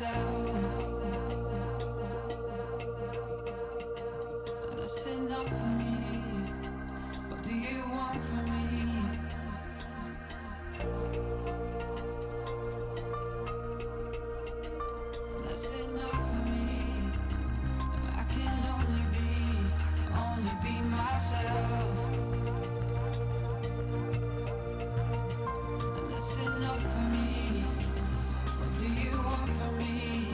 myself. That's enough for me. What do you want from me? That's enough for me. And I can only be myself. And that's enough for me. What do you want from me?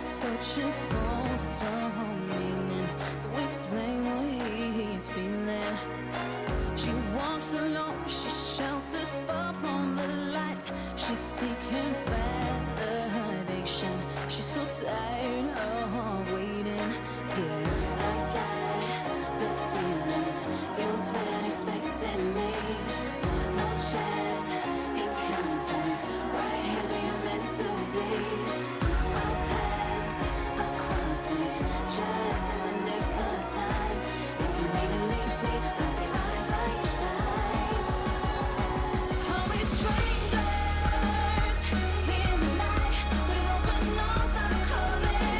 Searching for some meaning to explain what he's feeling. She walks alone, she shelters far from the light. She's seeking validation. She's so tired of waiting. Yeah, I got the feeling you've been expecting me. No chance encounter, right here's where you're meant to be. Our paths are crossing just in the nick of time. If you need to leave me, I'll be right by your side. Are we strangers in the night with open arms? I'm calling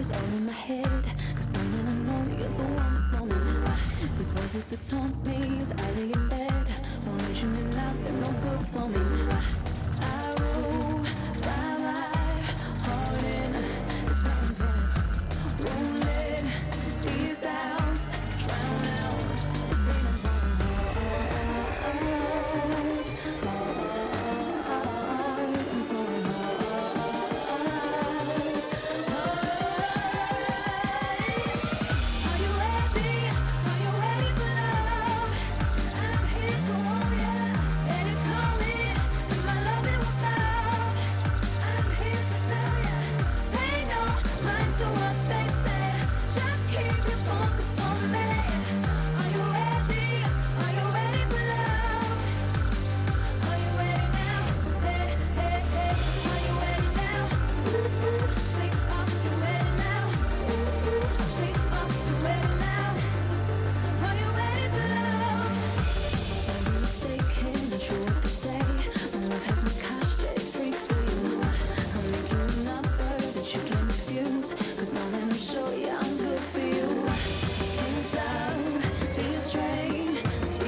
it's all in my head. Cause darling, I know you're the one for me. These voices that taunt me is I lay in bed. Won't you me loud, they're no good for me. I rule by my heart and it's burning bright. Won't let these doubts drown out the pain I'm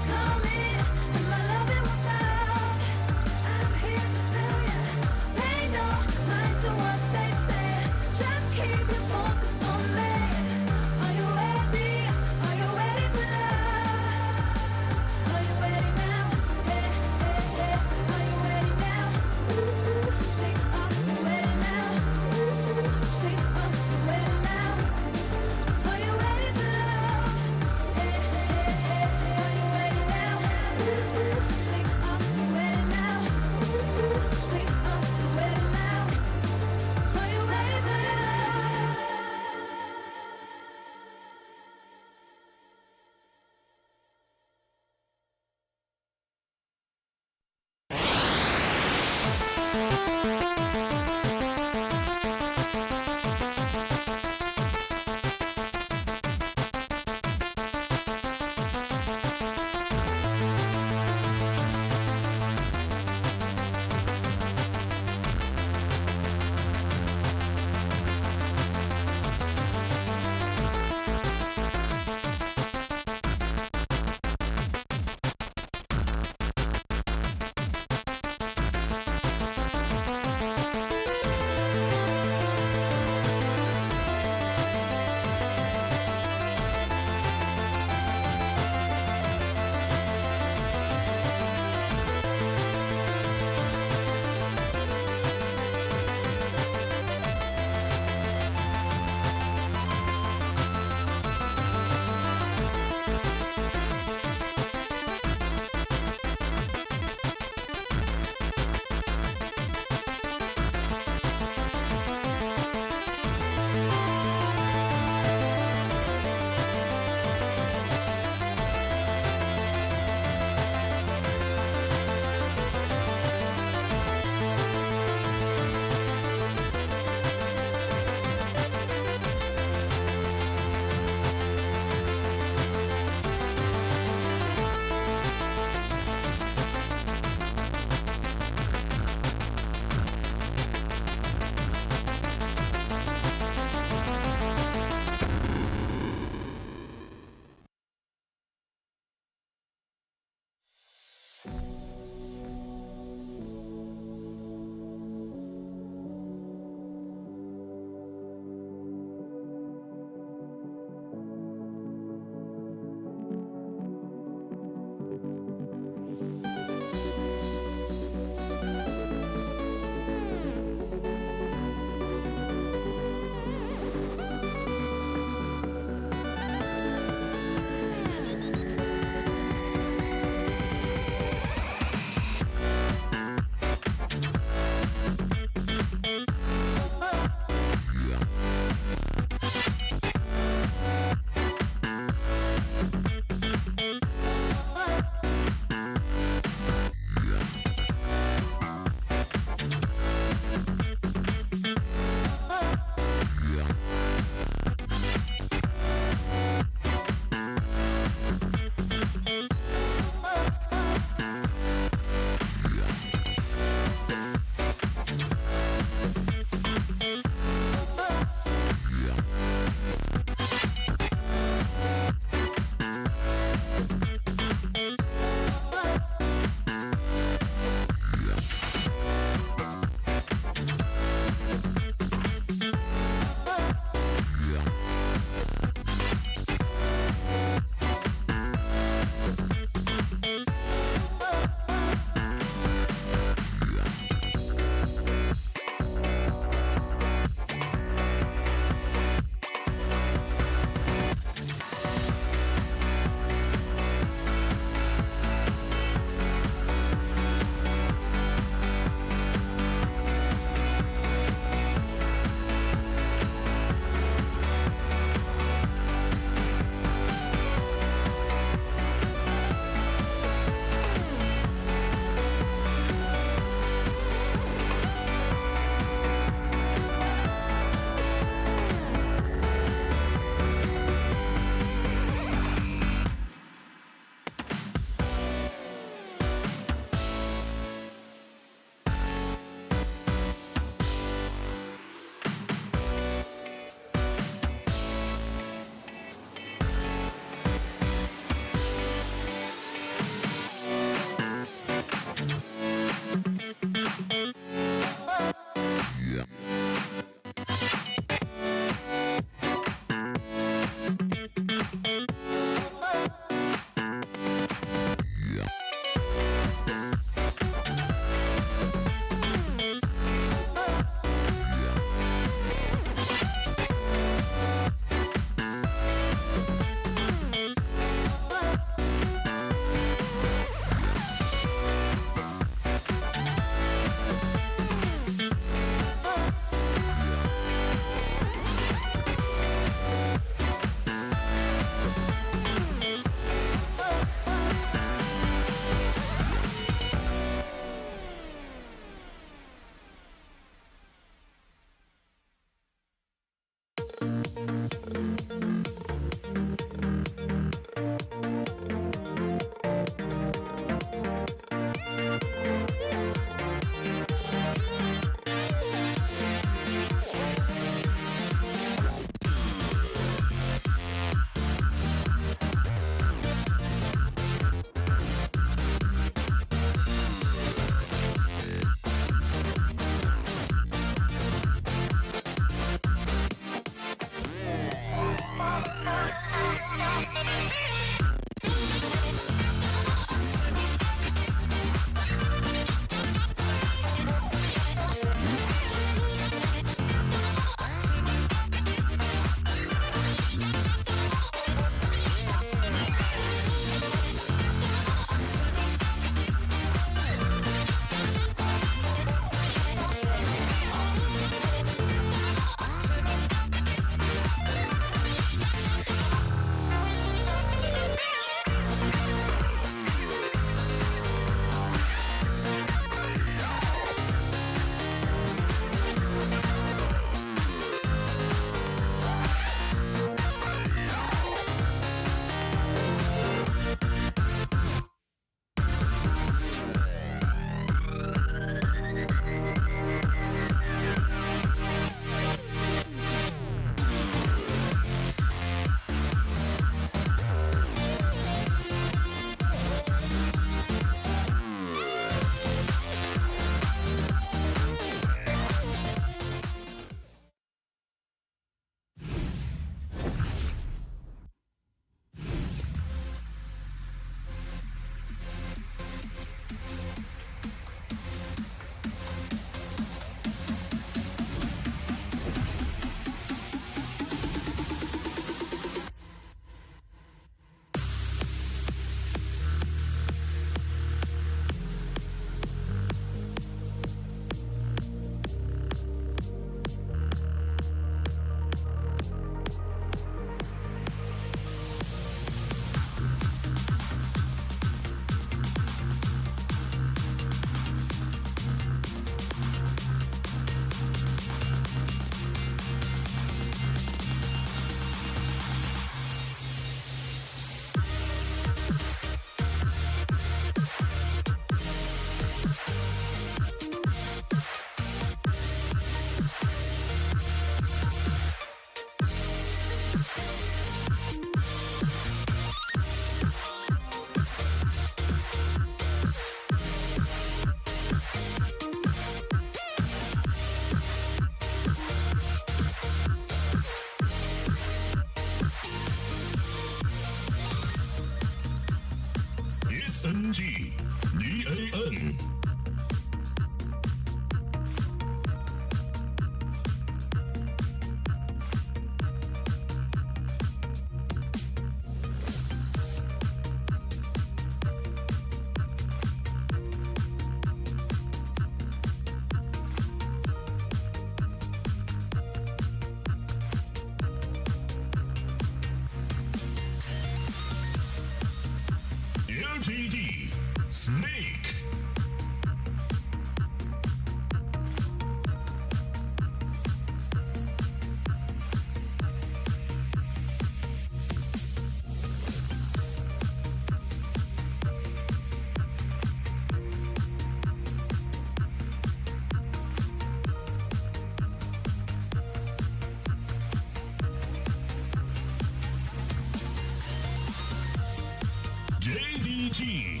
RNG DAN。LGD Snake。JDG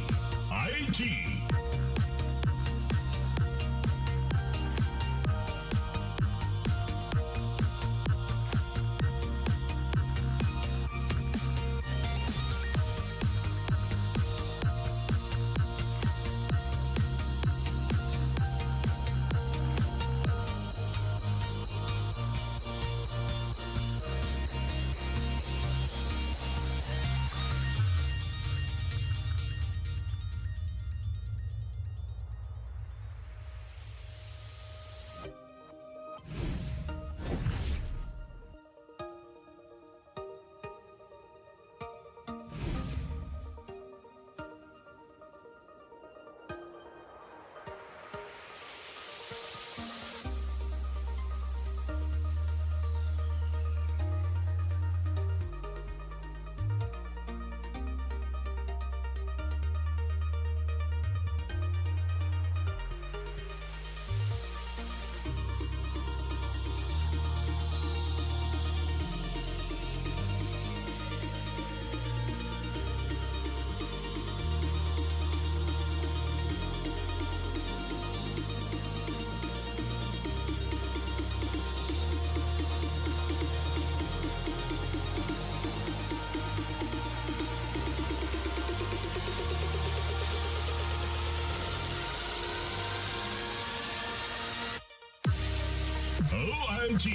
IG。OMG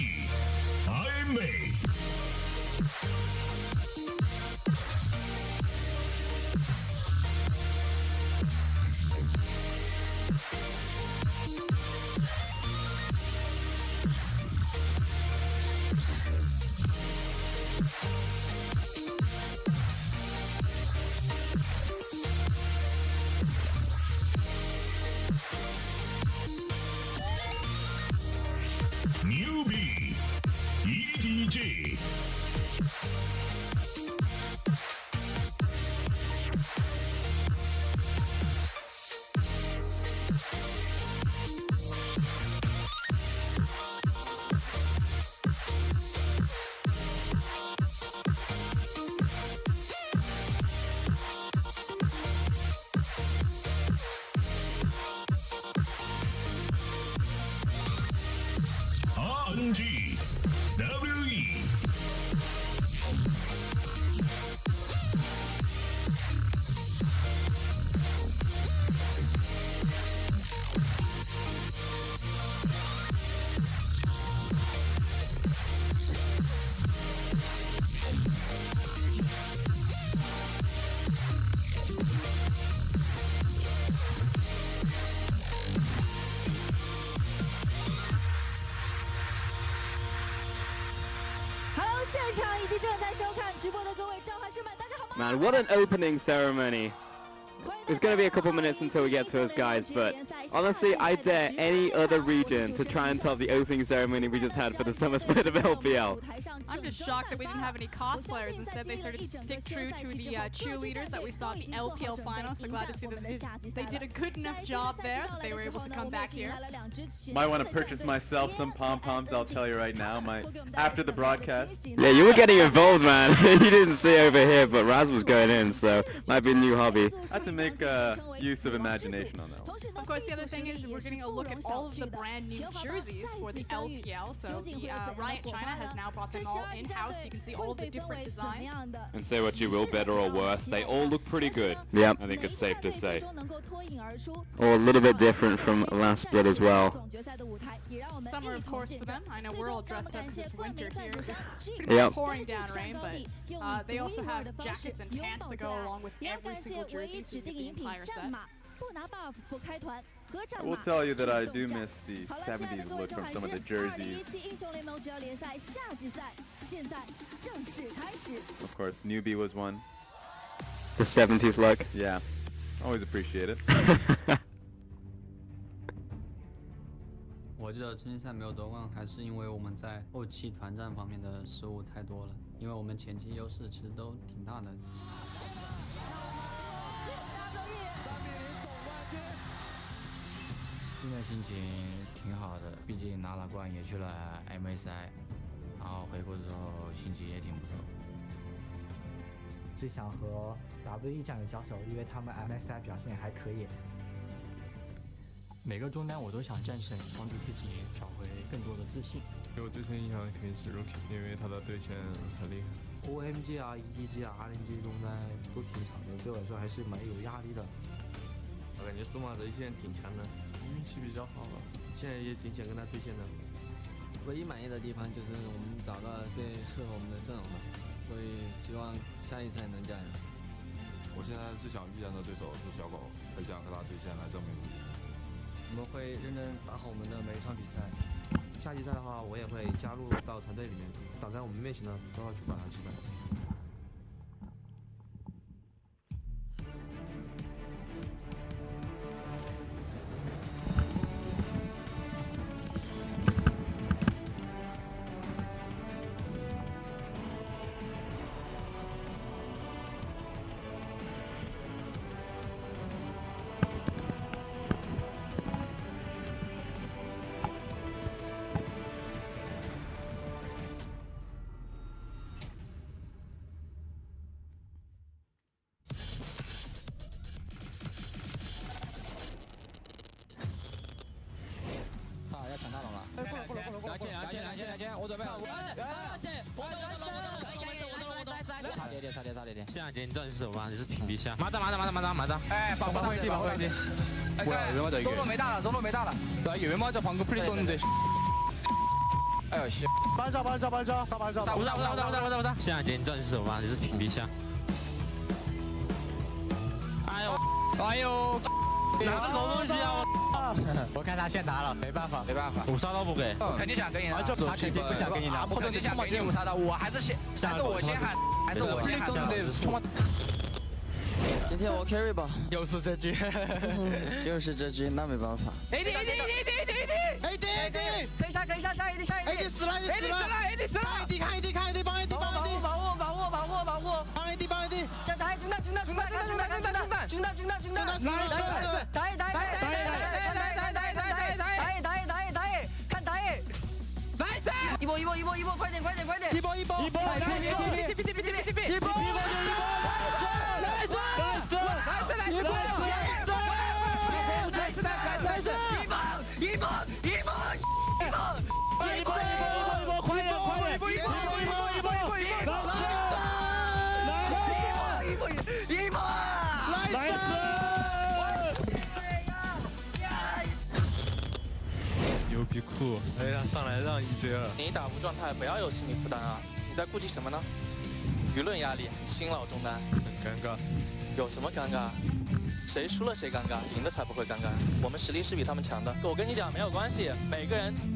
I May。Newbie EDG。RNG WE。现场以及正在收看直播的各位召唤师们，大家好吗 Man, what an opening ceremony. It's going to be a couple minutes until we get to us, guys, but honestly, I dare any other region to try and top the opening ceremony we just had for the summer split of LPL. I'm just shocked that we didn't have any cosplayers. Instead, they started to stick true to the cheerleaders that we saw at the LPL final. So glad to see that they did a good enough job there that they were able to come back here. Might want to purchase myself some pom-poms, I'll tell you right now. After the broadcast. Yeah, you were getting involved, man. You didn't see over here, but Raz was going in, so might be a new hobby. I have to to make use of imagination on that one. Of course, the other thing is we're getting a look at all of the brand new jerseys for the LPL. So the Riot China has now brought them all in-house. You can see all the different designs. And say what you will, better or worse, they all look pretty good. Yep. I think it's safe to say. Or a little bit different from last split as well. Summer, of course, for them. I know we're all dressed up because it's winter here. It's just Yep. pouring down rain, but they also have jackets and pants that go along with every single jersey, so you get the entire set. I will tell you that I do miss the 70s look from some of the jerseys. Of course, Newbie was one. The 70s look. Yeah, always appreciate it. 我觉得春季赛没有夺冠，还是因为我们在后期团战方面的失误太多了。因为我们前期优势其实都挺大的。现在心情挺好的，毕竟拿了冠，也去了 MSI， 然后回国之后心情也挺不错。最想和 WE 战友交手，因为他们 MSI 表现还可以。每个中单我都想战胜，帮助自己找回更多的自信。给我最深印象肯定是 Rookie， 因为他的对线很厉害。OMG 啊、EDG 啊、RNG 中单都挺强的，对我来说还是蛮有压力的。我感觉苏马德现在挺强的，运气比较好了，现在也挺想跟他对线的。唯一满意的地方就是我们找到了最适合我们的阵容了，所以希望下一赛能加油。我现在最想遇见的对手是小狗，很想和他对线来证明自己。我们会认真打好我们的每一场比赛。下季赛的话，我也会加入到团队里面，挡在我们面前的都要去把它击败。我准备好。差点。现在你知道你是什么吗？你是屏蔽下。马达。哎，防回地。中路没大了。对，远猫就防个 play 쏘는데。哎呦씨。不是。现在你知道你是什么吗？你是屏蔽下。哎呦。拿的什么东西啊！我看他先拿了，没办法。五杀都不给，肯定想跟你拿，他肯定不想跟你拿，或者你想给你五杀的，我还是我先喊。今天我 carry 吧，又是这局，那没办法。AD，可以下AD死了，AD 看 AD 帮 AD，帮 AD， 帮 AD， 再打军大，打，一波，快点，一波，牛逼酷！哎，他上来让一追了。你打服状态不要有心理负担啊！你在顾忌什么呢？舆论压力，新老中单，很尴尬。有什么尴尬？谁输了谁尴尬，赢的才不会尴尬。我们实力是比他们强的。我跟你讲没有关系，每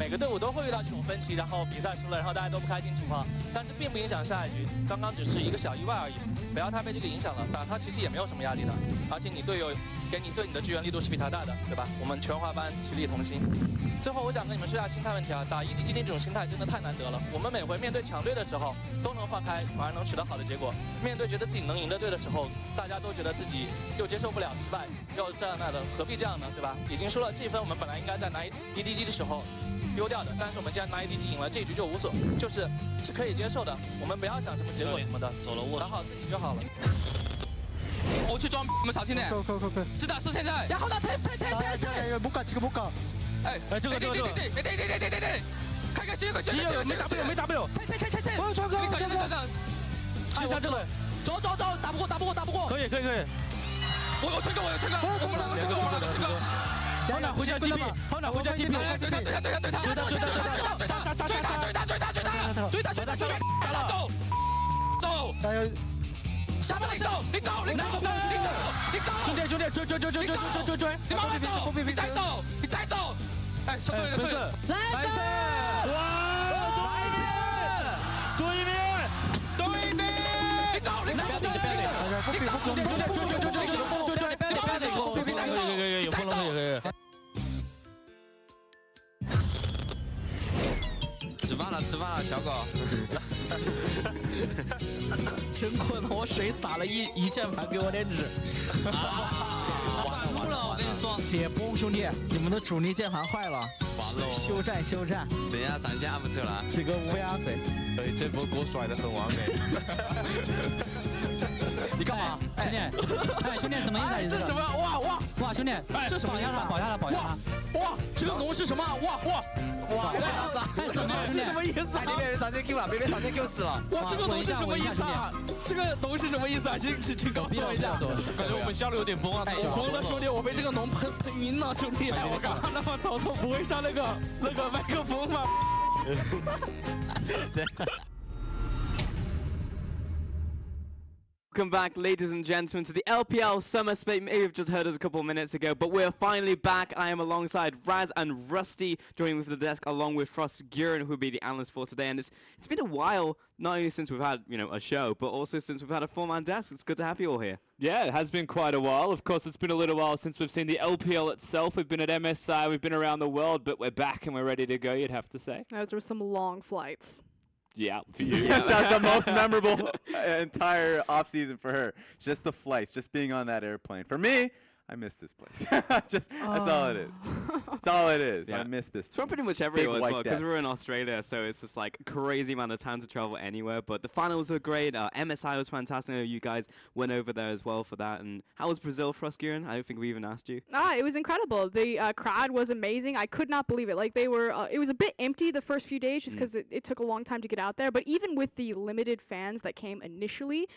个队伍都会遇到这种分歧，然后比赛输了，然后大家都不开心情况，但是并不影响下一局。刚刚只是一个小意外而已，不要太被这个影响了。打他其实也没有什么压力的，而且你队友给你对你的支援力度是比他大的，对吧？我们全华班其利同心。最后我想跟你们说一下心态问题啊，打 EDG 这种心态真的太难得了。我们每回面对强队的时候都能放开，反而能取得好的结果。面对觉得自己能赢的队的时候，大家都觉得自己又接受不了失败，又这样那的，何必这样呢？对吧？已经输了这一分，我们本来应该在拿 EDG 的时候丢掉的，但是我们既然拿 EDG 赢了，这一局就是可以接受的。我们不要想什么结果什么的，打好自己就好了。我去装，你们小心点。快！知道是现在。然后呢？退！못 가， 这个못 가。哎，这个。对，开，没 W。我有川哥。按下这个。走，打不过。可以。我有川哥。我们两个川哥。好哪回家 TP， 对他，追他，走，下面你走，兄弟，追，你慢慢走，你再走，哎，收来，对面，你走，追，吃饭了，小狗。真困了，我水洒了一键盘给我脸纸。完了，我跟你说，解崩兄弟，你们的主力键盘坏了，完了，休战。等一下闪现按不住了，几个乌鸦嘴。对，这波锅甩得很完美。你干嘛？兄弟，兄弟什么意思？这什么？哇，兄弟，这什么意思？保下来！哇，这个龙是什么？哇！这什么意思？那边人直接给我，别人直接给我死了。哇，这个龙是什么意思啊？这个龙是什么意思啊？请告诉我一下。感觉我们下路有点崩啊！我崩了，兄弟，我被这个龙喷晕了，兄弟！我靠，那么曹操不会上那个麦克风吗？Welcome back, ladies and gentlemen, to the LPL Summer Split. You may have just heard us a couple of minutes ago, but we're finally back. I am alongside Raz and Rusty, joining me from the desk, along with Frost Gurin, who will be the analyst for today. And it's been a while, not only since we've had a show, but also since we've had a four-man desk. It's good to have you all here. Yeah, it has been quite a while. Of course, it's been a little while since we've seen the LPL itself. We've been at MSI, we've been around the world, but we're back and we're ready to go, you'd have to say. Those were some long flights. Yeah, for you. Yeah, that's the most memorable entire off season for her. Just the flights, just being on that airplane. For me, I miss this place. That's all it is. That's all it is. Yeah. I miss this. It's for pretty much everywhere as well, because we're in Australia, so it's just like a crazy amount of time to travel anywhere. But the finals were great. MSI was fantastic. I know you guys went over there as well for that. And how was Brazil for us, Kieran? I don't think we even asked you. It was incredible. The crowd was amazing. I could not believe it. Like they were, it was a bit empty the first few days just because it took a long time to get out there. But even with the limited fans that came initially,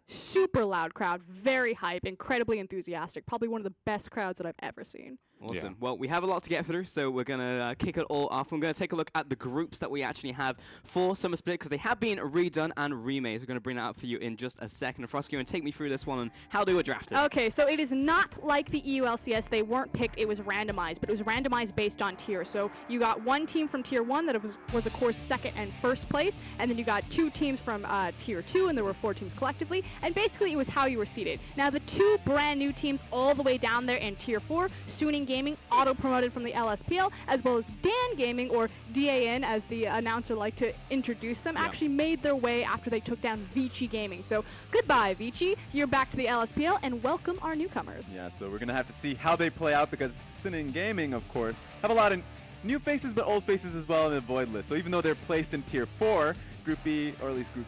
super loud crowd, very hype, incredibly enthusiastic. Probably one of the best crowds that I've ever seen. Awesome. Yeah. Well, we have a lot to get through, so we're going to kick it all off. We're going to take a look at the groups that we actually have for Summer Split, because they have been redone and remade. We're going to bring that up for you in just a second. Frosky, and take me through this one and how they were drafted. Okay, so it is not like the EULCS. They weren't picked. It was randomized, but it was randomized based on tier. So you got one team from tier 1 that was of course, second and first place, and then you got 2 teams from tier 2, and there were 4 teams collectively, and basically it was how you were seeded. Now, the 2 brand new teams all the way down there in tier 4, Suning Gaming, auto-promoted from the LSPL, as well as Dan Gaming, or DAN as the announcer liked to introduce them, actually made their way after they took down Vici Gaming. So goodbye, Vici. You're back to the LSPL, and welcome our newcomers. Yeah, so we're going to have to see how they play out, because Suning Gaming, of course, have a lot of new faces, but old faces as well in the void list. So even though they're placed in tier 4, Group B, or at least Group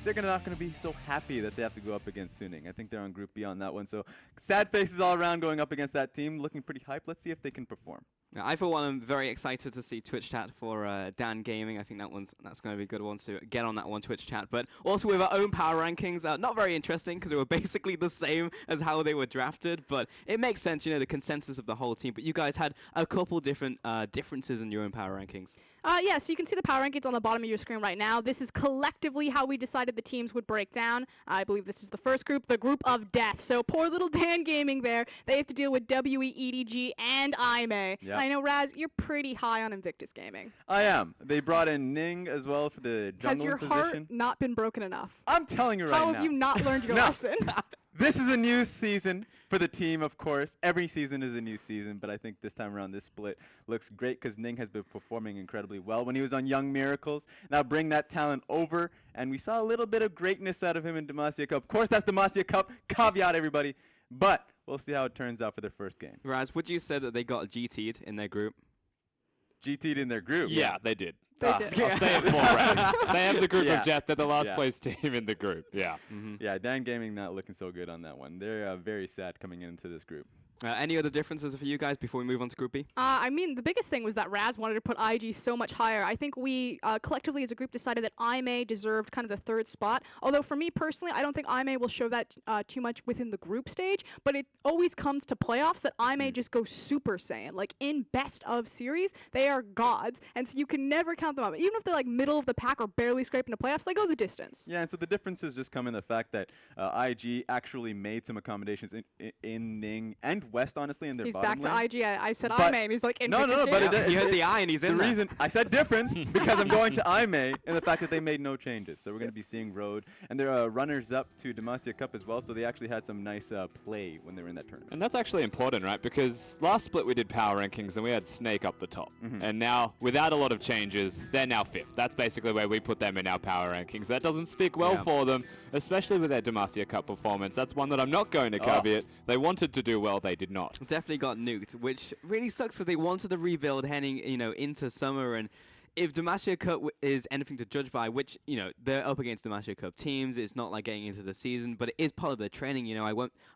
they're not going to be so happy that they have to go up against Suning. I think they're on Group B on that one. So sad faces all around going up against that team, looking pretty hyped. Let's see if they can perform. Yeah, I, for one, am very excited to see Twitch chat for Dan Gaming. I think that's going to be a good one to get on that one, Twitch chat. But also with our own power rankings, not very interesting because they were basically the same as how they were drafted. But it makes sense, the consensus of the whole team. But you guys had a couple different differences in your own power rankings. Yeah, so you can see the power rankings on the bottom of your screen right now. This is collectively how we decided the teams would break down. I believe this is the first group, the group of death. So poor little Dan Gaming there. They have to deal with WE, EDG, and IMA. Yep. I know, Raz, you're pretty high on Invictus Gaming. I am. They brought in Ning as well for the jungling Has your position. heart not been broken enough? I'm telling you right now. How have you not learned your lesson? This is a new season for the team, of course. Every season is a new season, but I think this time around this split looks great because Ning has been performing incredibly well when he was on Young Miracles. Now bring that talent over, and we saw a little bit of greatness out of him in Demacia Cup. Of course, that's Demacia Cup. Caveat, everybody. But we'll see how it turns out for their first game. Raz, would you say that they got GT'd in their group? GT'd in their group? Yeah, they did. They did. I'll say it for Raz. They have the group Yeah. of death. They're the last Yeah. place team in the group. Yeah. Yeah, Dan Gaming not looking so good on that one. They're very sad coming into this group. Any other differences for you guys before we move on to Group B? I mean, the biggest thing was that Raz wanted to put IG so much higher. I think we collectively as a group decided that IMA deserved kind of the third spot. Although for me personally, I don't think IMA will show that too much within the group stage. But it always comes to playoffs that IMA just go Super Saiyan. Like in best of series, they are gods, and so you can never count them out. Even if they're like middle of the pack or barely scraping the playoffs, they go the distance. Yeah, and so the differences just come in the fact that IG actually made some accommodations in Ning and West, honestly, in their He's bottom back lane. to IG. I said But- IMA, and he's like, in No, but You heard the I and he's in the there. reason I said difference because I'm going to IMA and the fact that they made no changes. So we're going to be seeing Road, and they're runners up to Demacia Cup as well. So they actually had some nice play when they were in that tournament. And that's actually important, right? Because last split we did power rankings and we had Snake up the top. And now, without a lot of changes, they're now 5th. That's basically where we put them in our power rankings. That doesn't speak well for them, especially with their Demacia Cup performance. That's one that I'm not going to caveat. They wanted to do well, they did not. Definitely got nuked, which really sucks because they wanted to rebuild heading, into summer. And if Demacia Cup is anything to judge by, which, they're up against Demacia Cup teams, it's not like getting into the season, but it is part of their training.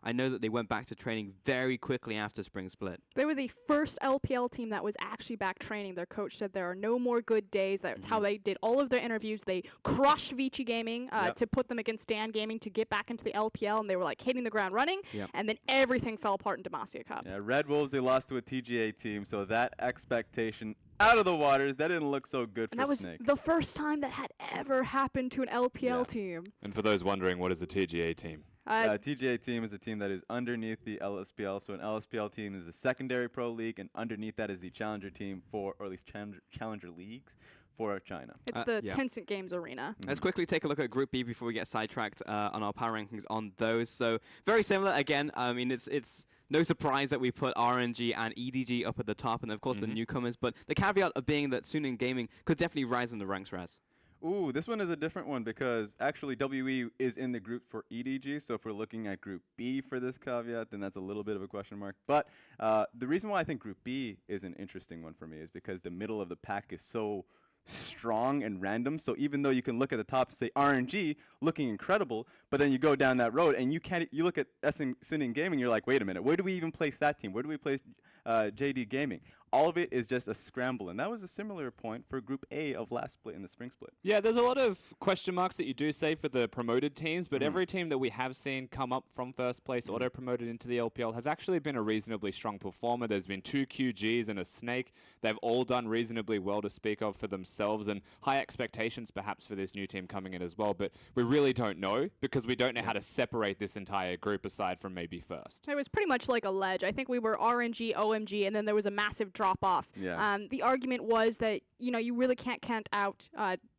I know that they went back to training very quickly after spring split. They were the first LPL team that was actually back training. Their coach said there are no more good days. That's how they did all of their interviews. They crushed Vici Gaming to put them against Dan Gaming to get back into the LPL, and they were like hitting the ground running, and then everything fell apart in Demacia Cup. Yeah, Red Wolves, they lost to a TGA team, so that expectation out of the waters, that didn't look so good And for that was Snake. the first time that had ever happened to an LPL team. And for those wondering, what is a TGA team? TGA team is a team that is underneath the LSPL. So an LSPL team is the secondary pro league, and underneath that is the challenger team or at least challenger leagues for China. It's the Tencent Games Arena. Let's quickly take a look at Group B before we get sidetracked on our power rankings on those. So very similar again. I mean, it's no surprise that we put RNG and EDG up at the top, and of course the newcomers. But the caveat of being that Suning Gaming could definitely rise in the ranks, Raz. Ooh, this one is a different one because actually WE is in the group for EDG. So if we're looking at Group B for this caveat, then that's a little bit of a question mark. But the reason why I think Group B is an interesting one for me is because the middle of the pack is so strong and random. So even though you can look at the top and say RNG looking incredible, but then you go down that road and you look at Suning Gaming, you're like, wait a minute, where do we even place that team? Where do we place JD Gaming? All of it is just a scramble, and that was a similar point for Group A of last split in the spring split. Yeah, there's a lot of question marks that you do say for the promoted teams, but every team that we have seen come up from first place, auto-promoted into the LPL, has actually been a reasonably strong performer. There's been 2 QGs and a Snake. They've all done reasonably well to speak of for themselves, and high expectations perhaps for this new team coming in as well, but we really don't know because we don't know how to separate this entire group aside from maybe first. It was pretty much like a ledge. I think we were RNG, OMG, and then there was a massive drop-off. Yeah. The argument was that, you really can't count out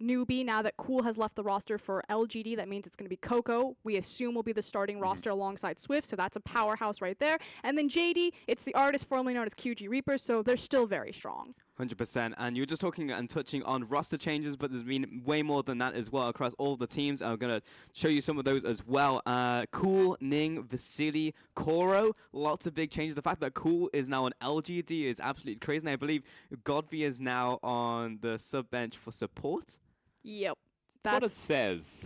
Newbie now that Cool has left the roster for LGD. That means it's going to be Coco. We assume will be the starting roster alongside Swift, so that's a powerhouse right there. And then JD, it's the artist formerly known as QG Reapers, so they're still very strong. 100%. And you were just talking and touching on roster changes, but there's been way more than that as well across all the teams. I'm going to show you some of those as well. Cool, Ning, Vasily, Koro, lots of big changes. The fact that Cool is now on LGD is absolutely crazy. And I believe Godvi is now on the sub bench for support. Yep. That's what it says.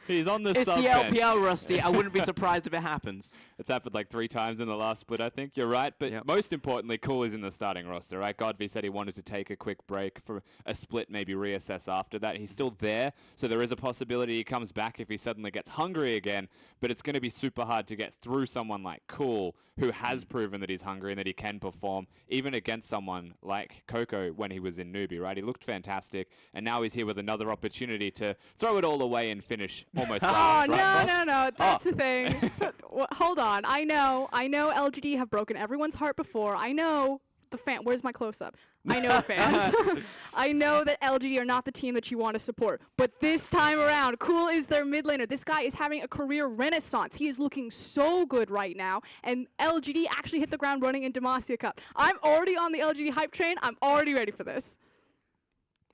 He's on the It's sub the bench. LPL, Rusty. I wouldn't be surprised if it happens. It's happened like 3 times in the last split, I think. You're right. But most importantly, Cool is in the starting roster, right? Godvi said he wanted to take a quick break for a split, maybe reassess after that. He's still there, so there is a possibility he comes back if he suddenly gets hungry again. But it's going to be super hard to get through someone like Cool, who has proven that he's hungry and that he can perform, even against someone like Coco when he was in Newbie, right? He looked fantastic, and now he's here with another opportunity to throw it all away and finish almost last. No. That's the thing. Hold on. I know LGD have broken everyone's heart before. I know the fan. Where's my close-up? I know fans. I know that LGD are not the team that you want to support. But this time around, Cool is their mid laner. This guy is having a career renaissance. He is looking so good right now. And LGD actually hit the ground running in Demacia Cup. I'm already on the LGD hype train. I'm already ready for this.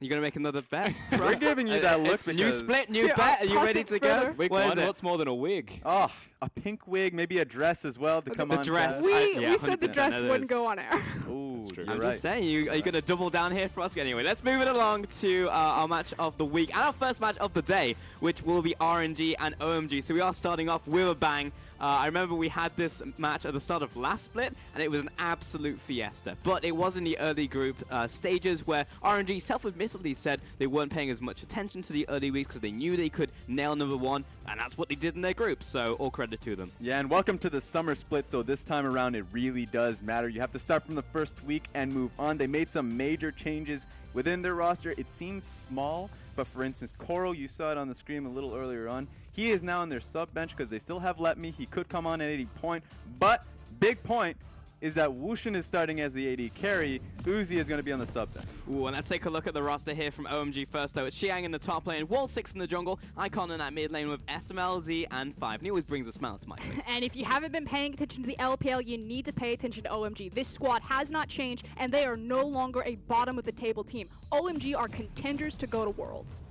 You gonna make another bet? We're giving you that look because new split, new bet. Are you ready to go? Wig What is one, it? what's more than a wig? Oh, a pink wig, maybe a dress as well to come The on. dress. Chad. We said the 100% dress it wouldn't is. go on air. Ooh, true. you're I'm right. just saying, are you going to double down here for us? Anyway, let's move it along to our match of the week and our first match of the day, which will be RNG and OMG. So we are starting off with a bang. I remember we had this match at the start of last split, and it was an absolute fiesta. But it was in the early group stages where RNG self-admittedly said they weren't paying as much attention to the early weeks because they knew they could nail number one, and that's what they did in their group. So all credit to them. Yeah, and welcome to the summer split. So this time around, it really does matter. You have to start from the first week and move on. They made some major changes within their roster. It seems small, but for instance, Coral, you saw it on the screen a little earlier on. He is now on their sub bench because they still have Let Me. He could come on at 80 point, but big point is that Wushin is starting as the AD carry. Uzi is going to be on the sub bench. Ooh, and let's take a look at the roster here from OMG first, though. It's Xiang in the top lane, Wall 6 in the jungle, Icon in that mid lane with SML, Z, and 5. And he always brings a smile to my face. And if you haven't been paying attention to the LPL, you need to pay attention to OMG. This squad has not changed, and they are no longer a bottom-of-the-table team. OMG are contenders to go to Worlds.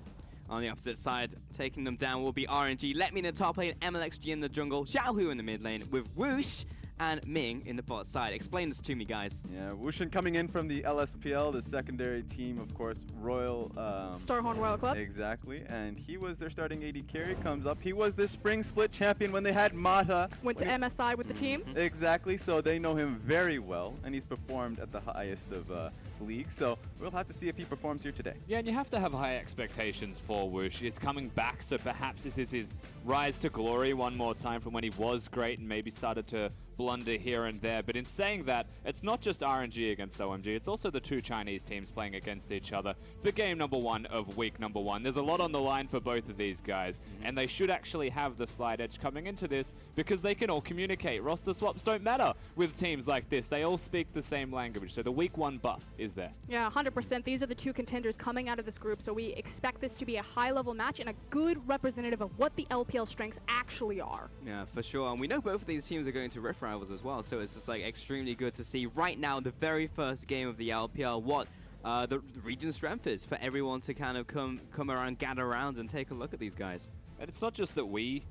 On the opposite side, taking them down will be RNG. Let Me in the top lane, MLXG in the jungle, Xiaohu in the mid lane with Whoosh and Ming in the bot side. Explain this to me, guys. Yeah, Wushin coming in from the LSPL, the secondary team, of course, Royal... Starhorn Royal Club. Exactly, and he was their starting AD carry, comes up. He was the spring split champion when they had Mata. Went to MSI with the team. Exactly, so they know him very well, and he's performed at the highest of leagues, so we'll have to see if he performs here today. Yeah, and you have to have high expectations for Whoosh. He's coming back, so perhaps this is his rise to glory one more time from when he was great and maybe started to blunder here and there. But in saying that, it's not just RNG against OMG, it's also the two Chinese teams playing against each other for game number one of week number one. There's a lot on the line for both of these guys, and they should actually have the slight edge coming into this because they can all communicate. Roster swaps don't matter with teams like this. They all speak the same language, so the week one buff is there. Yeah, 100%. These are the two contenders coming out of this group, so we expect this to be a high-level match and a good representative of what the LPL strengths actually are. Yeah, for sure. And we know both of these teams are going to Rift Rivals as well, so it's just like extremely good to see right now, the very first game of the LPL, what the region strength is for everyone to kind of come around, gather around, and take a look at these guys. And it's not just that we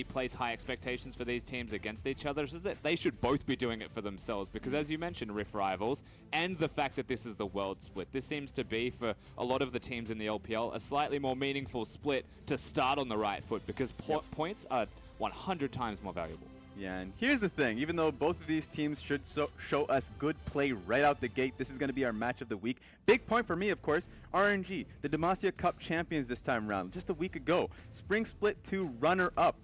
place high expectations for these teams against each other, it's just that they should both be doing it for themselves because, as you mentioned, Rift Rivals and the fact that this is the world split, this seems to be, for a lot of the teams in the LPL, a slightly more meaningful split to start on the right foot because points are 100 times more valuable. Yeah, and here's the thing. Even though both of these teams should show us good play right out the gate, this is going to be our match of the week. Big point for me, of course, RNG, the Demacia Cup champions this time around, just a week ago. Spring Split 2 runner-up.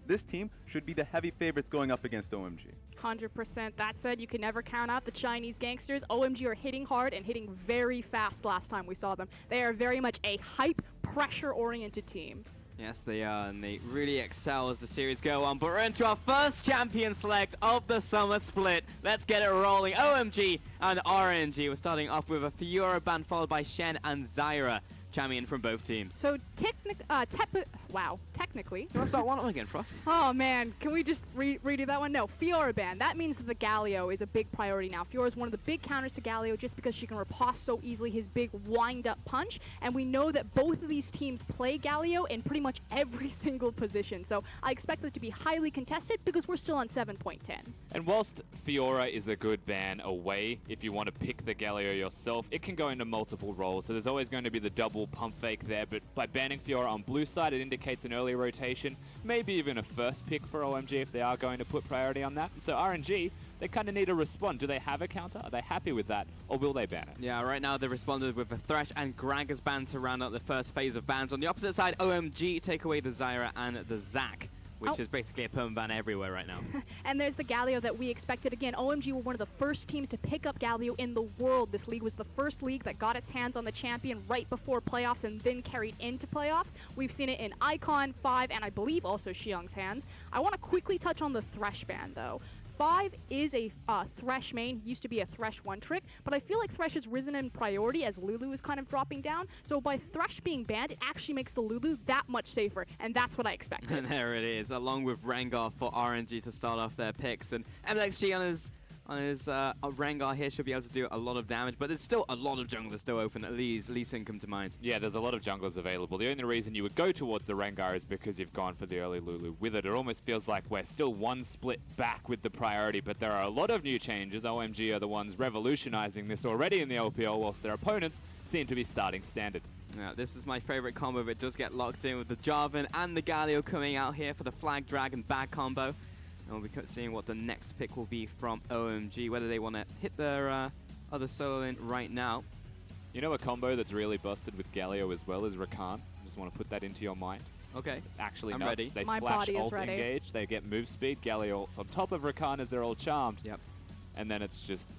This team should be the heavy favorites going up against OMG. 100%. That said, you can never count out the Chinese gangsters. OMG are hitting hard and hitting very fast last time we saw them. They are very much a hype, pressure-oriented team. Yes, they are, and they really excel as the series go on. But we're into our first champion select of the summer split. Let's get it rolling. OMG and RNG. We're starting off with a Fiora band followed by Shen and Zyra, champion from both teams. So, technically. You want to start one again, Frost? Oh, man. Can we just redo that one? No, Fiora ban. That means that the Galio is a big priority now. Fiora is one of the big counters to Galio just because she can riposte so easily his big wind-up punch. And we know that both of these teams play Galio in pretty much every single position. So I expect it to be highly contested because we're still on 7.10. And whilst Fiora is a good ban away, if you want to pick the Galio yourself, it can go into multiple roles. So there's always going to be the double pump fake there, but by banning Fiora on blue side, it indicates an early rotation, maybe even a first pick for OMG if they are going to put priority on that. So RNG, they kind of need to respond. Do they have a counter? Are they happy with that? Or will they ban it? Yeah, right now they've responded with a Thresh and Gragas ban to round out the first phase of bans. On the opposite side, OMG take away the Zyra and the Zac, which is basically a perma ban everywhere right now. And there's the Galio that we expected. Again, OMG were one of the first teams to pick up Galio in the world. This league was the first league that got its hands on the champion right before playoffs and then carried into playoffs. We've seen it in Icon, 5, and I believe also Xiang's hands. I want to quickly touch on the Thresh ban, though. 5 is a Thresh main, used to be a Thresh one-trick, but I feel like Thresh has risen in priority as Lulu is kind of dropping down, so by Thresh being banned, it actually makes the Lulu that much safer, and that's what I expected. And there it is, along with Rengar for RNG to start off their picks, and MLXG on his on his Rengar here should be able to do a lot of damage, but there's still a lot of junglers still open. At least come to mind. Yeah, there's a lot of junglers available. The only reason you would go towards the Rengar is because you've gone for the early Lulu with it. It almost feels like we're still one split back with the priority, but there are a lot of new changes. OMG are the ones revolutionizing this already in the LPL, whilst their opponents seem to be starting standard. Yeah, this is my favorite combo, but it does get locked in with the Jarvan and the Galio coming out here for the Flag Dragon bag combo. And we'll be seeing what the next pick will be from OMG, whether they want to hit their other solo lane right now. You know a combo that's really busted with Galio as well is Rakan. Just want to put that into your mind. Okay. It's actually I'm nuts. ready. They My flash body is ult ready. engage, they get move speed, Galio ults on top of Rakan as they're all charmed. Yep. And then it's just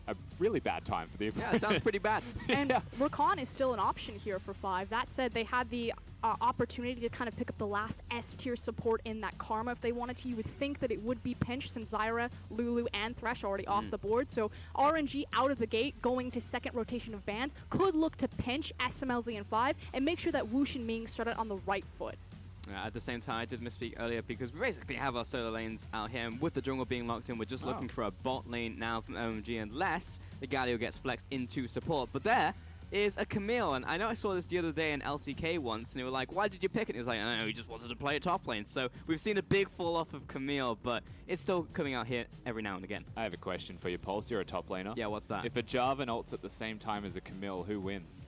a really bad time for the opponent. Yeah, it sounds pretty bad. And Rakan is still an option here for 5. That said, they had the opportunity to kind of pick up the last S-tier support in that Karma if they wanted to. You would think that it would be pinched since Zyra, Lulu, and Thresh are already off the board. So RNG out of the gate, going to second rotation of bans, could look to pinch SMLZ in 5 and make sure that Wushu and Ming started on the right foot. At the same time, I did misspeak earlier because we basically have our solo lanes out here, and with the jungle being locked in, we're just looking for a bot lane now from OMG unless the Galio gets flexed into support. But there is a Camille, and I know I saw this the other day in LCK once, and they were like, why did you pick it? And he was like, I don't know, he just wanted to play a top lane. So we've seen a big fall off of Camille, but it's still coming out here every now and again. I have a question for you, Pulse. You're a top laner. Yeah, what's that? If a Jarvan ults at the same time as a Camille, who wins?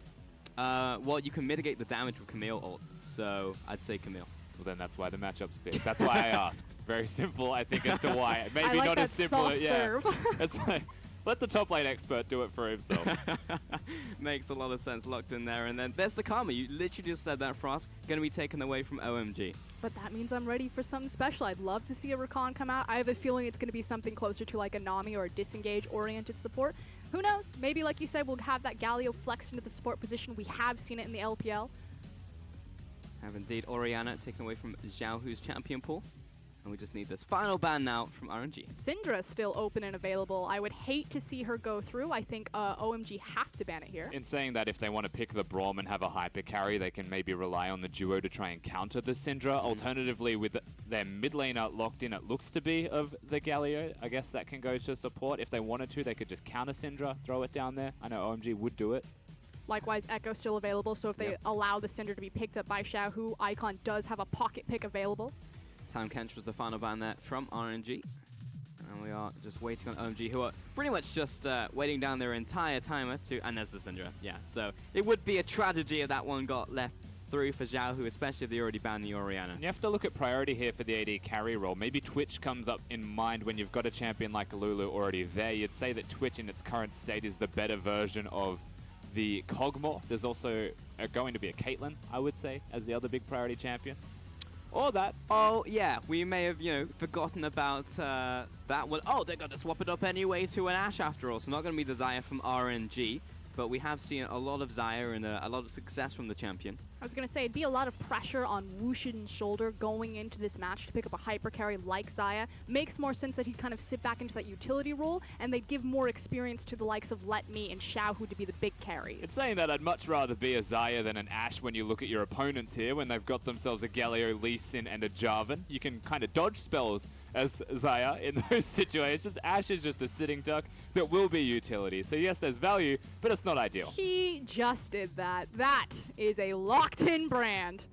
Well, you can mitigate the damage with Camille ult, so I'd say Camille. Well, then that's why the matchup's big. That's why I asked. Very simple, I think, as to why. Maybe I like not that as simple. soft serve. It's like, let the top lane expert do it for himself. Makes a lot of sense, locked in there. And then there's the Karma. You literally just said that, Frost. Going to be taken away from OMG. But that means I'm ready for something special. I'd love to see a Rakan come out. I have a feeling it's going to be something closer to like a Nami or a disengage-oriented support. Who knows? Maybe, like you said, we'll have that Galio flexed into the support position. We have seen it in the LPL. Have indeed Orianna taken away from Zhao, who's champion pool. And we just need this final ban now from RNG. Syndra still open and available. I would hate to see her go through. I think OMG have to ban it here. In saying that, if they want to pick the Braum and have a hyper carry, they can maybe rely on the duo to try and counter the Syndra. Alternatively, with their mid laner locked in, it looks to be of the Galio. I guess that can go to support. If they wanted to, they could just counter Syndra, throw it down there. I know OMG would do it. Likewise, Echo still available, so if they allow the Syndra to be picked up by Xiao, who Icon does have a pocket pick available. Time Kench was the final ban there from RNG. And we are just waiting on OMG, who are pretty much just waiting down their entire timer to... And there's the Syndra, yeah. So it would be a tragedy if that one got left through for Zhao, who especially if they already banned the Orianna. You have to look at priority here for the AD carry role. Maybe Twitch comes up in mind when you've got a champion like Lulu already there. You'd say that Twitch in its current state is the better version of the Kog'Maw. There's also going to be a Caitlyn, I would say, as the other big priority champion. Or that. Oh, yeah. We may have, forgotten about that one. Oh, they're going to swap it up anyway to an Ashe after all. So not going to be the Xayah from RNG. But we have seen a lot of Xayah and a lot of success from the champion. I was going to say, it'd be a lot of pressure on Wushin's shoulder going into this match to pick up a hyper carry like Xayah. Makes more sense that he'd kind of sit back into that utility role, and they'd give more experience to the likes of Let Me and Xiaohu to be the big carries. It's saying that I'd much rather be a Xayah than an Ashe when you look at your opponents here, when they've got themselves a Galio, Lee Sin, and a Jarvan. You can kind of dodge spells as Xayah in those situations. Ashe is just a sitting duck that will be utility. So yes, there's value, but it's not ideal. He just did that. That is a locked-in brand.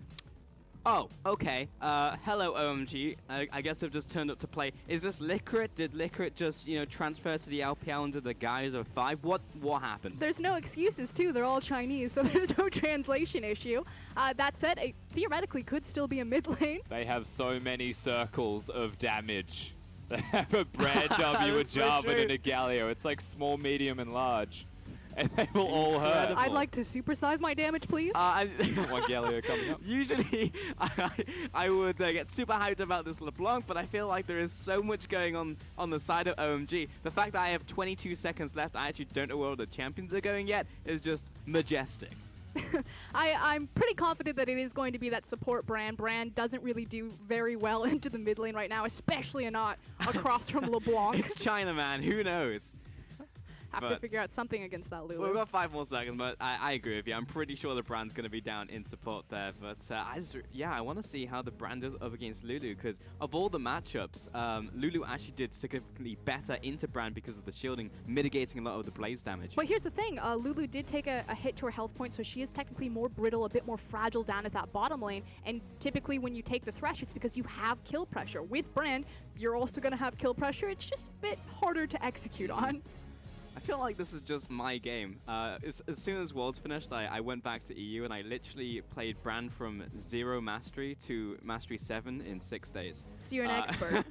Oh, okay. Hello, OMG. I guess they've just turned up to play. Is this Licorice? Did Licorice just, transfer to the LPL under the guise of 5? What happened? There's no excuses, too. They're all Chinese, so there's no translation issue. That said, it theoretically could still be a mid lane. They have so many circles of damage. They have a Brand W, a Jarvan, and a Galio. It's like small, medium, and large. And they will all hurt. I'd like to supersize my damage, please. One Galio coming up. Usually, I would get super hyped about this LeBlanc, but I feel like there is so much going on the side of OMG. The fact that I have 22 seconds left, I actually don't know where all the champions are going yet, is just majestic. I'm pretty confident that it is going to be that support brand. Brand doesn't really do very well into the mid lane right now, especially not across from LeBlanc. It's China, man. Who knows? have to figure out something against that Lulu. We've got 5 more seconds, but I agree with you. I'm pretty sure the brand's going to be down in support there. But I want to see how the brand does up against Lulu, because of all the matchups, Lulu actually did significantly better into brand because of the shielding, mitigating a lot of the blaze damage. But here's the thing, Lulu did take a hit to her health point, so she is technically more brittle, a bit more fragile down at that bottom lane. And typically when you take the Thresh, it's because you have kill pressure. With brand, you're also going to have kill pressure. It's just a bit harder to execute on. I feel like this is just my game. As soon as Worlds finished, I went back to EU and I literally played Brand from 0 Mastery to Mastery 7 in 6 days. So you're an expert.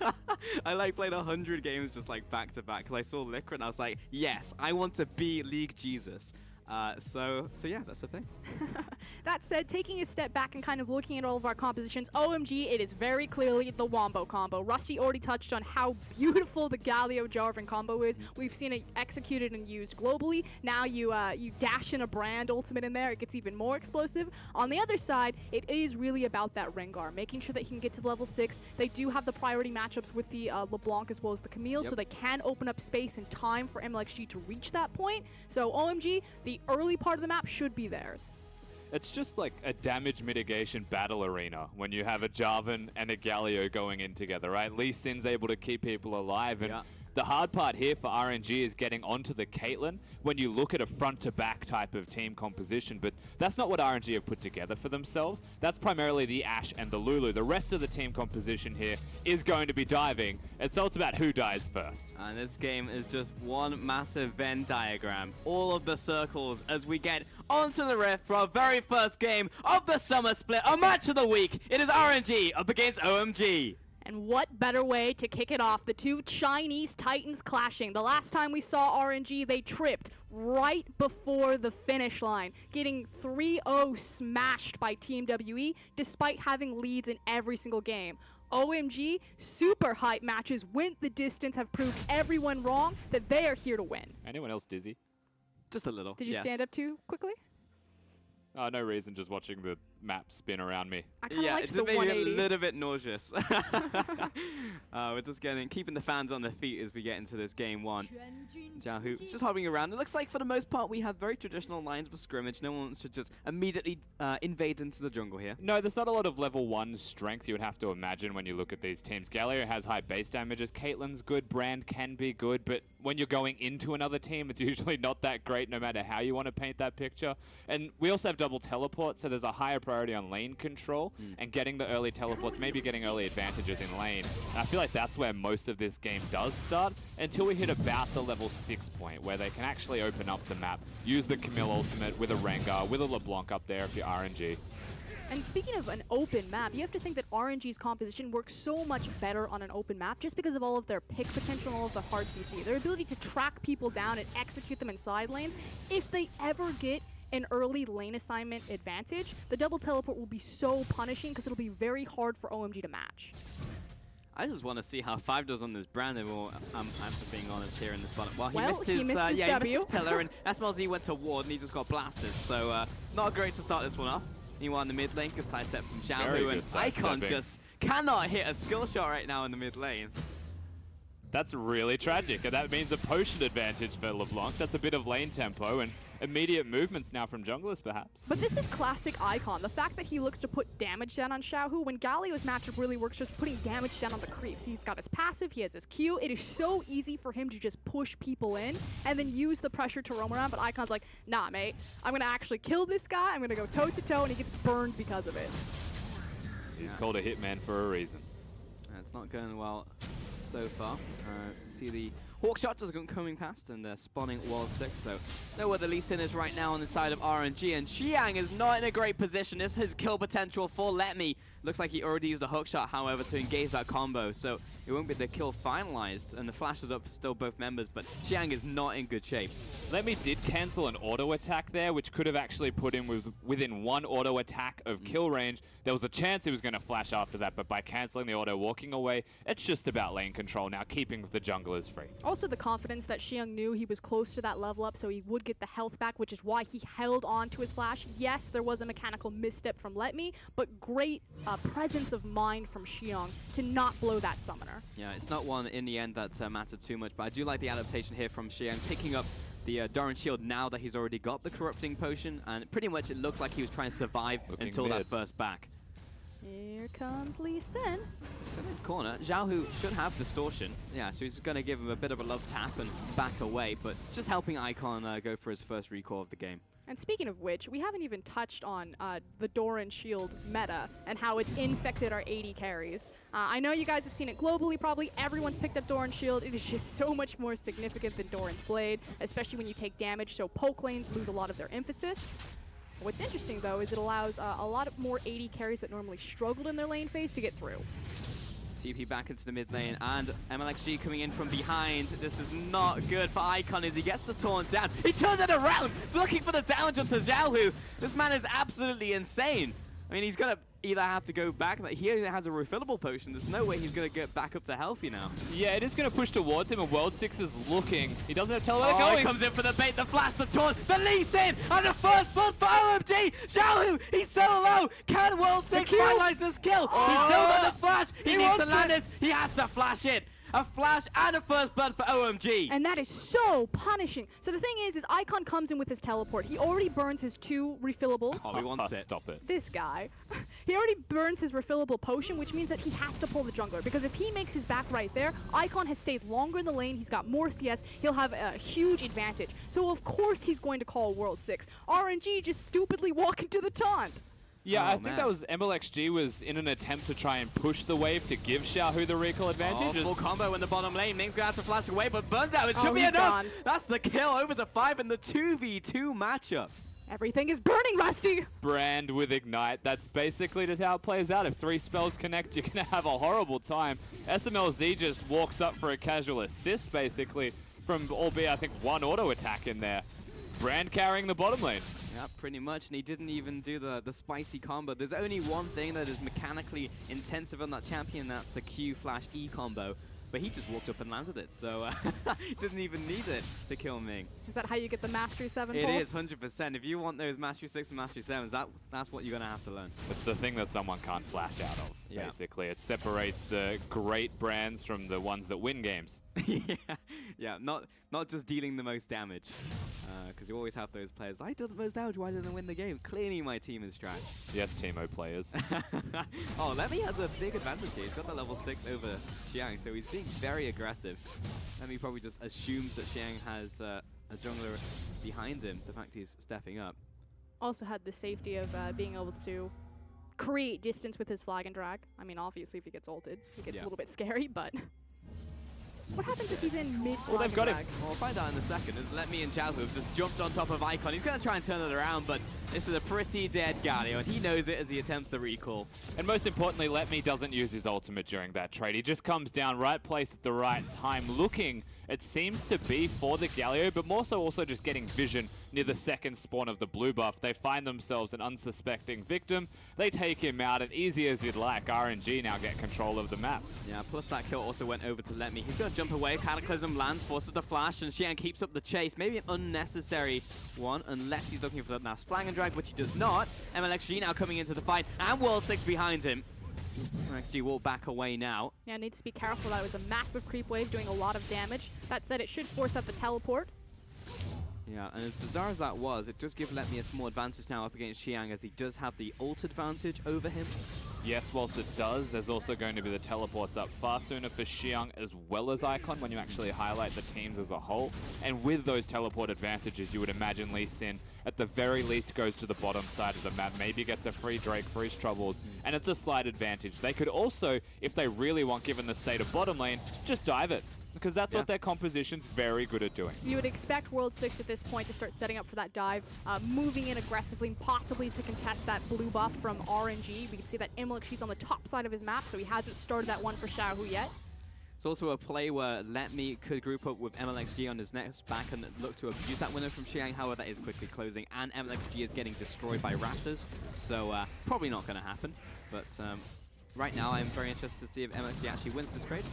I played 100 games just back to back because I saw Liquid and I was like, yes, I want to be League Jesus. So yeah, that's the thing. That said, taking a step back and kind of looking at all of our compositions, OMG, it is very clearly the Wombo combo. Rusty already touched on how beautiful the Galio Jarvan combo is. We've seen it executed and used globally. Now you dash in a brand ultimate in there, it gets even more explosive. On the other side, it is really about that Rengar, making sure that he can get to level 6. They do have the priority matchups with the LeBlanc as well as the Camille, so they can open up space and time for MLXG to reach that point. So OMG, the early part of the map should be theirs. It's just like a damage mitigation battle arena when you have a Jarvan and a Galio going in together, right? Lee Sin's able to keep people alive, and the hard part here for RNG is getting onto the Caitlyn when you look at a front-to-back type of team composition, but that's not what RNG have put together for themselves. That's primarily the Ashe and the Lulu. The rest of the team composition here is going to be diving, and so it's about who dies first. And this game is just one massive Venn diagram. All of the circles as we get onto the rift for our very first game of the summer split, our match of the week. It is RNG up against OMG. And what better way to kick it off? The two Chinese titans clashing. The last time we saw RNG, they tripped right before the finish line, getting 3-0 smashed by Team WE, despite having leads in every single game. OMG, super hype matches, went the distance, have proved everyone wrong that they are here to win. Anyone else dizzy? Just a little. Did you stand up too quickly? No reason, just watching the map spin around me. I kind of liked the 180. Maybe a little bit nauseous. We're just keeping the fans on their feet as we get into this game 1. Xiaohu just hopping around. It looks like for the most part we have very traditional lines of scrimmage. No one wants to just immediately invade into the jungle here. No, there's not a lot of level 1 strength you would have to imagine when you look at these teams. Galio has high base damages. Caitlyn's good. Brand can be good, but when you're going into another team, it's usually not that great no matter how you want to paint that picture. And we also have double teleport, so there's a higher priority on lane control and getting the early teleports, maybe getting early advantages in lane. And I feel like that's where most of this game does start until we hit about the level 6 point where they can actually open up the map, use the Camille ultimate with a Rengar, with a LeBlanc up there if you're RNG. And speaking of an open map, you have to think that RNG's composition works so much better on an open map just because of all of their pick potential and all of the hard CC. Their ability to track people down and execute them in side lanes. If they ever get an early lane assignment advantage, the double teleport will be so punishing because it'll be very hard for OMG to match. I just want to see how 5 does on this brand, and after being honest here in this bottom. Well, he Well, missed he his, missed his he missed his W. pillar, and SMLZ went to ward, and he just got blasted. So not great to start this one off. Meanwhile, in the mid lane, good sidestep from Xiaohu, and Icon just cannot hit a skill shot right now in the mid lane. That's really tragic, and that means a potion advantage for LeBlanc. That's a bit of lane tempo and immediate movements now from junglers, perhaps. But this is classic Icon. The fact that he looks to put damage down on Xiaohu when Galio's matchup really works just putting damage down on the creeps. He's got his passive, he has his Q. It is so easy for him to just push people in and then use the pressure to roam around, but Icon's like, nah, mate, I'm going to actually kill this guy, I'm going to go toe-to-toe, and he gets burned because of it. He's called a hitman for a reason. It's not going well so far. See the Hawk shot just coming past and spawning wall 6, so know where the Lee Sin is right now on the side of RNG, and Xiang is not in a great position. This is his kill potential for Let Me. Looks like he already used a hook shot, however, to engage that combo, so it won't be the kill finalized, and the flash is up for still both members, but Xiang is not in good shape. Let Me did cancel an auto attack there, which could have actually put him within one auto attack of kill range. There was a chance he was going to flash after that, but by canceling the auto, walking away, it's just about lane control now, keeping the junglers free. Also the confidence that Xiang knew he was close to that level up, so he would get the health back, which is why he held on to his flash. Yes, there was a mechanical misstep from Let Me, but great presence of mind from Xiang to not blow that summoner. Yeah, it's not one in the end that mattered too much, but I do like the adaptation here from Xiang, picking up the Doran Shield now that he's already got the Corrupting Potion, and pretty much it looked like he was trying to survive until that first back. Here comes Lee Sin. Still in corner. Zhao Hu should have Distortion. Yeah, so he's going to give him a bit of a love tap and back away, but just helping Icon go for his first recall of the game. And speaking of which, we haven't even touched on the Doran Shield meta and how it's infected our 80 carries. I know you guys have seen it globally, probably everyone's picked up Doran Shield. It is just so much more significant than Doran's Blade, especially when you take damage, so poke lanes lose a lot of their emphasis. What's interesting, though, is it allows a lot of more 80 carries that normally struggled in their lane phase to get through. TP back into the mid lane, and MLXG coming in from behind. This is not good for Icon as he gets the taunt down. He turns it around, looking for the damage onto Zhao Hu. This man is absolutely insane. I mean, he's going to either have to go back. He only has a refillable potion. There's no way he's going to get back up to healthy now. Yeah, it is going to push towards him, and World 6 is looking. He doesn't have to tell where Oh, they're going. he comes in for the bait, the flash, the taunt, the Lee Sin, and the first blood for OMG! Zhao Hu, he's so low! Can World 6 finalize this kill? He's still got the flash! He needs to land this! He has to flash it! A flash and a first blood for OMG. And that is so punishing. So the thing is Icon comes in with his teleport. He already burns his 2 refillables. Oh, he wants it. Stop it. This guy. He already burns his refillable potion, which means that he has to pull the jungler. Because if he makes his back right there, Icon has stayed longer in the lane. He's got more CS. He'll have a huge advantage. So of course he's going to call World 6. RNG just stupidly walk into the taunt. Yeah, I think that was MLXG was in an attempt to try and push the wave to give Zhao Hu the recall advantage. Full combo in the bottom lane. Ming's going to have to flash away, but burns out. It should be he's enough. gone. That's the kill over to 5 in the 2v2 matchup. Everything is burning, Rusty. Brand with Ignite. That's basically just how it plays out. If 3 spells connect, you're going to have a horrible time. SMLZ just walks up for a casual assist, basically, from albeit, I think, 1 auto attack in there. Brand carrying the bottom lane. Yeah, pretty much, and he didn't even do the spicy combo. There's only one thing that is mechanically intensive on that champion, that's the Q/E combo. But he just walked up and landed it, so he didn't even need it to kill Ming. Is that how you get the Mastery 7 It pulse? is, 100%. If you want those Mastery 6 and Mastery 7s, that's what you're going to have to learn. It's the thing that someone can't flash out of, basically. It separates the great brands from the ones that win games. Yeah, not just dealing the most damage. Because you always have those players, I did the most damage, why didn't I win the game? Clearly my team is trash. Yes, Teemo players. Oh, Lemmy has a big advantage here. He's got the level 6 over Xiang, so he's being very aggressive. Lemmy probably just assumes that Xiang has a jungler behind him, the fact he's stepping up. Also had the safety of being able to create distance with his flag and drag. I mean, obviously, if he gets ulted, it gets a little bit scary, but... What happens if he's in mid? Well, they've got him. We'll find out in a second. As Let Me and Zhao Hu have just jumped on top of Icon. He's going to try and turn it around, but this is a pretty dead Galio, and he knows it as he attempts the recall. And most importantly, Let Me doesn't use his ultimate during that trade. He just comes down right place at the right time, looking, it seems to be for the Galio, but more so also just getting vision near the second spawn of the blue buff. They find themselves an unsuspecting victim. They take him out, and easy as you'd like, RNG now get control of the map. Yeah, plus that kill also went over to Let Me. He's going to jump away. Cataclysm lands, forces the flash, and Xian keeps up the chase. Maybe an unnecessary one, unless he's looking for that last flag and drag, which he does not. MLXG now coming into the fight, and World 6 behind him. MLXG will back away now. Yeah, needs to be careful. That was a massive creep wave doing a lot of damage. That said, it should force out the teleport. Yeah, and as bizarre as that was, it does give Let Me a small advantage now up against Xiang, as he does have the ult advantage over him. Yes, whilst it does, there's also going to be the teleports up far sooner for Xiang as well as Icon when you actually highlight the teams as a whole. And with those teleport advantages, you would imagine Lee Sin at the very least goes to the bottom side of the map, maybe gets a free Drake for his troubles, and it's a slight advantage. They could also, if they really want, given the state of bottom lane, just dive it. Because that's what their composition's very good at doing. You would expect World 6 at this point to start setting up for that dive, moving in aggressively, possibly to contest that blue buff from RNG. We can see that MLXG's on the top side of his map, so he hasn't started that one for Zhao Hu yet. It's also a play where Let Me could group up with MLXG on his next back and look to abuse that window from Xiang. However, that is quickly closing, and MLXG is getting destroyed by Raptors, so probably not going to happen. But right now, I'm very interested to see if MLXG actually wins this trade.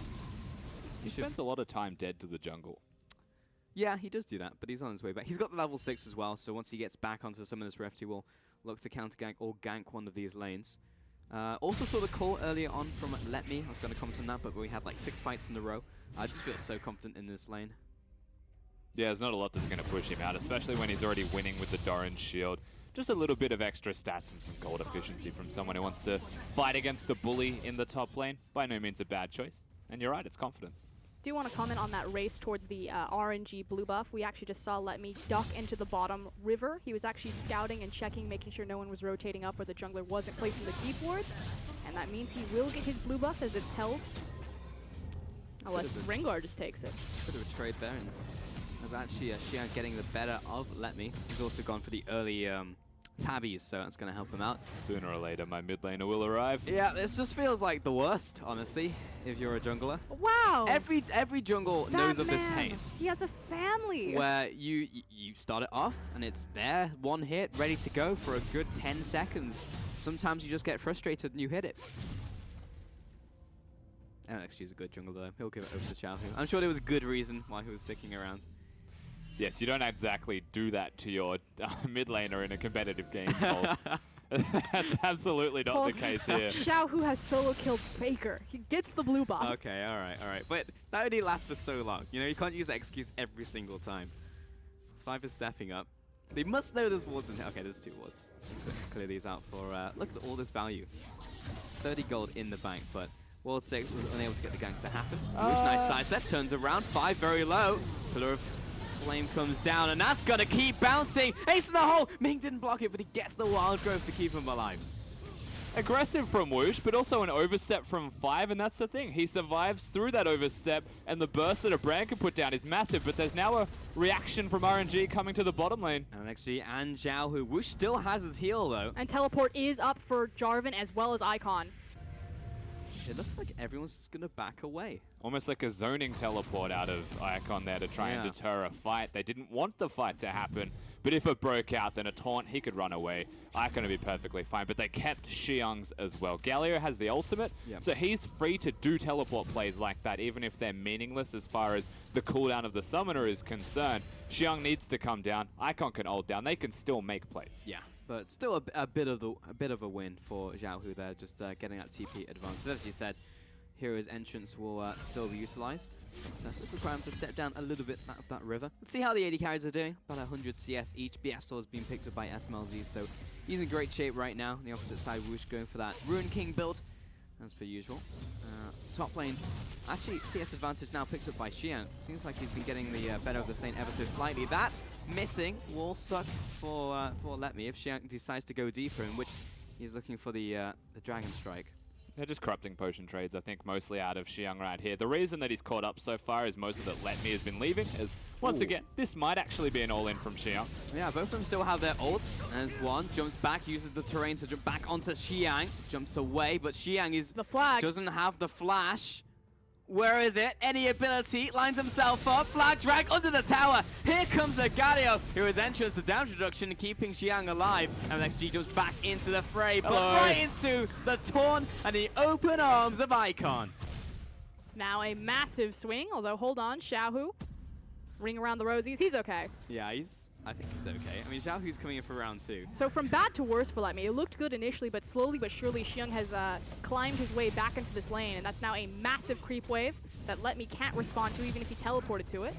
He spends a lot of time dead to the jungle. Yeah, he does do that, but he's on his way back. He's got the level 6 as well, so once he gets back onto Summoner's Rift, he will look to counter gank or gank one of these lanes. Also saw the call earlier on from Let Me. I was going to comment on that, but we had like 6 fights in a row. I just feel so confident in this lane. Yeah, there's not a lot that's going to push him out, especially when he's already winning with the Doran's shield. Just a little bit of extra stats and some gold efficiency from someone who wants to fight against the bully in the top lane. By no means a bad choice. And you're right, it's confidence. Do you want to comment on that race towards the RNG blue buff? We actually just saw Let Me duck into the bottom river. He was actually scouting and checking, making sure no one was rotating up or the jungler wasn't placing the deep wards. And that means he will get his blue buff as it's held. Unless Rengar just takes it. Bit of a trade there. And there's actually Xiang getting the better of Let Me. He's also gone for the early tabbies, so that's going to help him out. Sooner or later, my mid laner will arrive. Yeah, this just feels like the worst, honestly, if you're a jungler. Wow! Every jungle knows of this pain. He has a family! Where you start it off, and it's there, one hit, ready to go for a good 10 seconds. Sometimes you just get frustrated and you hit it. LXG is a good jungle, though. He'll give it over to Xiao Hu. I'm sure there was a good reason why he was sticking around. Yes, you don't exactly do that to your mid laner in a competitive game, Pulse. That's absolutely not Pulse, the case here. Xiao Hu has solo killed Faker. He gets the blue buff. Okay, alright. But that only lasts for so long. You know, you can't use that excuse every single time. Sviper's stepping up. They must know there's wards in here. Okay, there's 2 wards. Clear these out for, look at all this value. 30 gold in the bank, but Ward 6 was unable to get the gank to happen. Which nice sidestep, turns around, 5 very low. Pillar of Flame comes down, and that's gonna keep bouncing. Ace in the hole! Ming didn't block it, but he gets the wild growth to keep him alive. Aggressive from Whoosh, but also an overstep from 5, and that's the thing. He survives through that overstep, and the burst that a Brand can put down is massive, but there's now a reaction from RNG coming to the bottom lane. And actually, and Xiao Hu. Whoosh still has his heal, though. And teleport is up for Jarvan as well as Icon. It looks like everyone's just gonna back away. Almost like a zoning teleport out of Icon there to try and deter a fight. They didn't want the fight to happen, but if it broke out, then a taunt, he could run away. Icon would be perfectly fine, but they kept Xiang's as well. Galio has the ultimate, so he's free to do teleport plays like that, even if they're meaningless as far as the cooldown of the summoner is concerned. Xiang needs to come down. Icon can ult down. They can still make plays. Yeah. But still a bit of a win for Xiao Hu there, just getting that TP advantage. As you said, Hero's entrance will still be utilized. But require him to step down a little bit out of that river. Let's see how the AD carries are doing. About 100 CS each. BF Sword's being picked up by SMLZ, so he's in great shape right now. On the opposite side, Whoosh going for that Ruin King build, as per usual. Top lane, actually CS advantage now picked up by Xiang. Seems like he's been getting the better of the Saint ever so slightly. That missing will suck for Let Me if Xiang decides to go deeper, in which he's looking for the Dragon Strike. They're just corrupting potion trades, I think, mostly out of Xiang right here. The reason that he's caught up so far is most of it Let Me has been leaving, as once again, this might actually be an all-in from Xiang. Yeah, both of them still have their ults, as one jumps back, uses the terrain to jump back onto Xiang, jumps away, but Xiang doesn't have the flash. Where is it? Any ability, lines himself up, flag drag under the tower. Here comes the Galio, who is entrance the damage reduction, keeping Xiang alive. And LXG jumps back into the fray, but right into the taunt and the open arms of Icon. Now a massive swing, although hold on, Xiao Hu. Ring around the rosies, he's okay. Yeah, I think he's okay. I mean, Xiao Hu's coming in for round 2. So from bad to worse for Let Me. It looked good initially, but slowly but surely Xiang has climbed his way back into this lane, and that's now a massive creep wave that Let Me can't respond to even if he teleported to it.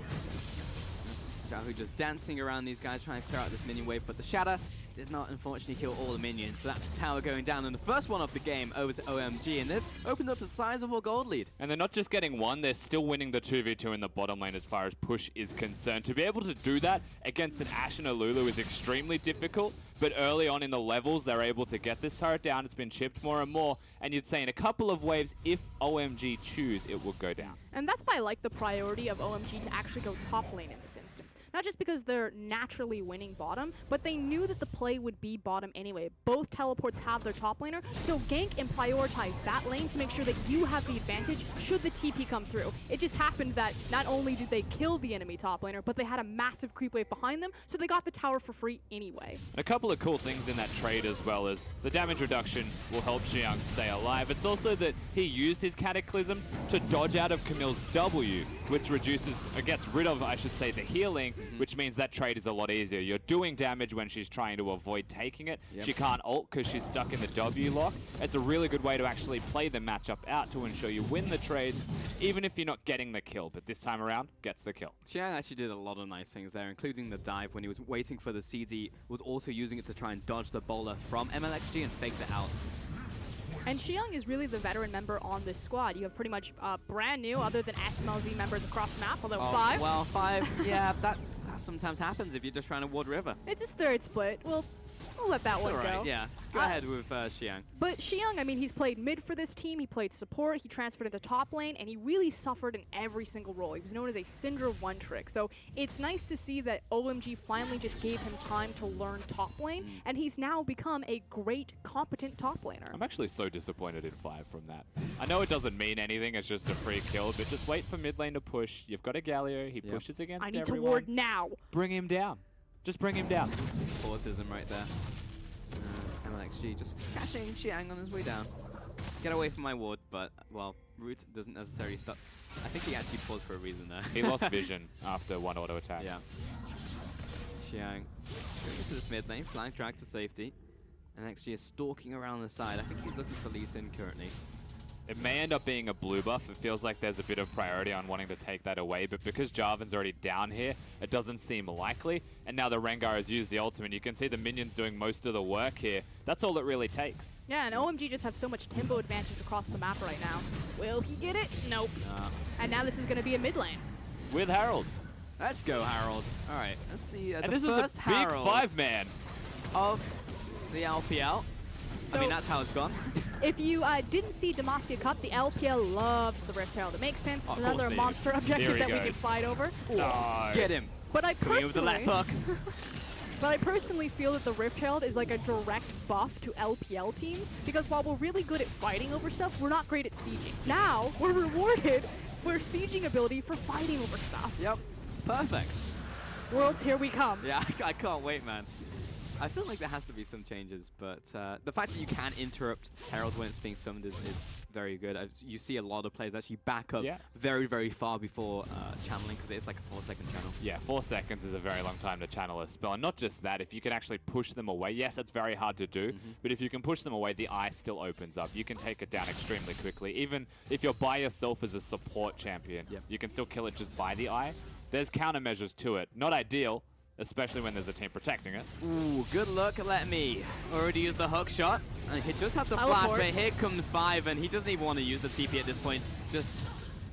Xiao Hu just dancing around these guys, trying to clear out this minion wave, but the Shatter did not unfortunately kill all the minions, so that's tower going down, and the first one of the game over to OMG, and they've opened up a sizable gold lead. And they're not just getting one, they're still winning the 2v2 in the bottom lane as far as push is concerned. To be able to do that against an Ashe and a Lulu is extremely difficult, but early on in the levels, they're able to get this turret down. It's been chipped more and more, and you'd say in a couple of waves, if OMG choose, it will go down. And that's why I like the priority of OMG to actually go top lane in this instance. Not just because they're naturally winning bottom, but they knew that the play would be bottom anyway. Both teleports have their top laner, so gank and prioritize that lane to make sure that you have the advantage should the TP come through. It just happened that not only did they kill the enemy top laner, but they had a massive creep wave behind them, so they got the tower for free anyway. A couple couple of cool things in that trade as well as the damage reduction will help Xiang stay alive. It's also that he used his Cataclysm to dodge out of Camille's W, which reduces, or gets rid of, I should say, the healing, which means that trade is a lot easier. You're doing damage when she's trying to avoid taking it. Yep. She can't ult because she's stuck in the W lock. It's a really good way to actually play the matchup out to ensure you win the trades, even if you're not getting the kill. But this time around, gets the kill. Xiang actually did a lot of nice things there, including the dive when he was waiting for the CD, was also using it to try and dodge the bowler from MLXG and faked it out. And Xiang is really the veteran member on this squad. You have pretty much brand new, other than SMLZ members across the map, although 5. Well, 5, yeah, that sometimes happens if you're just trying to ward river. It's his third split. We'll let that one go. Yeah. Go ahead with Xiang. But Xiang, I mean, he's played mid for this team, he played support, he transferred into top lane, and he really suffered in every single role. He was known as a Syndra one-trick. So it's nice to see that OMG finally just gave him time to learn top lane, and he's now become a great, competent top laner. I'm actually so disappointed in 5 from that. I know it doesn't mean anything, it's just a free kill, but just wait for mid lane to push. You've got a Galio, he pushes against everyone. I need to ward now. Bring him down. Just bring him down. Autism right there. MLXG just catching Xiang on his way down. Get away from my ward, but, well, Root doesn't necessarily stop. I think he actually paused for a reason there. He lost vision after one auto attack. Yeah. Xiang going to this mid lane, flank drag to safety. MLXG is stalking around the side. I think he's looking for Lee Sin currently. It may end up being a blue buff. It feels like there's a bit of priority on wanting to take that away, but because Jarvan's already down here, it doesn't seem likely. And now the Rengar has used the ultimate. You can see the minions doing most of the work here. That's all it really takes. Yeah, and OMG just have so much tempo advantage across the map right now. Will he get it? Nope. And now this is going to be a mid lane. With Harold. Let's go, Harold. All right, let's see. And this is a big 5-man of the LPL. So I mean, that's how it's gone. If you didn't see Demacia Cup, the LPL loves the Rift Herald. It makes sense. It's another monster objective that we can fight over. No. Get him. But I personally, but I personally feel that the Rift Herald is like a direct buff to LPL teams, because while we're really good at fighting over stuff, we're not great at sieging. Now we're rewarded for sieging ability for fighting over stuff. Yep. Perfect. Worlds, here we come. Yeah, I can't wait, man. I feel like there has to be some changes, but the fact that you can interrupt Herald when it's being summoned is very good. You see a lot of players actually back up very, very far before channeling, because it's like a 4-second channel. Yeah, 4 seconds is a very long time to channel a spell. And not just that, if you can actually push them away, yes, it's very hard to do, but if you can push them away, the eye still opens up. You can take it down extremely quickly. Even if you're by yourself as a support champion, you can still kill it just by the eye. There's countermeasures to it. Not ideal, especially when there's a team protecting it. Ooh, good luck, let me. Already used the hook shot. And he does have the flash, but here comes 5, and he doesn't even want to use the TP at this point. Just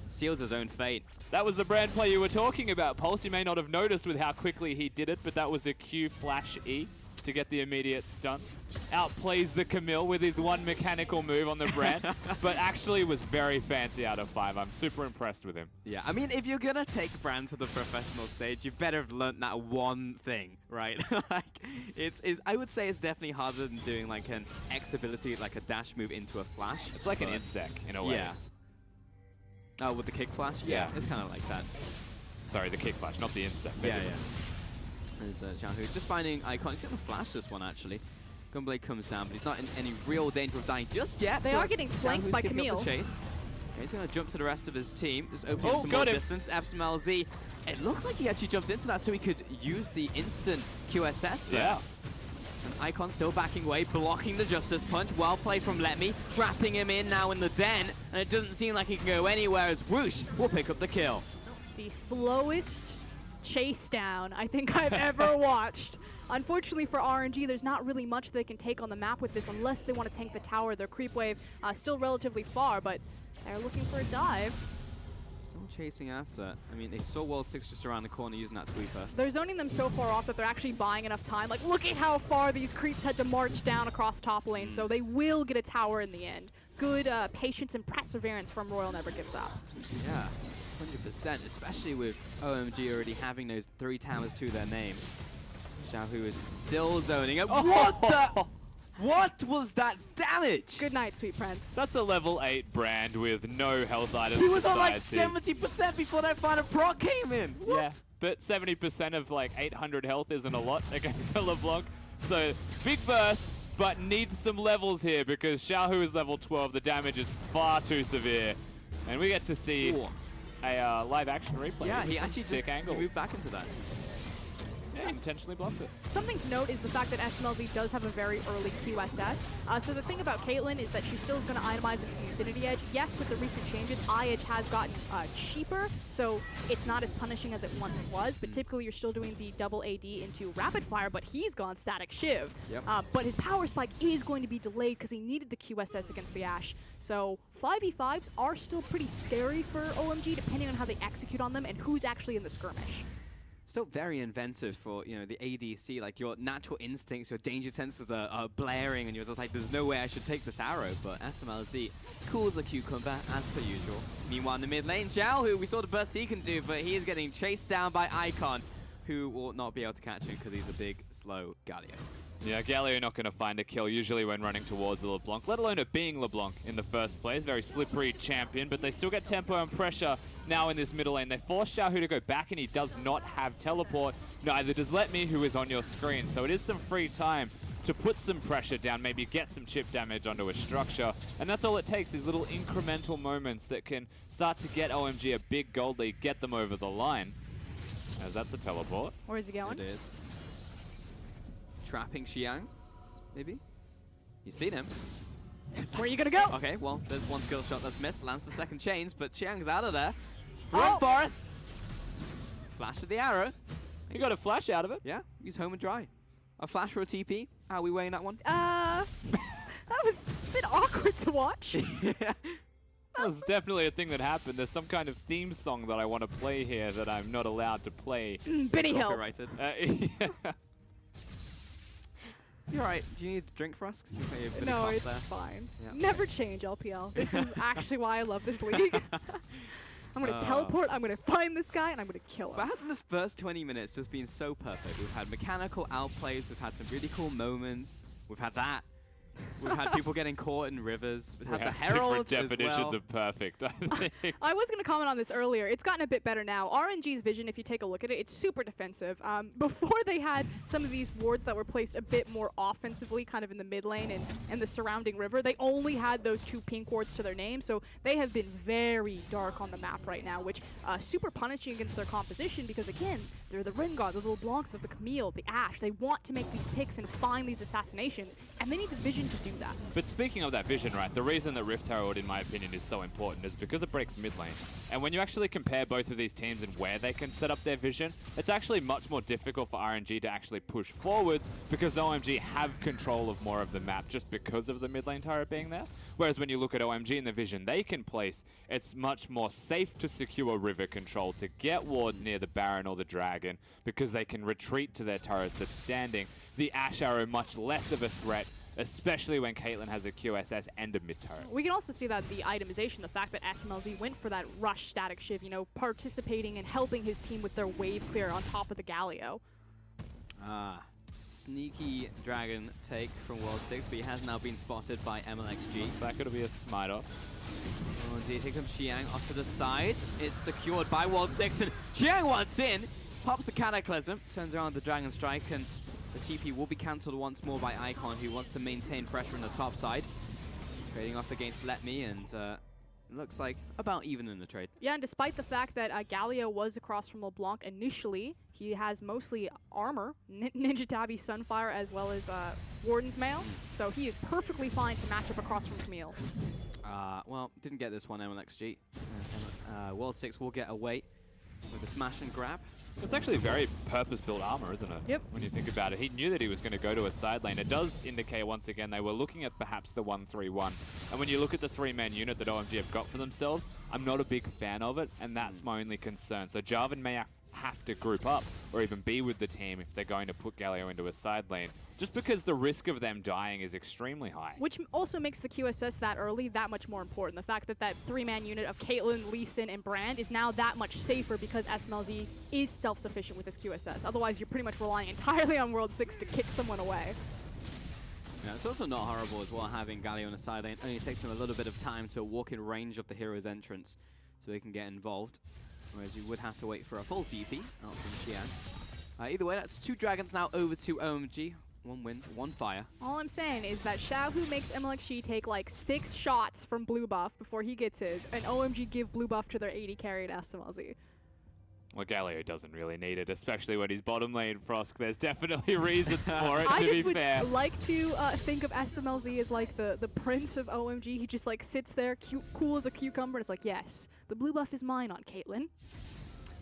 seals his own fate. That was the brand play you were talking about, Pulse. You may not have noticed with how quickly he did it, but that was a Q flash E to get the immediate stun. Outplays the Camille with his one mechanical move on the brand, but actually was very fancy out of 5. I'm super impressed with him. Yeah, I mean, if you're gonna take Brand to the professional stage, you better have learned that one thing, right? Like, I would say it's definitely harder than doing like an X ability, like a dash move into a flash. It's like an insec in a way. Yeah. Oh, with the kick flash? Yeah, it's kind of like that. Sorry, the kick flash, not the insec. Yeah. There's Xiaohu just finding Icon. He's going to flash this one, actually. Gunblade comes down, but he's not in any real danger of dying just yet. They are getting flanked by Camille. Chase. He's going to jump to the rest of his team. Just open up some more distance. LZ. It looked like he actually jumped into that so he could use the instant QSS there. Yeah. And Icon still backing away, blocking the Justice Punch. Well played from Let Me, trapping him in now in the den. And it doesn't seem like he can go anywhere as Whoosh will pick up the kill. The slowest chase down I think I've ever watched. Unfortunately for RNG, there's not really much they can take on the map with this unless they want to tank the tower. Their creep wave still relatively far, but they're looking for a dive. Still chasing after. I mean, they saw World 6 just around the corner using that sweeper. They're zoning them so far off that they're actually buying enough time. Like, look at how far these creeps had to march down across top lane, so they will get a tower in the end. Good patience and perseverance from Royal Never Gives Up. Yeah. 100%, especially with OMG already having those 3 towers to their name. Xiaohu is still zoning up. Oh. What the? What was that damage? Good night, Sweet Prince. That's a level 8 brand with no health items. He was on like 70% before that final proc came in. What? Yeah, but 70% of like 800 health isn't a lot against a LeBlanc. So big burst, but needs some levels here because Xiaohu is level 12. The damage is far too severe. And we get to see a live action replay. Yeah, he actually sick angles. moved back into that. Yeah, intentionally blocks it. Something to note is the fact that SMLZ does have a very early QSS. So the thing about Caitlyn is that she still is going to itemize into the Infinity Edge. Yes, with the recent changes, Edge has gotten cheaper, so it's not as punishing as it once was, but typically you're still doing the double AD into Rapid Fire, but he's gone Static Shiv. Yep. But his Power Spike is going to be delayed because he needed the QSS against the Ashe. So 5v5s are still pretty scary for OMG, depending on how they execute on them and who's actually in the skirmish. Still very inventive for, you know, the ADC. Like, your natural instincts, your danger sensors are blaring, and you're just like, there's no way I should take this arrow. But SMLZ cools a cucumber, as per usual. Meanwhile, in the mid lane, Zhao, who we saw the burst he can do, but he is getting chased down by Icon, who will not be able to catch him because he's a big, slow Galio. Yeah, Galio not going to find a kill usually when running towards the LeBlanc, let alone it being LeBlanc in the first place. Very slippery champion, but they still get tempo and pressure now in this middle lane. They force Xiaohu to go back, and he does not have teleport. Neither does Letme, who is on your screen. So it is some free time to put some pressure down, maybe get some chip damage onto a structure. And that's all it takes, these little incremental moments that can start to get OMG a big gold lead, get them over the line. As that's a teleport. Where is he going? It is. Trapping Xiang, maybe? You seen him. Where are you gonna go? Okay, well, there's one skill shot that's missed. Lands the second chains, but Xiang's out of there. Run, Forest! Flash of the arrow. You got a flash out of it? Yeah, use home and dry. A flash for a TP. How are we weighing that one? That was a bit awkward to watch. That was definitely a thing that happened. There's some kind of theme song that I want to play here that I'm not allowed to play. Benny Hill. Copyrighted. Yeah. You're right. Do you need a drink for us? 'Cause it seems like you've been a No, cop it's there. fine. Yeah. Never change, LPL. This is actually why I love this league. I'm going to teleport, I'm going to find this guy, and I'm going to kill him. But hasn't this first 20 minutes just been so perfect? We've had mechanical outplays, we've had some really cool moments, we've had that. We've had people getting caught in rivers. We've had the heralds different definitions as well. of perfect, I think. I was going to comment on this earlier. It's gotten a bit better now. RNG's vision, if you take a look at it, it's super defensive. Before they had some of these wards that were placed a bit more offensively, kind of in the mid lane and the surrounding river, they only had those 2 pink wards to their name, so they have been very dark on the map right now, which super punishing against their composition because, again, they're the Rengar, the LeBlanc, the Camille, the Ashe. They want to make these picks and find these assassinations, and they need the vision to do that. But speaking of that vision, right, the reason that Rift Herald, in my opinion, is so important is because it breaks mid lane. And when you actually compare both of these teams and where they can set up their vision, it's actually much more difficult for RNG to actually push forwards because OMG have control of more of the map just because of the mid lane turret being there. Whereas when you look at OMG and the vision they can place, it's much more safe to secure river control, to get wards near the Baron or the Dragon because they can retreat to their turret that's standing. The Ashe Arrow much less of a threat, especially when Caitlyn has a QSS and a mid turret. We can also see that the itemization, the fact that SMLZ went for that rush static shiv, you know, participating and helping his team with their wave clear on top of the Galio. Sneaky dragon take from World 6, but he has now been spotted by MLXG. So that could be a smite off. Oh, indeed. Here comes Xiang off to the side. It's secured by World 6, and Xiang wants in. Pops the Cataclysm, turns around the Dragon Strike, and the TP will be cancelled once more by Icon, who wants to maintain pressure on the top side. Trading off against Letme, and looks like about even in the trade. Yeah, and despite the fact that Galio was across from LeBlanc initially, he has mostly armor, Ninja Tabi, Sunfire, as well as Warden's Mail, so he is perfectly fine to match up across from Camille. Well, didn't get this one, MLXG. World 6 will get away with a smash and grab. It's actually very purpose-built armor, isn't it? Yep. When you think about it. He knew that he was going to go to a side lane. It does indicate, once again, they were looking at perhaps the 1-3-1. And when you look at the 3-man unit that OMG have got for themselves, I'm not a big fan of it, and that's my only concern. So Jarvan may have to group up or even be with the team if they're going to put Galio into a side lane, just because the risk of them dying is extremely high. Which also makes the QSS that early that much more important. The fact that that 3-man unit of Caitlyn, Lee Sin, and Brand is now that much safer because SMLZ is self-sufficient with his QSS. Otherwise, you're pretty much relying entirely on World 6 to kick someone away. Yeah, it's also not horrible as well having Galio on the side lane. Only takes him a little bit of time to walk in range of the hero's entrance so he can get involved. Whereas you would have to wait for a full TP out from Xiang. Either way, that's 2 dragons now over to OMG. one win, one fire. All I'm saying is that Xiaohu makes MLXG take like 6 shots from blue buff before he gets his, and OMG give blue buff to their AD carry at SMLZ. Well, Galio doesn't really need it, especially when he's bottom lane Frosk. There's definitely reasons for it, I to just be fair. would like to think of SMLZ as like the prince of OMG. He just like sits there, cool as a cucumber, and it's like, yes, the blue buff is mine on Caitlyn.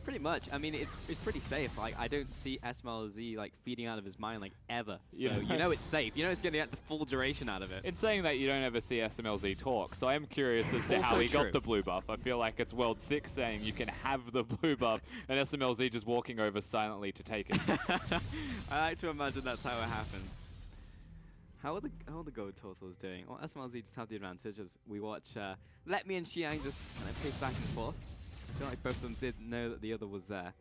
Pretty much. I mean, it's pretty safe. Like, I don't see SMLZ like feeding out of his mind like ever. So Yeah. you know it's safe. You know it's going to get the full duration out of it. In saying that, you don't ever see SMLZ talk, so I am curious as to how he got the blue buff. I feel like it's World 6 saying you can have the blue buff, and SMLZ just walking over silently to take it. I like to imagine that's how it happened. How are the gold totals doing? Well, SMLZ just have the advantage as we watch Let Me and Xiang just kind of pace back and forth. I feel like both of them did know that the other was there.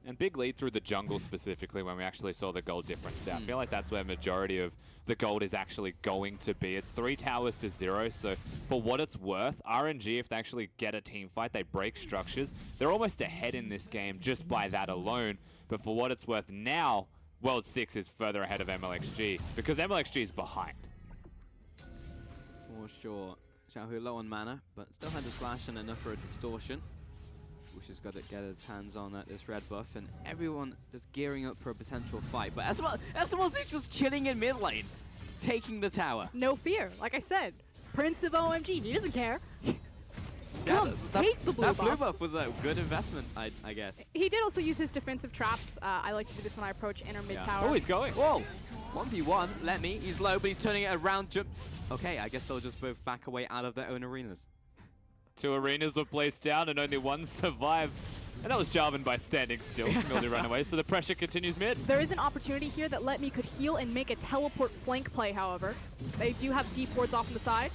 And big lead through the jungle specifically when we actually saw the gold difference. I feel like that's where majority of the gold is actually going to be. It's 3 towers to 0, so for what it's worth, RNG, if they actually get a team fight, they break structures. They're almost ahead in this game just by that alone. But for what it's worth now, World 6 is further ahead of MLXG because MLXG is behind. For sure. Xiaohu low on mana, but still had the flash and enough for a distortion. Wish has got to get its hands on this red buff, and everyone just gearing up for a potential fight. But SMLZ is just chilling in mid lane, taking the tower. No fear. Like I said, Prince of OMG. He doesn't care. Come, take the blue buff. That blue buff was a good investment, I guess. He did also use his defensive traps. I like to do this when I approach inner mid tower. Oh, he's going. Whoa. 1v1. Let me. He's low, but he's turning it around. Okay, I guess they'll just both back away out of their own arenas. 2 arenas were placed down and only 1 survived. And that was Jarvan by standing still. Camille did run away, so the pressure continues mid. There is an opportunity here that Let Me could heal and make a teleport flank play, however. They do have deep wards off on the side.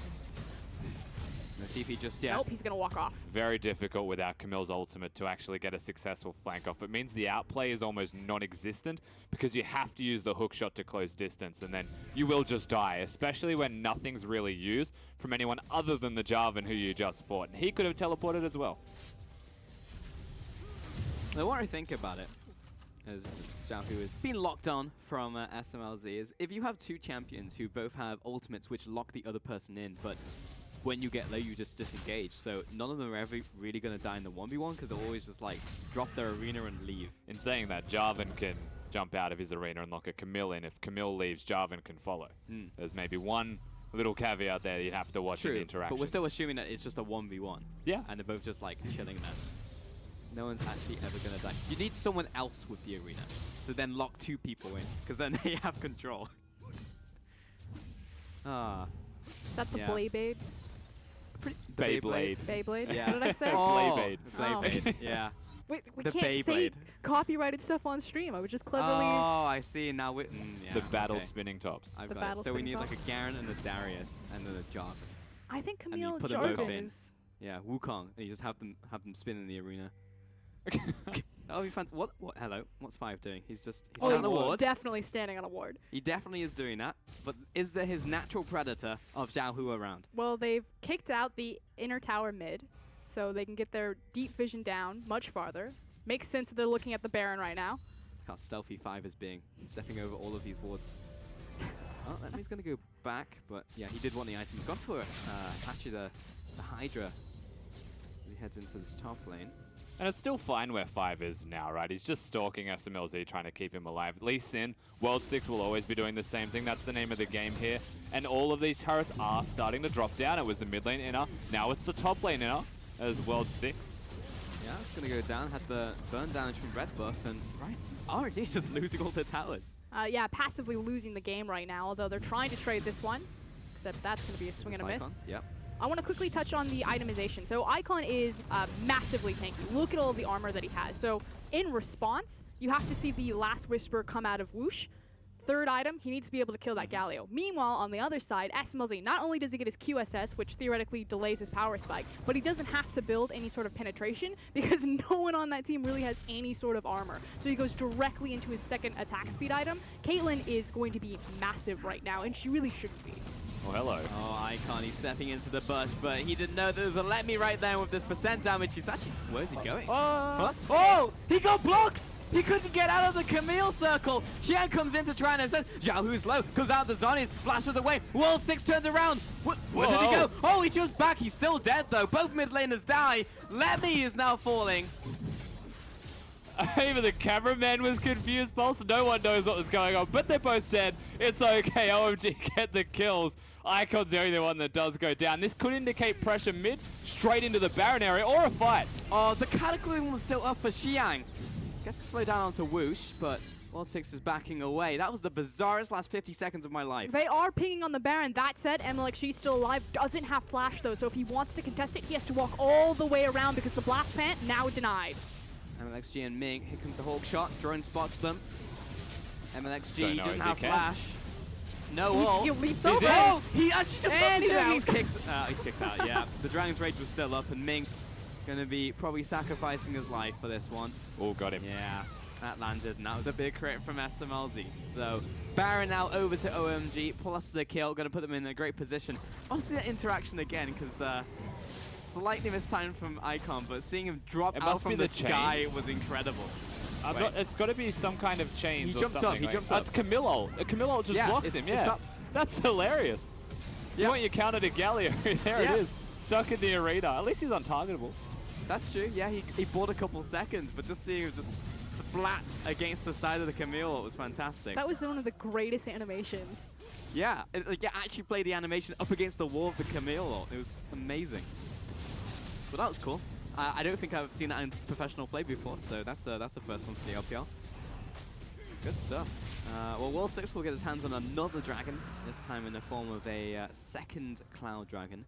No TP just yet. Nope, he's going to walk off. Very difficult without Camille's ultimate to actually get a successful flank off. It means the outplay is almost non-existent because you have to use the hook shot to close distance and then you will just die, especially when nothing's really used from anyone other than the Jarvan who you just fought. And he could have teleported as well. The more I think about it, as Xiaohu is being locked on from SMLZ, is if you have 2 champions who both have ultimates which lock the other person in, but when you get low, you just disengage. So none of them are ever really going to die in the 1v1 because they'll always just like drop their arena and leave. In saying that, Jarvan can jump out of his arena and lock a Camille in. If Camille leaves, Jarvan can follow. There's maybe one little caveat there you'd have to watch in the interaction. But we're still assuming that it's just a 1v1. Yeah. And they're both just like chilling there. No one's actually ever going to die. You need someone else with the arena. So then lock 2 people in because then they have control. Is that the Beyblade? Beyblade. Beyblade? Yeah. What did I say? Beyblade. Beyblade, yeah. We The can't say Beyblade. copyrighted stuff on stream. I would just cleverly... Oh, I see. Now we yeah, The battle okay. spinning tops. I've The got it. battle So we spinning need like a tops? Garen and a Darius and then a Jarvan. I think And you Camille put them both Jarvan in. is... Yeah, Wukong. And you just have them spin in the arena. That'll be fun. What? Hello. What's 5 doing? He's Oh, on the he's ward. definitely standing on a ward. He definitely is doing that. But is there his natural predator of Xiaohu around? Well, they've kicked out the inner tower mid, so they can get their deep vision down much farther. Makes sense that they're looking at the Baron right now. Look how stealthy 5 is being. Stepping over all of these wards. Oh, that means going to go back. But yeah, he did want the item. He's gone for actually the Hydra. He heads into this top lane. And it's still fine where 5 is now, right? He's just stalking SMLZ, trying to keep him alive. Lee Sin, World 6 will always be doing the same thing. That's the name of the game here. And all of these turrets are starting to drop down. It was the mid lane inner. Now it's the top lane inner as World 6. Yeah, it's going to go down. Had the burn damage from red buff. And right, RNG is just losing all their towers. Yeah, passively losing the game right now, although they're trying to trade this one. Except that's going to be a swing and a miss. Yep. I want to quickly touch on the itemization. So Icon is massively tanky. Look at all the armor that he has. So in response, you have to see the Last Whisper come out of Whoosh. 3rd item, he needs to be able to kill that Galio. Meanwhile, on the other side, SMLZ, not only does he get his QSS, which theoretically delays his power spike, but he doesn't have to build any sort of penetration because no one on that team really has any sort of armor. So he goes directly into his 2nd attack speed item. Caitlyn is going to be massive right now, and she really shouldn't be. Oh, hello. Oh, Icon, he's stepping into the bush, but he didn't know there was a let me right there with this percent damage. He's actually, where's he going? Oh, Oh, he got blocked! He couldn't get out of the Camille circle. Xian comes in to try and assist. Xiaohu's low, goes out the zonies, flashes away. World 6 turns around. Where did he go? Oh, he jumps back. He's still dead, though. Both mid laners die. Lemmy is now falling. Even the cameraman was confused, Pulse. No one knows what was going on, but they're both dead. It's okay. OMG get the kills. Icon's the only one that does go down. This could indicate pressure mid, straight into the Baron area, or a fight. Oh, the Cataclysm was still up for Xiang. Gets to slow down onto Whoosh, but World 6 is backing away. That was the bizarrest last 50 seconds of my life. They are pinging on the Baron. That said, MLXG's still alive. Doesn't have flash, though, so if he wants to contest it, he has to walk all the way around because the blast plant now denied. MLXG and Ming, here comes the Hawk shot. Drone spots them. MLXG doesn't have flash. No ult. He leaps over. Oh, he actually and he's kicked out, yeah. The Dragon's Rage was still up, and Ming going to be probably sacrificing his life for this one. Oh, got him. Yeah, that landed, and that was a big crit from SMLZ. So Baron now over to OMG, plus the kill, going to put them in a great position. I want to see that interaction again, because slightly mistimed from Icon, but seeing him drop out from the sky was incredible. It's got to be some kind of chains. He jumps up. He jumps up. That's Camillo. Camillo just blocks him. Yeah, it stops. That's hilarious. You want your counter to Galio? There it is, stuck in the arena. At least he's untargetable. That's true. Yeah, he bought a couple seconds, but just seeing him just splat against the side of the Camille was fantastic. That was one of the greatest animations. Yeah, you actually played the animation up against the wall of the Camille. It was amazing. But that was cool. I don't think I've seen that in professional play before, so that's the first one for the LPL. Good stuff. Well, World 6 will get his hands on another dragon, this time in the form of a second Cloud Dragon.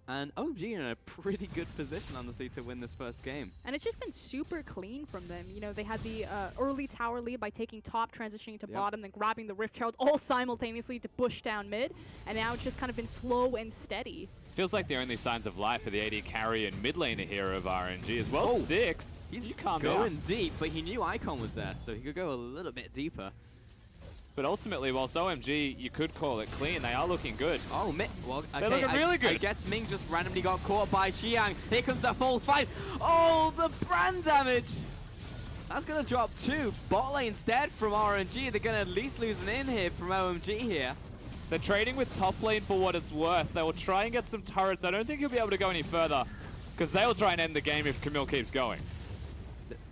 And OMG in a pretty good position, honestly, to win this first game. And it's just been super clean from them. You know, they had the early tower lead by taking top, transitioning to bottom, then grabbing the Rift Herald all simultaneously to push down mid. And now it's just kind of been slow and steady. Feels like the only signs of life for the AD carry and mid laner here of RNG as well. 6. He's going deep, but he knew Icon was there, so he could go a little bit deeper. But ultimately, whilst OMG, you could call it clean, they are looking good. Oh, well, okay, they're looking really good. I guess Ming just randomly got caught by Xiang. Here comes the full fight. Oh, the brand damage. That's going to drop 2. Bot lane instead from RNG. They're going to at least lose an in here from OMG here. They're trading with top lane for what it's worth. They will try and get some turrets. I don't think he'll be able to go any further, because they'll try and end the game if Camille keeps going.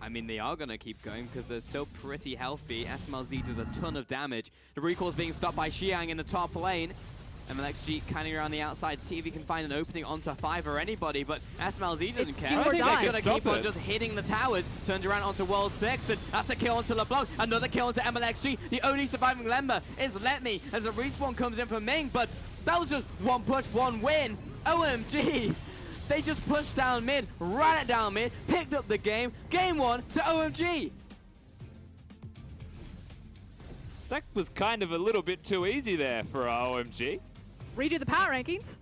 I mean, they are going to keep going because they're still pretty healthy. SMLZ does a ton of damage. The recall's being stopped by Xiang in the top lane. MLXG canning around the outside, see if he can find an opening onto 5 or anybody, but SMLZ doesn't care. Do or die. He's going to keep on just hitting the towers. Turns around onto World 6, and that's a kill onto LeBlanc. Another kill onto MLXG. The only surviving member is Let Me, as a respawn comes in for Ming, but that was just one push, one win. OMG! They just pushed down mid, ran it down mid, picked up the game. Game 1 to OMG. That was kind of a little bit too easy there for OMG. Redo the power rankings.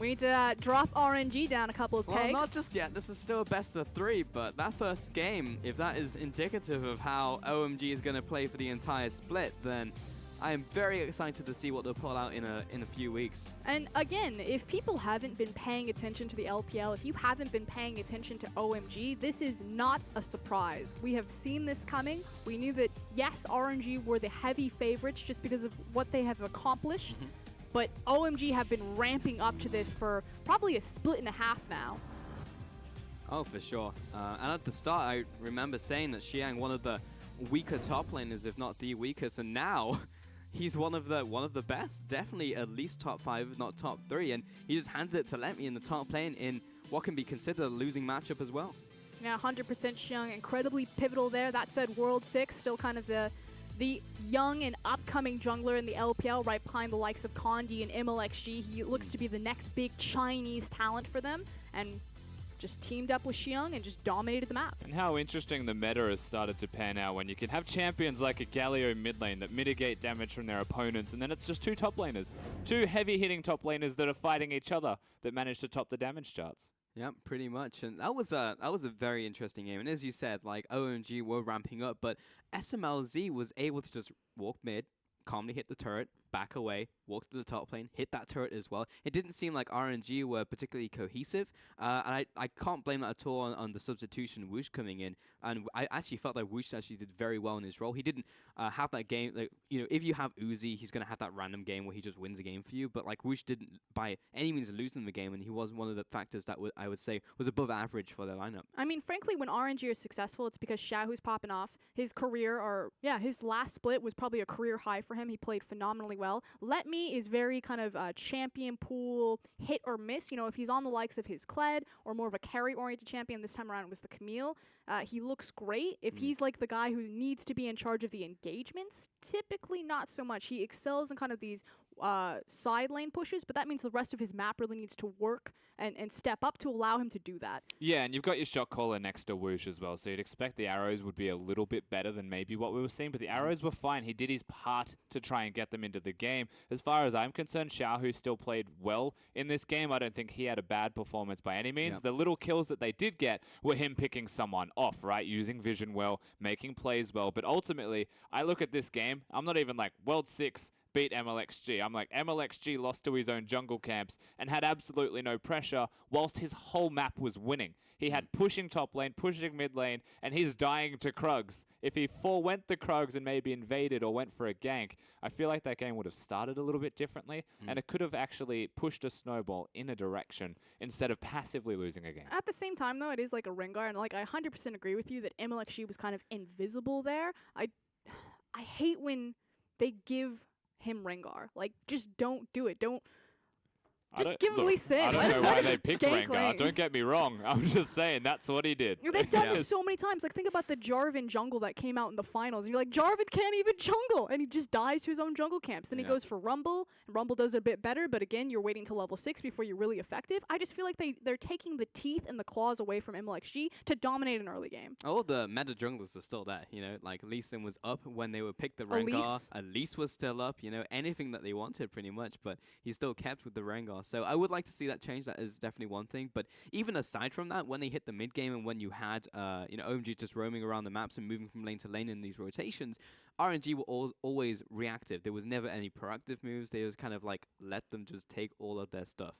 We need to drop RNG down a couple of pegs. Well, not just yet. This is still a best of 3, but that first game, if that is indicative of how OMG is going to play for the entire split, then I am very excited to see what they'll pull out in a few weeks. And again, if people haven't been paying attention to the LPL, if you haven't been paying attention to OMG, this is not a surprise. We have seen this coming. We knew that, yes, RNG were the heavy favorites just because of what they have accomplished. But OMG have been ramping up to this for probably a split and a half now. Oh, for sure. And at the start, I remember saying that Xiang, one of the weaker top laners, if not the weakest, and now he's one of the best, definitely at least top 5, if not top 3, and he just handed it to Let Me in the top lane in what can be considered a losing matchup as well. Yeah, 100% Xiang, incredibly pivotal there. That said, World 6, still kind of the young and upcoming jungler in the LPL, right behind the likes of Condi and MLXG. He looks to be the next big Chinese talent for them, and just teamed up with Xiang and just dominated the map. And how interesting the meta has started to pan out when you can have champions like a Galio mid lane that mitigate damage from their opponents, and then it's just 2 top laners. 2 heavy-hitting top laners that are fighting each other that manage to top the damage charts. Yep, pretty much. And that was a very interesting game. And as you said, like, OMG were ramping up, but SMLZ was able to just walk mid, calmly hit the turret, back away, walk to the top lane, hit that turret as well. It didn't seem like RNG were particularly cohesive, and I can't blame that at all on the substitution Woosh coming in. And I actually felt like Woosh actually did very well in his role. He didn't have that game, like, you know, if you have Uzi, he's going to have that random game where he just wins a game for you, but like Woosh didn't by any means lose them the game, and he was one of the factors that I would say was above average for their lineup. I mean, frankly, when RNG is successful, it's because Xiaohu's popping off. His career, or his last split was probably a career high for him. He played phenomenally well. Let Me is very kind of champion pool, hit or miss. You know, if he's on the likes of his Kled or more of a carry-oriented champion, this time around it was the Camille. He looks great. If he's like the guy who needs to be in charge of the engagements, typically not so much. He excels in kind of these side lane pushes, but that means the rest of his map really needs to work and step up to allow him to do that. Yeah, and you've got your shot caller next to Woosh as well, so you'd expect the arrows would be a little bit better than maybe what we were seeing, but the arrows were fine. He did his part to try and get them into the game. As far as I'm concerned, Xiaohu still played well in this game. I don't think he had a bad performance by any means. Yep. The little kills that they did get were him picking someone off, right? Using vision well, making plays well, but ultimately, I look at this game, I'm not even like World 6, beat MLXG. I'm like, MLXG lost to his own jungle camps and had absolutely no pressure whilst his whole map was winning. He had pushing top lane, pushing mid lane, and he's dying to Krugs. If he forewent the Krugs and maybe invaded or went for a gank, I feel like that game would have started a little bit differently, and it could have actually pushed a snowball in a direction instead of passively losing a game. At the same time, though, it is like a Rengar, and like I 100% agree with you that MLXG was kind of invisible there. I hate when they give him Rengar. Like, just don't do it. Just give him Lee Sin. I don't know why they picked Gank Rengar. lanes. Don't get me wrong. I'm just saying that's what he did. They've done this so many times. Like, think about the Jarvan jungle that came out in the finals. And you're like, Jarvan can't even jungle. And he just dies to his own jungle camps. Then he goes for Rumble. And Rumble does it a bit better. But again, you're waiting till level 6 before you're really effective. I just feel like they're taking the teeth and the claws away from MLXG to dominate an early game. All the meta junglers were still there, you know, like Lee Sin was up when they were picked the Rengar. Elise was still up, you know, anything that they wanted pretty much, but he still kept with the Rengar. So I would like to see that change. That is definitely one thing. But even aside from that, when they hit the mid game and when you had, you know, OMG just roaming around the maps and moving from lane to lane in these rotations, RNG were always reactive. There was never any proactive moves. They just kind of like let them just take all of their stuff.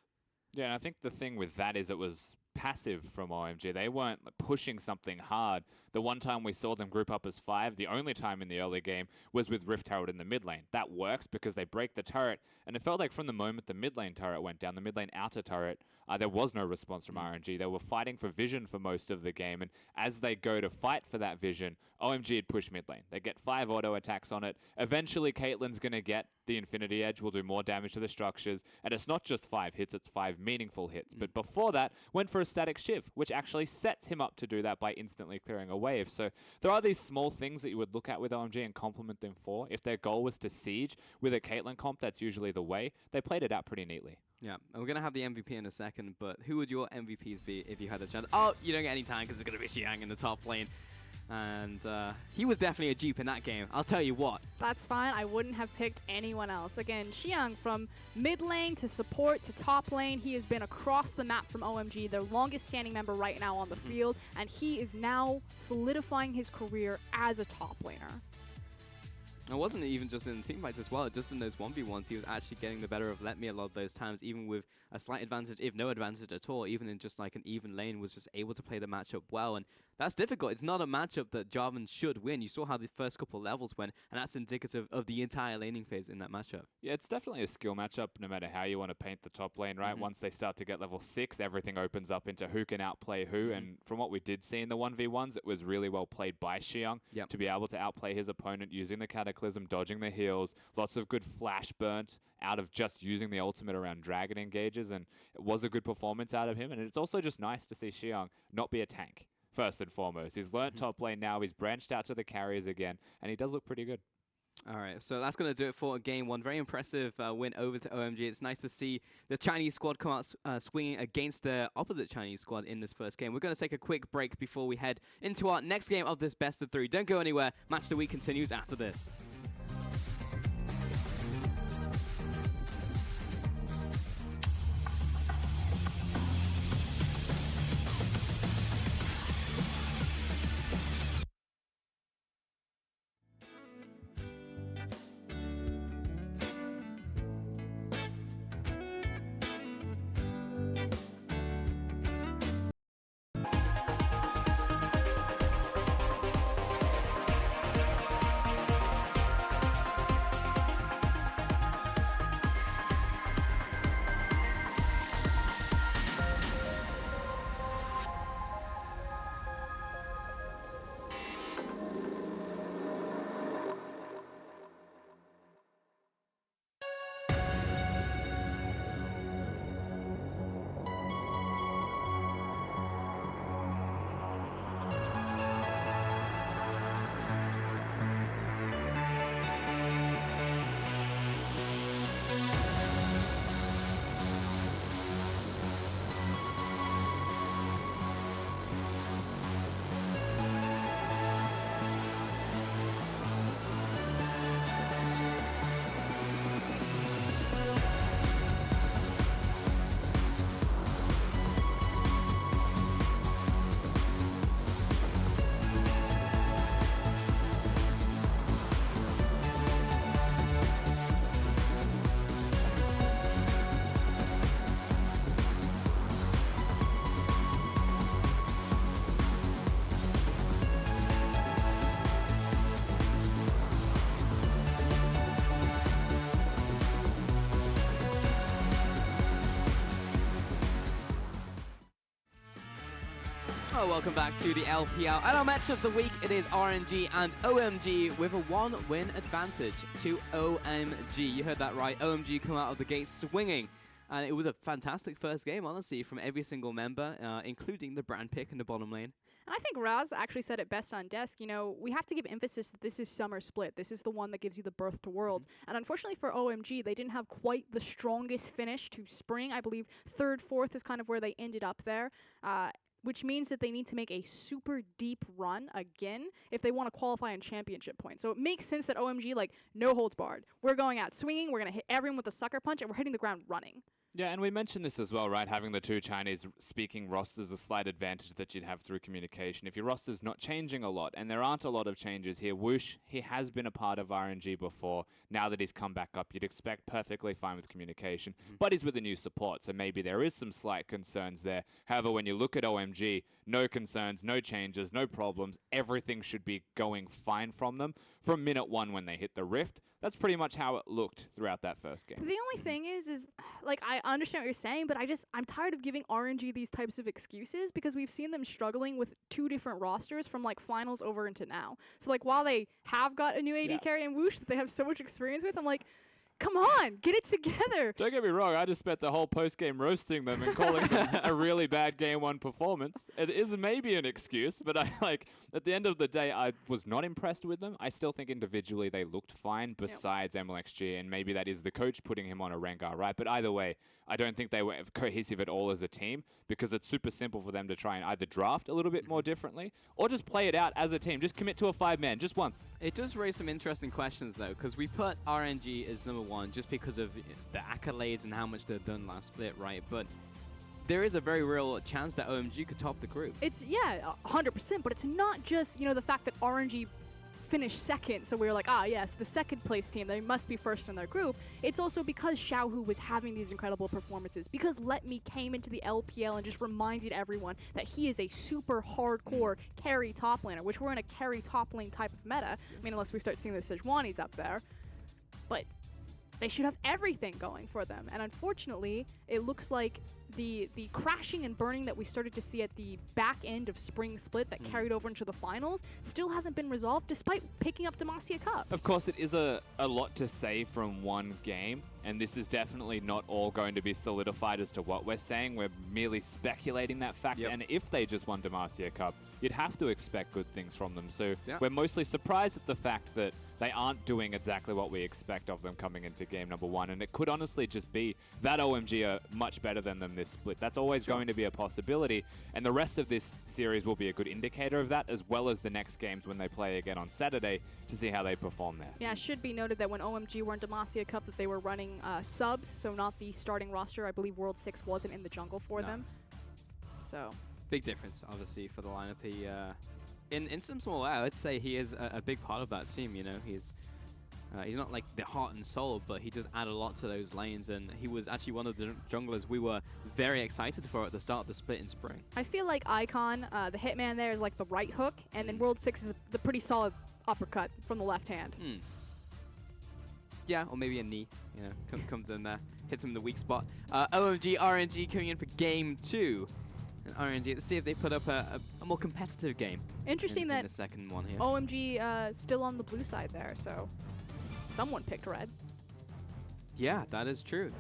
Yeah, and I think the thing with that is it was passive from OMG. They weren't pushing something hard. The one time we saw them group up as 5, the only time in the early game, was with Rift Herald in the mid lane. That works because they break the turret, and it felt like from the moment the mid lane turret went down, the mid lane outer turret, there was no response from RNG. They were fighting for vision for most of the game, and as they go to fight for that vision, OMG had pushed mid lane. They get 5 auto attacks on it. Eventually, Caitlyn's going to get the Infinity Edge, will do more damage to the structures, and it's not just 5 hits, it's 5 meaningful hits. But before that, went for a static shiv, which actually sets him up to do that by instantly clearing a wave. So there are these small things that you would look at with OMG and compliment them for. If their goal was to siege with a Caitlyn comp, that's usually the way. They played it out pretty neatly. Yeah, and we're going to have the MVP in a second, but who would your MVPs be if you had a chance? Oh, you don't get any time because it's going to be Xiang in the top lane. And he was definitely a dupe in that game, I'll tell you what. That's fine. I wouldn't have picked anyone else. Again, Xiang from mid lane to support to top lane, he has been across the map from OMG, their longest standing member right now on the field, and he is now solidifying his career as a top laner. It wasn't even just in the team fights as well, just in those 1v1s, he was actually getting the better of Let Me a lot of those times, even with a slight advantage, if no advantage at all, even in just like an even lane, was just able to play the matchup well, and that's difficult. It's not a matchup that Jarvan should win. You saw how the first couple levels went, and that's indicative of the entire laning phase in that matchup. Yeah, it's definitely a skill matchup, no matter how you want to paint the top lane, right? Once they start to get level 6, everything opens up into who can outplay who, and from what we did see in the 1v1s, it was really well played by Xiang to be able to outplay his opponent using the Cataclysm, dodging the heals, lots of good flash burnt out of just using the ultimate around Dragon engages, and it was a good performance out of him, and it's also just nice to see Xiang not be a tank. First and foremost, he's learnt top lane now, he's branched out to the carriers again, and he does look pretty good. All right, so that's going to do it for game 1. Very impressive win over to OMG. It's nice to see the Chinese squad come out swinging against the opposite Chinese squad in this first game. We're going to take a quick break before we head into our next game of this best of 3. Don't go anywhere. Match of the Week continues after this. Hello, welcome back to the LPL. And our match of the week, it is RNG and OMG with a 1-win advantage to OMG. You heard that right, OMG come out of the gate swinging. And it was a fantastic first game, honestly, from every single member, including the brand pick in the bottom lane. And I think Raz actually said it best on desk. You know, we have to give emphasis that this is Summer Split. This is the one that gives you the birth to Worlds. And unfortunately for OMG, they didn't have quite the strongest finish to Spring. I believe 3rd, 4th is kind of where they ended up there. Which means that they need to make a super deep run again if they want to qualify in championship points. So it makes sense that OMG, like, no holds barred. We're going out swinging, we're going to hit everyone with a sucker punch, and we're hitting the ground running. Yeah, and we mentioned this as well, right? Having the 2 Chinese-speaking rosters, a slight advantage that you'd have through communication. If your roster's not changing a lot, and there aren't a lot of changes here, Whoosh, he has been a part of RNG before. Now that he's come back up, you'd expect perfectly fine with communication. But he's with a new support, so maybe there is some slight concerns there. However, when you look at OMG, no concerns, no changes, no problems. Everything should be going fine from them. From minute 1 when they hit the rift, that's pretty much how it looked throughout that first game. The only thing is like, I understand what you're saying, but I'm tired of giving RNG these types of excuses because we've seen them struggling with 2 different rosters from like finals over into now. So like, while they have got a new AD carry in Whoosh that they have so much experience with, I'm like, come on, get it together. Don't get me wrong, I just spent the whole post-game roasting them and calling them a really bad Game 1 performance. It is maybe an excuse, but at the end of the day, I was not impressed with them. I still think individually they looked fine besides MLXG, and maybe that is the coach putting him on a Rengar, right? But either way, I don't think they were cohesive at all as a team because it's super simple for them to try and either draft a little bit more differently or just play it out as a team. Just commit to a 5-man just once. It does raise some interesting questions, though, because we put RNG as number 1 just because of the accolades and how much they've done last split, right? But there is a very real chance that OMG could top the group. It's, 100%, but it's not just, the fact that RNG finished 2nd, so we were like, yes, the 2nd place team, they must be 1st in their group. It's also because Xiaohu was having these incredible performances, because Let Me came into the LPL and just reminded everyone that he is a super hardcore carry top laner, which we're in a carry top lane type of meta. I mean, unless we start seeing the Sejuani's up there. But they should have everything going for them. And unfortunately, it looks like the crashing and burning that we started to see at the back end of Spring Split that carried over into the finals still hasn't been resolved despite picking up Demacia Cup. Of course, it is a lot to say from one game, and this is definitely not all going to be solidified as to what we're saying. We're merely speculating that fact, and if they just won Demacia Cup, you'd have to expect good things from them. So we're mostly surprised at the fact that they aren't doing exactly what we expect of them coming into game number 1, and it could honestly just be that OMG are much better than them this split. That's always going to be a possibility, and the rest of this series will be a good indicator of that, as well as the next games when they play again on Saturday to see how they perform there. Yeah, it should be noted that when OMG were in Demacia Cup that they were running subs, so not the starting roster. I believe World 6 wasn't in the jungle for them. So big difference, obviously, for the lineup. He, in some small way, I'd say he is a big part of that team. He's not like the heart and soul, but he does add a lot to those lanes, and he was actually one of the junglers we were very excited for at the start of the split in Spring. I feel like Icon, the hitman there, is like the right hook, and then World 6 is the pretty solid uppercut from the left hand. Yeah, or maybe a knee, comes in there, hits him in the weak spot. OMG, RNG coming in for game 2. And RNG, let's see if they put up a more competitive game. Interesting that in the second one here. OMG still on the blue side there, so someone picked red. Yeah, that is true.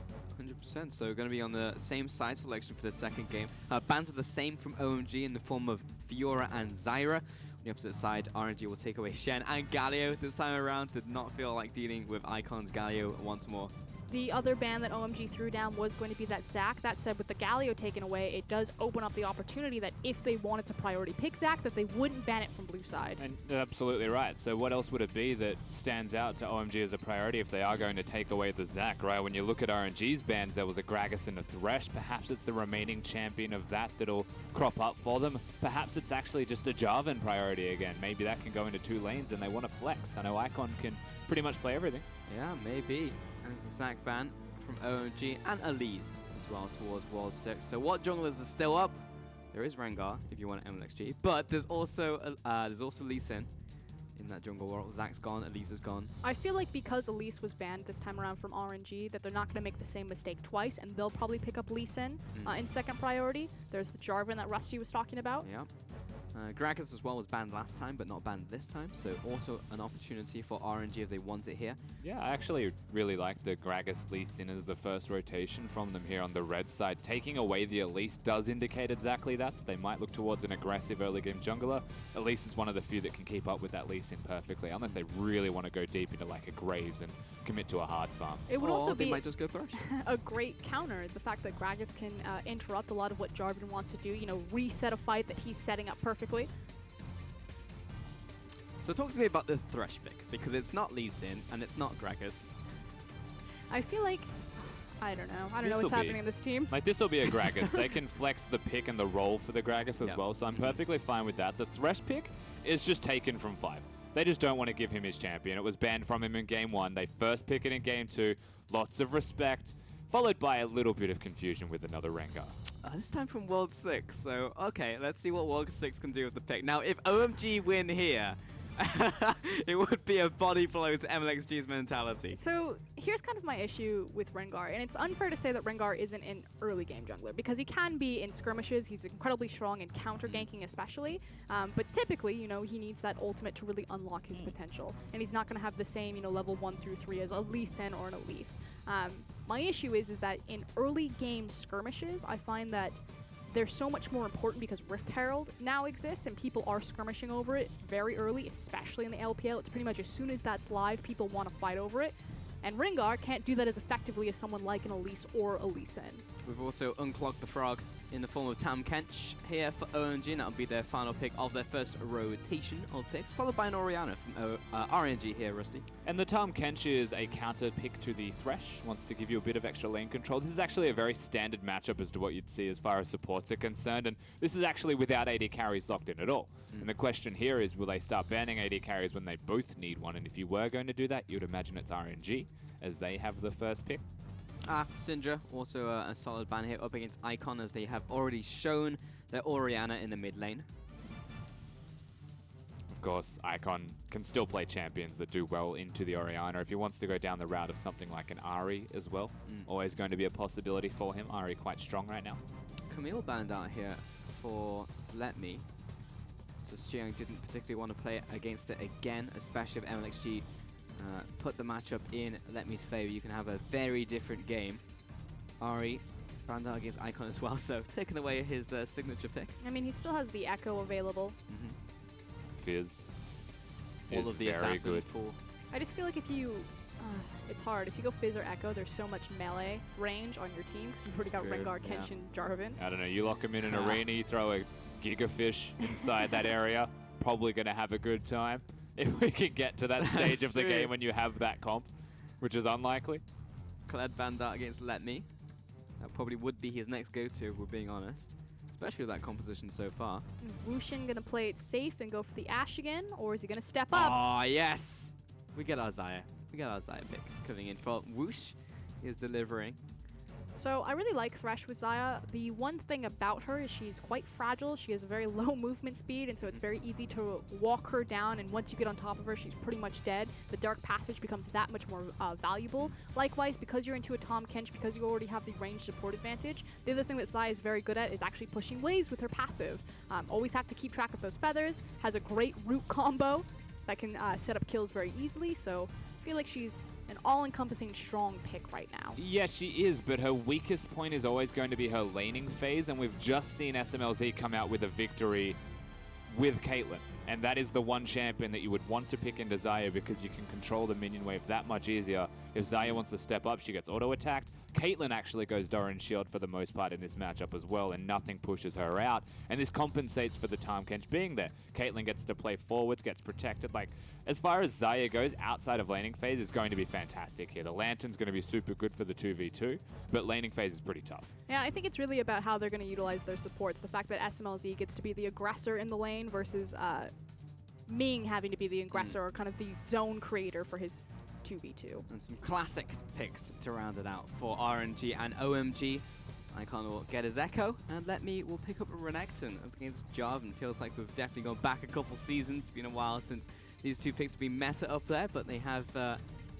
100%. So going to be on the same side selection for the second game. Bans are the same from OMG in the form of Fiora and Zyra. On the opposite side, RNG will take away Shen and Galio this time around. Did not feel like dealing with Icon's Galio once more. The other ban that OMG threw down was going to be that Zac. That said, with the Galio taken away, it does open up the opportunity that if they wanted to priority pick Zac, that they wouldn't ban it from blue side. And absolutely right. So what else would it be that stands out to OMG as a priority if they are going to take away the Zac, right? When you look at RNG's bans, there was a Gragas and a Thresh. Perhaps it's the remaining champion of that that'll crop up for them. Perhaps it's actually just a Jarvan priority again. Maybe that can go into 2 lanes and they want to flex. I know Icon can pretty much play everything. Yeah, maybe. And it's a Zac ban from OMG and Elise as well towards World 6. So what junglers are still up? There is Rengar if you want MLXG, but there's also Lee Sin in that jungle world. Zac's gone, Elise is gone. I feel like because Elise was banned this time around from RNG, that they're not going to make the same mistake twice, and they'll probably pick up Lee Sin in second priority. There's the Jarvan that Rusty was talking about. Yeah. Gragas as well was banned last time, but not banned this time, so also an opportunity for RNG if they want it here. Yeah, I actually really like the Gragas Lee Sin as the first rotation from them here on the red side. Taking away the Elise does indicate exactly that. They might look towards an aggressive early game jungler. Elise is one of the few that can keep up with that Lee Sin perfectly, unless they really want to go deep into like a Graves and commit to a hard farm. It would also be might just go Thresh. a great counter, the fact that Gragas can interrupt a lot of what Jarvan wants to do, you know, reset a fight that he's setting up perfectly. So talk to me about the Thresh pick, because it's not Lee Sin and it's not Gragas. I feel like, I don't know what's happening in this team. Like, this will be a Gragas. They can flex the pick and the roll for the Gragas as well, so I'm perfectly fine with that. The Thresh pick is just taken from 5. They just don't want to give him his champion. It was banned from him in Game 1. They first pick it in Game 2. Lots of respect, followed by a little bit of confusion with another Rengar. This time from World 6, so okay, let's see what World 6 can do with the pick. Now, if OMG win here, it would be a body blow to MLXG's mentality. So here's kind of my issue with Rengar, and it's unfair to say that Rengar isn't an early game jungler, because he can be in skirmishes. He's incredibly strong in counter ganking especially, but typically, you know, he needs that ultimate to really unlock his potential, and he's not going to have the same, you know, level 1 through 3 as a Lee Sin or an Elise. My issue is that in early game skirmishes, I find that they're so much more important because Rift Herald now exists and people are skirmishing over it very early, especially in the LPL. It's pretty much as soon as that's live, people want to fight over it. And Rengar can't do that as effectively as someone like an Elise or a Lee Sin. We've also unclogged the frog in the form of Tam Kench here for OMG. And that'll be their final pick of their first rotation of picks, followed by an Orianna from RNG here, Rusty. And the Tam Kench is a counter pick to the Thresh, wants to give you a bit of extra lane control. This is actually a very standard matchup as to what you'd see as far as supports are concerned, and this is actually without AD carries locked in at all. And the question here is, will they start banning AD carries when they both need one? And if you were going to do that, you'd imagine it's RNG, as they have the first pick. Syndra, also a solid ban here up against Icon, as they have already shown their Orianna in the mid lane. Of course, Icon can still play champions that do well into the Orianna. If he wants to go down the route of something like an Ahri as well, always going to be a possibility for him. Ahri quite strong right now. Camille banned out here for Let Me. So Xiang didn't particularly want to play against it again, especially if MLXG put the matchup in Let Me's favor. You can have a very different game. Ahri banned out against Icon as well, so taking away his signature pick. I mean, he still has the Echo available. Fizz all of the assassins pool. I just feel like if you, it's hard. If you go Fizz or Echo, there's so much melee range on your team because you've already got Rengar, Kench, and Jarvan. I don't know, you lock him in an arena, you throw a Gigafish inside that area, probably going to have a good time. If we can get to that stage of the game when you have that comp, which is unlikely. Kled banned out against Let Me. That probably would be his next go-to, if we're being honest. Especially with that composition so far. Wushin gonna play it safe and go for the Ashe again, or is he gonna step up? Oh, yes! We get our Xayah. We get our Xayah pick coming in for Whoosh. He is delivering. So I really like Thresh with Xayah. The one thing about her is she's quite fragile. She has a very low movement speed, and so it's very easy to walk her down, and once you get on top of her, she's pretty much dead. The Dark Passage becomes that much more valuable. Likewise, because you're into a Tahm Kench, because you already have the range support advantage, the other thing that Xayah is very good at is actually pushing waves with her passive. Always have to keep track of those feathers, has a great root combo that can set up kills very easily, so I feel like she's an all-encompassing strong pick right now. Yes, she is, but her weakest point is always going to be her laning phase, and we've just seen SMLZ come out with a victory with Caitlyn. And that is the one champion that you would want to pick into Xayah because you can control the minion wave that much easier. If Xayah wants to step up, she gets auto-attacked. Caitlyn actually goes Doran's shield for the most part in this matchup as well, and nothing pushes her out. And this compensates for the Tahm Kench being there. Caitlyn gets to play forwards, gets protected. Like, as far as Xayah goes, outside of laning phase is going to be fantastic here. The Lantern's going to be super good for the 2v2, but laning phase is pretty tough. Yeah, I think it's really about how they're going to utilize their supports. The fact that SMLZ gets to be the aggressor in the lane versus Ming having to be the aggressor or kind of the zone creator for his 2v2. And some classic picks to round it out for RNG and OMG. Icon will get his Echo, and Let Me will pick up a Renekton up against Jarvan. Feels like we've definitely gone back a couple seasons. It's been a while since these two picks have been meta up there, but they have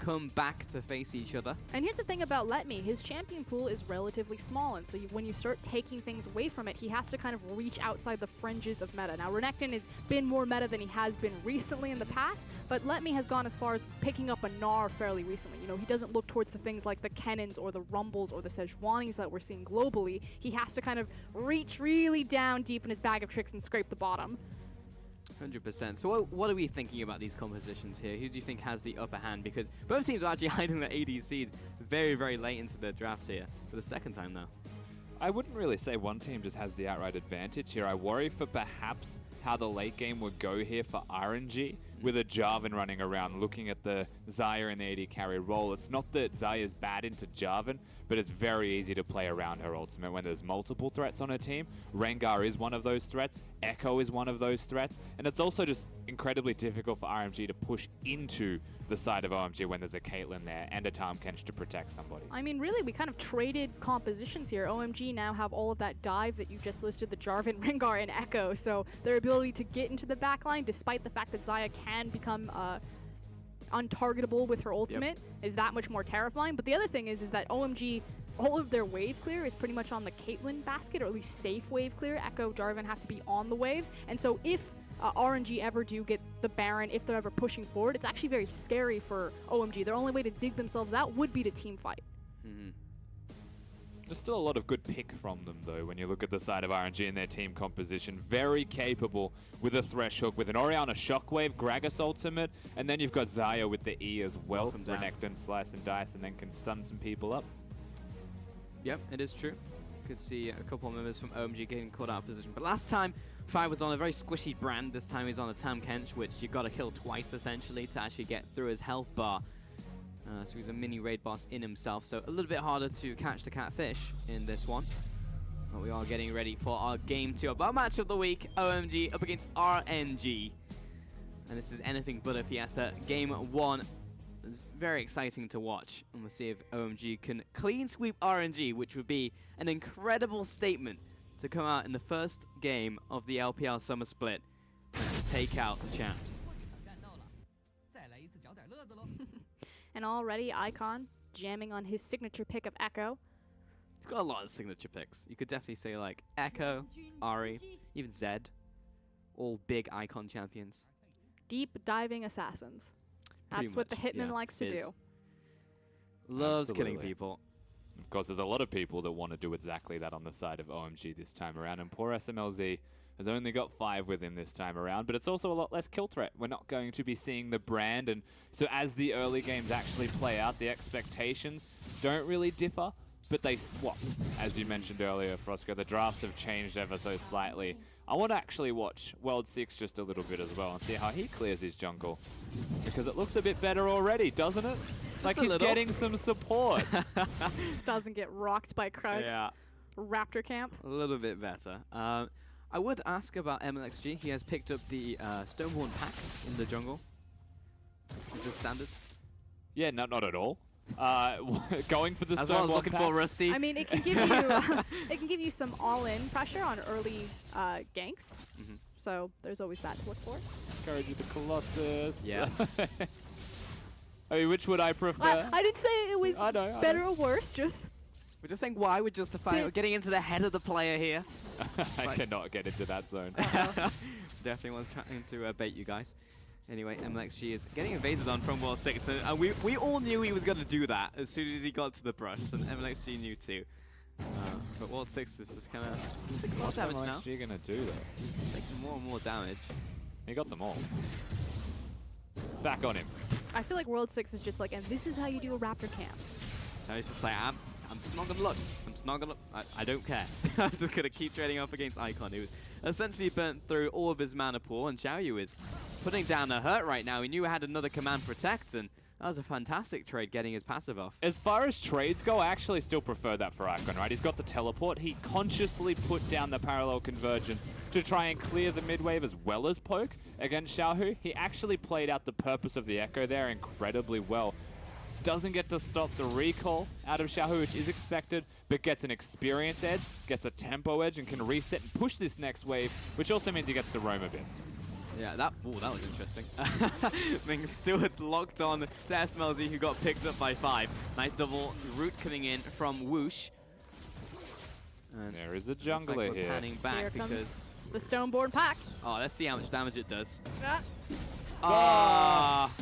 come back to face each other. And here's the thing about Let Me. His champion pool is relatively small, and so when you start taking things away from it, he has to kind of reach outside the fringes of meta. Now, Renekton has been more meta than he has been recently in the past, but Let Me has gone as far as picking up a Gnar fairly recently. You know, he doesn't look towards the things like the Kennons or the Rumbles or the Sejuanis that we're seeing globally. He has to kind of reach really down deep in his bag of tricks and scrape the bottom. 100%. So what are we thinking about these compositions here? Who do you think has the upper hand? Because both teams are actually hiding their ADCs very, very late into their drafts here for the second time now. I wouldn't really say one team just has the outright advantage here. I worry for perhaps how the late game would go here for RNG with a Jarvan running around looking at the Xayah in the AD carry role. It's not that Xayah's bad into Jarvan, but it's very easy to play around her ultimate when there's multiple threats on her team. Rengar is one of those threats, Echo is one of those threats, and it's also just incredibly difficult for RNG to push into the side of OMG when there's a Caitlyn there and a Tahm Kench to protect somebody. I mean, really, we kind of traded compositions here. OMG now have all of that dive that you just listed, the Jarvan, Rengar, and Echo, so their ability to get into the backline, despite the fact that Xayah can become untargetable with her ultimate, is that much more terrifying. But the other thing is that OMG, all of their wave clear is pretty much on the Caitlyn basket, or at least safe wave clear. Echo, Jarvan have to be on the waves, and so if RNG ever do get the Baron, if they're ever pushing forward, it's actually very scary for OMG. Their only way to dig themselves out would be to team fight. There's still a lot of good pick from them, though, when you look at the side of RNG and their team composition. Very capable with a Thresh Hook, with an Orianna Shockwave, Gragas ultimate, and then you've got Xayah with the E as well. Renekton slice and dice and then can stun some people up. Yep, it is true. Could see a couple of members from OMG getting caught out of position. But last time, Fire was on a very squishy brand. This time he's on a Tahm Kench, which you've got to kill twice, essentially, to actually get through his health bar. So he's a mini raid boss in himself, so a little bit harder to catch the catfish in this one. But we are getting ready for our game 2 of our match of the week, OMG up against RNG. And this is anything but a fiesta. Game 1 is very exciting to watch. And we'll see if OMG can clean sweep RNG, which would be an incredible statement to come out in the first game of the LPL Summer Split and to take out the champs. And already Icon jamming on his signature pick of Echo. He's got a lot of signature picks. You could definitely say like Echo, Ahri, even Zed. All big Icon champions. Deep diving assassins. That's what the Hitman likes to do. Loves killing people. Of course, there's a lot of people that want to do exactly that on the side of OMG this time around, and poor SMLZ has only got 5 with him this time around, but it's also a lot less kill threat. We're not going to be seeing the brand, and so as the early games actually play out, the expectations don't really differ, but they swap. As you mentioned earlier, Frosco, the drafts have changed ever so slightly. I want to actually watch World 6 just a little bit as well and see how he clears his jungle, because it looks a bit better already, doesn't it? Like he's getting some support. Doesn't get rocked by Krugs. Yeah. Raptor camp. A little bit better. I would ask about MLXG. He has picked up the Stonehorn pack in the jungle. Is this standard? Yeah, not at all. Going for the As Stonehorn well as looking pack. for Rusty. I mean, it can give you some all-in pressure on early ganks. So there's always that to look for. Encourage you the Colossus. Yeah. I mean, which would I prefer? I didn't say it was better or worse. Just we're just saying why we're justifying. We're getting into the head of the player here. I cannot get into that zone. Definitely was trying to bait you guys. Anyway, MLXG is getting invaded on from World 6, and we all knew he was going to do that as soon as he got to the brush, and MLXG knew too. But World 6 is just kind of taking more damage now. What's MLXG going to do, though? Taking more and more damage. He got them all. Back on him. I feel like World 6 is just like, and this is how you do a Raptor camp. So he's just like, I'm just not going to look. I'm just not going to I don't care. I'm just going to keep trading off against Icon, who was essentially burnt through all of his mana pool, and Xiaoyu is putting down a hurt right now. He knew he had another command protect, and that was a fantastic trade getting his passive off. As far as trades go, I actually still prefer that for Icon, right? He's got the teleport. He consciously put down the parallel convergence to try and clear the mid wave as well as poke against Xiaohu. He actually played out the purpose of the Echo there incredibly well. Doesn't get to stop the recall out of Xiaohu, which is expected, but gets an experience edge, gets a tempo edge, and can reset and push this next wave, which also means he gets to roam a bit. Yeah, Oh, that was interesting. Ming still locked on to SMLZ, who got picked up by 5. Nice double root coming in from Whoosh. And there is a jungler like here. Panning back Here because comes the Stoneborn pack. Oh, let's see how much damage it does. Yeah. Ah.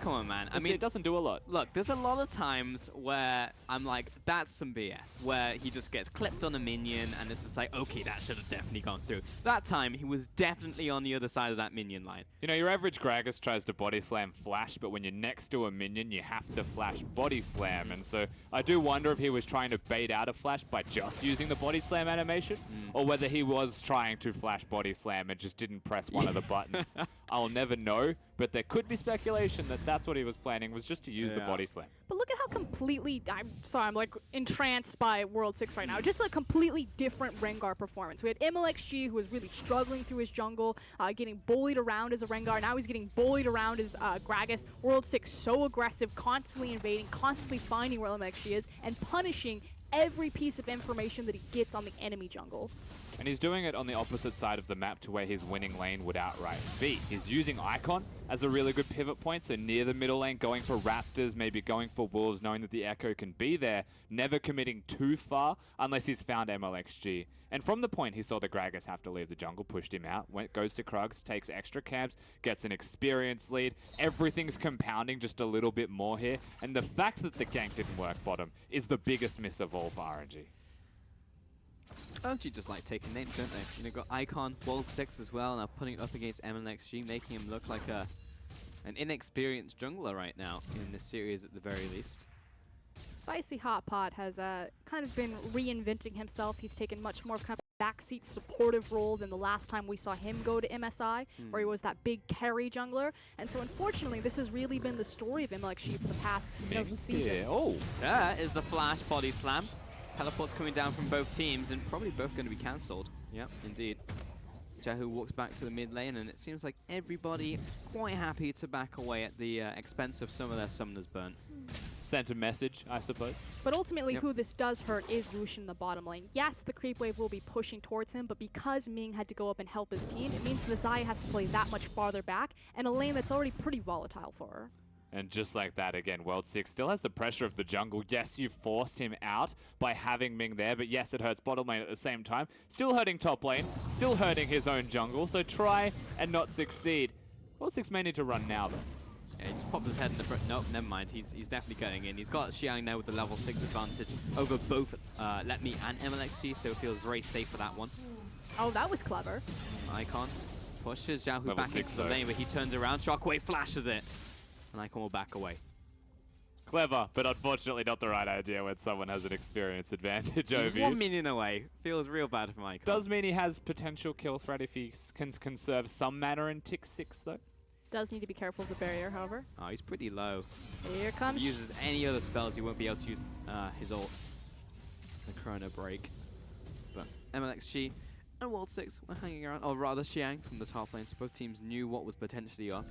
Come on, man. I mean, it doesn't do a lot. Look, there's a lot of times where I'm like, that's some BS, where he just gets clipped on a minion, and it's just like, okay, that should have definitely gone through. That time, he was definitely on the other side of that minion line. You know, your average Gragas tries to body slam flash, but when you're next to a minion, you have to flash body slam. And so I do wonder if he was trying to bait out a flash by just using the body slam animation, or whether he was trying to flash body slam and just didn't press one of the buttons. I'll never know, but there could be speculation that that's what he was planning, was just to use the body slam. But look at how completely, I'm sorry, I'm like entranced by World 6 right now. Just a completely different Rengar performance. We had LGD who was really struggling through his jungle, getting bullied around as a Rengar. Now he's getting bullied around as Gragas. World 6 so aggressive, constantly invading, constantly finding where LGD is, and punishing every piece of information that he gets on the enemy jungle. And he's doing it on the opposite side of the map to where his winning lane would outright be. He's using Icon as a really good pivot point, so near the middle lane, going for Raptors, maybe going for Wolves, knowing that the Echo can be there, never committing too far unless he's found MLXG. And from the point he saw the Gragas have to leave the jungle, pushed him out, goes to Krugs, takes extra camps, gets an experience lead. Everything's compounding just a little bit more here. And the fact that the gank didn't work bottom is the biggest miss of all for RNG. Don't you just like taking names, don't they? You know, got Icon, World 6 as well, now putting it up against MLXG, making him look like an inexperienced jungler right now in this series at the very least. Spicy Hot Pot has kind of been reinventing himself. He's taken much more of kind of a backseat supportive role than the last time we saw him go to MSI, where he was that big carry jungler. And so unfortunately, this has really been the story of MLXG for the past season. Oh, there is the flash body slam. Teleports coming down from both teams, and probably both going to be cancelled. Yep, indeed. Jahu walks back to the mid lane, and it seems like everybody quite happy to back away at the expense of some of their summoners burnt. Sent a message, I suppose. But ultimately, who this does hurt is Whoosh in the bottom lane. Yes, the creep wave will be pushing towards him, but because Ming had to go up and help his team, it means the Xayah has to play that much farther back, and a lane that's already pretty volatile for her. And just like that, again, World 6 still has the pressure of the jungle. Yes, you forced him out by having Ming there, but yes, it hurts bottom lane at the same time. Still hurting top lane, still hurting his own jungle, so try and not succeed. World 6 may need to run now, though. Yeah, he just popped his head in the front. Nope, never mind. He's definitely getting in. He's got Xiang now with the level 6 advantage over both Let Me and MLXG, so it feels very safe for that one. Oh, that was clever. Icon pushes Xiaohu back into the lane, but he turns around. Shockwave flashes it. And Icon will back away. Clever, but unfortunately not the right idea when someone has an experience advantage over you. 1 minion away. Feels real bad for Icon. Does mean he has potential kill threat if he can conserve some mana in tick 6, though. Does need to be careful of the barrier, however. Oh, he's pretty low. Here comes. If he uses any other spells, he won't be able to use his ult. The Chrono Break. But MLXG and World 6 were hanging around, or rather Xiang from the top lane, so both teams knew what was potentially up.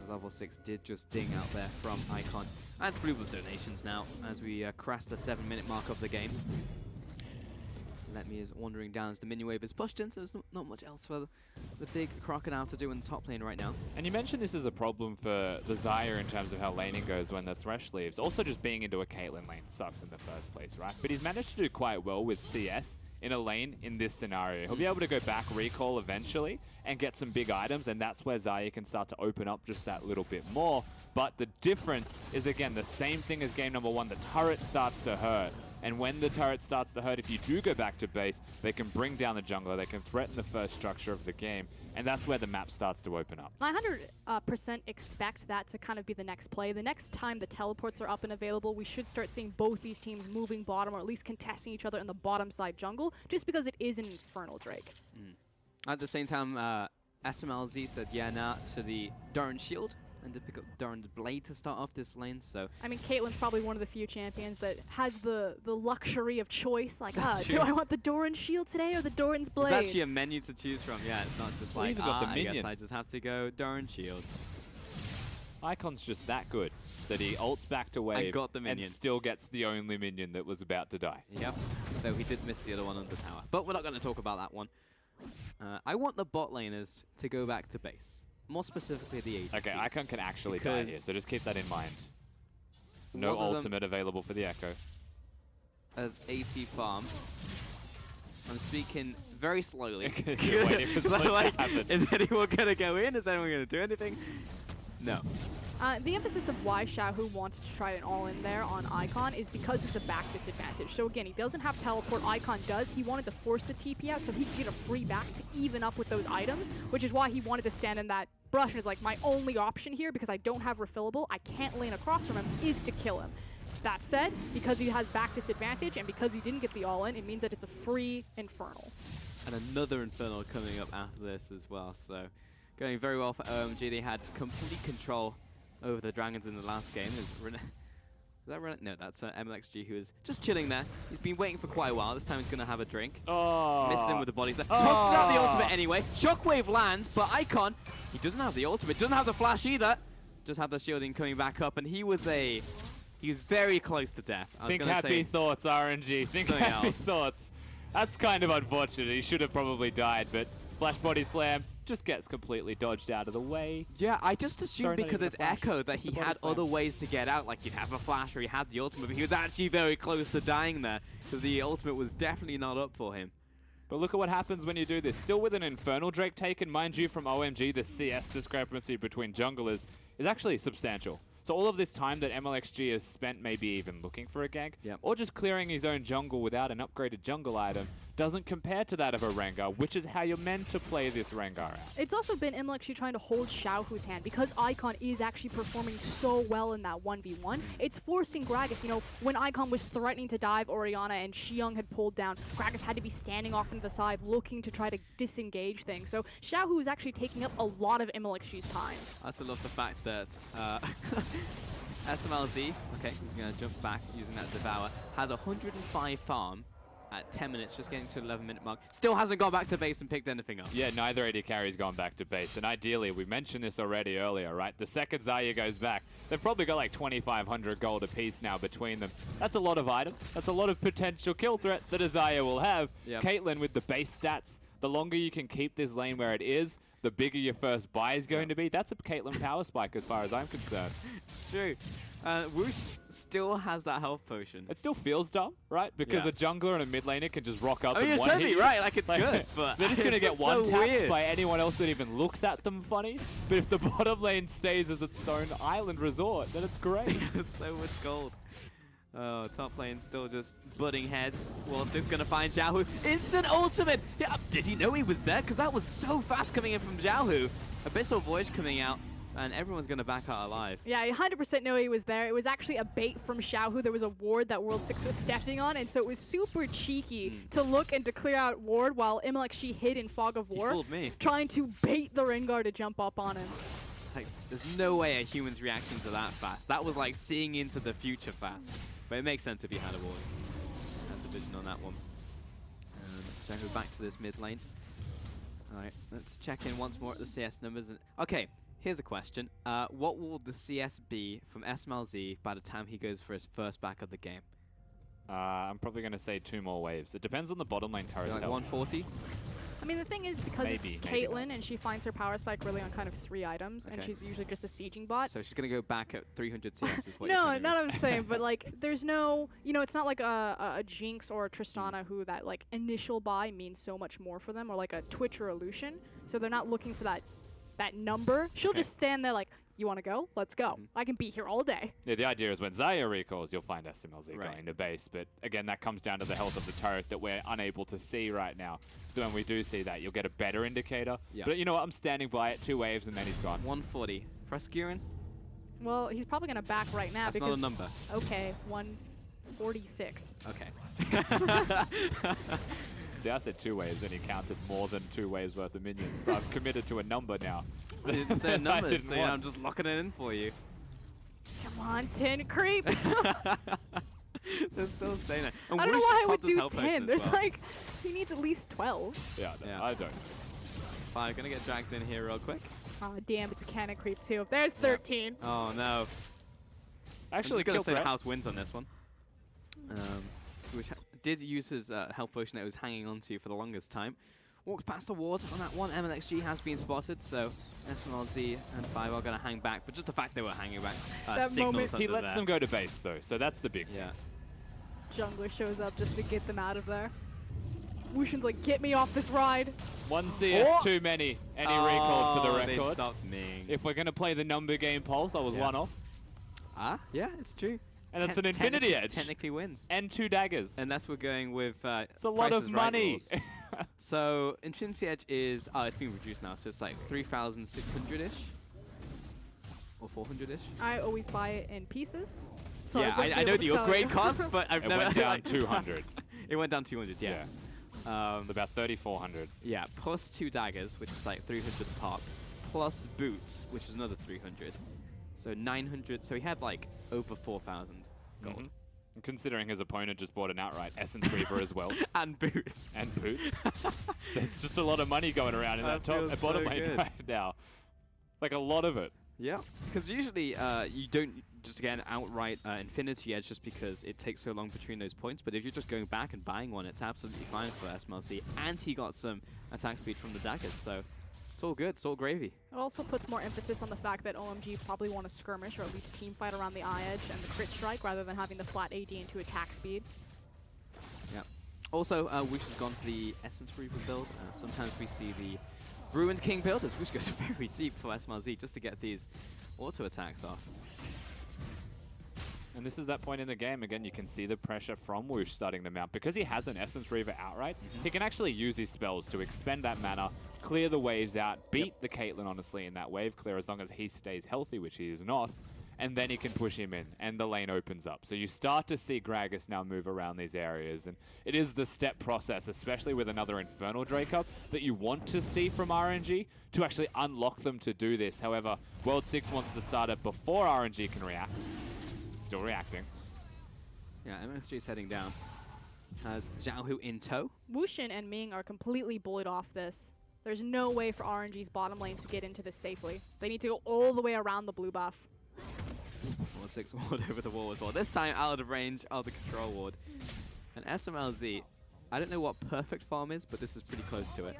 Level 6 did just ding out there from Icon. And blue with donations now as we cross the 7-minute mark of the game. Let Me is wandering down as the minion wave is pushed in, so there's not much else for the big crocodile to do in the top lane right now. And you mentioned this is a problem for the Xayah in terms of how laning goes when the Thresh leaves. Also, just being into a Caitlyn lane sucks in the first place, right? But he's managed to do quite well with CS in a lane in this scenario. He'll be able to go back recall eventually and get some big items, and that's where Xayah can start to open up just that little bit more. But the difference is, again, the same thing as game number 1. The turret starts to hurt. And when the turret starts to hurt, if you do go back to base, they can bring down the jungler, they can threaten the first structure of the game, and that's where the map starts to open up. I 100% expect that to kind of be the next play. The next time the teleports are up and available, we should start seeing both these teams moving bottom, or at least contesting each other in the bottom side jungle, just because it is an Infernal Drake. At the same time, SMLZ said yeah nah to the Doran Shield, and to pick up Doran's Blade to start off this lane, so... I mean, Caitlyn's probably one of the few champions that has the luxury of choice, like, do I want the Doran Shield today or the Doran's Blade? There's actually a menu to choose from, yeah, it's not just like, I guess I just have to go Doran Shield. Icon's just that good that he ults back to wave and still gets the only minion that was about to die. Yep, though he did miss the other one on the tower. But we're not going to talk about that one. I want the bot laners to go back to base. more specifically the ADCs. Okay, Icon can actually die here, so just keep that in mind. No ultimate available for the Echo. As AT farm. I'm speaking very slowly. You're waiting for something to happen. Is anyone going to go in? Is anyone going to do anything? No. The emphasis of why Xiaohu wanted to try an all-in there on Icon is because of the back disadvantage. So again, he doesn't have teleport, Icon does. He wanted to force the TP out so he could get a free back to even up with those items, which is why he wanted to stand in that brush and is like, my only option here, because I don't have refillable, I can't lane across from him, is to kill him. That said, because he has back disadvantage and because he didn't get the all-in, it means that it's a free Infernal. And another Infernal coming up after this as well, so going very well for OMG. They had complete control over the Dragons in the last game. Is that Rene? No, that's MLXG, who is just chilling there. He's been waiting for quite a while. This time he's going to have a drink. Oh. Misses him with the body. Tosses out the ultimate anyway. Shockwave lands, but Icon, he doesn't have the ultimate. Doesn't have the flash either. Just have the shielding coming back up, and he was very close to death. Think happy thoughts, RNG. Think happy thoughts. That's kind of unfortunate. He should have probably died, but flash body slam just gets completely dodged out of the way. Yeah, I just assumed because it's Echo that he had other ways to get out, like he'd have a flash or he had the ultimate, but he was actually very close to dying there, because the ultimate was definitely not up for him. But look at what happens when you do this. Still with an Infernal Drake taken, mind you, from OMG, the CS discrepancy between junglers is actually substantial. So all of this time that MLXG has spent maybe even looking for a gank, or just clearing his own jungle without an upgraded jungle item, doesn't compare to that of a Rengar, which is how you're meant to play this Rengar out. It's also been MLXG trying to hold Xiaohu's hand because Icon is actually performing so well in that 1v1. It's forcing Gragas, you know, when Icon was threatening to dive Orianna and Xiong had pulled down, Gragas had to be standing off into the side looking to try to disengage things. So Xiaohu is actually taking up a lot of MLXG's time. I also love the fact that SMLZ, okay, he's going to jump back using that Devour, has 105 farm at 10 minutes, just getting to the 11-minute mark. Still hasn't gone back to base and picked anything up. Yeah, neither AD carry's gone back to base. And ideally, we mentioned this already earlier, right? The second Xayah goes back, they've probably got like 2,500 gold apiece now between them. That's a lot of items. That's a lot of potential kill threat that a Xayah will have. Yep. Caitlyn with the base stats, the longer you can keep this lane where it is, the bigger your first buy is going to be. That's a Caitlyn power spike as far as I'm concerned. It's true. Woosh still has that health potion. It still feels dumb, right? Because a jungler and a mid laner can just rock up I mean, and you're one totally hit. right. Like, it's good, but they're just going to get so one-tapped weird by anyone else that even looks at them funny. But if the bottom lane stays as its own island resort, then it's great. It's so much gold. Oh, top lane still just butting heads. Wolf's going to find Xiaohu. Instant ultimate! Yeah, did he know he was there? Because that was so fast coming in from Xiaohu. Abyssal Voyage coming out, and everyone's going to back out alive. Yeah, I 100% know he was there. It was actually a bait from Xiaohu. There was a ward that World 6 was stepping on, and so it was super cheeky to look and to clear out ward while MLXG hid in Fog of War, He fooled me. trying to bait the Rengar to jump up on him. Like, there's no way a human's reacting to that fast. That was like seeing into the future fast. But it makes sense if you had a ward. Had the vision on that one. Xiaohu back to this mid lane. Alright, let's check in once more at the CS numbers. Okay, here's a question. What will the CS be from SMLZ by the time he goes for his first back of the game? I'm probably going to say 2 more waves. It depends on the bottom lane turret So like health. 140? I mean, the thing is, because Maybe, it's maybe Caitlyn and she finds her power spike really on kind of 3 items, and Okay. she's usually just a sieging bot. So she's going to go back at 300 CS is what you're No, telling me. not what I'm saying, but like, there's no, you know, it's not like a Jinx or a Tristana who that like initial buy means so much more for them, or like a Twitch or a Lucian. So they're not looking for that number. She'll just stand there like, you want to go? Let's go. I can be here all day. Yeah, the idea is when Xayah recalls, you'll find SMLZ going to base. But again, that comes down to the health of the turret that we're unable to see right now. So when we do see that, you'll get a better indicator. Yeah. But you know what? I'm standing by it. 2 waves and then he's gone. 140. Frascurin? Well, he's probably going to back right now That's because... not a number. Okay, 146. Okay. See, I said 2 waves and he counted more than 2 waves worth of minions. So I'm committed to a number now. I didn't say a number, didn't so want. I'm just locking it in for you. Come on, 10 creeps. They're still staying there. I don't know why I would do 10. There's like, he needs at least 12. Yeah, no, I don't. Fine, gonna get dragged in here real quick. Oh, damn, it's a cannon creep too. There's 13. Oh, no. Actually, I'm just gonna say threat. House wins on this one. Which did use his health potion that he was hanging on to for the longest time. walks past the ward on that one. MLXG has been spotted, so SMLZ and 5 are going to hang back. But just the fact they were hanging back signals he lets them go to base, though, so that's the big thing. Yeah. Jungler shows up just to get them out of there. Wushin's like, get me off this ride. 1 CS too many. Any recalled for the record. They stopped me. If we're going to play the number game pulse, I was 1 off. Yeah, it's true. And it's an Infinity Edge. Technically wins. And 2 daggers. Unless we're going with it's a lot of money. So Infinity Edge is, it's been reduced now, so it's like 3,600-ish. Or 400-ish. I always buy it in pieces. So yeah, I know the upgrade cost, but I've never... It went down 200. It went down 200, yes. Yeah. About 3,400. Yeah, plus 2 daggers, which is like 300 pop, plus boots, which is another 300. So 900, so he had like over 4,000 gold. Considering his opponent just bought an outright Essence Reaver as well. And boots. And boots. There's just a lot of money going around in that top bottom lane right now. Like a lot of it. Yeah, because usually you don't just get an outright Infinity Edge just because it takes so long between those points, but if you're just going back and buying one, it's absolutely fine for SMLC, and he got some attack speed from the daggers, so it's all good, it's all gravy. It also puts more emphasis on the fact that OMG probably want to skirmish or at least team fight around the eye edge and the crit strike rather than having the flat AD into attack speed. Yeah. Also, Wish has gone for the Essence Reaver build. Sometimes we see the Ruined King build, as Wish goes very deep for SMLZ just to get these auto attacks off. And this is that point in the game, again, you can see the pressure from Woosh starting to mount. Because he has an Essence Reaver outright, he can actually use his spells to expend that mana, clear the waves out, beat the Caitlyn, honestly, in that wave clear as long as he stays healthy, which he is not, and then he can push him in, and the lane opens up. So you start to see Gragas now move around these areas, and it is the step process, especially with another Infernal Drake up, that you want to see from RNG to actually unlock them to do this. However, World 6 wants to start it before RNG can react. Still reacting. Yeah, MSG is heading down. Has Xiaohu in tow. Wushin and Ming are completely bullied off this. There's no way for RNG's bottom lane to get into this safely. They need to go all the way around the blue buff. 1-6 ward over the wall as well. This time out of range of the control ward. And SMLZ, I don't know what perfect farm is, but this is pretty close to it.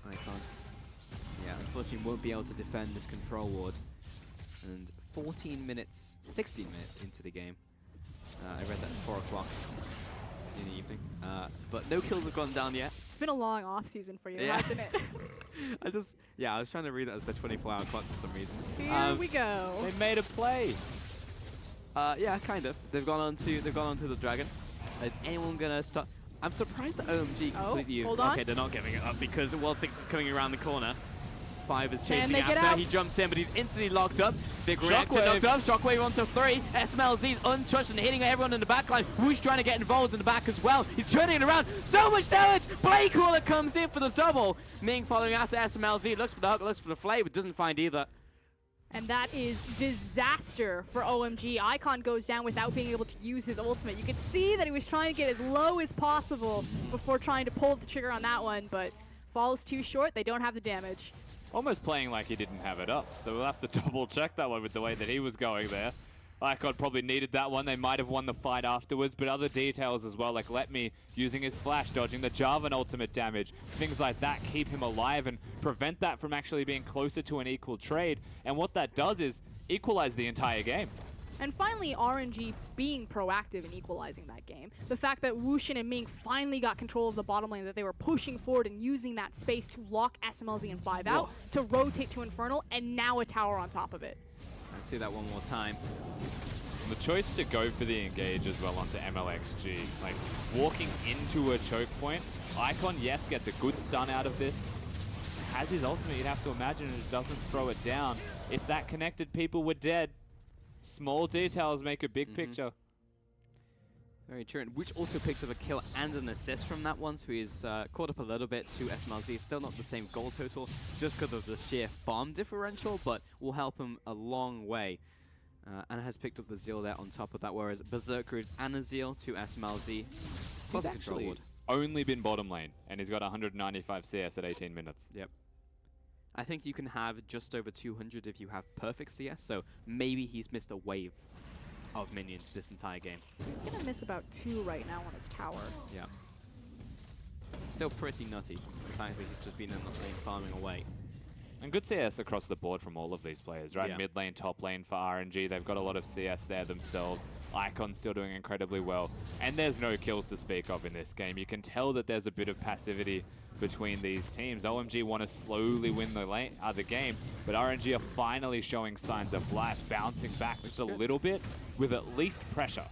Icon. Yeah, unfortunately won't be able to defend this control ward. And 16 minutes into the game. I read that's 4 o'clock in the evening. But no kills have gone down yet. It's been a long off season for you, hasn't it? I was trying to read that as the 24-hour clock for some reason. Here we go. They made a play. Yeah, kind of. They've gone on to the dragon. Is anyone gonna stop? I'm surprised that OMG completely. Hold on. Okay, they're not giving it up because World 6 is coming around the corner. 5 is chasing they get after. out? He jumps in, but he's instantly locked up. Big reactor knocked up. Shockwave onto 3. SMLZ's untouched and hitting everyone in the backline. Who's trying to get involved in the back as well? He's turning it around. So much damage. Blade Cooler comes in for the double. Ming following after SMLZ. Looks for the hook, looks for the flay, but doesn't find either. And that is disaster for OMG. Icon goes down without being able to use his ultimate. You could see that he was trying to get as low as possible before trying to pull the trigger on that one, but falls too short. They don't have the damage. Almost playing like he didn't have it up, so we'll have to double check that one with the way that he was going there. Icon probably needed that one. They might have won the fight afterwards, but other details as well, like Let Me using his flash, dodging the Jarvan ultimate damage, things like that keep him alive and prevent that from actually being closer to an equal trade. And what that does is equalize the entire game. And finally, RNG being proactive in equalizing that game. The fact that Wushin and Ming finally got control of the bottom lane, that they were pushing forward and using that space to lock SMLZ and 5 out, to rotate to Infernal, and now a tower on top of it. Let's see that one more time. The choice to go for the engage as well onto MLXG, like walking into a choke point. Icon, yes, gets a good stun out of this. Has his ultimate, you'd have to imagine, it doesn't throw it down. If that connected, people were dead. Small details make a big picture. Very true, and Wooch also picked up a kill and an assist from that one, so he's caught up a little bit to SMLZ. Still not the same goal total, just because of the sheer farm differential, but will help him a long way. And has picked up the Zeal there on top of that, whereas Berserker and a Zeal to SMLZ. He's actually only been bottom lane, and he's got 195 CS at 18 minutes. Yep. I think you can have just over 200 if you have perfect CS, so maybe he's missed a wave of minions this entire game. He's going to miss about 2 right now on his tower. Yeah. still pretty nutty. The fact that he's just been in the lane farming away. And good CS across the board from all of these players, right? Yeah. Mid lane, top lane for RNG. They've got a lot of CS there themselves. Icon still doing incredibly well. And there's no kills to speak of in this game. You can tell that there's a bit of passivity between these teams. OMG want to slowly win the game, but RNG are finally showing signs of life, bouncing back just a little bit with at least pressure.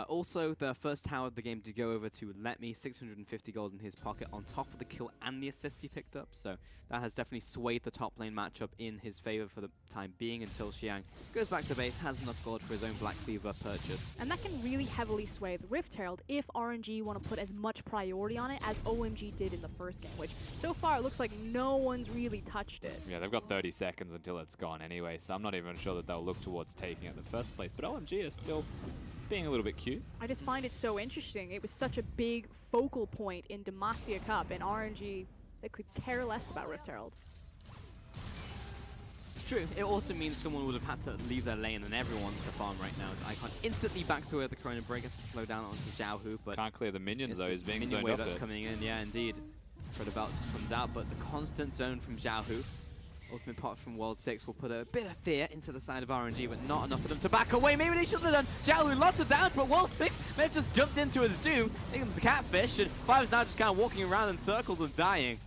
Also, the first tower of the game to go over to Let Me, 650 gold in his pocket on top of the kill and the assist he picked up. So that has definitely swayed the top lane matchup in his favor for the time being until Xiang goes back to base, has enough gold for his own Black Cleaver purchase. And that can really heavily sway the Rift Herald if RNG want to put as much priority on it as OMG did in the first game, which so far it looks like no one's really touched it. Yeah, they've got 30 seconds until it's gone anyway, so I'm not even sure that they'll look towards taking it in the first place. But OMG is still being a little bit cute. I just find it so interesting. It was such a big focal point in Demacia Cup, and RNG, they could care less about Rift Herald. It's true. It also means someone would have had to leave their lane, and everyone's to farm right now. As Icon instantly backs away with the Chrono Break, has to slow down onto Xiao Hu, but can't clear the minions though. He's being minion zoned wave up that's there. coming in. Yeah, indeed. Chrono Belt just comes out, but the constant zone from Xiao Hu. Ultimate pot from World 6 will put a bit of fear into the side of RNG, but not enough for them to back away. Maybe they should have done. Xiao Hu lots of damage, but World 6 may have just jumped into his doom. I think it was the catfish, and Five's now just kind of walking around in circles and dying.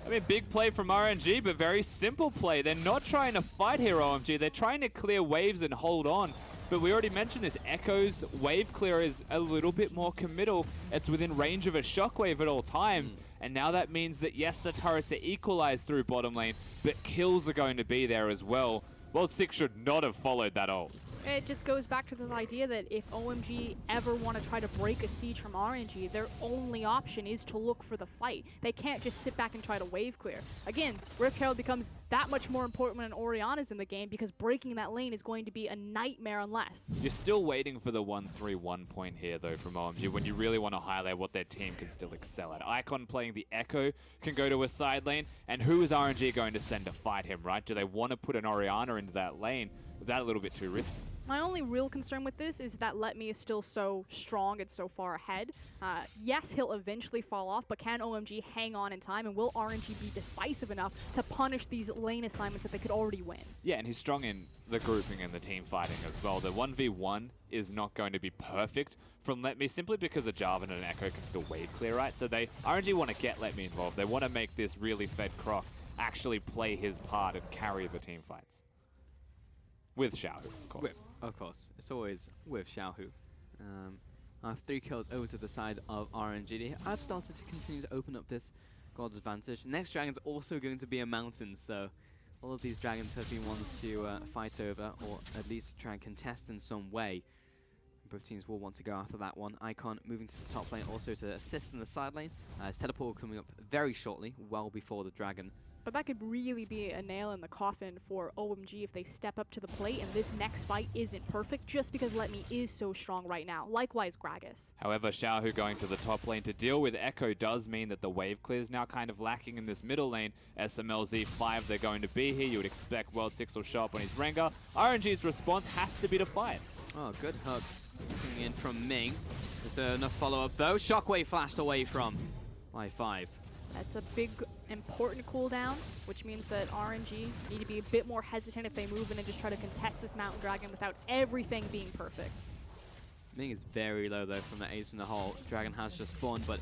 I mean, big play from RNG, but very simple play. They're not trying to fight here, OMG. They're trying to clear waves and hold on. But we already mentioned this. Echo's wave clear is a little bit more committal. It's within range of a shockwave at all times. And now that means that, yes, the turrets are equalized through bottom lane, but kills are going to be there as well. World 6 should not have followed that ult. It just goes back to this idea that if OMG ever want to try to break a siege from RNG, their only option is to look for the fight. They can't just sit back and try to wave clear. Again, Rift Herald becomes that much more important when Orianna's in the game because breaking that lane is going to be a nightmare unless. You're still waiting for the 1-3-1 point here, though, from OMG, when you really want to highlight what their team can still excel at. Icon playing the Echo can go to a side lane, and who is RNG going to send to fight him, right? Do they want to put an Orianna into that lane? Is that a little bit too risky? My only real concern with this is that Let Me is still so strong and so far ahead. Yes, he'll eventually fall off, but can OMG hang on in time, and will RNG be decisive enough to punish these lane assignments that they could already win? Yeah, and he's strong in the grouping and the team fighting as well. The 1v1 is not going to be perfect from Let Me simply because a Jarvan and an Echo can still wave clear, right? So RNG want to get Let Me involved. They want to make this really fed Croc actually play his part and carry the team fights. With Xiao Hu, of course. Of course. It's always with Xiao Hu. After 3 kills over to the side of RNG, I've started to continue to open up this gold advantage. Next dragon's also going to be a mountain, so all of these dragons have been ones to fight over, or at least try and contest in some way. Both teams will want to go after that one. Icon moving to the top lane, also to assist in the side lane. His teleport coming up very shortly, well before the dragon. But that could really be a nail in the coffin for OMG if they step up to the plate and this next fight isn't perfect just because Let Me is so strong right now. Likewise, Gragas. However, Xiao Hu going to the top lane to deal with Echo does mean that the wave clear is now kind of lacking in this middle lane. SMLZ 5, they're going to be here. You would expect World 6 will show up on his Rengar. RNG's response has to be to fight. Oh, good hook coming in from Ming. Is there enough follow-up though? Shockwave flashed away from Y5. That's a big, important cooldown, which means that RNG need to be a bit more hesitant if they move in and just try to contest this Mountain Dragon without everything being perfect. Ming is very low, though, from the ace in the hole. Dragon has just spawned, but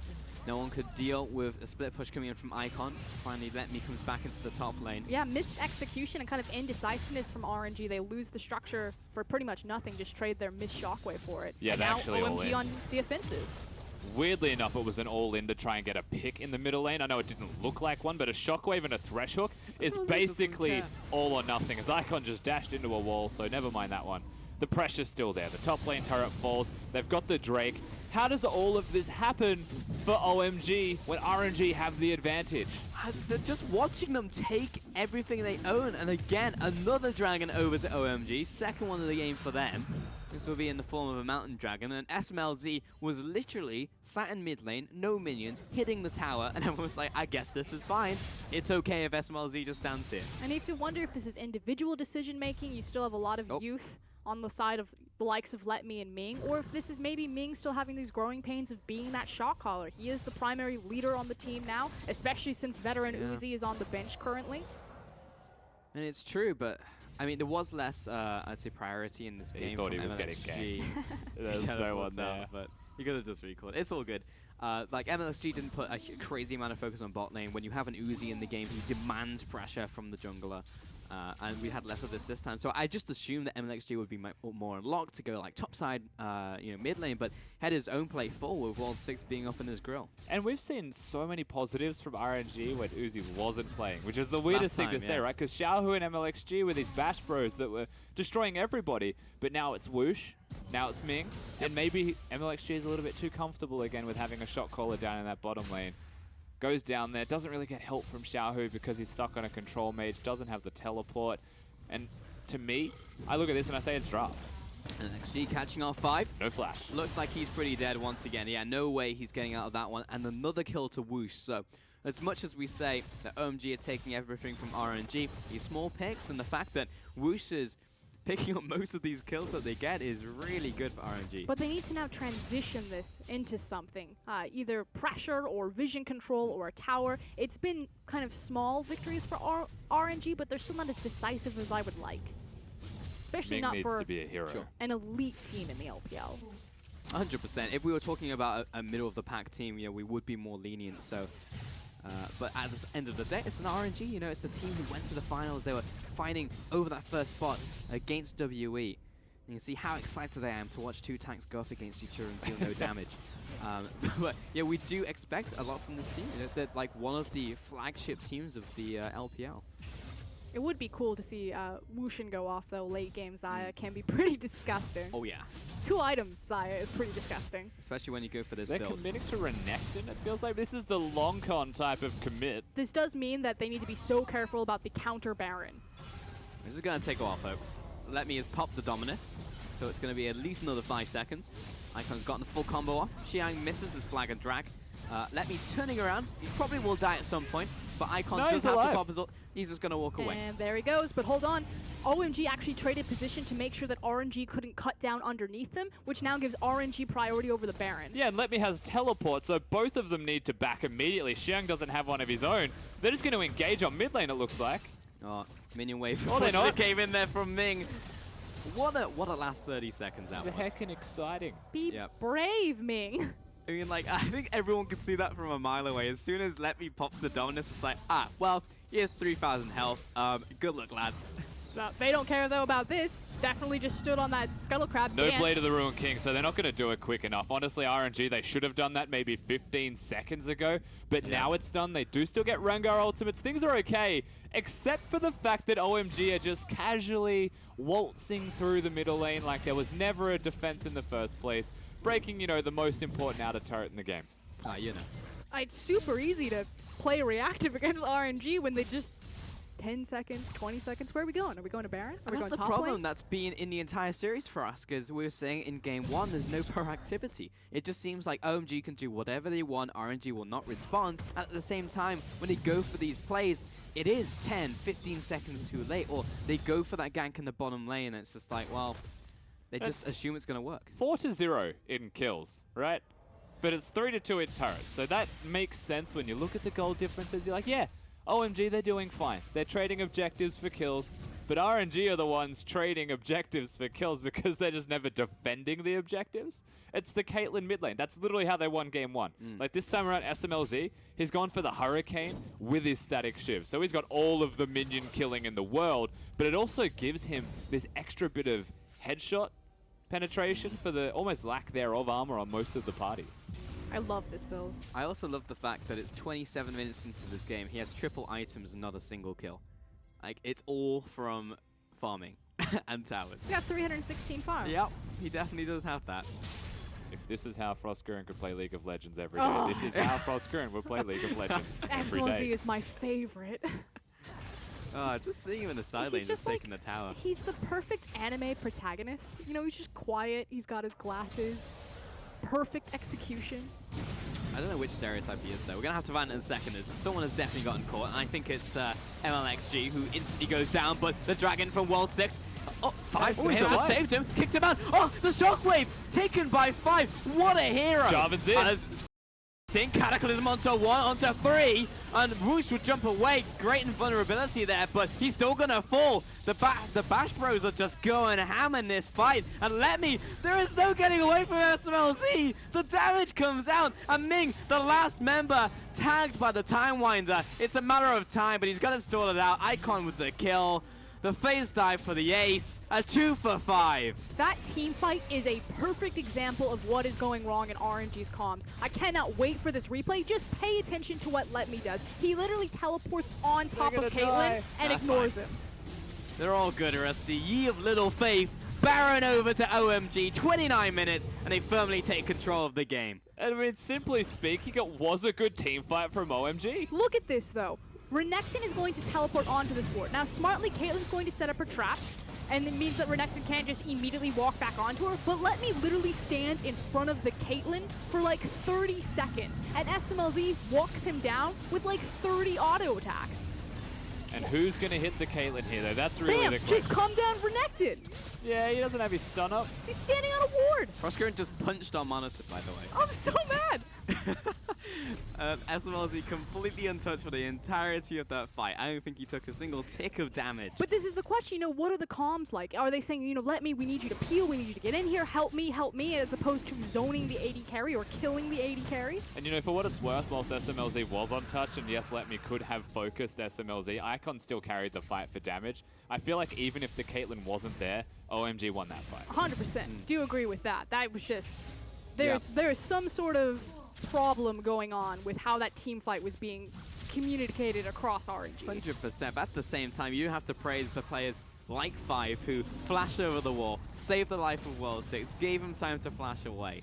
no one could deal with a split push coming in from Icon. Finally, Let Me comes back into the top lane. Yeah, missed execution and kind of indecisiveness from RNG. They lose the structure for pretty much nothing, just trade their missed shockwave for it. Yeah, and they're now actually all OMG in. on the offensive. Weirdly enough, it was an all-in to try and get a pick in the middle lane. I know it didn't look like one, but a shockwave and a thresh hook is basically all or nothing, as Icon just dashed into a wall, so never mind that one. The pressure's still there. The top lane turret falls. They've got the Drake. How does all of this happen for OMG when RNG have the advantage? Just watching them take everything they own, and again, another dragon over to OMG. Second one of the game for them. This will be in the form of a mountain dragon, and SMLZ was literally sat in mid lane, no minions, hitting the tower, and everyone was like, I guess this is fine. It's okay if SMLZ just stands here. And if you wonder if this is individual decision making, you still have a lot of youth on the side of the likes of Let Me and Ming, or if this is maybe Ming still having these growing pains of being that shot caller. He is the primary leader on the team now, especially since veteran Uzi is on the bench currently. And it's true, but I mean, there was less, I'd say, priority in this game. He thought he was MLXG. getting ganked. There's no one there. But you could have just recalled. It's all good. Like, MLXG didn't put a crazy amount of focus on bot lane. When you have an Uzi in the game, he demands pressure from the jungler. And we had less of this time. So I just assumed that MLXG would be more unlocked to go like topside, mid lane, but had his own play full with World 6 being up in his grill. And we've seen so many positives from RNG when Uzi wasn't playing, which is the weirdest thing to say, right? Because Xiaohu and MLXG were these bash bros that were destroying everybody, but now it's Whoosh, now it's Ming, and maybe MLXG is a little bit too comfortable again with having a shot caller down in that bottom lane. Goes down there, doesn't really get help from Xiaohu because he's stuck on a control mage, doesn't have the teleport. And to me, I look at this and I say it's draft. And XG catching off 5. No flash. Looks like he's pretty dead once again. Yeah, no way he's getting out of that one. And another kill to Whoosh. So as much as we say that OMG are taking everything from RNG, these small picks and the fact that Whoosh is picking up most of these kills that they get is really good for RNG. But they need to now transition this into something, either pressure or vision control or a tower. It's been kind of small victories for RNG, but they're still not as decisive as I would like. Especially Ming not needs for to be a hero. an elite team in the LPL. 100%. If we were talking about a middle of the pack team, we would be more lenient. So, but at the end of the day, it's an RNG. You know, it's a team who went to the finals. They were fighting over that first spot against WE. You can see how excited I am to watch two tanks go up against each other and deal no damage. But yeah, we do expect a lot from this team. You know, they're like one of the flagship teams of the LPL. It would be cool to see Wushin go off, though. Late game Xayah can be pretty disgusting. Oh, yeah. 2-item Xayah is pretty disgusting. Especially when you go for this They're build. committing to Renekton, it feels like. This is the long con type of commit. This does mean that they need to be so careful about the counter Baron. This is going to take a while, folks. Let me has popped the Dominus, so it's going to be at least another 5 seconds. Icon's gotten the full combo off. Xiang misses his flag and drag. Let me's turning around. He probably will die at some point, but Icon does have to pop his ult. He's just going to walk away. And there he goes, but hold on. OMG actually traded position to make sure that RNG couldn't cut down underneath them, which now gives RNG priority over the Baron. Yeah, and Let Me has teleport, so both of them need to back immediately. Xiang doesn't have one of his own. They're just going to engage on mid lane, it looks like. Oh, minion wave. Oh, they're not. Came in there from Ming. What a last 30 seconds that was. Heckin' exciting. Be brave, Ming. I mean, like, I think everyone could see that from a mile away. As soon as Let Me pops the Dominus, it's like, well, here's 3,000 health. Good luck, lads. They don't care, though, about this. Definitely just stood on that Scuttle Crab. No play to the Ruined King, so they're not going to do it quick enough. Honestly, RNG, they should have done that maybe 15 seconds ago, but now it's done. They do still get Rengar ultimates. Things are okay, except for the fact that OMG are just casually waltzing through the middle lane like there was never a defense in the first place, breaking, you know, the most important outer turret in the game. You know. It's super easy to play reactive against RNG when they just 10 seconds, 20 seconds. Where are we going? Are we going to Baron? Are we going that's the top problem lane? that's been in the entire series for us, because we were saying in game 1 there's no proactivity. It just seems like OMG can do whatever they want, RNG will not respond. At the same time, when they go for these plays, it is 10, 15 seconds too late, or they go for that gank in the bottom lane, and it's just like, well, they just assume it's going to work. 4-0 in kills, right? But it's 3-2 in turrets, so that makes sense when you look at the goal differences. You're like, yeah, OMG, they're doing fine. They're trading objectives for kills, but RNG are the ones trading objectives for kills because they're just never defending the objectives. It's the Caitlyn mid lane. That's literally how they won game 1. Like this time around, SMLZ, he's gone for the Hurricane with his static shiv. So he's got all of the minion killing in the world, but it also gives him this extra bit of headshot penetration for the almost lack thereof armor on most of the parties. I love this build. I also love the fact that it's 27 minutes into this game. He has triple items and not a single kill. Like, it's all from farming and towers. He's got 316 farm. Yep, he definitely does have that. If this is how Frostgurren could play League of Legends every day, this is how Frostgurren would play League of Legends every SLZ day. is my favorite. Just seeing him in the side lane just taking the tower. He's the perfect anime protagonist. You know, he's just quiet. He's got his glasses. Perfect execution. I don't know which stereotype he is, though. We're going to have to find it in a second. Someone has definitely gotten caught, and I think it's MLXG who instantly goes down, but the dragon from World 6 Oh, 5 Oh, he's just alive. saved him, kicked him out. Oh, the shockwave taken by 5. What a hero! Jarvan's in. Seeing Cataclysm onto 1, onto 3, and Whoosh would jump away. Great invulnerability there, but he's still gonna fall. The Bash Bros are just going ham in this fight. And there is no getting away from SMLZ. The damage comes out, and Ming, the last member, tagged by the Time Winder. It's a matter of time, but he's gonna stall it out. Icon with the kill. The phase dive for the ace, a 2 for 5. That team fight is a perfect example of what is going wrong in RNG's comms. I cannot wait for this replay. Just pay attention to what Let Me does. He literally teleports on top of Caitlyn and ignores him. They're all good, Rusty. Ye of little faith. Baron over to OMG, 29 minutes, and they firmly take control of the game. I mean, simply speaking, it was a good team fight from OMG. Look at this, though. Renekton is going to teleport onto this ward. Now, smartly, Caitlyn's going to set up her traps, and it means that Renekton can't just immediately walk back onto her, but Let Me literally stands in front of the Caitlyn for like 30 seconds, and SMLZ walks him down with like 30 auto attacks. And who's going to hit the Caitlyn here, though? That's really Bam! the question. Just come down Renekton! Yeah, he doesn't have his stun up. He's standing on a ward! Frostgurn just punched our monitor, by the way. I'm so mad! SMLZ completely untouched for the entirety of that fight. I don't think he took a single tick of damage. But this is the question, what are the comms like? Are they saying, Let Me, we need you to peel, we need you to get in here, help me, as opposed to zoning the AD carry or killing the AD carry? And for what it's worth, whilst SMLZ was untouched, and yes, Let Me could have focused SMLZ, Icon still carried the fight for damage. I feel like even if the Caitlyn wasn't there, OMG won that fight. 100%. Do agree with that. That was just... There's some sort of problem going on with how that team fight was being communicated across RNG. 100%. But at the same time, you have to praise the players like 5 who flashed over the wall, saved the life of World 6, gave him time to flash away.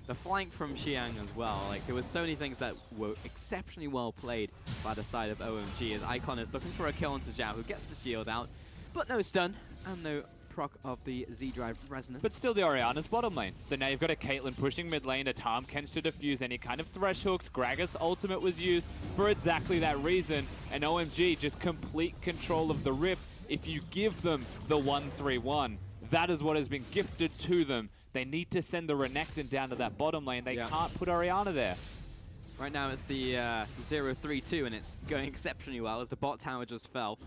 The flank from Xiang as well. Like, there were so many things that were exceptionally well played by the side of OMG as Icon is looking for a kill onto Zhao, who gets the shield out, but no stun and no proc of the Z-Drive Resonance. But still the Orianna's bottom lane. So now you've got a Caitlyn pushing mid lane, a Tahm Kench to defuse any kind of thresh hooks. Gragas ultimate was used for exactly that reason. And OMG just complete control of the Rift. If you give them the 1-3-1, that is what has been gifted to them. They need to send the Renekton down to that bottom lane. They can't put Orianna there. Right now it's the 0-3-2 and it's going exceptionally well as the bot tower just fell.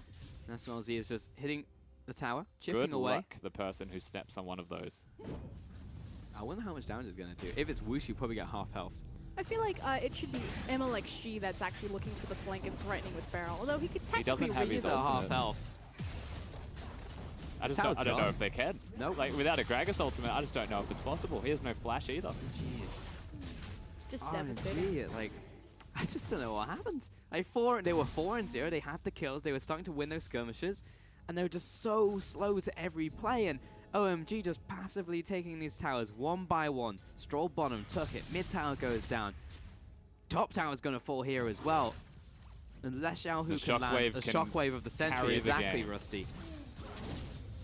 And SMLZ is just hitting the tower, chipping Good away. luck, the person who steps on one of those. I wonder how much damage it's going to do. If it's Whoosh, you probably get half health. I feel like it should be MLXG that's actually looking for the flank and threatening with Barrel, although he could technically doesn't have his half health. I don't know if they can. No, like without a Gragas ultimate, I just don't know if it's possible. He has no flash either. Jeez. Just devastating. Like, I just don't know what happened. Like they were 4-0. They had the kills. They were starting to win those skirmishes, and they were just so slow to every play. And OMG just passively taking these towers one by one. Stroll bottom took it. Mid tower goes down. Top tower's going to fall here as well. Unless Xiao Hu can land the shockwave of the century. Exactly, Rusty.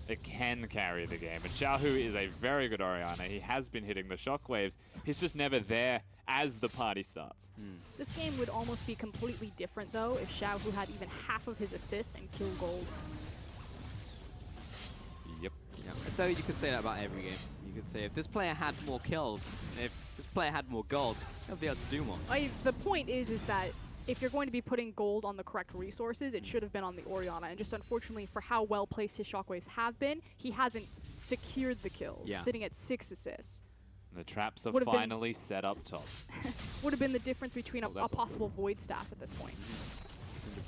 It can carry the game. And Xiao Hu is a very good Orianna. He has been hitting the shockwaves. He's just never there as the party starts. This game would almost be completely different, though, if Xiao Hu had even half of his assists and kill gold. Yep. Though you could say that about every game. You could say if this player had more kills, if this player had more gold, he'll be able to do more. The point is that if you're going to be putting gold on the correct resources, it should have been on the Orianna. And just unfortunately, for how well placed his shockwaves have been, he hasn't secured the kills, sitting at 6 assists. The traps are finally set up top. Would have been the difference between a possible Void Staff at this point.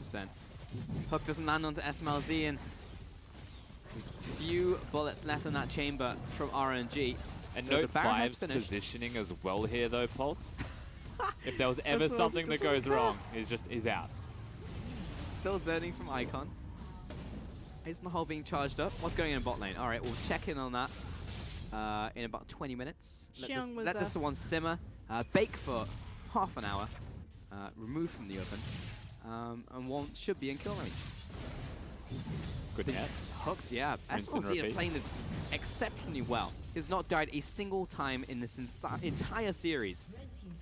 100%. Hook doesn't land onto SMLZ, and there's few bullets left in that chamber from RNG. And note 5's positioning as well here, though, Pulse. If there was ever something that goes wrong, he's out. Still zoning from Icon. Isn't the hole being charged up? What's going on in bot lane? All right, we'll check in on that in about 20 minutes. Let this one simmer, bake for half an hour, remove from the oven, and one should be in kill range. Good net. Hooks, yeah. SMLZ are playing this exceptionally well. He's not died a single time in this entire series.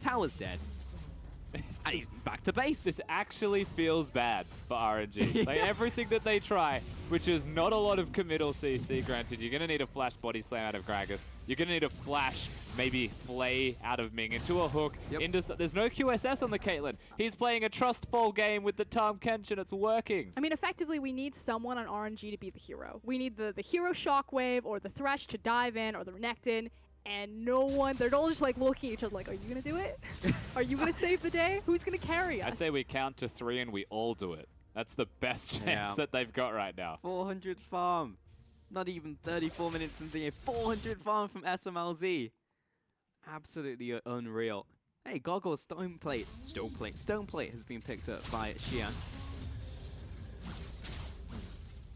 Tower's dead. And he's back to base. This actually feels bad for RNG. Like everything that they try, which is not a lot of committal CC, granted. You're going to need a flash body slam out of Gragas. You're going to need a flash, maybe flay out of Ming into a hook. There's no QSS on the Caitlyn. He's playing a trust fall game with the Tom Kenshin. It's working. I mean, effectively, we need someone on RNG to be the hero. We need the hero Shockwave or the Thresh to dive in or the Renekton. And no one, they're all just like looking at each other like, are you going to do it? Are you going to save the day? Who's going to carry us? I say we count to 3 and we all do it. That's the best chance that they've got right now. 400 farm. Not even 34 minutes into the game. 400 farm from SMLZ. Absolutely unreal. Hey, Goggle's Stone Plate has been picked up by Xian.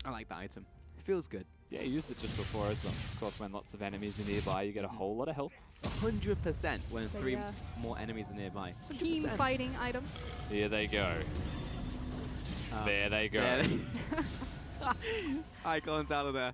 I like that item. It feels good. Yeah, you used it just before as well. Of course, when lots of enemies are nearby, you get a whole lot of health. 100% when 3 more enemies are nearby. 100%. Team fighting item. Here they go. There they go. Icon's out of there.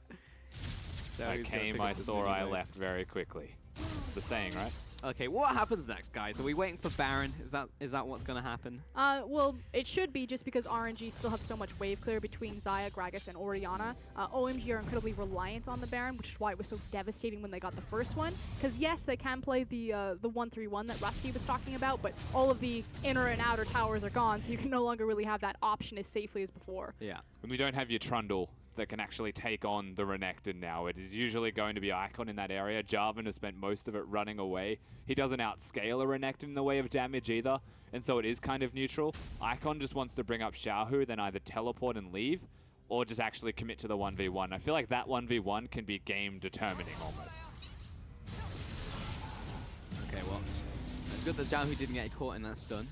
I came, I saw, I left very quickly. It's the saying, right? Okay, what happens next, guys? Are we waiting for Baron? Is that what's going to happen? Well, it should be just because RNG still have so much wave clear between Xayah, Gragas, and Orianna. OMG are incredibly reliant on the Baron, which is why it was so devastating when they got the first one. Because yes, they can play the 1-3-1 that Rusty was talking about, but all of the inner and outer towers are gone, so you can no longer really have that option as safely as before. Yeah. And we don't have your Trundle that can actually take on the Renekton now. It is usually going to be Icon in that area. Jarvan has spent most of it running away. He doesn't outscale a Renekton in the way of damage either, and so it is kind of neutral. Icon just wants to bring up Xiaohu, then either teleport and leave, or just actually commit to the 1v1. I feel like that 1v1 can be game determining almost. Okay, well, it's good that Xiaohu didn't get caught in that stun,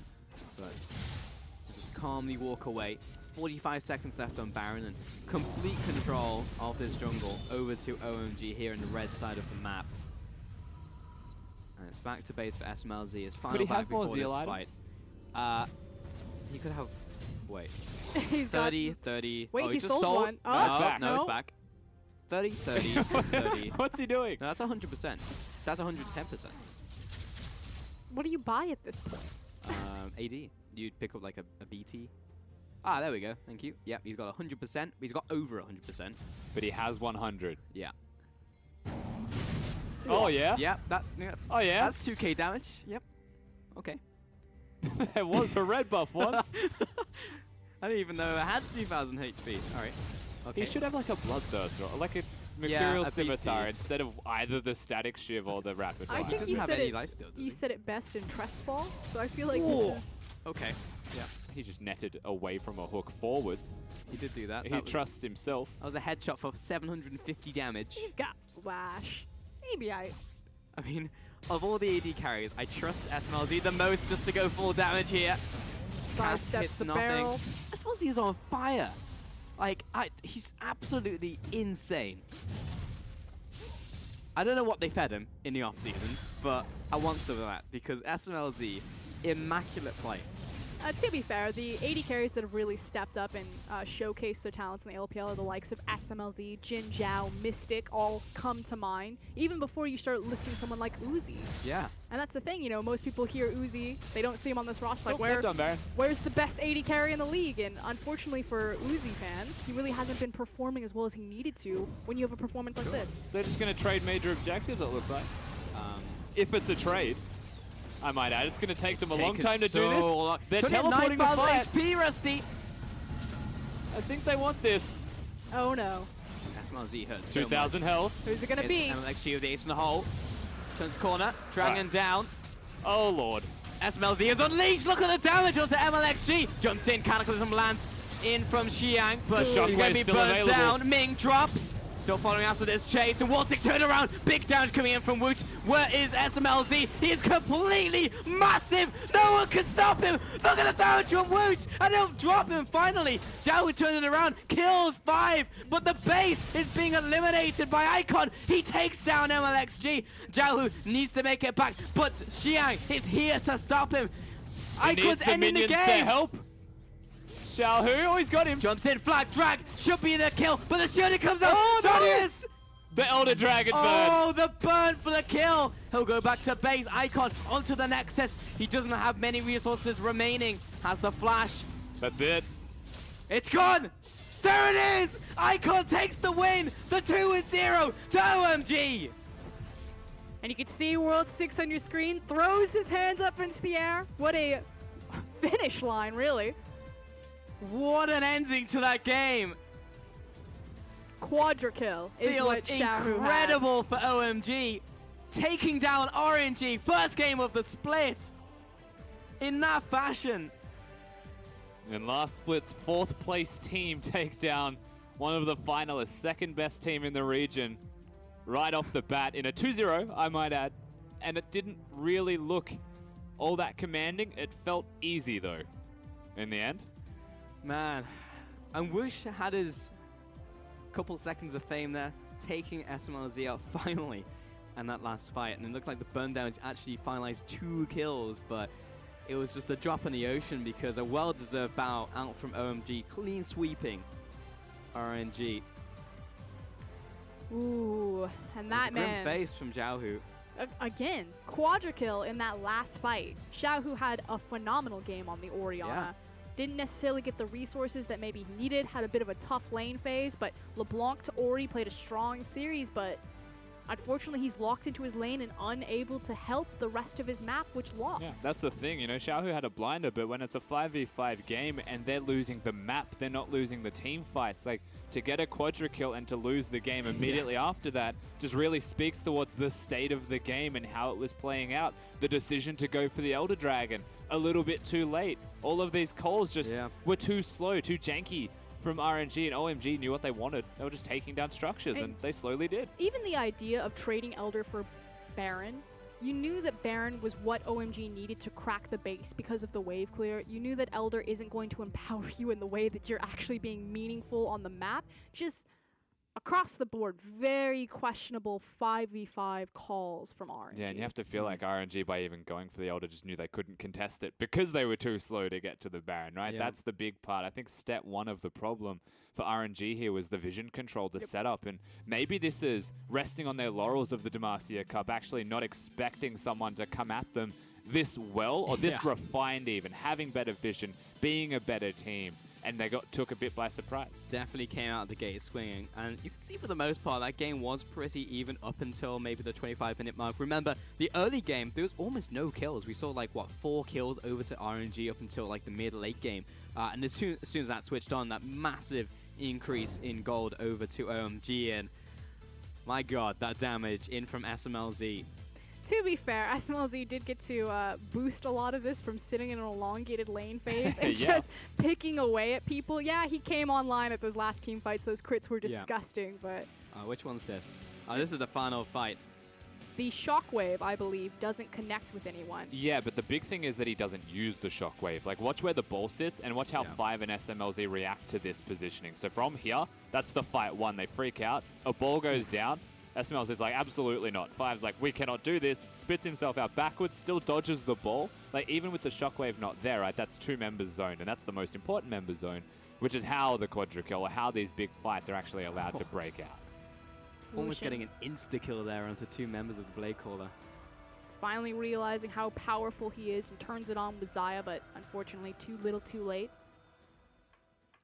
but just calmly walk away. 45 seconds left on Baron and complete control of this jungle over to OMG here in the red side of the map. And it's back to base for SMLZ. His final back before this fight. He could have... Wait. He's 30, 30... Wait, oh, he just sold one. Oh, it's back. No, it's back. 30, 30, 30. What's he doing? No, that's 100%. That's 110%. What do you buy at this point? AD. You'd pick up like a BT. Ah, there we go. Thank you. Yep, he's got 100%. He's got over 100%. But he has 100. Yeah. Oh, yeah? Yeah. Oh, yeah? That's 2k damage. Yep. Okay. There was a red buff once. I didn't even know I had 2,000 HP. All right. Okay. He should have like a Bloodthirster or like a Mercurial Scimitar instead of either the Static Shiv or the Rapid Fire. I think you said it best in Tressfall, so I feel like this is... Okay. Yeah. He just netted away from a hook forwards. He did do that. He trusts himself. That was a headshot for 750 damage. He's got flash. Maybe I mean, of all the AD carries, I trust SMLZ the most just to go full damage here. Sidesteps the barrel. SMLZ is on fire. Like, he's absolutely insane. I don't know what they fed him in the off-season, but I want some of that because SMLZ, immaculate play. To be fair, the AD carries that have really stepped up and showcased their talents in the LPL are the likes of SMLZ, Jin Zhao, Mystic, all come to mind, even before you start listing someone like Uzi. Yeah. And that's the thing, you know, most people hear Uzi, they don't see him on this roster, like, Baron. Where's the best AD carry in the league? And unfortunately for Uzi fans, he really hasn't been performing as well as he needed to when you have a performance like this. They're just going to trade major objectives, it looks like. If it's a trade. I might add, it's going to take them a long time to do this. They're teleporting the fight. HP, Rusty. I think they want this. Oh no. SMLZ hurts 2,000 health. Who's it going to be? MLXG with the ace in the hole. Turns corner. Dragon down. Oh lord. SMLZ is unleashed. Look at the damage onto MLXG. Jumps in. Cataclysm lands in from Xiang. But he's going to be burnt down. Ming drops. Still following after this chase, and Waltic turned around. Big damage coming in from Woot. Where is SMLZ? He is completely massive. No one can stop him. Look at the damage from Woot, and they'll drop him finally. Xiao turning around, kills 5, but the base is being eliminated by Icon. He takes down MLXG. Zhao needs to make it back, but Xiang is here to stop him. Icon's ending the game. To help. Xiaohu, oh, he's got him. Jumps in, flag, drag, should be the kill, but the shooting comes out. Oh, Darius! The Elder Dragon burn. Oh, the burn for the kill. He'll go back to base. Icon onto the Nexus. He doesn't have many resources remaining. Has the flash. That's it. It's gone. There it is. Icon takes the win. The 2-0 to OMG. And you can see World 6 on your screen. Throws his hands up into the air. What a finish line, really. What an ending to that game. Quadra kill is what Feels Xiaohu incredible for OMG. Taking down RNG. First game of the split. In that fashion. In last split's 4th place team take down one of the finalists, second best team in the region, right off the bat in a 2-0, I might add. And it didn't really look all that commanding. It felt easy though, in the end. Man, I wish I had his couple seconds of fame there, taking SMLZ out finally in that last fight. And it looked like the burn damage actually finalized 2 kills, but it was just a drop in the ocean because a well-deserved bout out from OMG, clean sweeping RNG. Ooh, and that man. Grim face from Xiaohu. Again, quadra kill in that last fight. Xiaohu had a phenomenal game on the Orianna. Yeah. Didn't necessarily get the resources that maybe he needed, had a bit of a tough lane phase, but LeBlanc to Ori played a strong series, but unfortunately he's locked into his lane and unable to help the rest of his map, which lost. Yeah, that's the thing, you know, Xiaohu had a blinder, but when it's a 5v5 game and they're losing the map, they're not losing the team fights. Like, to get a quadra kill and to lose the game immediately after that just really speaks towards the state of the game and how it was playing out. The decision to go for the Elder Dragon a little bit too late. All of these calls just were too slow, too janky from RNG, and OMG knew what they wanted. They were just taking down structures, and they slowly did. Even the idea of trading Elder for Baron, you knew that Baron was what OMG needed to crack the base because of the wave clear. You knew that Elder isn't going to empower you in the way that you're actually being meaningful on the map. Just across the board, very questionable 5v5 calls from RNG. Yeah, and you have to feel like RNG, by even going for the Elder, just knew they couldn't contest it because they were too slow to get to the Baron, right? Yeah. That's the big part. I think step 1 of the problem for RNG here was the vision control, the setup, and maybe this is resting on their laurels of the Demacia Cup, actually not expecting someone to come at them this well, or this refined even, having better vision, being a better team. And they took a bit by surprise. Definitely came out of the gate swinging. And you can see for the most part, that game was pretty even up until maybe the 25-minute mark. Remember, the early game, there was almost no kills. We saw like, what, 4 kills over to RNG up until like the mid-late game. And as soon as that switched on, that massive increase in gold over to OMG. And my god, that damage in from SMLZ. To be fair, SMLZ did get to boost a lot of this from sitting in an elongated lane phase and just picking away at people. Yeah, he came online at those last team fights. Those crits were disgusting, but... Which one's this? This is the final fight. The shockwave, I believe, doesn't connect with anyone. Yeah, but the big thing is that he doesn't use the shockwave. Like, watch where the ball sits and watch how 5 and SMLZ react to this positioning. So from here, that's the fight 1. They freak out. A ball goes down. SMLZ is like, absolutely not. 5's like, we cannot do this. Spits himself out backwards, still dodges the ball. Like, even with the shockwave not there, right, that's 2 members zoned, and that's the most important member zone, which is how the quadra kill, or how these big fights are actually allowed to break out. Almost getting an insta-kill there onto 2 members of the Blade Caller. Finally realizing how powerful he is and turns it on with Xayah, but unfortunately too little too late.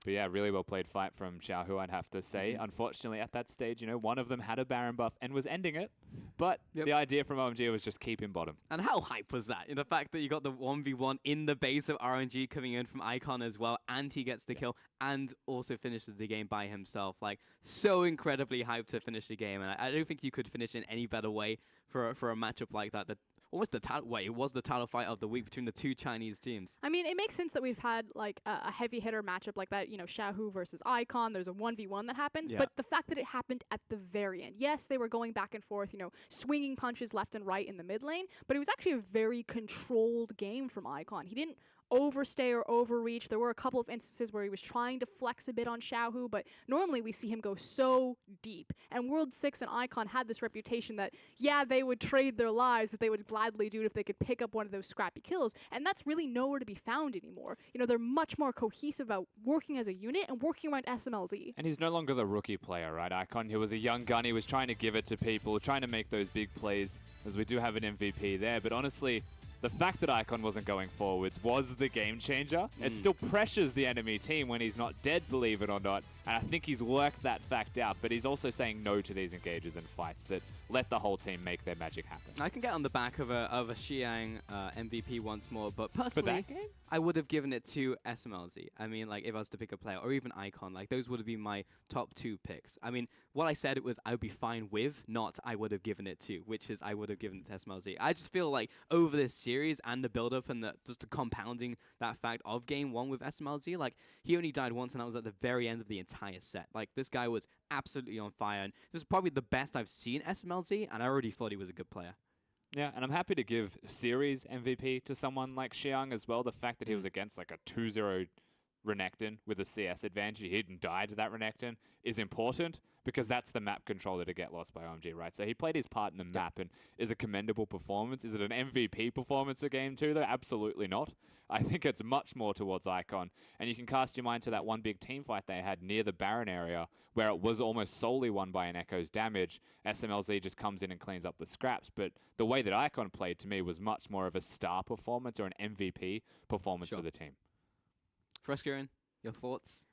But yeah, really well played fight from Xiaohu, I'd have to say. Unfortunately, at that stage, you know, one of them had a Baron buff and was ending it. But the idea from OMG was just keep him bottom. And how hype was that? In the fact that you got the 1v1 in the base of RNG coming in from Icon as well, and he gets the kill, and also finishes the game by himself. Like, so incredibly hyped to finish the game. And I don't think you could finish in any better way for a matchup like that. Almost the title. Wait, it was the title fight of the week between the 2 Chinese teams. I mean, it makes sense that we've had like a heavy hitter matchup like that. You know, Xiaohu versus Icon. There's a 1v1 that happens, but the fact that it happened at the very end. Yes, they were going back and forth. You know, swinging punches left and right in the mid lane, but it was actually a very controlled game from Icon. He didn't overstay or overreach. There were a couple of instances where he was trying to flex a bit on Xiaohu, but normally we see him go so deep. And World 6 and Icon had this reputation that, yeah, they would trade their lives, but they would gladly do it if they could pick up one of those scrappy kills. And that's really nowhere to be found anymore. You know, they're much more cohesive about working as a unit and working around SMLZ. And he's no longer the rookie player, right? Icon, he was a young gun. He was trying to give it to people, trying to make those big plays, as we do have an MVP there. But honestly, the fact that Icon wasn't going forwards was the game changer. It still pressures the enemy team when he's not dead, believe it or not. And I think he's worked that fact out, but he's also saying no to these engages and fights that let the whole team make their magic happen. I can get on the back of a Xiang MVP once more, but personally, I would have given it to SMLZ. I mean, like, if I was to pick a player, or even Icon, like, those would have been my top 2 picks. I mean, what I said it was I would be fine with, not I would have given it to, which is I would have given it to SMLZ. I just feel like over this series and the build-up and just the compounding that fact of Game 1 with SMLZ, like, he only died once, and that was at the very end of the entire set. Like, this guy was absolutely on fire, and this is probably the best I've seen SMLZ, and I already thought he was a good player. Yeah, and I'm happy to give Series MVP to someone like Xiang as well. The fact that he was against like a 2-0 Renekton with a CS advantage, he didn't die to that Renekton, is important because that's the map controller to get lost by OMG, right? So he played his part in the map and is a commendable performance. Is it an MVP performance of Game 2 though? Absolutely not. I think it's much more towards Icon. And you can cast your mind to that one big team fight they had near the Baron area where it was almost solely won by an Echo's damage. SMLZ just comes in and cleans up the scraps. But the way that Icon played to me was much more of a star performance or an MVP performance for the team. Fruskirin, your thoughts?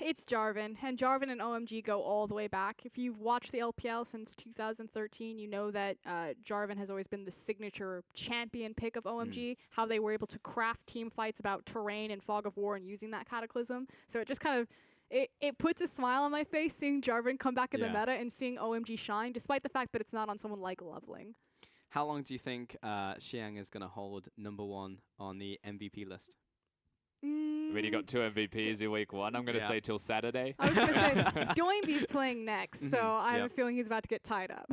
It's Jarvan, and Jarvan and OMG go all the way back. If you've watched the LPL since 2013, you know that Jarvan has always been the signature champion pick of OMG, how they were able to craft team fights about terrain and fog of war and using that cataclysm. So it just kind of, it puts a smile on my face seeing Jarvan come back in the meta and seeing OMG shine, despite the fact that it's not on someone like Loveling. How long do you think Xiang is going to hold #1 on the MVP list? I mean, he got 2 MVPs in week 1. I'm going to say till Saturday. I was going to say, Doinby's playing next, so I have a feeling he's about to get tied up.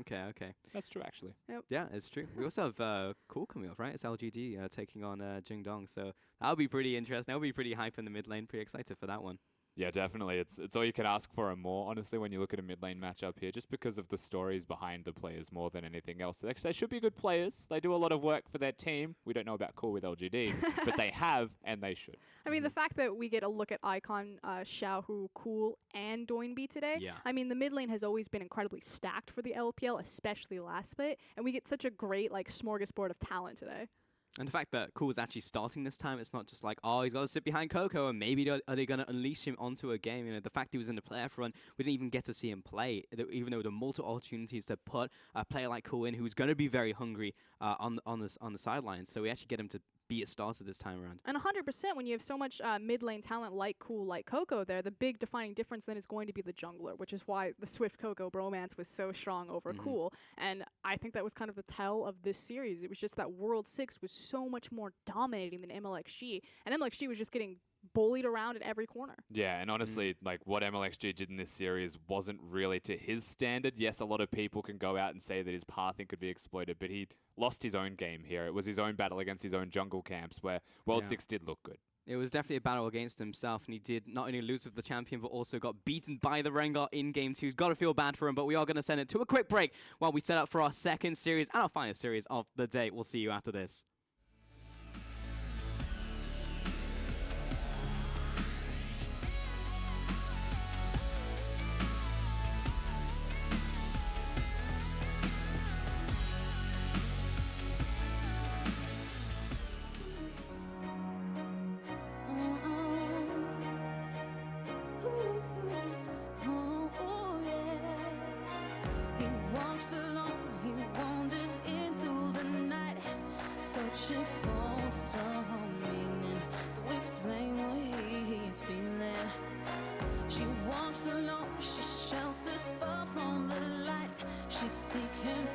Okay. That's true, actually. Yep. Yeah, it's true. We also have Cool coming up, right? It's LGD taking on Jingdong, so that'll be pretty interesting. That'll be pretty hype in the mid lane. Pretty excited for that one. Yeah, definitely. It's all you can ask for and more, honestly, when you look at a mid lane matchup here, just because of the stories behind the players more than anything else. They should be good players. They do a lot of work for their team. We don't know about Cool with LGD, but they have, and they should. I mean, the fact that we get a look at Icon, Xiaohu, Cool, and Doinby today, I mean, the mid lane has always been incredibly stacked for the LPL, especially last split, and we get such a great, like, smorgasbord of talent today. And the fact that Cool is actually starting this time, it's not just like, oh, he's got to sit behind Coco, and maybe are they going to unleash him onto a game? You know, the fact he was in the playoff run, we didn't even get to see him play, even though there were multiple opportunities to put a player like Cool in, who's going to be very hungry on the sidelines. So we actually get him to be a starter this time around. And 100%, when you have so much mid lane talent like Cool, like Coco there, the big defining difference then is going to be the jungler, which is why the Swift Coco bromance was so strong over Cool. And I think that was kind of the tell of this series. It was just that World 6 was so much more dominating than MLXG, and MLXG was just getting bullied around at every corner. Yeah, and honestly, like what MLXG did in this series wasn't really to his standard. Yes, a lot of people can go out and say that his pathing could be exploited, but he lost his own game here. It was his own battle against his own jungle camps where World 6 did look good. It was definitely a battle against himself, and he did not only lose with the champion, but also got beaten by the Rengar in Game 2. Got to feel bad for him, but we are going to send it to a quick break while we set up for our second series and our final series of the day. We'll see you after this. Searching for some meaning to explain what he's feeling. She walks alone, she shelters far from the light. She's seeking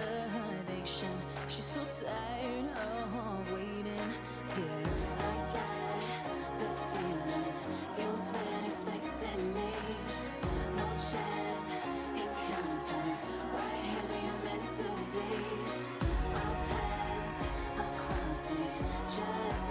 validation. She's so tired of waiting. Yeah, I got the feeling you've been expecting me. No chance encounter. Right here's where you're meant to be. Just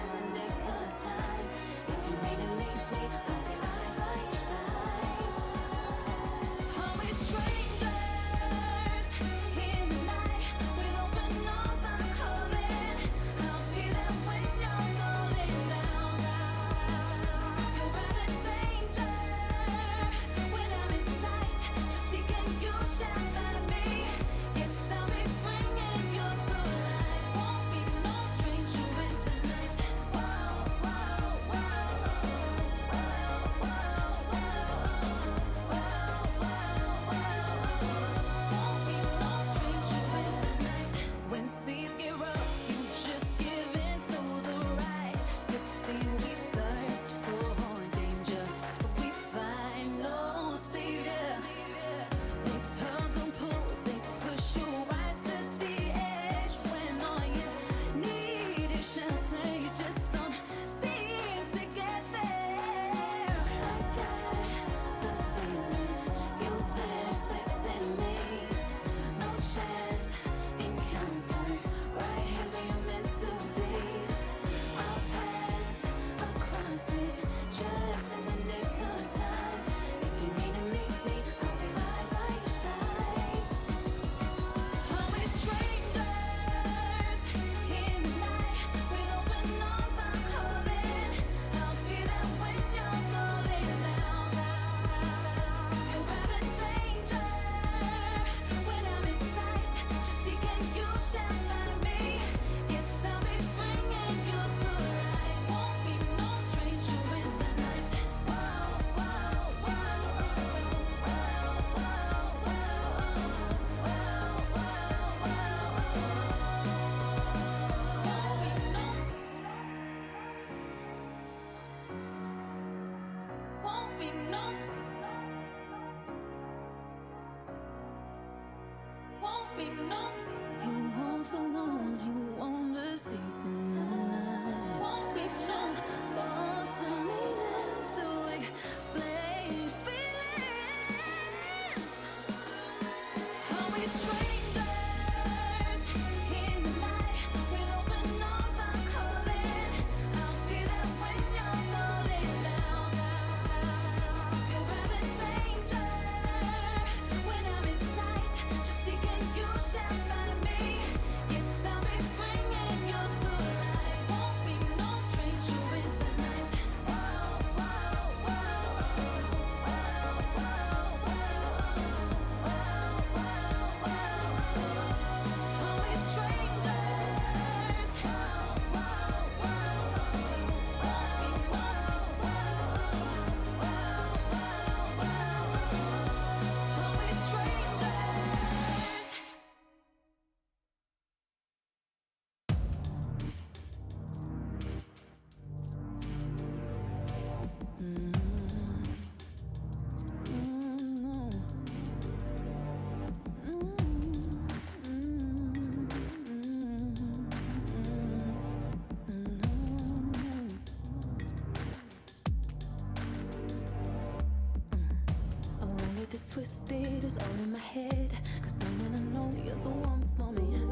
twisted, it's all in my head. Cause then I know you're the one for me.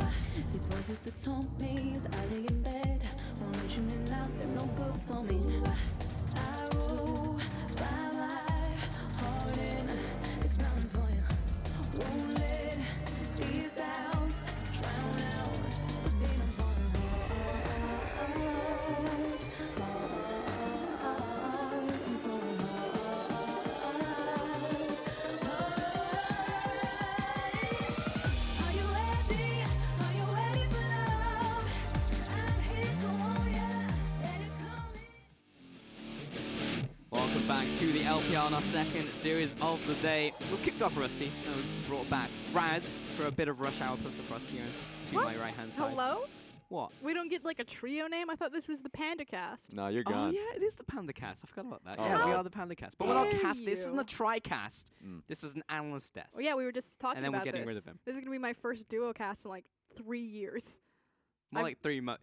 These voices that told me as I lay in bed, won't let you in out, they're no good for me. I roll by my heart and it's bound for you. Won't let these doubts drown out the beat I'm falling Are you ready? Are you ready for love? I'm here to warn ya that it's coming. Welcome back to the LPL on our second series of the day. We've kicked off Rusty and we've brought back Raz for a bit of Rush Hour plus of Rusty to What? my right hand side. Hello? What? We don't get like a trio name? I thought this was the Panda Cast. No, you're Oh gone. yeah, it is the Panda Cast. I forgot about that. Oh, Yeah, we wow. are the Panda Cast. But we're not Dare cast. This isn't you. a tri-cast. Mm. This is an analyst desk. Oh yeah, we were just talking And then we're about getting this. rid of him. This is gonna be my first duo cast in like 3 years. More I'm- like 3 months.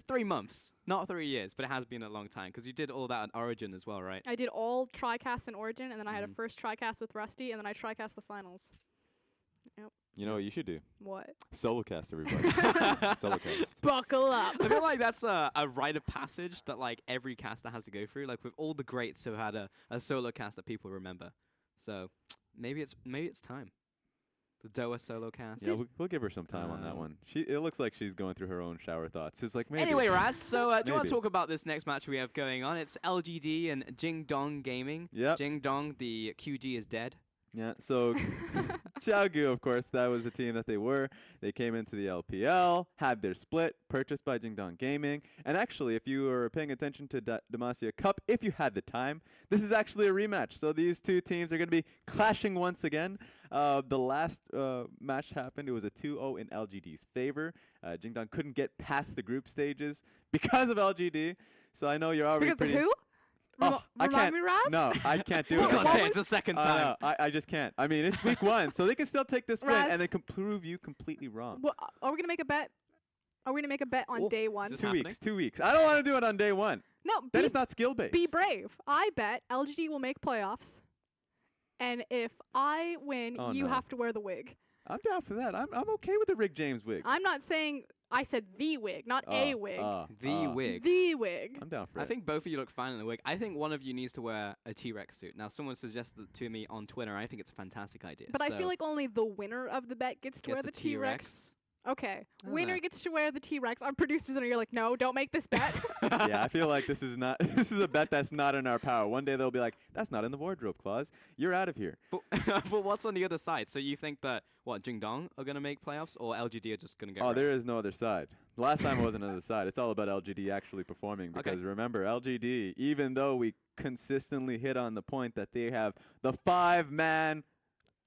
3 months, not 3 years, but it has been a long time because you did all that on Origin as well, right? I did all tri-casts in Origin, and then I had a Mhm. first tri-cast with Rusty, and then I tri-cast the finals. Yep. You know what you should do? What? Solo cast, everybody. Solo cast. Buckle up. I feel like that's a rite of passage that like every caster has to go through. Like with all the greats who had a solo cast that people remember. So maybe it's time. The Doa solo cast. Yeah, we'll give her some time on that one. It looks like she's going through her own shower thoughts. It's like maybe. Anyway, Raz, so do you want Maybe. to talk about this next match we have going on? It's LGD and Jingdong Gaming. Yep. Jingdong, the QG is dead. Yeah, so Xiaogu, of course, that was the team that they were. They came into the LPL, had their split, purchased by Jingdong Gaming. And actually, if you were paying attention to Demacia Cup, if you had the time, this is actually a rematch. So these two teams are going to be clashing once again. The last match happened. It was a 2-0 in LGD's favor. Jingdong couldn't get past the group stages because of LGD. So I know you're already Because of pretty... who? Oh, I Remind can't. me, Raz? No, I can't do You it. can't say it, it's the second time. I just can't. I mean, it's week 1, so they can still take this win, Raz? and they can prove you completely wrong. Well, are we gonna make a bet? Are we gonna make a bet on day one? 2 weeks. 2 weeks. I don't want to do it on day 1. No, That is not skill based. Be brave. I bet LGD will make playoffs, and if I win, Oh, you no. have to wear the wig. I'm down for that. I'm okay with the Rick James wig. I'm not saying I said the wig, not a wig. The wig. The wig. I'm down for I it. think both of you look fine in the wig. I think one of you needs to wear a T-Rex suit. Now, someone suggested it to me on Twitter, and I think it's a fantastic idea. But I So feel like only the winner of the bet gets to Gets wear the the T-Rex. T-Rex. Okay, I don't winner know. gets to wear the T-Rex. Our producers and you're like, no, don't make this bet. Yeah, I feel like this is not. This is a bet that's not in our power. One day they'll be like, "That's not in the wardrobe clause. You're out of here." But, but what's on the other side? So you think that, what, Jingdong are going to make playoffs, or LGD are just going to go Oh, there is no other side. Last time it wasn't another side. It's all about LGD actually performing because Okay. remember, LGD, even though we consistently hit on the point that they have the 5-man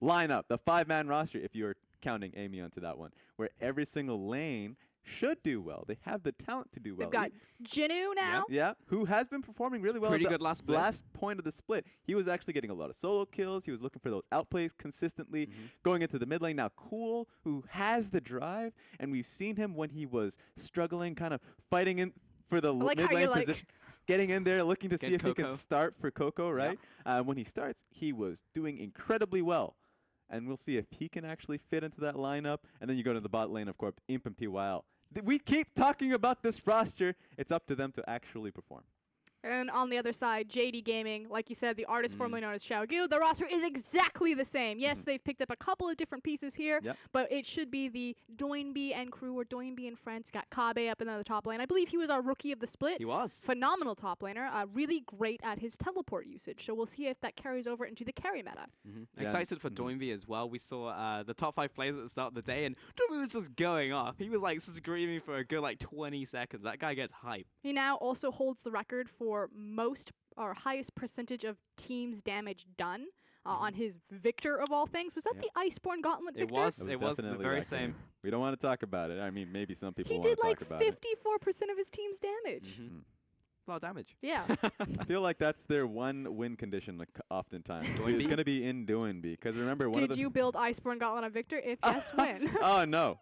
lineup, the 5-man roster, if you're counting Amy onto that one, where every single lane should do well. They have the talent to do well. We've got Jinu now. Yeah, who has been performing really well. Pretty at the good last split. Last point of the split, he was actually getting a lot of solo kills. He was looking for those outplays consistently, going into the mid lane. Now, Cool, who has the drive, and we've seen him when he was struggling, kind of fighting in for the like mid how lane you're like- position. Getting in there, looking to see if Against he can Coco. start for Coco, right? When he starts, he was doing incredibly well. And we'll see if he can actually fit into that lineup. And then you go to the bot lane, of course, Imp and PYL. We keep talking about this roster. It's up to them to actually perform. And on the other side, JD Gaming, like you said, the artist formerly known as Xiaogu, the roster is exactly the same. Yes, they've picked up a couple of different pieces here, Yep. but it should be the Doinby and crew, or Doinby and friends. Got Kabe up in the top lane. I believe he was our rookie of the split. He was. Phenomenal top laner, really great at his teleport usage. So we'll see if that carries over into the carry meta. Yeah. Excited for Doinby as well. We saw the top 5 players at the start of the day, and Doinby was just going off. He was like screaming for a good like 20 seconds. That guy gets hype. He now also holds the record for most or highest percentage of team's damage done on his Victor of all things. Was that the Iceborne Gauntlet Victor? It was the definitely very that same. game. We don't want to talk about it. I mean, maybe some people He want to did like talk about it. 54% of his team's damage. A lot of damage. Yeah. I feel like that's their one win condition like, oftentimes. Doinby? It's going to be in Doinby. Because remember, one of Did the you build Iceborne Gauntlet on Victor? If yes, when? Oh, no.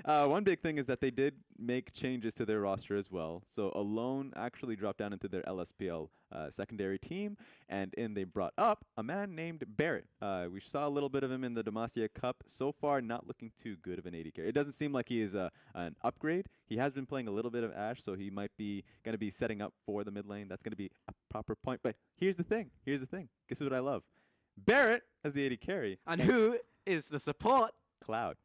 One big thing is that they did make changes to their roster as well. So Alone actually dropped down into their LSPL secondary team, and they brought up a man named Barrett. We saw a little bit of him in the Demacia Cup. So far, not looking too good of an AD carry. It doesn't seem like he is an upgrade. He has been playing a little bit of Ashe, so he might be going to be setting up for the mid lane. That's going to be a proper point. But here's the thing. This is what I love. Barrett as the AD carry. And who is the support? Cloud.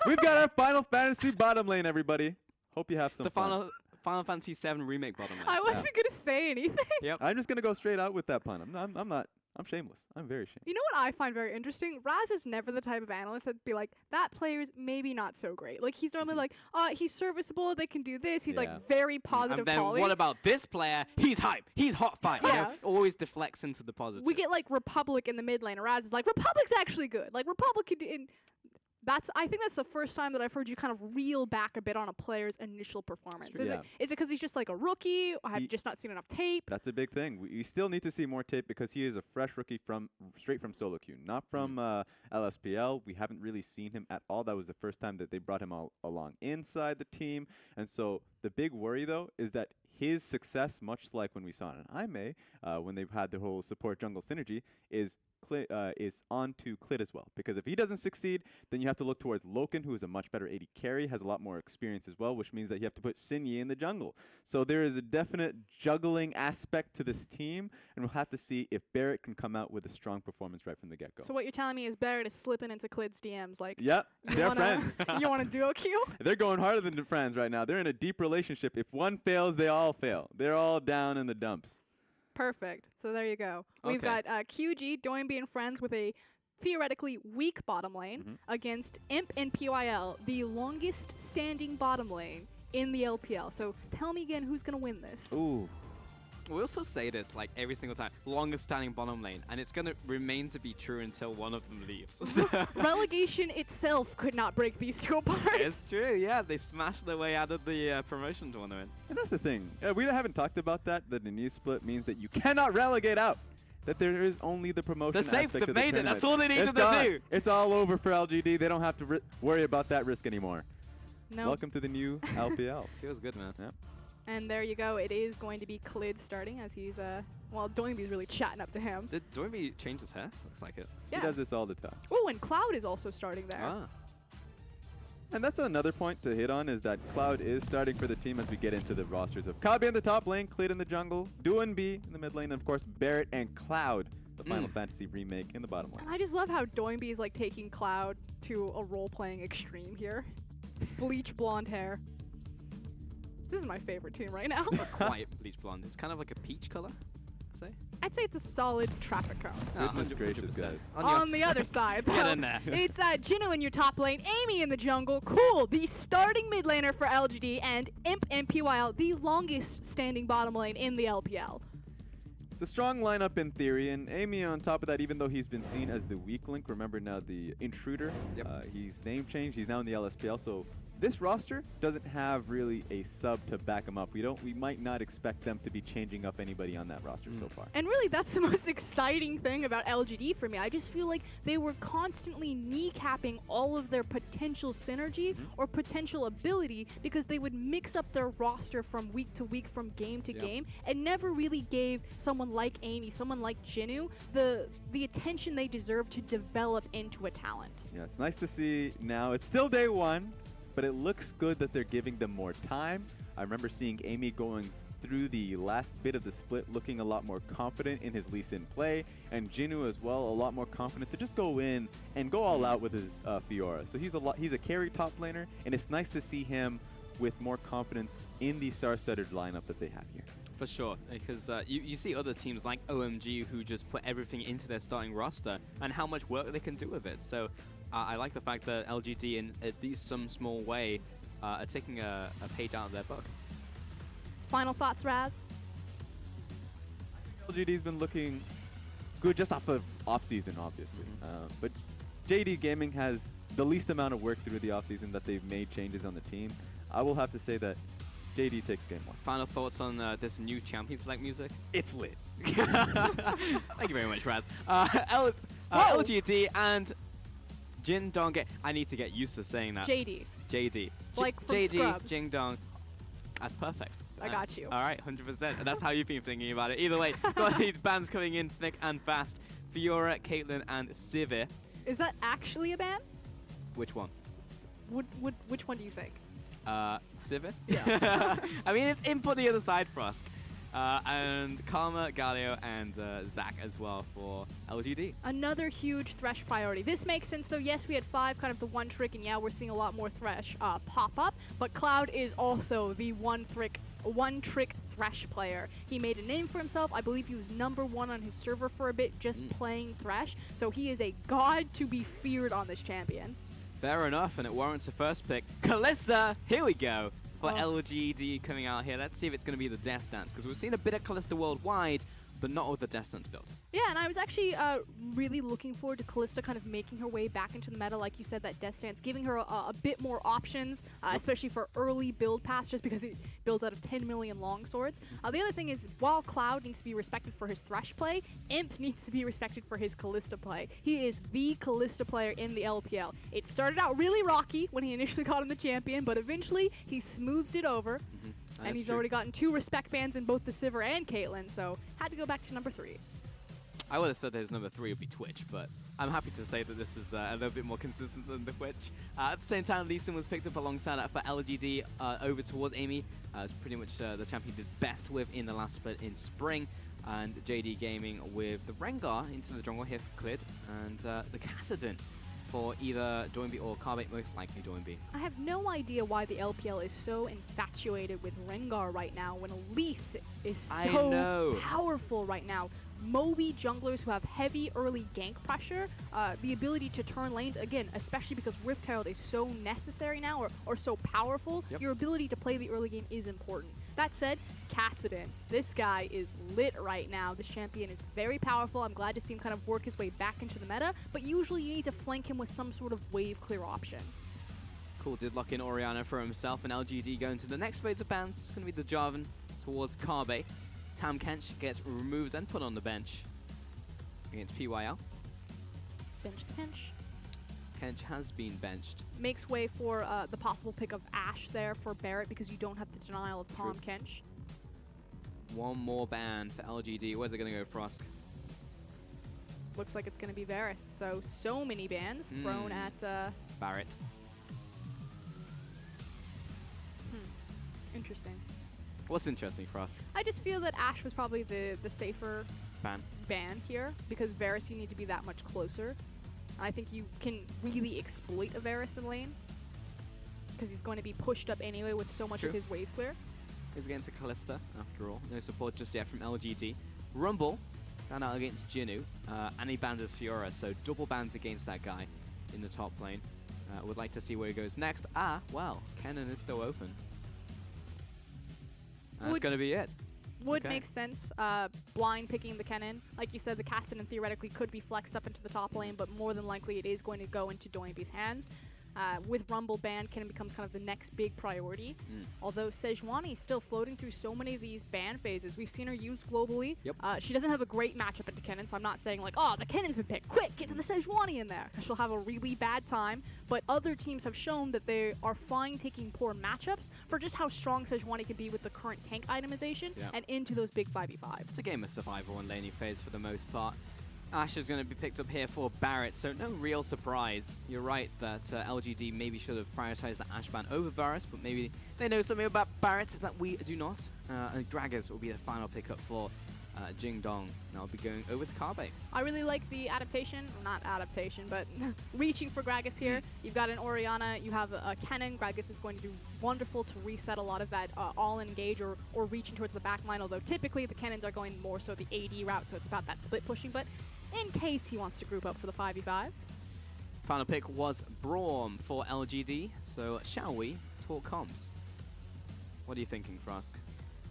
We've got our Final Fantasy bottom lane, everybody. Hope you have some fun. Final Fantasy VII Remake bottom lane. I wasn't going to say anything. Yep. I'm just going to go straight out with that pun. I'm shameless. I'm very shameless. You know what I find very interesting? Raz is never the type of analyst that'd be like, that player's maybe not so great. Like, he's normally like, he's serviceable, they can do this. He's like very positive. And then poly. what about this player? He's hype. He's hot fight. Yeah. You know, always deflects into the positive. We get like Republic in the mid lane. Raz is like, Republic's actually good. Like, Republic can do. I think that's the first time that I've heard you kind of reel back a bit on a player's initial performance. Is it because he's just like a rookie, or have you just not seen enough tape? That's a big thing. We still need to see more tape because he is a fresh rookie straight from solo queue, not from LSPL. We haven't really seen him at all. That was the first time that they brought him along inside the team. And so the big worry, though, is that his success, much like when we saw it in IME, when they've had the whole support jungle synergy, is on to Clit as well. Because if he doesn't succeed, then you have to look towards Loken, who is a much better AD carry, has a lot more experience as well, which means that you have to put Xinyi in the jungle. So there is a definite juggling aspect to this team, and we'll have to see if Barrett can come out with a strong performance right from the get-go. So what you're telling me is Barrett is slipping into Clid's DMs, like, yep, they're friends. You want a duo queue? They're going harder than the friends right now. They're in a deep relationship. If one fails, they all fail. They're all down in the dumps. Perfect. So there you go. We've got QG, Doinby, and friends with a theoretically weak bottom lane against Imp and PYL, the longest standing bottom lane in the LPL. So tell me again, who's going to win this? Ooh. We also say this like every single time, longest standing bottom lane, and it's going to remain to be true until one of them leaves. Relegation itself could not break these two apart. It's true, yeah. They smashed their way out of the promotion tournament. And that's the thing. We haven't talked about that the new split means that you cannot relegate out. That there is only the promotion aspect of the made tournament. it. That's all they needed to do. It's all over for LGD. They don't have to worry about that risk anymore. No. Welcome to the new LPL. Feels good, man. Yep. And there you go. It is going to be Clid starting as he's, well, Doinby's really chatting up to him. Did Doinby change his hair? Looks like it. Yeah. He does this all the time. Oh, and Cloud is also starting there. Ah. And that's another point to hit on is that Cloud is starting for the team as we get into the rosters of Kabi in the top lane, Clid in the jungle, Doinby in the mid lane, and of course Barrett and Cloud, the Final Fantasy remake, in the bottom lane. And I just love how Doinby is like taking Cloud to a role-playing extreme here. Bleach blonde hair. This is my favorite team right now. Not quite bleach blonde. It's kind of like a peach color, I'd say. I'd say it's a solid traffic cone. Goodness gracious, guys. On the other side, though, Get in there. it's Jinnu in your top lane, Amy in the jungle, Cool, the starting mid laner for LGD, and Imp and PYL, the longest standing bottom lane in the LPL. It's a strong lineup in theory, and Amy on top of that, even though he's been seen as the weak link, remember now the intruder, he's name changed, he's now in the LSPL, so this roster doesn't have really a sub to back him up. We might not expect them to be changing up anybody on that roster so far. And really, that's the most exciting thing about LGD for me. I just feel like they were constantly kneecapping all of their potential synergy or potential ability because they would mix up their roster from week to week, from game to game, and never really gave someone like Amy, someone like Jinnu, the attention they deserve to develop into a talent. Yeah, it's nice to see now. It's still day one, but it looks good that they're giving them more time. I remember seeing Amy going through the last bit of the split looking a lot more confident in his Lee Sin play, and Jinnu as well, a lot more confident to just go in and go all out with his Fiora. So he's a carry top laner, and it's nice to see him with more confidence in the star-studded lineup that they have here. For sure, because you see other teams like OMG who just put everything into their starting roster and how much work they can do with it. So I like the fact that LGD, in at least some small way, are taking a page out of their book. Final thoughts, Raz? LGD's been looking good just off of off-season, obviously. But JDG Gaming has the least amount of work through the off-season that they've made changes on the team. I will have to say that JD takes game one. Final thoughts on this new Champion Select music? It's lit. Thank you very much, Raz. LGD and Jin Dong. I need to get used to saying that. JD. JD. Like from JD, Scrubs. Jing Dong. That's perfect. I got you. All right, 100%. And that's how you've been thinking about it. Either way, got these bands coming in thick and fast. Fiora, Caitlyn, and Sivir. Is that actually a ban? Which one? Which one do you think? Sivir? Yeah. I mean, it's in for the other side for us. And Karma, Galio, and Zach as well for LGD. Another huge Thresh priority. This makes sense, though. Yes, we had 5, kind of the one trick, and yeah, we're seeing a lot more Thresh pop up. But Cloud is also the one trick Thresh player. He made a name for himself. I believe he was #1 on his server for a bit, just playing Thresh. So he is a god to be feared on this champion. Fair enough, and it warrants a first pick. Kalista, here we go. For LGD coming out here. Let's see if it's going to be the Death Dance, because we've seen a bit of Kalista worldwide, but not with the Death Dance build. Yeah, and I was actually really looking forward to Kalista kind of making her way back into the meta, like you said, that Death Stance, giving her a bit more options, especially for early build pass, just because it builds out of 10 million longswords. The other thing is, while Cloud needs to be respected for his Thresh play, Imp needs to be respected for his Kalista play. He is the Kalista player in the LPL. It started out really rocky when he initially got him the champion, but eventually he smoothed it over. And he's already gotten 2 respect bans in both the Sivir and Caitlyn, so had to go back to #3. I would have said that his #3 would be Twitch, but I'm happy to say that this is a little bit more consistent than the Twitch. At the same time, Lee Sin was picked up alongside for LGD over towards Amy. It's pretty much the champion did best with in the last split in spring. And JD Gaming with the Rengar into the jungle here for Clid, and the Kassadin for either Doinby or Carbate, most likely Doinby. I have no idea why the LPL is so infatuated with Rengar right now when Elise is so powerful right now. Moby junglers who have heavy early gank pressure, the ability to turn lanes, again, especially because Rift Herald is so necessary now or so powerful, your ability to play the early game is important. That said, Kassadin, this guy is lit right now. This champion is very powerful. I'm glad to see him kind of work his way back into the meta, but usually you need to flank him with some sort of wave clear option. Cool, did lock in Orianna for himself, and LGD going to the next phase of bans. It's going to be the Jarvan towards Carbe. Tam Kench gets removed and put on the bench against PYL. Bench the Kench. Kench has been benched. Makes way for the possible pick of Ashe there for Barrett because you don't have the denial of Tom Kench. One more ban for LGD. Where's it going to go, Frost? Looks like it's going to be Varus. So many bans thrown at Barrett. Interesting. What's interesting, Frost? I just feel that Ashe was probably the safer ban here because Varus, you need to be that much closer. I think you can really exploit a Varus in lane because he's going to be pushed up anyway with so much of his wave clear. He's against a Kalista, after all. No support just yet from LGD. Rumble found out against Jinnu, and he banned his Fiora, so double bans against that guy in the top lane. Would like to see where he goes next. Well, Kennen is still open. That's going to be it. Would make sense, blind picking the Kennen. Like you said, the Kassadin theoretically could be flexed up into the top lane, but more than likely it is going to go into Doinby's hands. With Rumble ban, Kennen becomes kind of the next big priority. Although Sejuani is still floating through so many of these ban phases. We've seen her used globally. She doesn't have a great matchup into Kennen, so I'm not saying like, oh, the Kennen's been picked. Quick, get to the Sejuani in there. She'll have a really bad time. But other teams have shown that they are fine taking poor matchups for just how strong Sejuani can be with the current tank itemization and into those big 5v5s. It's a game of survival and laning phase for the most part. Ashe is going to be picked up here for Barrett, so no real surprise. You're right that LGD maybe should have prioritized the Ashe ban over Varus, but maybe they know something about Barrett that we do not. And Gragas will be the final pickup for Jing Dong. And I'll be going over to Carbe. I really like the adaptation, not adaptation, but reaching for Gragas here. You've got an Orianna, you have a Kennen. Gragas is going to do wonderful to reset a lot of that all-engage or reaching towards the back line, although typically the Kennens are going more so the AD route, so it's about that split pushing, but in case he wants to group up for the 5v5. Final pick was Braum for LGD, so shall we talk comps? What are you thinking, Frost?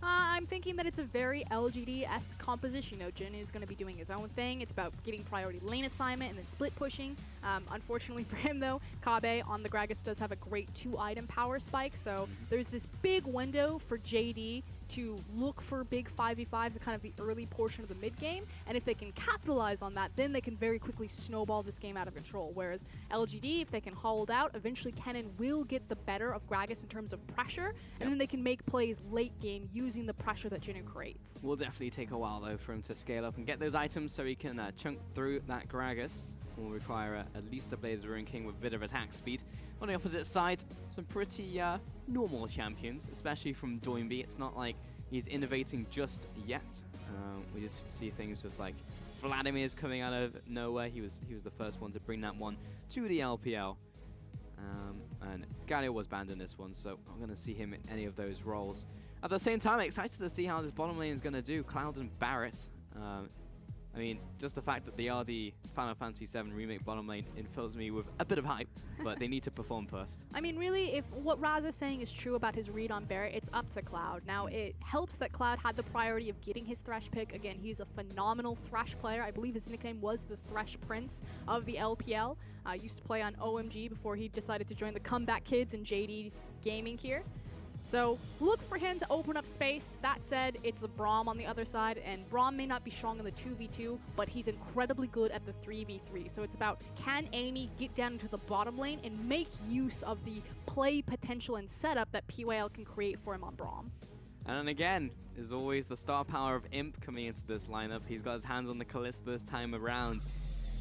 I'm thinking that it's a very LGD-esque composition. You know, Jin is going to be doing his own thing. It's about getting priority lane assignment and then split pushing. Unfortunately for him, though, Kabe on the Gragas does have a great 2-item power spike, so there's this big window for JD to look for big 5v5s at kind of the early portion of the mid game, and if they can capitalize on that, then they can very quickly snowball this game out of control. Whereas LGD, if they can hold out, eventually Kennen will get the better of Gragas in terms of pressure, and then they can make plays late game using the pressure that Jinu creates. Will definitely take a while though for him to scale up and get those items so he can chunk through that Gragas. Will require at least a Blaze Ruin King with a bit of attack speed. On the opposite side, some pretty normal champions, especially from Doinby. It's not like he's innovating just yet. We just see things just like Vladimir's coming out of nowhere. He was the first one to bring that one to the LPL. And Galio was banned in this one, so I'm going to see him in any of those roles. At the same time, excited to see how this bottom lane is going to do. Cloud and Barrett. I mean, just the fact that they are the Final Fantasy VII Remake bottom lane, it fills me with a bit of hype, but they need to perform first. I mean, really, if what Raz is saying is true about his read on Barrett, it's up to Cloud. Now, it helps that Cloud had the priority of getting his Thresh pick. Again, he's a phenomenal Thresh player. I believe his nickname was the Thresh Prince of the LPL. Used to play on OMG before he decided to join the Comeback Kids in JDG Gaming here. So look for him to open up space. That said, it's a Braum on the other side, and Braum may not be strong in the 2v2, but he's incredibly good at the 3v3. So it's about, can Amy get down into the bottom lane and make use of the play potential and setup that PYL can create for him on Braum. And then again, is always the star power of Imp coming into this lineup. He's got his hands on the Kalista this time around.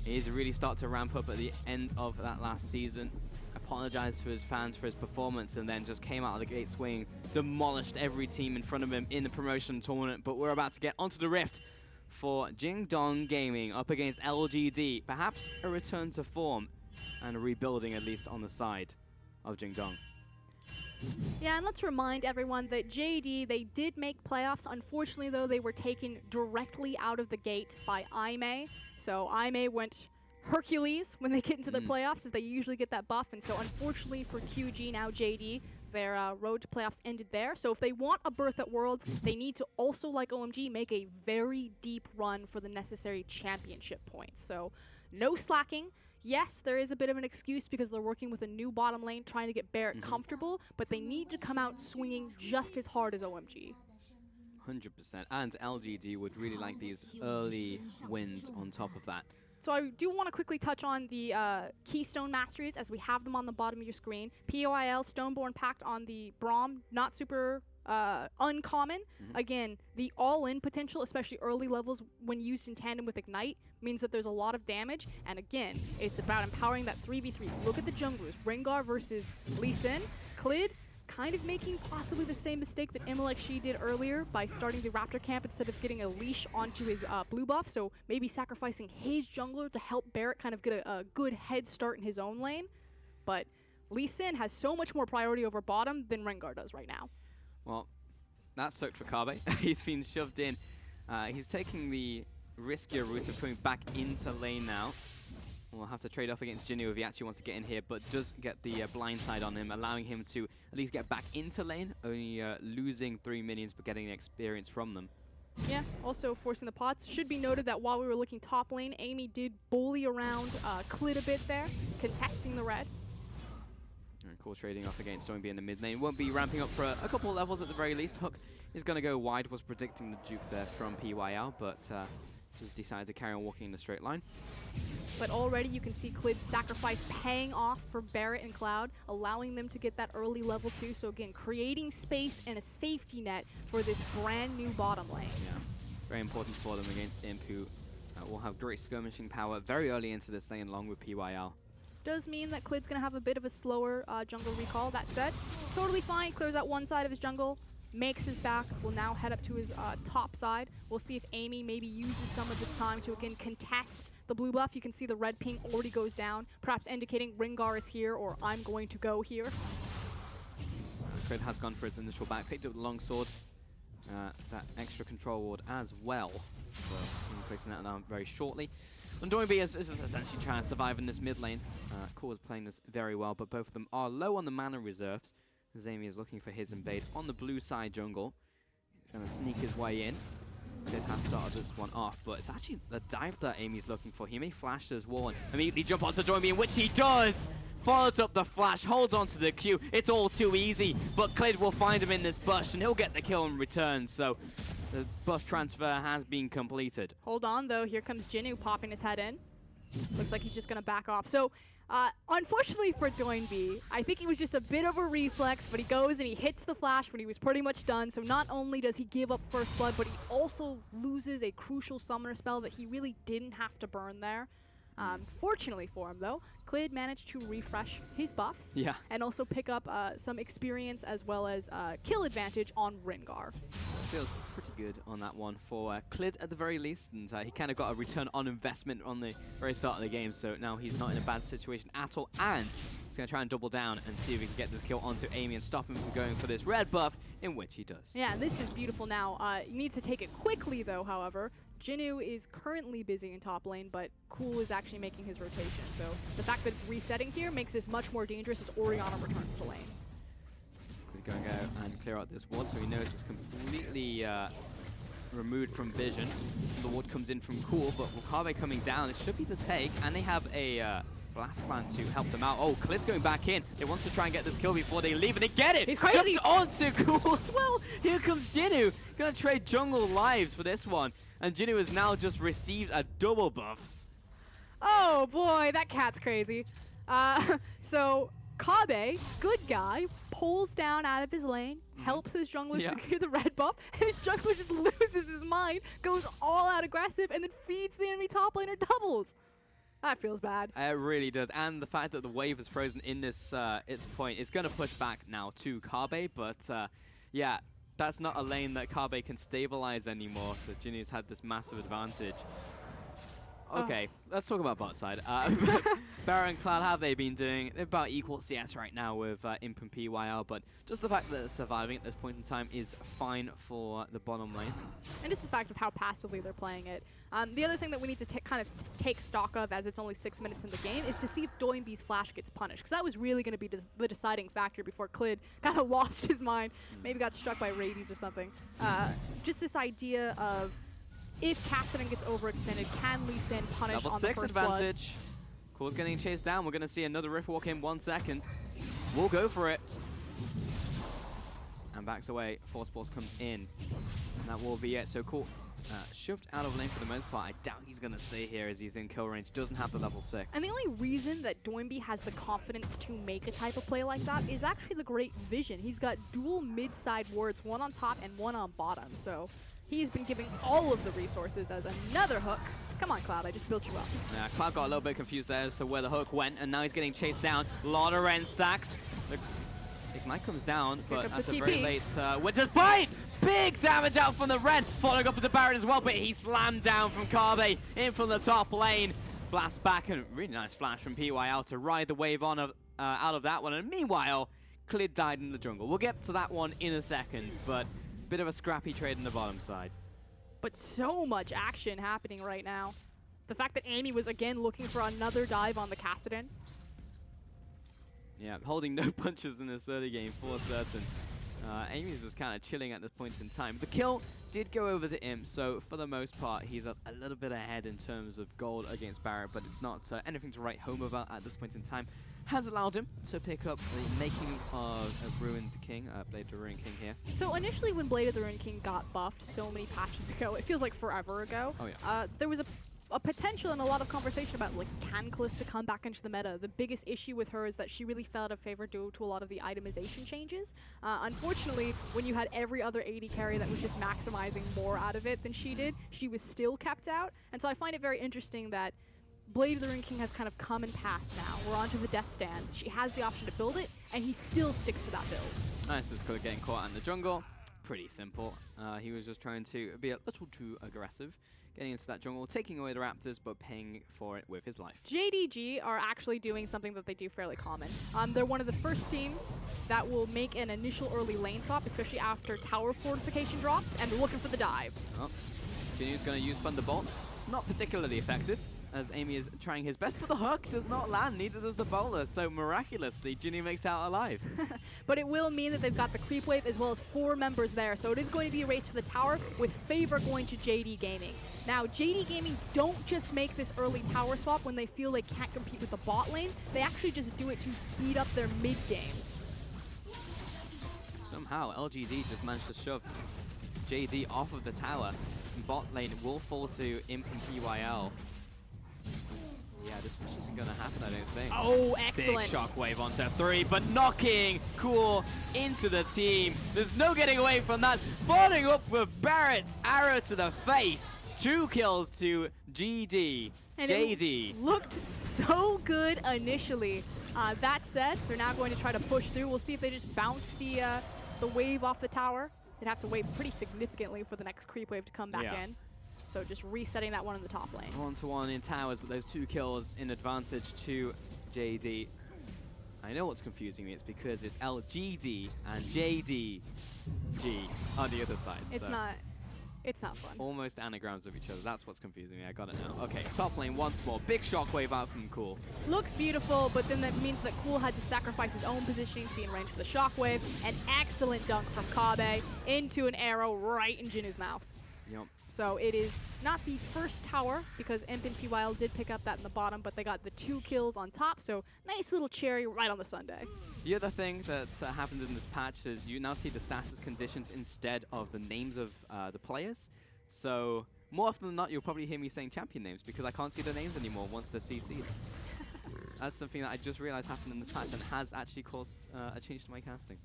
He's really started to ramp up at the end of that last season. Apologized to his fans for his performance and then just came out of the gate swinging, demolished every team in front of him in the promotion tournament. But we're about to get onto the Rift for JDG Gaming up against LGD. Perhaps a return to form and a rebuilding, at least on the side of JDG. Yeah, and let's remind everyone that JD, they did make playoffs. Unfortunately, though, they were taken directly out of the gate by IMA. So IMA went Hercules when they get into the playoffs, as they usually get that buff. And so unfortunately for QG, now JD, their road to playoffs ended there. So if they want a berth at Worlds, they need to also, like OMG, make a very deep run for the necessary championship points. So no slacking. Yes, there is a bit of an excuse because they're working with a new bottom lane, trying to get Barrett comfortable, but they need to come out swinging just as hard as OMG. 100%. And LGD would really like these early wins on top of that. So I do want to quickly touch on the Keystone Masteries as we have them on the bottom of your screen. POIL, Stoneborn Pact on the Braum, not super uncommon. Again, the all-in potential, especially early levels when used in tandem with Ignite, means that there's a lot of damage. And again, it's about empowering that 3v3. Look at the junglers. Rengar versus Lee Sin. Clid kind of making possibly the same mistake that Imalek did earlier by starting the Raptor camp instead of getting a leash onto his blue buff. So maybe sacrificing his jungler to help Barrett kind of get a good head start in his own lane. But Lee Sin has so much more priority over bottom than Rengar does right now. Well, that sucked for Kabe. He's been shoved in. He's taking the riskier route of coming back into lane now. We'll have to trade off against Jinu if he actually wants to get in here, but does get the blind side on him, allowing him to at least get back into lane, only losing 3 minions but getting experience from them. Yeah, also forcing the pots. Should be noted that while we were looking top lane, Amy did bully around Clid a bit there, contesting the red. And of course, trading off against Doinby in the mid lane. Won't be ramping up for a couple of levels at the very least. Hook is going to go wide, was predicting the juke there from PYL, but just decided to carry on walking in the straight line. But already you can see Clid's sacrifice paying off for Barrett and Cloud, allowing them to get that early level 2. So again, creating space and a safety net for this brand new bottom lane. Yeah, very important for them against Imp, who will have great skirmishing power very early into this lane along with PYL. Does mean that Clid's going to have a bit of a slower jungle recall. That said, it's totally fine. Clears out one side of his jungle, makes his back, will now head up to his top side. We'll see if Amy maybe uses some of this time to again contest the blue buff. You can see the red ping already goes down, perhaps indicating Rengar is here or I'm going to go here. Clid has gone for his initial back, picked up the long sword, that extra control ward as well. So we'll be placing that down very shortly. And Doinby is essentially trying to survive in this mid lane. Core is playing this very well, but both of them are low on the mana reserves. Amy is looking for his invade on the blue side jungle. He's going to sneak his way in. Clid has started this one off, but it's actually the dive that Amy's looking for. He may flash this wall and immediately jump onto Doinby, in which he does! follows up the flash, holds onto the Q. It's all too easy, but Clid will find him in this bush, and he'll get the kill in return. So the buff transfer has been completed. Hold on, though. Here comes Jinu popping his head in. Looks like he's just going to back off. So, unfortunately for Doinby, I think it was just a bit of a reflex, but he goes and he hits the flash when he was pretty much done. So not only does he give up first blood, but he also loses a crucial summoner spell that he really didn't have to burn there. Fortunately for him, though, Clid managed to refresh his buffs and also pick up some experience as well as kill advantage on Rengar. Feels pretty good on that one for Clid at the very least, and he kind of got a return on investment on the very start of the game, so now he's not in a bad situation at all, and he's going to try and double down and see if he can get this kill onto Amy and stop him from going for this red buff, in which he does. Yeah, and this is beautiful now. He needs to take it quickly, though, however. Jinu is currently busy in top lane, but Cool is actually making his rotation, so the fact that it's resetting here makes this much more dangerous as Orianna returns to lane. He's going to go and clear out this ward, so he knows it's completely removed from vision. The ward comes in from Cool, but Wakabe coming down, it should be the take, and they have a blast plan to help them out. Oh, Clid's going back in. They want to try and get this kill before they leave, and they get it! He's crazy! Jumps onto Cool as well! Here comes Jinu, gonna trade jungle lives for this one, and Jinu has now just received a double buffs. Oh boy, that cat's crazy. So Kabe, good guy, pulls down out of his lane, helps his jungler secure the red buff, and his jungler just loses his mind, goes all out aggressive, and then feeds the enemy top laner doubles. That feels bad. It really does, and the fact that the wave is frozen in this its point is going to push back now to Kabe, but yeah, that's not a lane that Kabe can stabilize anymore. The Jinu's had this massive advantage. Okay, let's talk about bot side. Barra and Cloud, how have they been doing? They're about equal CS right now with Imp and PYL, but just the fact that they're surviving at this point in time is fine for the bottom lane. And just the fact of how passively they're playing it. The other thing that we need to kind of take stock of, as it's only 6 minutes in the game, is to see if Doinby's flash gets punished, because that was really going to be the deciding factor before Clid kind of lost his mind, maybe got struck by rabies or something. Just this idea of, if Kassadin gets overextended, can Lee Sin punish Level on the 6 first advantage. Cool's getting chased down. We're going to see another Rift Walk in 1 second. We'll go for it. And backs away. Force Pulse comes in. And that will be it. So Cool shoved out of lane for the most part. I doubt he's going to stay here as he's in kill range. Doesn't have the level 6. And the only reason that Doinby has the confidence to make a type of play like that is actually the great vision. He's got dual mid-side wards, one on top and one on bottom. So he's been giving all of the resources as another hook. Come on, Cloud, I just built you up. Yeah, Cloud got a little bit confused there as to where the hook went, and now he's getting chased down. A lot of Ren stacks. The Ignite comes down, but that's a very late Winter's Bite! Big damage out from the Ren, following up with the Baron as well, but he slammed down from Kabe in from the top lane. Blast back, and really nice flash from PYL to ride the wave on out of that one. And meanwhile, Clid died in the jungle. We'll get to that one in a second, but bit of a scrappy trade on the bottom side. But so much action happening right now. The fact that Amy was again looking for another dive on the Kassadin. Yeah, holding no punches in this early game for certain. Amy's just kind of chilling at this point in time. The kill did go over to Imp, so for the most part, he's a little bit ahead in terms of gold against Barrett, but it's not anything to write home about at this point in time. Has allowed him to pick up the makings of a Ruined King, Blade of the Ruined King here. So initially when Blade of the Ruined King got buffed so many patches ago, it feels like forever ago, there was a potential and a lot of conversation about, like, can Kalista come back into the meta? The biggest issue with her is that she really fell out of favor due to a lot of the itemization changes. Unfortunately, when you had every other AD carry that was just maximizing more out of it than she did, she was still kept out. And so I find it very interesting that Blade of the Ruined King has kind of come and passed now. We're onto the death stands. She has the option to build it, and he still sticks to that build. Nice, is getting caught in the jungle. Pretty simple. He was just trying to be a little too aggressive, getting into that jungle, taking away the Raptors, but paying for it with his life. JDG are actually doing something that they do fairly common. They're one of the first teams that will make an initial early lane swap, especially after tower fortification drops, and they're looking for the dive. Oh, Jinu's going to use Thunderbolt. It's not particularly effective. as Amy is trying his best, but the hook does not land, neither does the bowler, so miraculously, Jinnu makes out alive. But it will mean that they've got the creep wave as well as 4 members there, so it is going to be a race for the tower with favor going to JD Gaming. Now, JD Gaming don't just make this early tower swap when they feel they can't compete with the bot lane, they actually just do it to speed up their mid game. Somehow, LGD just managed to shove JD off of the tower. Bot lane will fall to Imp and PYL. Yeah, this isn't going to happen, I don't think. Oh, excellent. Big shockwave onto 3, but knocking Cool into the team. There's no getting away from that. Following up with Barrett's arrow to the face. 2 kills to GD. And JD. It looked so good initially. That said, they're now going to try to push through. We'll see if they just bounce the wave off the tower. They'd have to wait pretty significantly for the next creep wave to come back in. So just resetting that one in the top lane. 1-to-1 in towers, but those 2 kills in advantage to JD. I know what's confusing me. It's because it's LGD and JDG on the other side. It's not fun. Almost anagrams of each other. That's what's confusing me. I got it now. Okay, top lane once more. Big shockwave out from Cool. Looks beautiful, but then that means that Cool had to sacrifice his own positioning to be in range for the shockwave. An excellent dunk from Kabe into an arrow right in Jinnu's mouth. Yep. So it is not the first tower, because Imp and PYL did pick up that in the bottom, but they got the 2 kills on top, so nice little cherry right on the sundae. The other thing that happened in this patch is you now see the status conditions instead of the names of the players. So more often than not, you'll probably hear me saying champion names because I can't see the names anymore once they're CC'd. That's something that I just realized happened in this patch and has actually caused a change to my casting.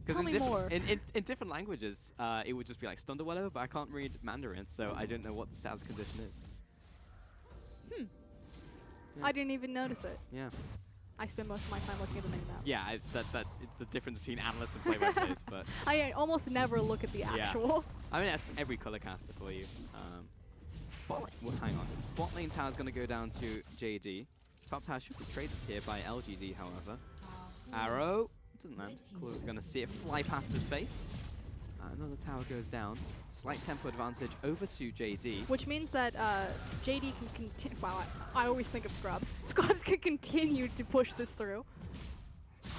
Tell me more. In different languages, it would just be like stunned or whatever, but I can't read Mandarin, so I don't know what the status condition is. Yeah. I didn't even notice it. Yeah. I spend most of my time looking at the mini map. Yeah, that's the difference between analysts and play-by players, but I almost never look at the actual. I mean, that's every color caster for you. Well, hang on. Bot lane tower is going to go down to JD. Top tower should be traded here by LGD, however. Arrow doesn't land. Cool is going to see it fly past his face. Another tower goes down. Slight tempo advantage over to JD. Which means that JD can continue. Wow, I always think of Scrubs. Scrubs can continue to push this through.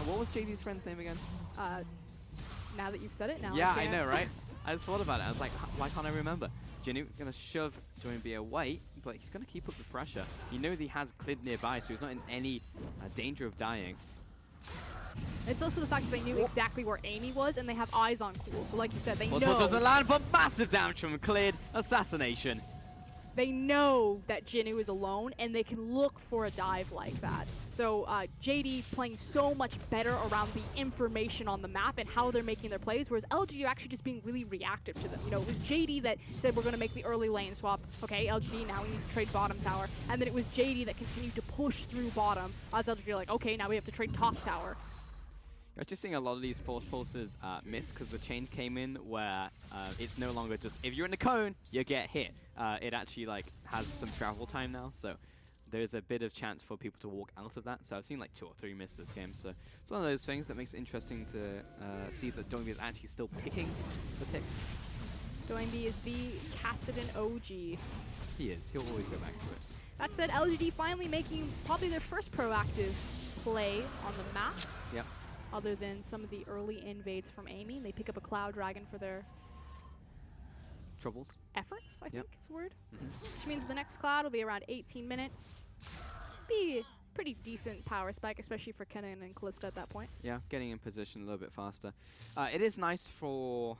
What was JD's friend's name again? Now that you've said it, now yeah, I know, right? I just thought about it. I was like, why can't I remember? Jinnu going to shove Join B away, but he's going to keep up the pressure. He knows he has Clid nearby, so he's not in any danger of dying. It's also the fact that they knew exactly where Amy was, and they have eyes on Cool. So like you said, they know. Doesn't land, but massive damage from Clid. Assassination. They know that Jinnu is alone, and they can look for a dive like that. So JD playing so much better around the information on the map and how they're making their plays, whereas LGD are actually just being really reactive to them. You know, it was JD that said we're going to make the early lane swap. Okay, LGD, now we need to trade bottom tower. And then it was JD that continued to push through bottom, as LGD are like, okay, now we have to trade top tower. I was just seeing a lot of these force pulses miss because the change came in where it's no longer just if you're in the cone, you get hit. It actually like has some travel time now, so there's a bit of chance for people to walk out of that. So I've seen like 2 or 3 miss this game, so it's one of those things that makes it interesting to see that Doinby is actually still picking the pick. Doinby is the Kassadin OG. He is. He'll always go back to it. That said, LGD finally making probably their first proactive play on the map. Yep. Other than some of the early invades from Amy. They pick up a Cloud Dragon for their troubles. Efforts, I think is the word. Which means the next Cloud will be around 18 minutes. Be pretty decent power spike, especially for Kennen and Kalista at that point. Yeah, getting in position a little bit faster. It is nice for...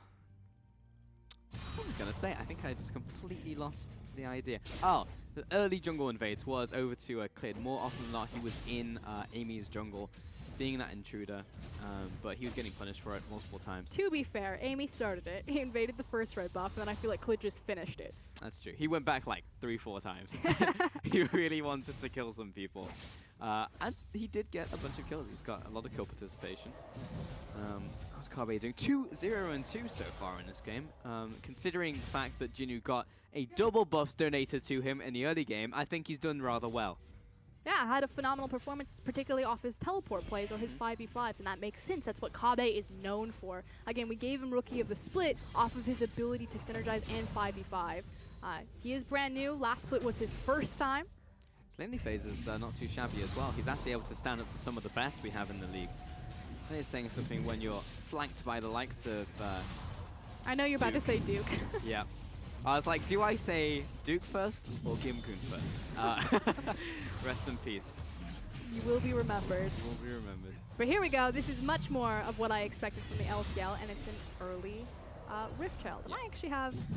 What was I going to say? I think I just completely lost the idea. Oh, the early jungle invades was over to Clid. More often than not, he was in Amy's jungle, being that intruder, but he was getting punished for it multiple times. To be fair, Amy started it. He invaded the first red buff, and then I feel like Clid just finished it. That's true. He went back like 3-4 times. He really wanted to kill some people. And he did get a bunch of kills. He's got a lot of kill participation. How's Kabe doing? 2-0-2 so far in this game. Considering the fact that Jinnu got a double buffs donated to him in the early game, I think he's done rather well. Yeah, had a phenomenal performance, particularly off his teleport plays or his 5v5s, and that makes sense. That's what Kabe is known for. Again, we gave him Rookie of the Split off of his ability to synergize and 5v5. He is brand new. Last split was his first time. His laning phase is not too shabby as well. He's actually able to stand up to some of the best we have in the league. That is saying something when you're flanked by the likes of... I know you're about to say Duke. Yeah. I was like, do I say Duke first or Gimkun first? Rest in peace. You will be remembered. You will be remembered. But here we go. This is much more of what I expected from the LPL, and it's an early Rift Herald. And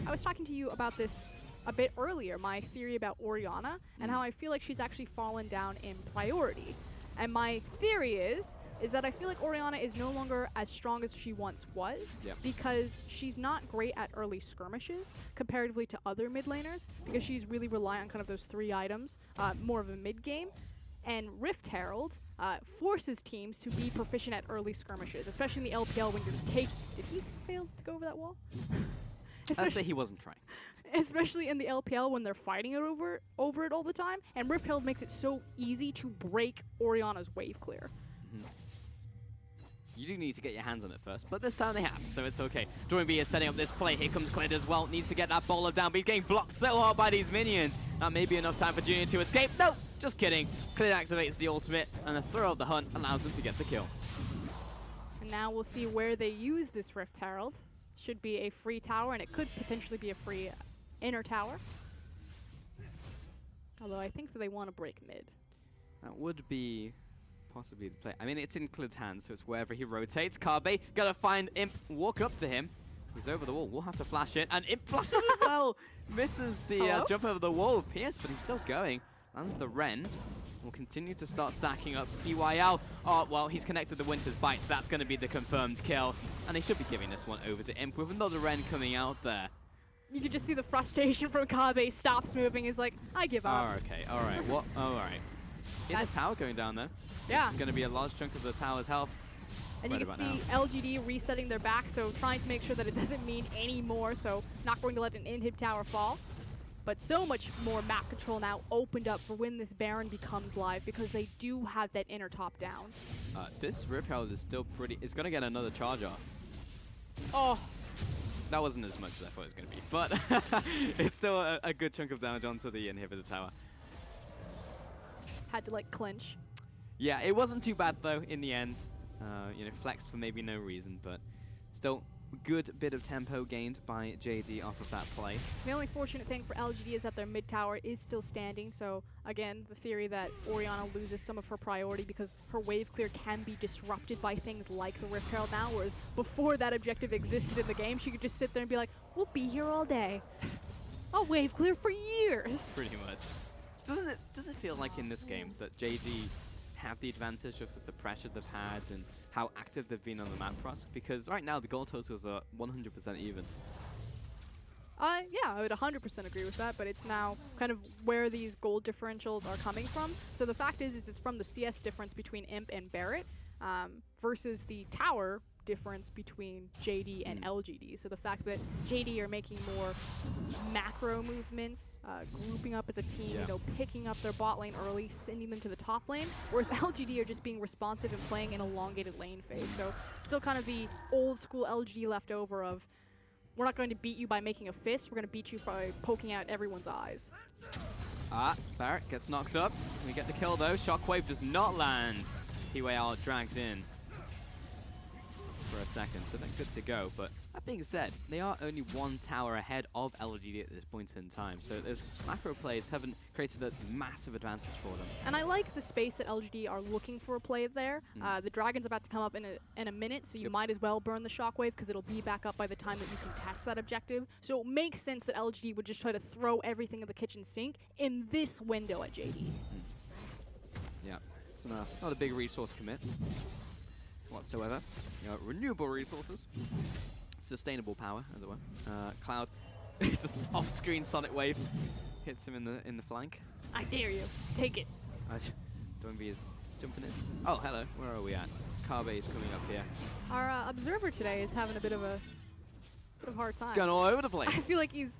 I was talking to you about this a bit earlier, my theory about Orianna, and how I feel like she's actually fallen down in priority. And my theory is that I feel like Orianna is no longer as strong as she once was, because she's not great at early skirmishes comparatively to other mid laners, because she's really reliant on kind of those 3 items, more of a mid game. And Rift Herald forces teams to be proficient at early skirmishes, especially in the LPL when you're Did he fail to go over that wall? I'd say he wasn't trying. Especially in the LPL when they're fighting it over it all the time. And Rift Herald makes it so easy to break Orianna's wave clear. You do need to get your hands on it first, but this time they have, so it's okay. B is setting up this play. Here comes Clint as well. Needs to get that bowler down, but he's getting blocked so hard by these minions. That may be enough time for Junior to escape. No, just kidding. Clint activates the ultimate, and the throw of the hunt allows him to get the kill. And now we'll see where they use this Rift Herald. Should be a free tower, and it could potentially be a free inner tower. Although I think that they want to break mid. That would be possibly the play. I mean, it's in Clint's hands, so it's wherever he rotates. Carbe, gotta find Imp, walk up to him. He's over the wall. We'll have to flash it, and Imp flashes as well. Misses the jump over the wall with Pierce, but he's still going. Lands the Rend. Will continue to start stacking up. EYL, oh, well, he's connected the Winter's Bite, so that's going to be the confirmed kill. And they should be giving this one over to Imp with another Rend coming out there. You can just see the frustration from Kabe. Stops moving. He's like, I give up. Oh, okay, all right. What? Oh, all right. In the tower going down there. Yeah. This is going to be a large chunk of the tower's health. And you can see LGD resetting their back, so trying to make sure that it doesn't mean any more, so not going to let an inhib tower fall. But so much more map control now opened up for when this Baron becomes live, because they do have that inner top down. This Rift Herald is still pretty... It's going to get another charge off. Oh. That wasn't as much as I thought it was going to be, but it's still a good chunk of damage onto the inhibitor tower. Had to, like, clinch. Yeah, it wasn't too bad, though, in the end. You know, flexed for maybe no reason, but still good bit of tempo gained by JD off of that play. The only fortunate thing for LGD is that their mid tower is still standing, so again, the theory that Orianna loses some of her priority because her wave clear can be disrupted by things like the Rift Herald now, whereas before that objective existed in the game, she could just sit there and be like, we'll be here all day. I'll wave clear for years. Pretty much. Doesn't it feel like in this game that JD have the advantage of the pressure they've had and how active they've been on the map for us? Because right now the goal totals are 100% even. Yeah, I would 100% agree with that, but it's now kind of where these gold differentials are coming from. So the fact is it's from the CS difference between Imp and Barrett versus the tower difference between JD and LGD. So the fact that JD are making more macro movements, grouping up as a team, you know, picking up their bot lane early, sending them to the top lane, whereas LGD are just being responsive and playing an elongated lane phase. So still kind of the old school LGD left over of, we're not going to beat you by making a fist, we're going to beat you by poking out everyone's eyes. Barrett gets knocked up. We get the kill though. Shockwave does not land. PYL dragged in for a second, so they're good to go. But that being said, they are only one tower ahead of LGD at this point in time, so those macro plays haven't created a massive advantage for them. And I like the space that LGD are looking for a play there. The Dragon's about to come up in a minute, so you might as well burn the Shockwave because it'll be back up by the time that you can test that objective. So it makes sense that LGD would just try to throw everything in the kitchen sink in this window at JD. Yeah, it's not a big resource commit whatsoever. You know, renewable resources, sustainable power, as it were. Cloud, it's just off-screen Sonic Wave hits him in the flank. I dare you, take it. Doinby is jumping in. Oh, hello. Where are we at? Carbe is coming up here. Our observer today is having a bit of a hard time. He's going all over the place. I feel like he's,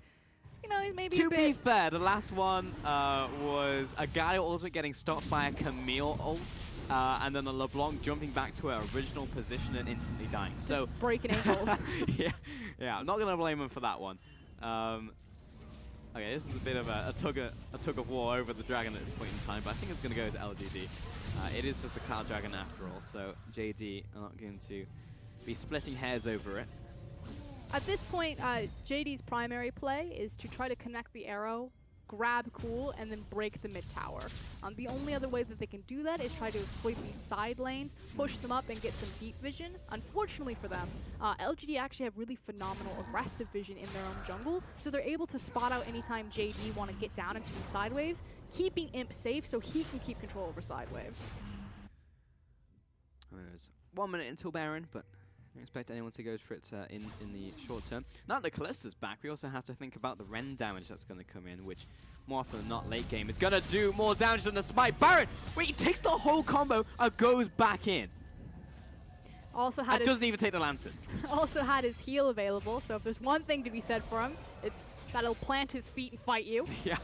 you know, he's maybe to a bit. be fair, the last one was a guy also getting stopped by a Camille ult. And then a LeBlanc jumping back to her original position and instantly dying. Just so breaking ankles. yeah, I'm not going to blame him for that one. Okay, this is a bit of a tug of war over the dragon at this point in time, but I think it's going to go to LGD. It is just a Cloud Dragon after all, so JD are not going to be splitting hairs over it. At this point, JD's primary play is to try to connect the arrow, grab Cool, and then break the mid tower. The only other way that they can do that is try to exploit these side lanes, push them up, and get some deep vision. Unfortunately for them, LGD actually have really phenomenal aggressive vision in their own jungle, so they're able to spot out anytime JD want to get down into these side waves, keeping Imp safe so he can keep control over side waves. There's 1 minute until Baron, but I don't expect anyone to go for it in the short term. Now that Callista's back, we also have to think about the Ren damage that's going to come in, which more often than not late game is going to do more damage than the Smite. Baron, wait, he takes the whole combo and goes back in. Also had doesn't even take the Lantern. Also had his heal available, so if there's one thing to be said for him, it's that he'll plant his feet and fight you. Yeah.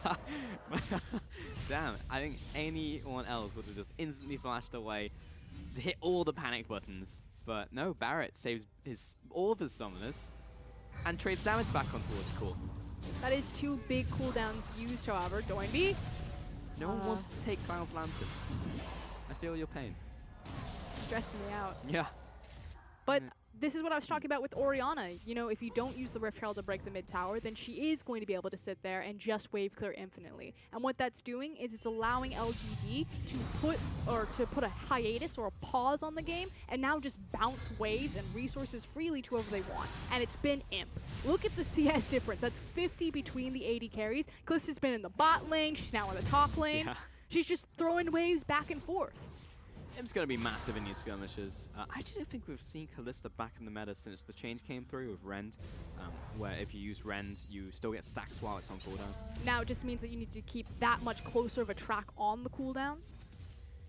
Damn, I think anyone else would have just instantly flashed away, hit all the panic buttons. But no, Barrett saves all of his summoners and trades damage back on towards Cool. That is 2 big cooldowns used, however. Doinby. No one wants to take Cloud's Lantern. I feel your pain. Stressing me out. Yeah. But this is what I was talking about with Orianna. You know, if you don't use the Rift Herald to break the mid tower, then she is going to be able to sit there and just wave clear infinitely. And what that's doing is it's allowing LGD to put a hiatus or a pause on the game and now just bounce waves and resources freely to whoever they want. And it's been Imp. Look at the CS difference. That's 50 between the AD carries. Callista's been in the bot lane. She's now in the top lane. Yeah. She's just throwing waves back and forth. Imp's going to be massive in these skirmishes. I actually don't think we've seen Callista back in the meta since the change came through with Rend, where if you use Rend, you still get stacks while it's on cooldown. Now it just means that you need to keep that much closer of a track on the cooldown.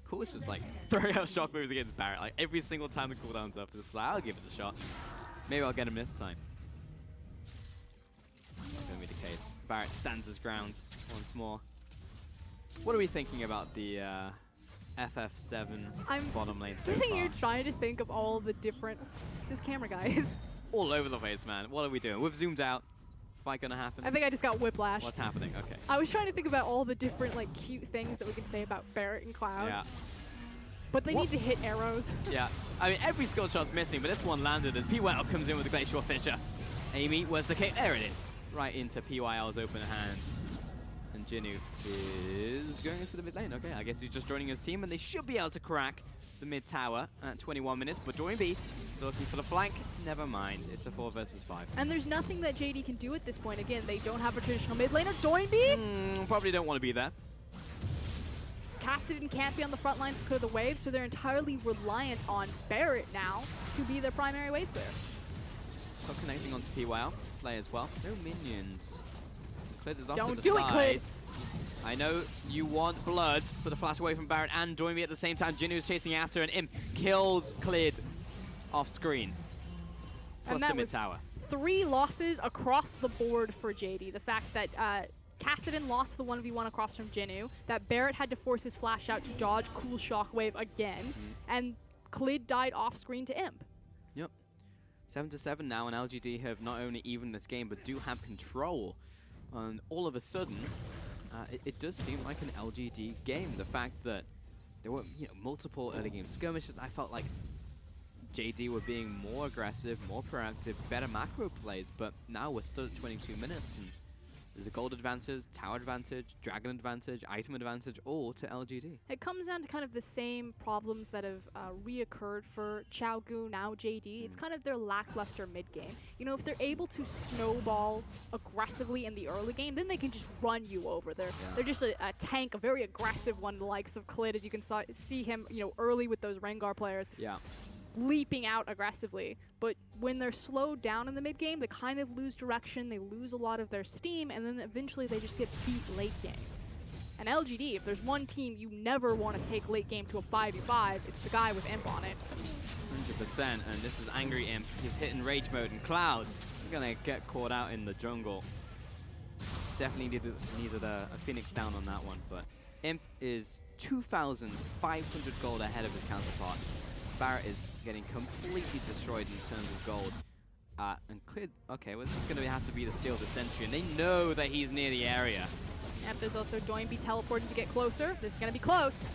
Cool is just like throwing out shock moves against Barrett. Like every single time the cooldown's up, it's like, I'll give it a shot. Maybe I'll get him this time. That's going to be the case. Barrett stands his ground once more. What are we thinking about the FF7 bottom lane so sitting far? here trying to think of all the different... This camera guy is... all over the place, man. What are we doing? We've zoomed out. Is fight gonna happen? I think I just got whiplash. What's happening? Okay. I was trying to think about all the different like cute things that we can say about Barrett and Cloud. Yeah. But they need to hit arrows. Yeah. I mean, every skill shot's missing, but this one landed as PYL comes in with the Glacial Fissure. Amy, where's the K? There it is. Right into PYL's open hands. And Jinnu is going into the mid lane. Okay, I guess he's just joining his team, and they should be able to crack the mid tower at 21 minutes. But Doinby still looking for the flank. Never mind. It's a 4 versus 5. And there's nothing that JD can do at this point. Again, they don't have a traditional mid laner. Doinby? Probably don't want to be there. Kassadin can't be on the front lines to clear the wave, so they're entirely reliant on Barrett now to be their primary wave clear. Still connecting onto PYL. Play as well. No minions. Clid is off Don't to the do it, side. Clid. I know you want blood, but the flash away from Barrett and Doinby at the same time. Jinnu is chasing after, and Imp kills Clid off screen. Plus And that the mid was tower. 3 losses across the board for JD. The fact that Kassadin lost the 1v1 across from Jinnu, that Barrett had to force his flash out to dodge cool shockwave again, and Clid died off screen to Imp. Yep. 7-7 now, and LGD have not only evened this game, but do have control. And all of a sudden, it does seem like an LGD game. The fact that there were multiple early game skirmishes, I felt like JD were being more aggressive, more proactive, better macro plays, but now we're still at 22 minutes, and there's a gold advantage, tower advantage, dragon advantage, item advantage, all to LGD. It comes down to kind of the same problems that have reoccurred for Xiaogu, now JD. It's kind of their lackluster mid-game. You know, if they're able to snowball aggressively in the early game, then they can just run you over. They're just a tank, a very aggressive one, the likes of Clid, as you can see him, early with those Rengar players. Yeah. Leaping out aggressively, but when they're slowed down in the mid game, they kind of lose direction, they lose a lot of their steam, and then eventually they just get beat late game. And LGD, if there's one team you never want to take late game to a 5v5, it's the guy with Imp on it. 100%, and this is Angry Imp. He's hitting Rage Mode, and Cloud is going to get caught out in the jungle. Definitely needed a Phoenix down on that one, but Imp is 2,500 gold ahead of his counterpart. Barrett is getting completely destroyed in terms of gold. And Clear, okay, well, this is going to have to be the steal of the century, and they know that he's near the area. Yep, there's also Doinby teleporting to get closer. This is going to be close.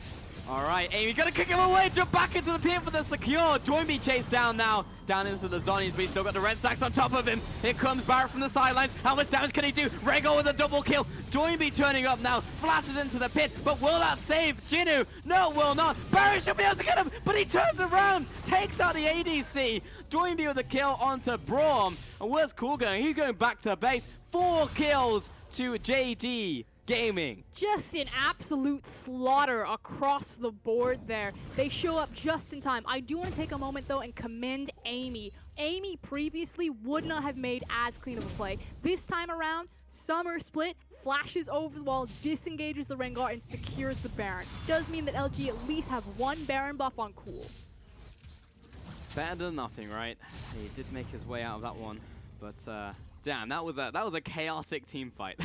All right, Amy gonna kick him away, jump back into the pit for the secure. Doinby chased down now, down into the zonies, but he's still got the red sacks on top of him. Here comes Barrett from the sidelines. How much damage can he do? Rego with a double kill. Doinby turning up now, flashes into the pit, but will that save Jinu? No, it will not. Barrett should be able to get him, but he turns around, takes out the ADC. Doinby with a kill onto Braum. And where's Cool going? He's going back to base. 4 kills to JD Gaming. Just an absolute slaughter across the board there. They show up just in time. I do want to take a moment, though, and commend Amy. Amy previously would not have made as clean of a play. This time around, Summer split, flashes over the wall, disengages the Rengar, and secures the Baron. Does mean that LG at least have 1 Baron buff on Cool. Better than nothing, right? He did make his way out of that one, but damn, that was a chaotic team fight.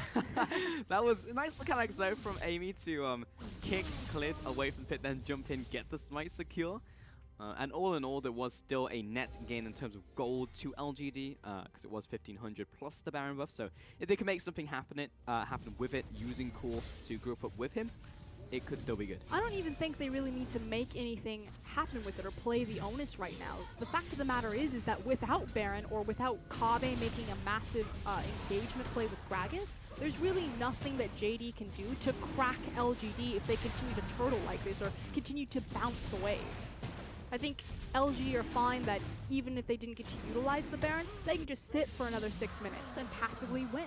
That was nice mechanics though from Amy to kick Clid away from the pit, then jump in, get the smite secure. And all in all, there was still a net gain in terms of gold to LGD, because it was 1500 plus the Baron buff. So if they can make something happen with it, using Cool to group up with him, it could still be good. I don't even think they really need to make anything happen with it or play the onus right now. The fact of the matter is that without Baron or without Kabe making a massive engagement play with Gragas, there's really nothing that JD can do to crack LGD if they continue to turtle like this or continue to bounce the waves. I think LG are fine that even if they didn't get to utilize the Baron, they can just sit for another 6 minutes and passively win.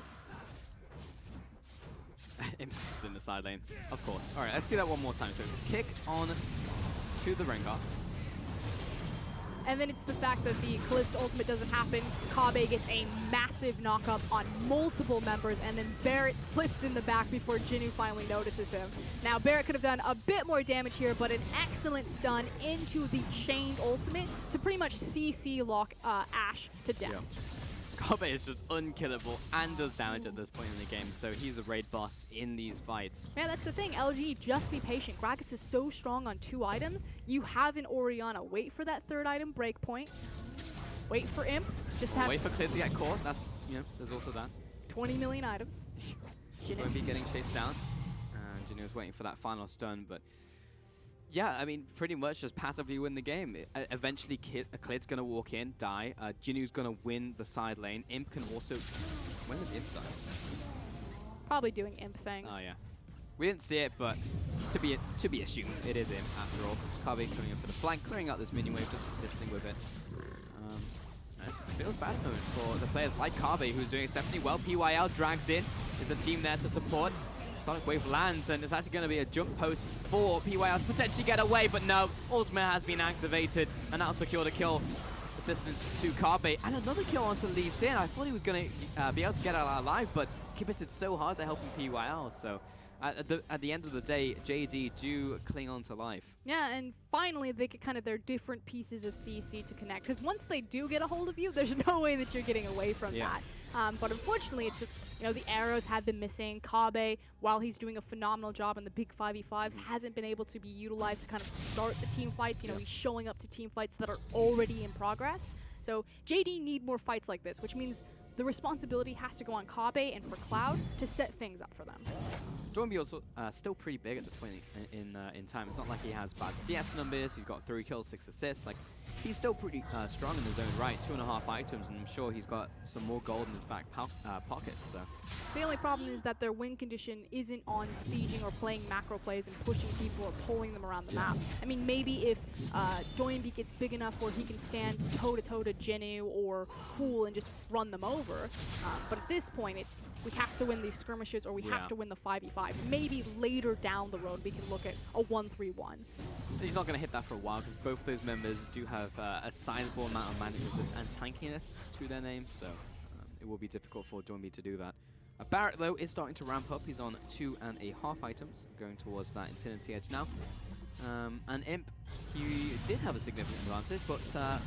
Imps in the side lane, of course. All right, let's see that one more time. So kick on to the Rengar. And then it's the fact that the Kalista ultimate doesn't happen. Kabe gets a massive knockup on multiple members, and then Barrett slips in the back before Jinu finally notices him. Now, Barrett could have done a bit more damage here, but an excellent stun into the chained ultimate to pretty much CC lock Ashe to death. Yeah. Kabe is just unkillable and does damage at this point in the game, so he's a raid boss in these fights. Yeah, that's the thing. LG, just be patient. Gragas is so strong on 2 items. You have an Orianna. Wait for that 3rd item breakpoint. Wait for Imp. Just have. Wait for Clid to get caught. That's, you know, there's also that. 20 million items. Won't be getting chased down. And Jinu is waiting for that final stun, but yeah, I mean, pretty much just passively win the game. Eventually, Clid's going to walk in, die. Jinu's going to win the side lane. Imp can also... When is Imp die? Probably doing Imp things. Oh, yeah. We didn't see it, but to be assumed, it is Imp after all. Kabe coming in for the flank, clearing out this mini wave, just assisting with it. It just feels bad for the players like Kabe, who's doing exceptionally well. PYL dragged in. Is the team there to support? Sonic Wave lands, and it's actually going to be a jump post for PYL to potentially get away, but no, ultimate has been activated, and that'll secure the kill. Assistance to Kabe, and another kill onto Lee Sin. I thought he was going to be able to get out alive, but committed so hard to helping PYL, so at the end of the day, JD do cling on to life. Yeah, and finally they get kind of their different pieces of CC to connect, because once they do get a hold of you, there's no way that you're getting away from that. But unfortunately, it's just, you know, the arrows have been missing. Kabe, while he's doing a phenomenal job in the big 5v5s, hasn't been able to be utilized to kind of start the team fights. You know, he's showing up to team fights that are already in progress. So JD need more fights like this, which means the responsibility has to go on Kabe and for Cloud to set things up for them. Doinby also still pretty big at this point in time. It's not like he has bad CS numbers. He's got 3 kills, 6 assists. Like, he's still pretty strong in his own right. 2.5 items, and I'm sure he's got some more gold in his back pocket. So the only problem is that their win condition isn't on sieging or playing macro plays and pushing people or pulling them around the map. I mean, maybe if Doinby gets big enough where he can stand toe-to-toe to Jinu or Cool and just run them over. But at this point, it's we have to win these skirmishes or we have to win the 5v5s. Maybe later down the road we can look at a 1-3-1. He's not going to hit that for a while because both of those members do have a sizable amount of magic resist and tankiness to their names, so it will be difficult for Doinby to do that. Barrett, though, is starting to ramp up. He's on 2.5 items, going towards that Infinity Edge now. And Imp, he did have a significant advantage, but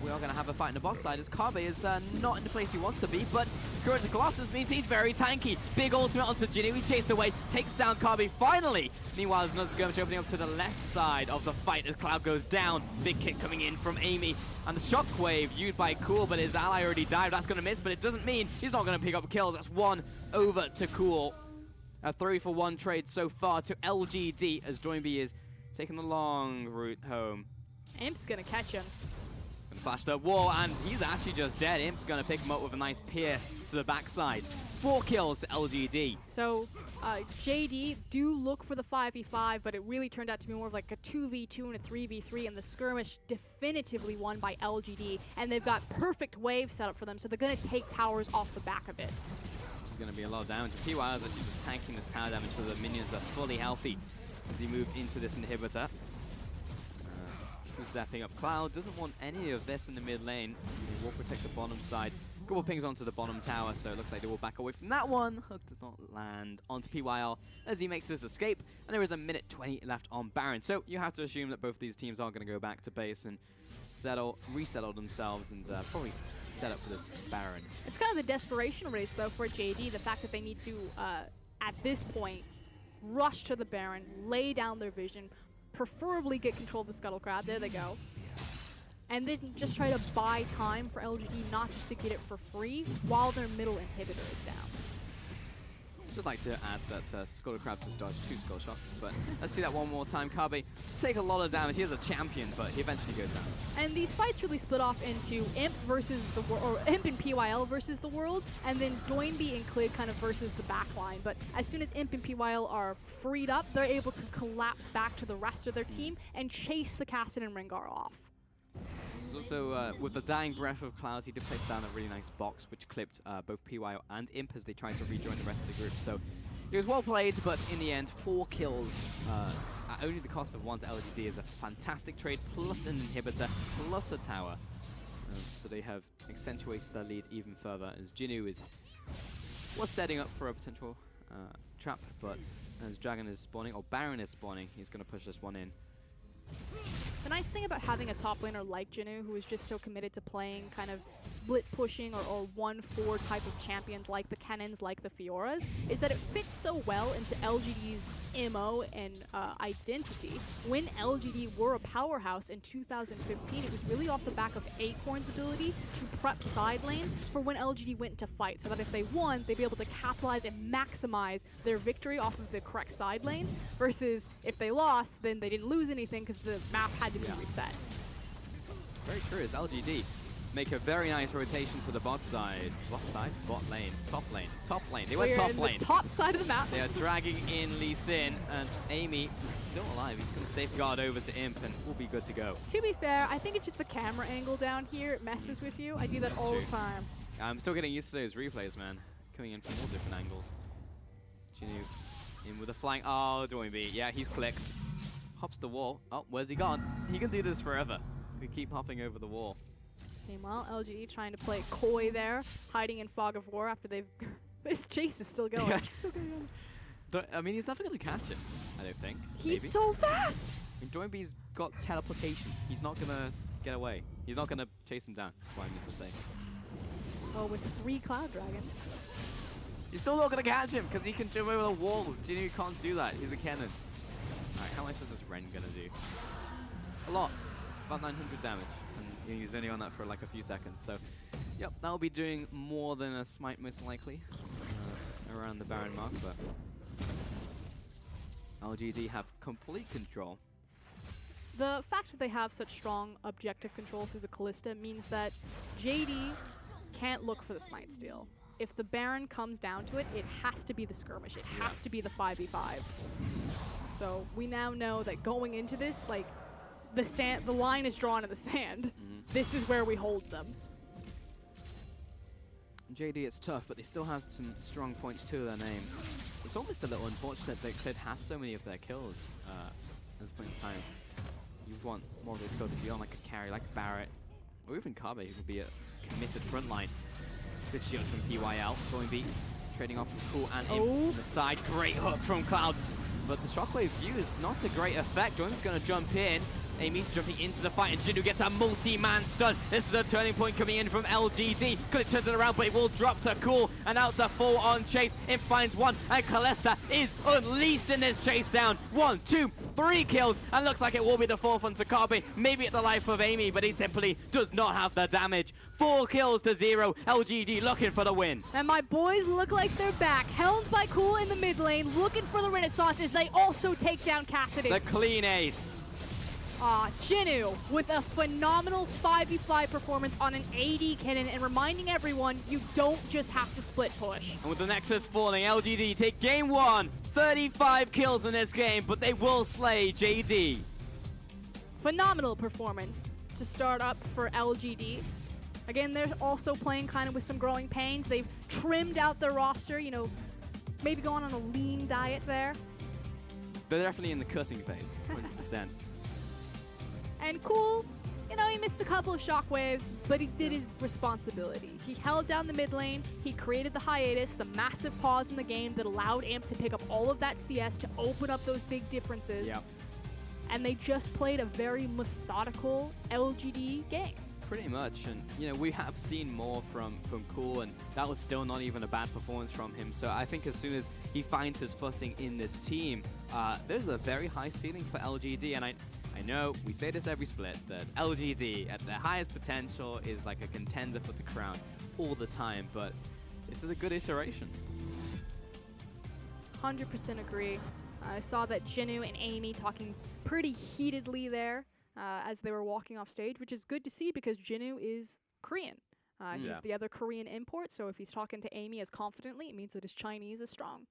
we are going to have a fight on the bot side as Kabe is not in the place he wants to be, but Current to Colossus means he's very tanky. Big ultimate onto Jinnu, he's chased away, takes down Kabe finally. Meanwhile, there's another skirmish opening up to the left side of the fight as Cloud goes down. Big kick coming in from Amy, and the shockwave used by Cool, but his ally already died. That's going to miss, but it doesn't mean he's not going to pick up kills. That's one over to Cool. A 3-for-1 trade so far to LGD as Doinby is taking the long route home. Imp's gonna catch him. Gonna flash the wall, and he's actually just dead. Imp's gonna pick him up with a nice pierce to the backside. 4 kills to LGD. So JD do look for the 5v5, but it really turned out to be more of like a 2v2 and a 3v3, and the skirmish definitively won by LGD, and they've got perfect waves set up for them, so they're gonna take towers off the back of it. There's gonna be a lot of damage. PY is actually just tanking this tower damage so the minions are fully healthy. They move into this inhibitor. Stepping up. Cloud doesn't want any of this in the mid lane. He will protect the bottom side. Couple pings onto the bottom tower, so it looks like they will back away from that one. Hook does not land onto PYL as he makes his escape, and there is a minute 20 left on Baron. So you have to assume that both of these teams are going to go back to base and resettle themselves and probably set up for this Baron. It's kind of the desperation race though for JD, the fact that they need to, at this point, rush to the Baron, lay down their vision, preferably get control of the Scuttle Crab, there they go, and then just try to buy time for LGD, not just to get it for free while their middle inhibitor is down. Just like to add that Scuttle Crab just dodged 2 skull shots, but let's see that one more time. Kabe just take a lot of damage. He is a champion, but he eventually goes down. And these fights really split off into Imp versus the world, or Imp and PYL versus the world, and then Doinby and Clid kind of versus the backline. But as soon as Imp and PYL are freed up, they're able to collapse back to the rest of their team and chase the Kassadin and Rengar off. Also, with the dying breath of Cloud, he did place down a really nice box, which clipped both PYO and Imp as they tried to rejoin the rest of the group. So it was well played, but in the end, 4 kills at only the cost of 1 to LGD is a fantastic trade, plus an inhibitor, plus a tower. So they have accentuated their lead even further as Jinnu was setting up for a potential trap, but as Dragon is spawning, or Baron is spawning, he's going to push this one in. The nice thing about having a top laner like Jinnu, who is just so committed to playing kind of split pushing or 1-4 type of champions like the Cannons, like the Fioras, is that it fits so well into LGD's MO and identity. When LGD were a powerhouse in 2015, it was really off the back of Acorn's ability to prep side lanes for when LGD went to fight, so that if they won, they'd be able to capitalize and maximize their victory off of the correct side lanes, versus if they lost, then they didn't lose anything because the map had to be reset. Very true, as LGD make a very nice rotation to the bot side. Bot side? Bot lane. Top lane. Top lane. They went top lane. The top side of the map. They are dragging in Lee Sin, and Amy is still alive. He's going to safeguard over to Imp, and we'll be good to go. To be fair, I think it's just the camera angle down here. It messes with you. I do that all the time. I'm still getting used to those replays, man. Coming in from all different angles. Jinnu in with a flying. Oh, Doinby. Yeah, he's clicked. Hops the wall. Oh, where's he gone? He can do this forever. We keep hopping over the wall. Meanwhile, LGD trying to play coy there, hiding in Fog of War after they've... This chase is still going. Yeah, it's still going on. I mean, he's never going to catch him, I don't think. He's so fast! I mean, Doinby's got teleportation. He's not going to get away. He's not going to chase him down. That's what I mean to say. Well, with 3 Cloud Dragons. He's still not going to catch him because he can jump over the walls. Jinnu can't do that. He's a cannon. Alright, how much is this Ren gonna do? A lot. About 900 damage. And he's only on that for like a few seconds. So, yep, that'll be doing more than a smite most likely. Around the Baron mark, but LGD have complete control. The fact that they have such strong objective control through the Callista means that JD can't look for the smite steal. If the Baron comes down to it, it has to be the skirmish. It has to be the 5v5. So we now know that going into this, like, the line is drawn in the sand. This is where we hold them. JD, it's tough, but they still have some strong points to their name. It's almost a little unfortunate that Clid has so many of their kills at this point in time. You want more of those kills to be on like a carry, like Barrett, or even Kabe, who would be a committed frontline. Good shield from PYL. Doinby trading off with Cool and Imp on the side. Great hook from Cloud. but the shockwave view is not a great effect. Join's going to jump in. Amy's jumping into the fight, and Jinu gets a multi-man stun. This is a turning point coming in from LGD. Could have turned it around, but it will drop to Cool, and out the full-on chase. It finds one, and Kalesta is unleashed in this chase down. 1, 2, 3 kills, and looks like it will be the fourth on Takabe. Maybe at the life of Amy, but he simply does not have the damage. 4 kills to 0. LGD looking for the win. And my boys look like they're back. Held by Cool in the mid lane, looking for the Renaissance as they also take down Cassidy. The clean ace. Jinu with a phenomenal 5v5 performance on an AD cannon and reminding everyone you don't just have to split push. And with the Nexus falling, LGD take game 1. 35 kills in this game, but they will slay JD. Phenomenal performance to start up for LGD. Again, they're also playing kind of with some growing pains. They've trimmed out their roster, you know, maybe going on a lean diet there. They're definitely in the cutting phase, 100%. And Cool, you know, he missed a couple of shockwaves, but he did his responsibility. He held down the mid lane, he created the hiatus, the massive pause in the game that allowed AMP to pick up all of that CS to open up those big differences. Yep. And they just played a very methodical LGD game. Pretty much, and you know, we have seen more from Cool, and that was still not even a bad performance from him. So I think as soon as he finds his footing in this team, there's a very high ceiling for LGD, and I know we say this every split, that LGD at their highest potential is like a contender for the crown all the time, but this is a good iteration. 100% agree. I saw that Jinu and Amy talking pretty heatedly there as they were walking off stage, which is good to see because Jinu is Korean. He's the other Korean import, so if he's talking to Amy as confidently, it means that his Chinese is strong.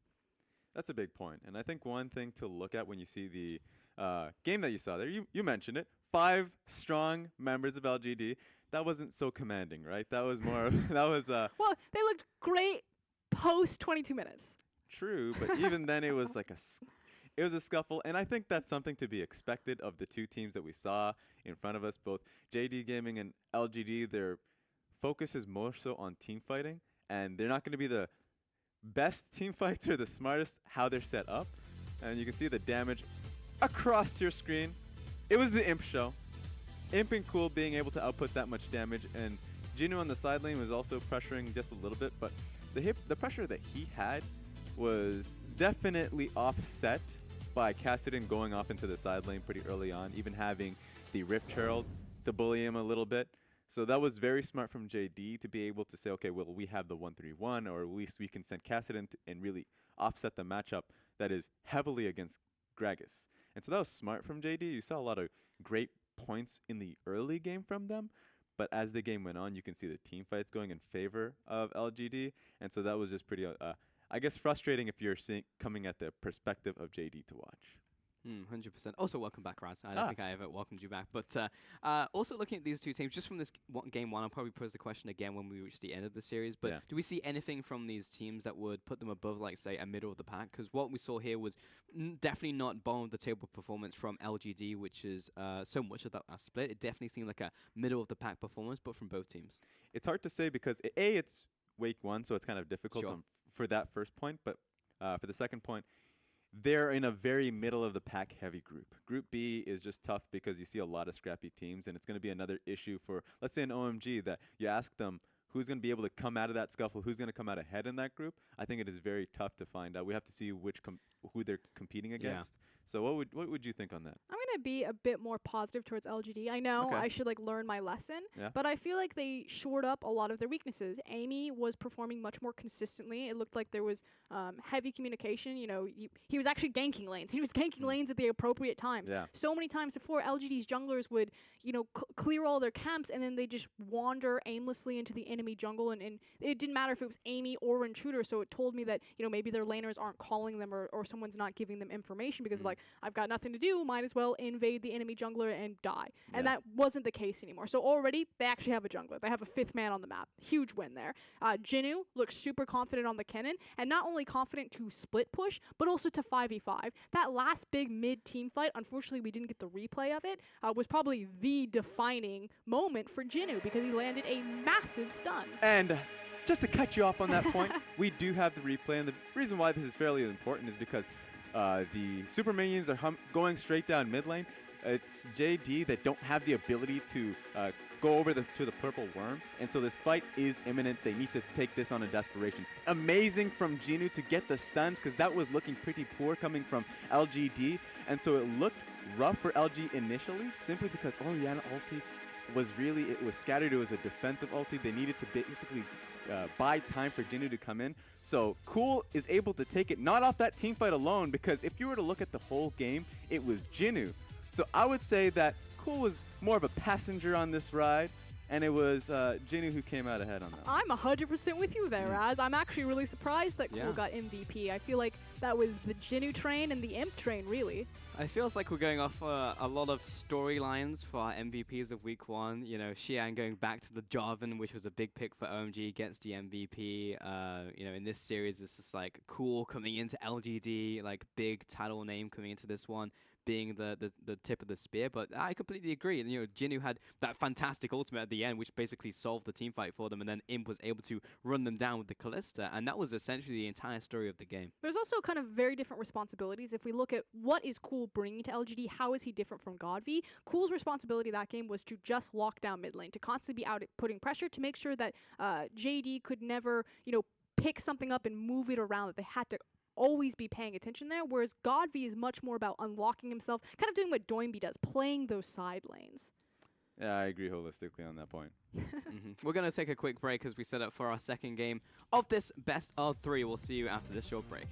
That's a big point. And I think one thing to look at when you see the game that you saw there, you mentioned it, 5 strong members of LGD. That wasn't so commanding, right? That was more, that was... well, they looked great post 22 minutes. True, but even then it was like it was a scuffle, and I think that's something to be expected of the two teams that we saw in front of us, both JD Gaming and LGD. Their focus is more so on team fighting, and they're not going to be the best team fights or the smartest how they're set up. And you can see the damage across your screen. It was the Imp show. Imp and Cool being able to output that much damage, and Jinu on the side lane was also pressuring just a little bit, but the pressure that he had was definitely offset by Cassidy going off into the side lane pretty early on, even having the Rift Herald to bully him a little bit. So that was very smart from JD to be able to say, okay, well, we have the 1-3-1, or at least we can send Cassidy and really offset the matchup that is heavily against Gragas. And so that was smart from JD. You saw a lot of great points in the early game from them, but as the game went on, you can see the team fights going in favor of LGD, and so that was just pretty, I guess, frustrating if you're coming at the perspective of JD to watch. 100%. Also, welcome back, Raz. I don't think I ever welcomed you back. But also looking at these two teams, just from this game one, I'll probably pose the question again when we reach the end of the series. But do we see anything from these teams that would put them above, like, say, a middle of the pack? Because what we saw here was definitely not bottom of the table performance from LGD, which is so much of that split. It definitely seemed like a middle of the pack performance, but from both teams. It's hard to say because, it's week one, so it's kind of difficult for that first point. But for the second point, they're in a very middle of the pack heavy group. Group B is just tough because you see a lot of scrappy teams, and it's going to be another issue for, let's say, an OMG that you ask them who's going to be able to come out of that scuffle, who's going to come out ahead in that group. I think it is very tough to find out. We have to see who they're competing against. So what would you think on that? I'm going to be a bit more positive towards LGD. I know I should learn my lesson, but I feel like they shored up a lot of their weaknesses. Amy was performing much more consistently. It looked like there was heavy communication. You know, he was actually ganking lanes. He was ganking lanes at the appropriate times. So many times before, LGD's junglers would, clear all their camps, and then they just wander aimlessly into the enemy jungle, and it didn't matter if it was Amy or Intruder, so it told me that, maybe their laners aren't calling them or someone's not giving them information because, I've got nothing to do, might as well invade the enemy jungler and die. And that wasn't the case anymore. So already, they actually have a jungler. They have a 5th man on the map. Huge win there. Jinu looks super confident on the cannon, and not only confident to split push, but also to 5v5. That last big mid-team fight, unfortunately we didn't get the replay of it, was probably the defining moment for Jinu because he landed a massive stun. And just to cut you off on that point, we do have the replay, and the reason why this is fairly important is because The super minions are going straight down mid lane. It's JD that don't have the ability to go over to the purple worm, and so this fight is imminent. They need to take this on a desperation. Amazing from Jinu to get the stuns, because that was looking pretty poor coming from LGD, and so it looked rough for LG initially, simply because Orianna ulti was scattered. It was a defensive ulti. They needed to basically buy time for Jinu to come in. So Cool is able to take it, not off that team fight alone, because if you were to look at the whole game, it was Jinu. So I would say that Cool was more of a passenger on this ride, and it was Jinu who came out ahead on that. I'm 100% with you there, Raz. I'm actually really surprised that Cool got MVP. I feel like that was the Jinu train and the Imp train, really. It feels like we're going off a lot of storylines for our MVPs of Week 1. You know, Xian going back to the Jarvan, which was a big pick for OMG, gets the MVP. You know, in this series, it's just like Cool coming into LGD, like big title name coming into this one, being the tip of the spear. But I completely agree. And, you know, Jinu had that fantastic ultimate at the end, which basically solved the team fight for them, and then Imp was able to run them down with the Callista, and that was essentially the entire story of the game. There's also kind of very different responsibilities. If we look at what is Cool bringing to LGD, how is he different from Godv? Cool's responsibility that game was to just lock down mid lane, to constantly be out putting pressure, to make sure that JD could never, you know, pick something up and move it around, that they had to always be paying attention there, whereas Godv is much more about unlocking himself, kind of doing what Doinby does, playing those side lanes. Yeah, I agree holistically on that point. We're going to take a quick break as we set up for our second game of this best of 3. We'll see you after this short break.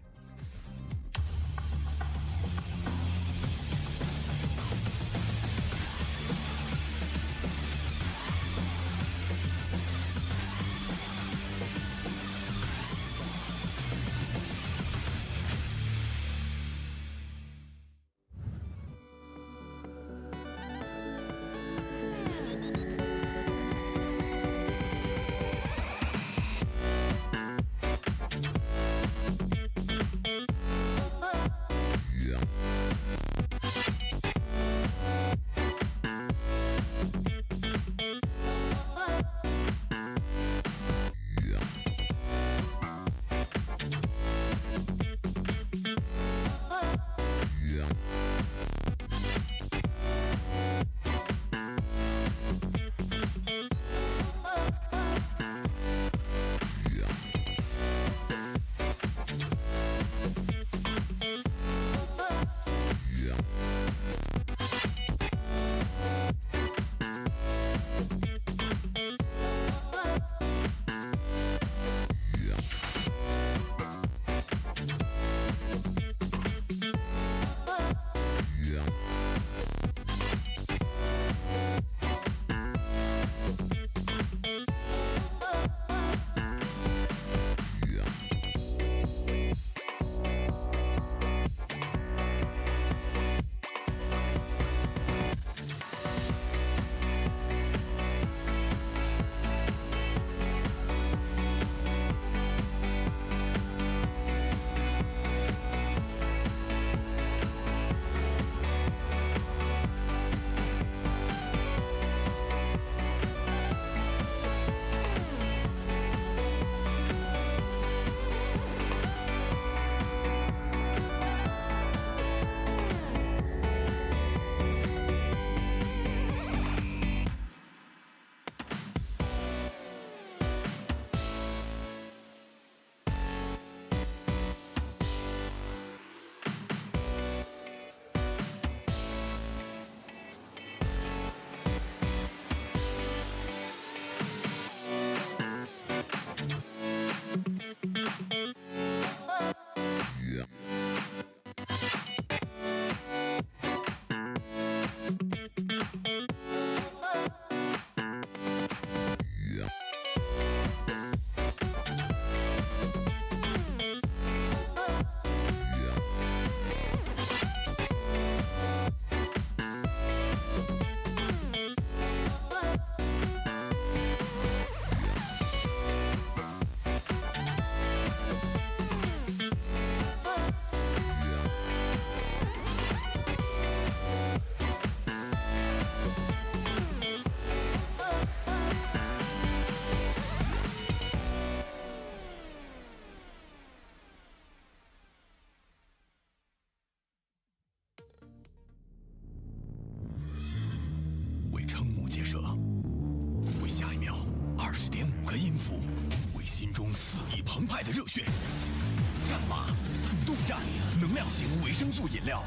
结社，为下一秒20.5个音符，为心中肆意澎湃的热血。战马主动战，能量型维生素饮料。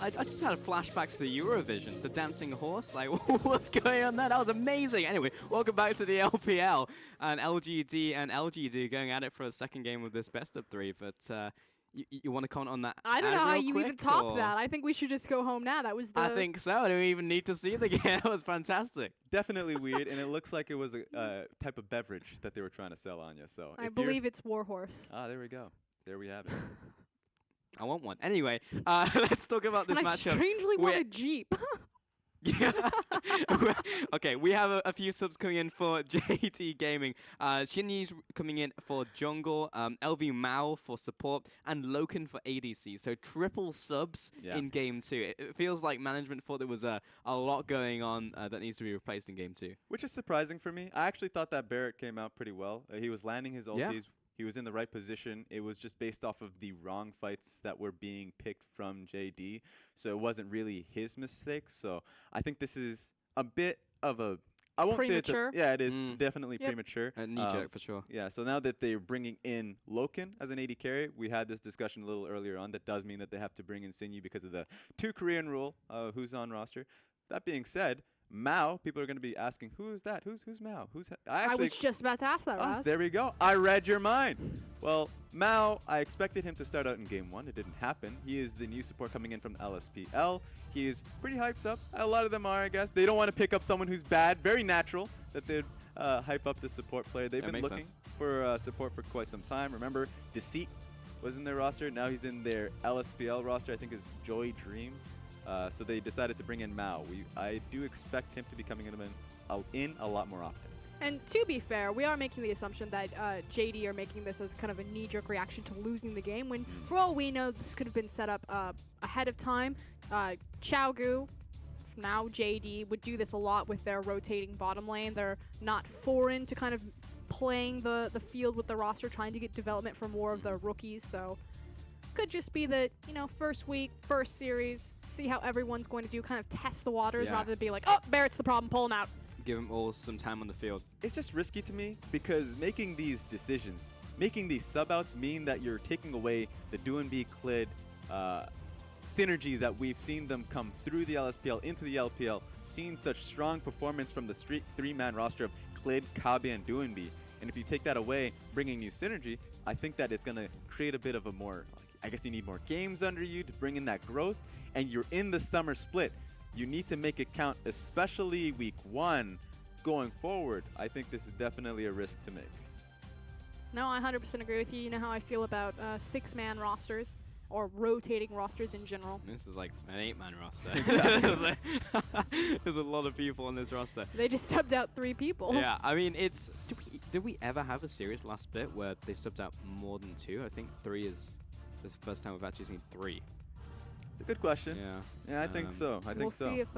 I just had flashbacks to the Eurovision, the dancing horse. Like, what's going on there? That was amazing. Anyway, welcome back to the LPL. And LGD and LGD going at it for a second game of this best of 3. But you want to comment on that? I don't know how you quick, even top or? that. I think we should just go home now. That was the... I think so. I don't even need to see the game. That was fantastic. Definitely weird, and it looks like it was a type of beverage that they were trying to sell on you. So I believe it's Warhorse. Ah, there we go. There we have it. I want one. Anyway, let's talk about this and matchup. I strangely want a Jeep. Yeah. Okay, we have a few subs coming in for JDG Gaming. Xinyi's coming in for jungle, LV Mao for support, and Loken for ADC. So triple subs in Game 2. It feels like management thought there was a lot going on that needs to be replaced in Game 2. Which is surprising for me. I actually thought that Barrett came out pretty well. He was landing his ultis. Yeah. He was in the right position. It was just based off of the wrong fights that were being picked from JD. So it wasn't really his mistake. So I think this is a bit of a... I won't premature. say it's it is definitely premature. A knee-jerk for sure. Yeah, so now that they're bringing in Loken as an AD carry, we had this discussion a little earlier on. That does mean that they have to bring in Xinyi because of the 2 Korean rule of who's on roster. That being said, Mao, people are going to be asking, who is that? Who's Mao? I was just about to ask that, Ross. There we go. I read your mind. Well, Mao, I expected him to start out in Game 1. It didn't happen. He is the new support coming in from LSPL. He is pretty hyped up. A lot of them are, I guess. They don't want to pick up someone who's bad. Very natural that they'd hype up the support player. They've been looking for support for quite some time. Remember, Deceit was in their roster. Now he's in their LSPL roster. I think it's Joy Dream. So they decided to bring in Mao. I do expect him to be coming in a lot more often. And to be fair, we are making the assumption that JD are making this as kind of a knee-jerk reaction to losing the game, when for all we know, this could have been set up ahead of time. Xiaogu, now JD, would do this a lot with their rotating bottom lane. They're not foreign to kind of playing the field with the roster, trying to get development for more of the rookies, so... Could just be that, first week, first series, see how everyone's going to do, kind of test the waters rather than be like, oh, Barrett's the problem, pull him out. Give them all some time on the field. It's just risky to me because making these decisions, making these sub-outs mean that you're taking away the Doinb Clid synergy that we've seen them come through the LSPL into the LPL, seeing such strong performance from the 3-man roster of Clid, Kabe, and Doinb. And if you take that away, bringing new synergy, I think that it's going to create a bit of a more... I guess you need more games under you to bring in that growth, and you're in the summer split. You need to make it count, especially week 1 going forward. I think this is definitely a risk to make. No, I 100% agree with you. You know how I feel about 6-man rosters or rotating rosters in general. This is like an 8-man roster. There's a lot of people on this roster. They just subbed out 3 people. Yeah, I mean, did we ever have a series last bit where they subbed out more than 2? I think 3 is... This is the first time we've actually seen 3. It's a good question. Yeah, I think so. We'll see if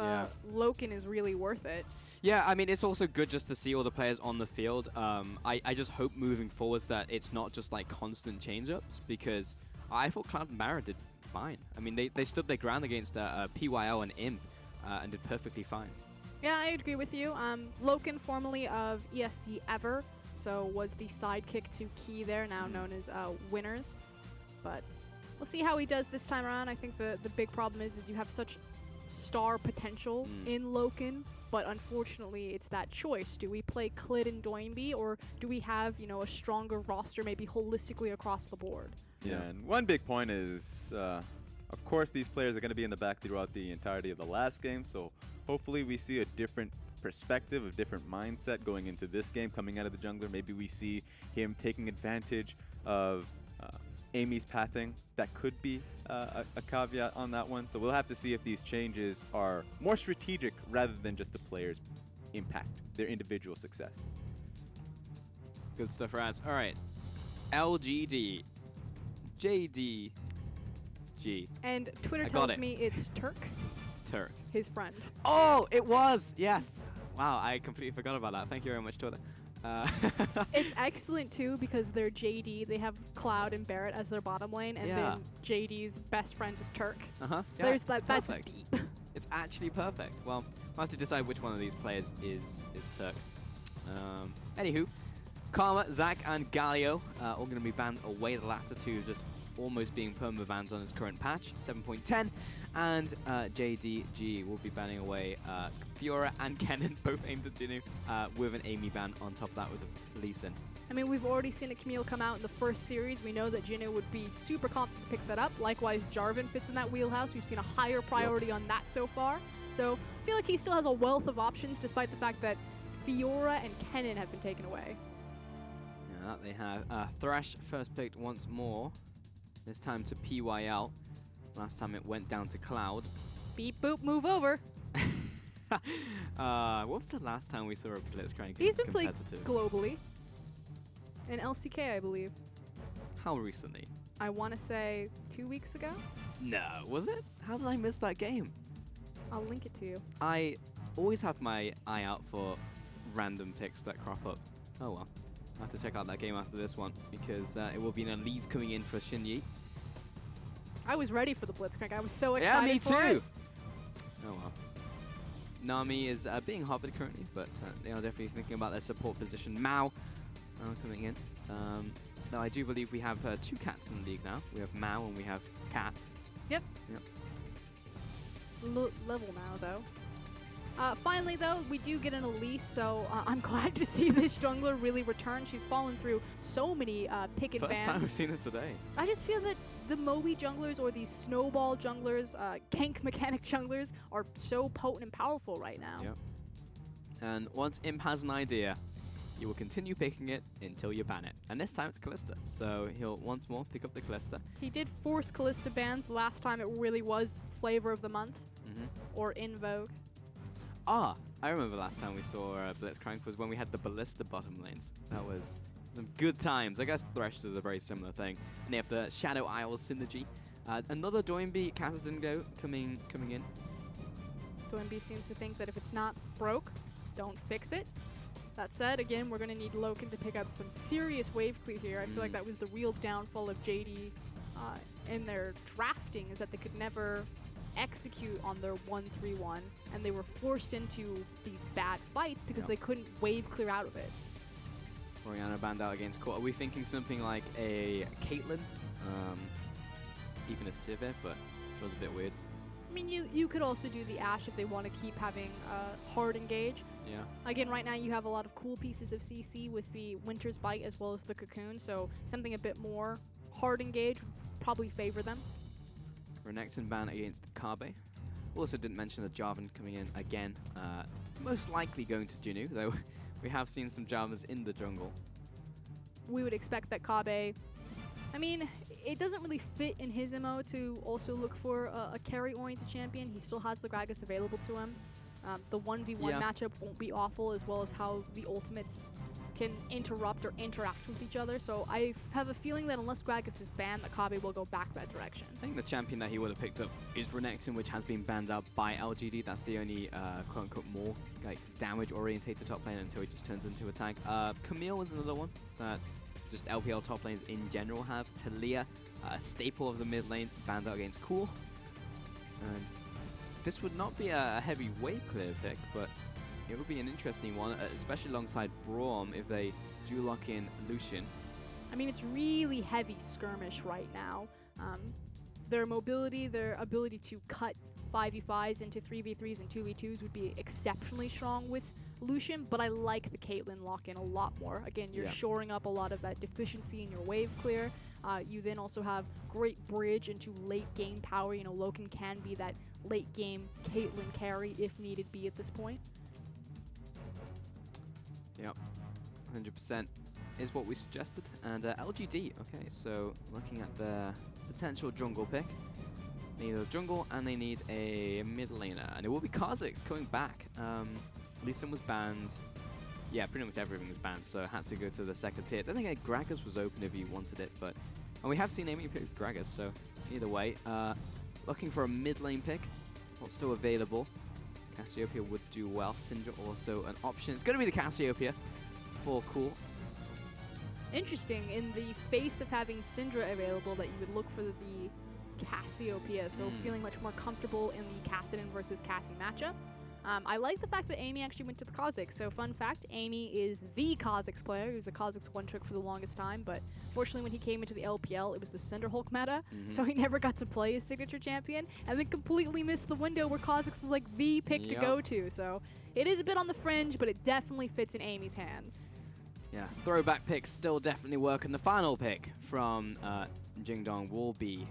Loken is really worth it. Yeah, I mean, it's also good just to see all the players on the field. I just hope moving forwards that it's not just like constant change-ups, because I thought Cloud and Mara did fine. I mean, they stood their ground against PYL and Imp and did perfectly fine. Yeah, I agree with you. Loken, formerly of ESC Ever, so was the sidekick to Key there, now known as Winners. But we'll see how he does this time around. I think the big problem is you have such star potential in Loken, but unfortunately it's that choice. Do we play Clid and Doinb, or do we have, a stronger roster maybe holistically across the board? Yeah, and one big point is, of course, these players are going to be in the back throughout the entirety of the last game, so hopefully we see a different perspective, a different mindset going into this game, coming out of the jungler. Maybe we see him taking advantage of Amy's pathing. That could be a caveat on that one. So we'll have to see if these changes are more strategic rather than just the players' impact, their individual success. Good stuff, Raz. All right. LGD. JDG. And Twitter tells me it's Turk. Turk. His friend. Oh, it was. Yes. Wow, I completely forgot about that. Thank you very much, Twitter. It's excellent too because they're JD. They have Cloud and Barrett as their bottom lane, and then JD's best friend is Turk. Yeah, There's that. That's deep. It's actually perfect. Well, we'll have to decide which one of these players is Turk. Anywho, Karma, Zach, and Galio all going to be banned away. The latter two just almost being perma-bans on his current patch, 7.10. And JDG will be banning away Fiora and Kennen, both aimed at Jinu, with an Amy ban on top of that with Lee Sin. I mean, we've already seen a Camille come out in the first series. We know that Jinu would be super confident to pick that up. Likewise, Jarvan fits in that wheelhouse. We've seen a higher priority on that so far. So I feel like he still has a wealth of options, despite the fact that Fiora and Kennen have been taken away. Yeah, they have Thresh first picked once more. This time to PYL. Last time it went down to Cloud. Beep boop, move over. What was the last time we saw a Blitzcrank He's been played competitive? globally. In LCK, I believe. How recently? I want to say 2 weeks ago. No, was it? How did I miss that game? I'll link it to you. I always have my eye out for random picks that crop up. Oh well. I'll have to check out that game after this one because it will be an Elise coming in for Shinyi. I was ready for the Blitzcrank. I was so excited. Yeah, me for too. It. Oh well. Nami is being hovered currently, but they are definitely thinking about their support position. Mao coming in. Now I do believe we have 2 cats in the league now. We have Mao and we have Cat. Yep. Level now, though. Finally, though, we do get an Elise, so I'm glad to see this jungler really return. She's fallen through so many pick and bans. First time we've seen it today. I just feel that the Moe junglers or these snowball junglers, gank mechanic junglers, are so potent and powerful right now. Yep. And once Imp has an idea, you will continue picking it until you ban it. And this time it's Kalista, so he'll once more pick up the Kalista. He did force Kalista bans last time. It really was flavor of the month or in vogue. Ah, I remember last time we saw Blitzcrank was when we had the Ballista bottom lanes. That was some good times. I guess Thresh is a very similar thing. And they have the Shadow Isle synergy. Another Doinby Kazadingo coming in. Doinby seems to think that if it's not broke, don't fix it. That said, again, we're going to need Loken to pick up some serious wave clear here. I feel like that was the real downfall of JD in their drafting, is that they could never execute on their 1-3-1, and they were forced into these bad fights because they couldn't wave clear out of it. Orianna banned out against Core. Are we thinking something like a Caitlyn? Even a Sivir, but it feels a bit weird. I mean, you could also do the Ashe if they want to keep having hard engage. Yeah. Again, right now you have a lot of cool pieces of CC with the Winter's Bite as well as the Cocoon, so something a bit more hard engage would probably favor them. Renekton ban against Kabe. Also didn't mention the Jarvan coming in again. Most likely going to Jinu, though we have seen some Jarvans in the jungle. We would expect that Kabe, I mean, it doesn't really fit in his MO to also look for a carry-oriented champion. He still has the Gragas available to him. The 1v1 matchup won't be awful, as well as how the ultimates can interrupt or interact with each other. So I have a feeling that unless Gragas is banned, that Kabe will go back that direction. I think the champion that he would have picked up is Renekton, which has been banned out by LGD. That's the only quote-unquote more like damage-orientated top lane until he just turns into a tank. Camille is another one that just LPL top lanes in general have. Talia, a staple of the mid lane, banned out against Cool. And this would not be a heavy wave clear pick, but it would be an interesting one, especially alongside Braum if they do lock in Lucian. I mean, it's really heavy skirmish right now. Their mobility, their ability to cut 5v5s into 3v3s and 2v2s would be exceptionally strong with Lucian, but I like the Caitlyn lock-in a lot more. Again, you're shoring up a lot of that deficiency in your wave clear. You then also have great bridge into late game power. You know, Loken can be that late game Caitlyn carry if needed be at this point. Yep, 100% is what we suggested. And LGD, okay, so looking at the potential jungle pick. They need a jungle and they need a mid laner. And it will be Kha'Zix coming back. Lee Sin was banned. Yeah, pretty much everything was banned, so had to go to the second tier. I don't think Gragas was open if you wanted it, but... And we have seen Amy pick Gragas, so either way. Looking for a mid lane pick. What's still available? Cassiopeia would do well. Syndra also an option. It's going to be the Cassiopeia for Cool. Interesting, in the face of having Syndra available, that you would look for the Cassiopeia, so feeling much more comfortable in the Kassadin versus Cassie matchup. I like the fact that Amy actually went to the Kha'Zix. So fun fact, Amy is the Kha'Zix player. He was a Kha'Zix one-trick for the longest time, but fortunately when he came into the LPL, it was the Cinder Hulk meta, so he never got to play his signature champion, and then completely missed the window where Kha'Zix was like the pick to go to. So it is a bit on the fringe, but it definitely fits in Amy's hands. Yeah, throwback picks still definitely work, and the final pick from Jingdong will be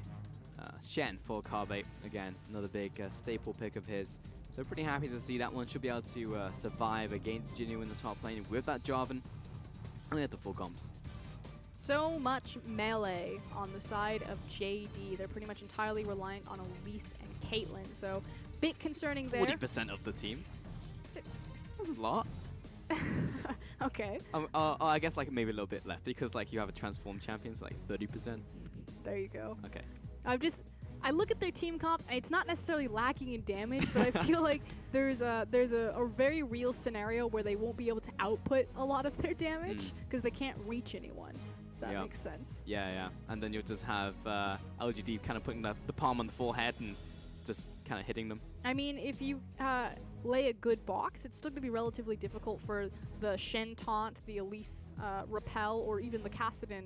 Shen for Carbe. Again, another big staple pick of his. So pretty happy to see that one. Should be able to survive against Jinyu in the top lane with that Jarvan. And we had the full comps. So much melee on the side of JD. They're pretty much entirely reliant on Elise and Caitlyn. So bit concerning there. 40% of the team. That's a lot. Okay. I guess like maybe a little bit left because like you have a transformed champion, so like 30%. There you go. Okay. I look at their team comp, and it's not necessarily lacking in damage, but I feel like there's a very real scenario where they won't be able to output a lot of their damage because they can't reach anyone. If that makes sense. Yeah. And then you'll just have LGD kind of putting the palm on the forehead and just kind of hitting them. I mean, if you lay a good box, it's still going to be relatively difficult for the Shen taunt, the Elise repel, or even the Kassadin,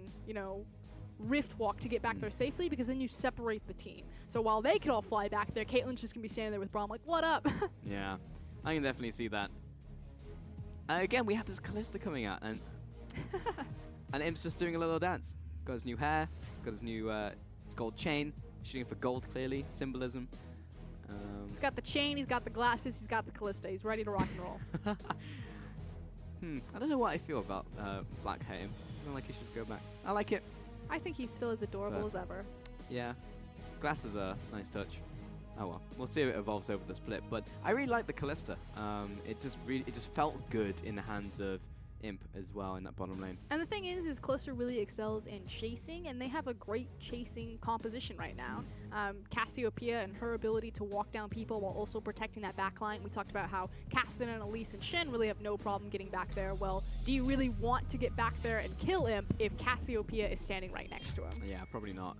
Rift walk to get back there safely, because then you separate the team. So while they could all fly back there, Caitlyn's just going to be standing there with Braum like, what up? Yeah, I can definitely see that. Again, we have this Kalista coming out, and Imp's just doing a little dance. Got his new hair, got his new his gold chain, shooting for gold clearly, symbolism. He's got the chain, he's got the glasses, he's got the Kalista. He's ready to rock and roll. I don't know what I feel about black hair. I feel like he should go back. I like it. I think he's still as adorable as ever. Yeah. Glasses are a nice touch. Oh well. We'll see if it evolves over the split. But I really like the Kalista. It just felt good in the hands of Imp as well in that bottom lane. And the thing is Kalista really excels in chasing, and they have a great chasing composition right now. Cassiopeia and her ability to walk down people while also protecting that backline. We talked about how Kassadin and Elise and Shen really have no problem getting back there. Well, do you really want to get back there and kill Imp if Cassiopeia is standing right next to him? Yeah, probably not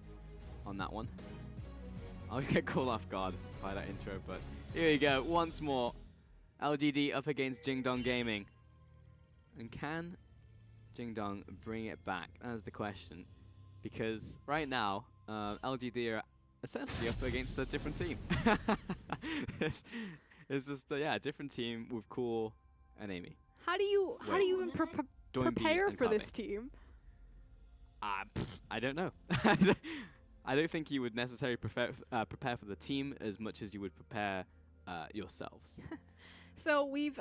on that one. I'll get caught off guard by that intro, but here you go. Once more, LGD up against Jingdong Gaming. And can Jingdong bring it back? That's the question. Because right now, LGD are essentially up against a different team. It's just a different team with Cool and Amy. How do you even prepare for this team? I don't know. I don't think you would necessarily prepare for the team as much as you would prepare yourselves. So we've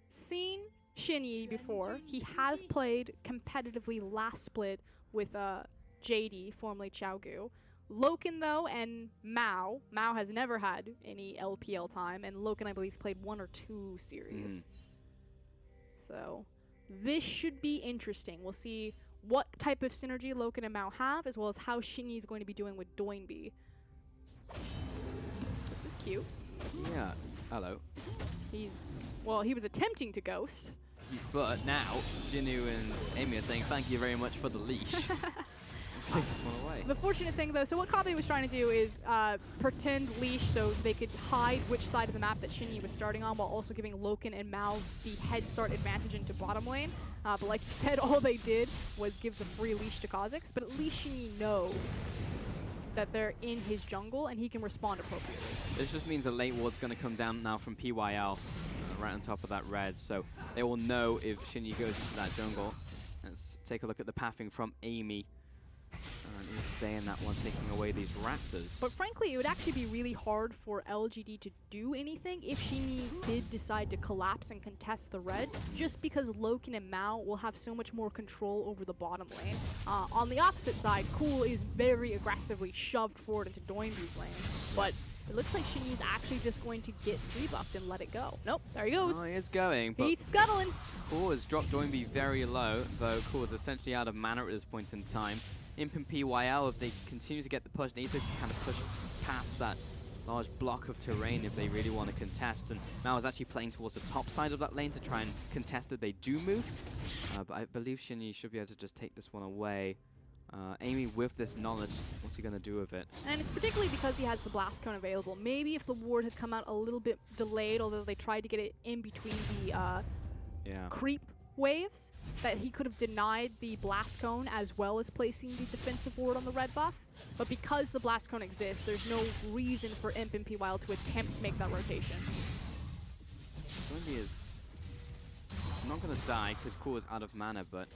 seen Shinyi before. He has played competitively last split with JD, formerly Xiaogu. Loken, though, and Mao. Mao has never had any LPL time, and Loken, I believe, played 1 or 2 series. So this should be interesting. We'll see what type of synergy Loken and Mao have, as well as how Shinyi is going to be doing with Doinby. This is cute. Yeah. Hello. He was attempting to ghost. But now, Jinyu and Amy are saying thank you very much for the leash. Take this one away. The fortunate thing, though, so what Kabe was trying to do is pretend leash so they could hide which side of the map that Shinyi was starting on, while also giving Loken and Mao the head start advantage into bottom lane. But like you said, all they did was give the free leash to Kha'Zix, but at least Shinyi knows that they're in his jungle and he can respond appropriately. This just means a late ward's going to come down now from PYL. Right on top of that red, so they will know if Shinyi goes into that jungle. Let's take a look at the pathing from Amy. He'll stay in that one, taking away these raptors. But frankly, it would actually be really hard for LGD to do anything if Shinyi did decide to collapse and contest the red, just because Loken and Mao will have so much more control over the bottom lane. On the opposite side, Cool is very aggressively shoved forward into Doinby's lane, but it looks like Shinyi's actually just going to get rebuffed and let it go. Nope, there he goes. Oh, he is going. But he's scuttling. Cool has dropped Doinby very low, though Cool is essentially out of mana at this point in time. Imp and PYL, if they continue to get the push, need to kind of push past that large block of terrain if they really want to contest. And Mao is actually playing towards the top side of that lane to try and contest it. They do move, but I believe Shinyi should be able to just take this one away. Amy, with this knowledge, what's he going to do with it? And it's particularly because he has the blast cone available. Maybe if the ward had come out a little bit delayed, although they tried to get it in between the creep waves, that he could have denied the blast cone as well as placing the defensive ward on the red buff. But because the blast cone exists, there's no reason for Imp and PYL to attempt to make that rotation. Doinby is not going to die because Cool is out of mana, but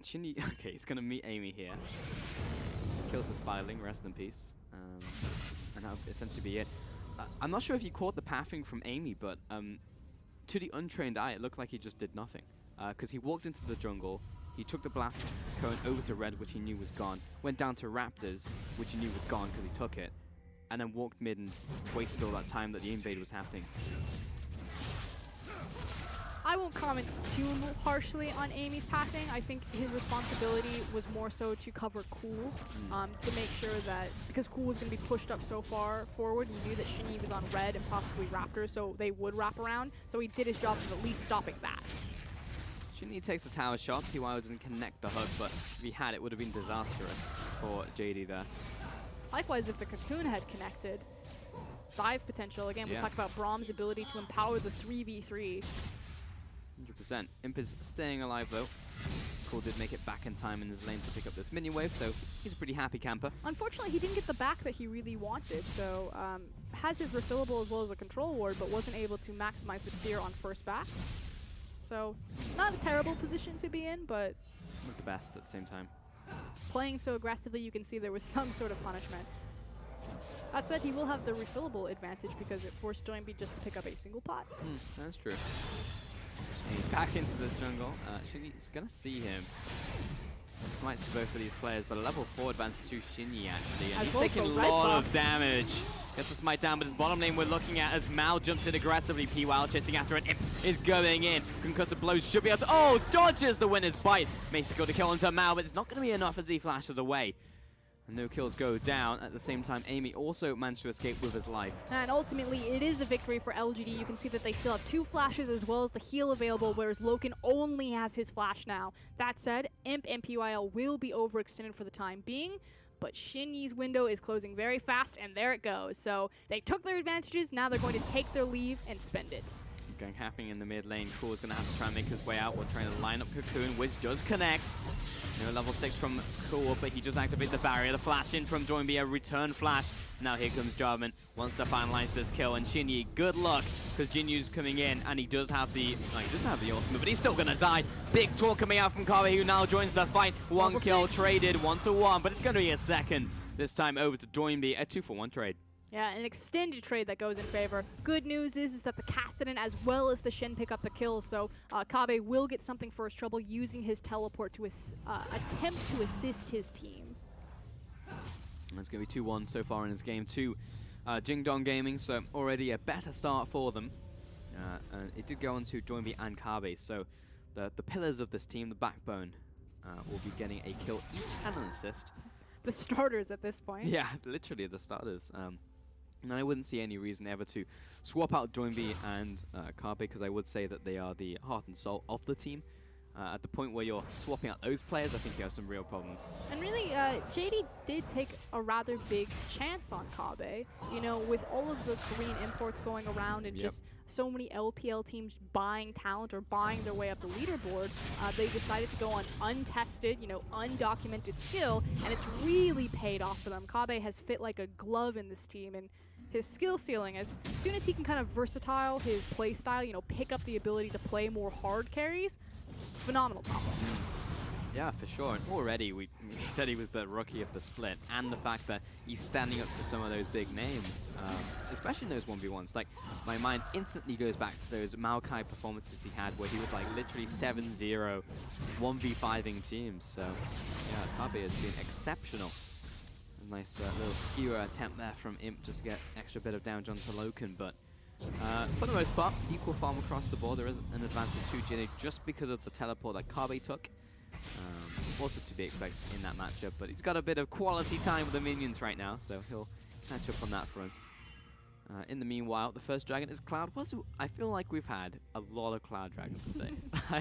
Shinny, okay, he's going to meet Amy here. Kills the Spiderling, rest in peace. And that would essentially be it. I'm not sure if you caught the pathing from Amy, but to the untrained eye, it looked like he just did nothing. Because he walked into the jungle, he took the blast cone over to red, which he knew was gone, went down to Raptors, which he knew was gone because he took it, and then walked mid and wasted all that time that the invade was happening. I won't comment too harshly on Amy's pathing. I think his responsibility was more so to cover Cool, to make sure that, because Cool was going to be pushed up so far forward, he knew that Shinny was on red and possibly Raptor, so they would wrap around. So he did his job of at least stopping that. Shinny takes the tower shot. PYL doesn't connect the hook, but if he had, it would have been disastrous for JD there. Likewise, if the Cocoon had connected, dive potential. Again, we talked about Braum's ability to empower the 3v3. 100%. Imp is staying alive though. Cool did make it back in time in his lane to pick up this minion wave, so he's a pretty happy camper. Unfortunately, he didn't get the back that he really wanted, so has his refillable as well as a control ward, but wasn't able to maximize the tier on first back. So, not a terrible position to be in, but Not the best at the same time. Playing so aggressively, you can see there was some sort of punishment. That said, he will have the refillable advantage because it forced Doinby just to pick up a single pot. That's true. He's back into this jungle. Shinny's gonna see him. Smites to both of these players, but a level 4 advantage to Shinny actually. And he's taking a lot of damage. Gets a smite down, but his bottom lane we're looking at as Mal jumps in aggressively. PYL chasing after it. Imp is going in. Concussive blows should be able to. Oh, dodges the winner's bite. Mace got to kill onto Mal, but it's not going to be enough as he flashes away. And no kills go down. At the same time, Amy also managed to escape with his life. And ultimately, it is a victory for LGD. You can see that they still have 2 flashes as well as the heal available, whereas Loken only has his flash now. That said, Imp and PYL will be overextended for the time being, but Shinny's window is closing very fast, and there it goes. So they took their advantages, now they're going to take their leave and spend it. Going happening in the mid lane. Cool is going to have to try and make his way out while trying to line up Cocoon, which does connect. No level 6 from Cool, but he just activated the barrier. The flash in from Doinby, a return flash. Now here comes Jarvan, wants to finalize this kill, and Shinny, good luck, because Jinyu's coming in, and he does have the, ultimate, but he's still gonna die. Big talk coming out from Kabe, who now joins the fight. One kill traded, 1-1, but it's gonna be a second. This time over to Doinby, a 2-for-1 trade. Yeah, an extended trade that goes in favor. Good news is that the Cassidy as well as the Shen pick up the kills, so Kabe will get something for his trouble using his teleport to attempt to assist his team. And it's going to be 2-1 so far in his game to JDG Gaming, so already a better start for them. And it did go on to Doinby and Kabe, so the pillars of this team, the backbone, will be getting a kill each and an assist. The starters at this point. Yeah, literally the starters. And I wouldn't see any reason ever to swap out Doinby and Kabe, because I would say that they are the heart and soul of the team. At the point where you're swapping out those players, I think you have some real problems. And really, JD did take a rather big chance on Kabe. You know, with all of the Korean imports going around and just so many LPL teams buying talent or buying their way up the leaderboard, they decided to go on untested, undocumented skill, and it's really paid off for them. Kabe has fit like a glove in this team, and his skill ceiling, as soon as he can kind of versatile his play style, pick up the ability to play more hard carries, phenomenal combo. Yeah, for sure. And already we said he was the rookie of the split, and the fact that he's standing up to some of those big names, especially in those 1v1s. Like, my mind instantly goes back to those Maokai performances he had where he was like literally 7-0, 1v5ing teams. So yeah, Kabe has been exceptional. A nice little skewer attempt there from Imp just to get extra bit of damage onto Loken, but for the most part, equal farm across the board. There is an advantage to Jinny just because of the teleport that Kabe took. Also to be expected in that matchup, but he's got a bit of quality time with the minions right now, so he'll catch up on that front. In the meanwhile, the first dragon is Cloud. I feel like we've had a lot of Cloud dragons today.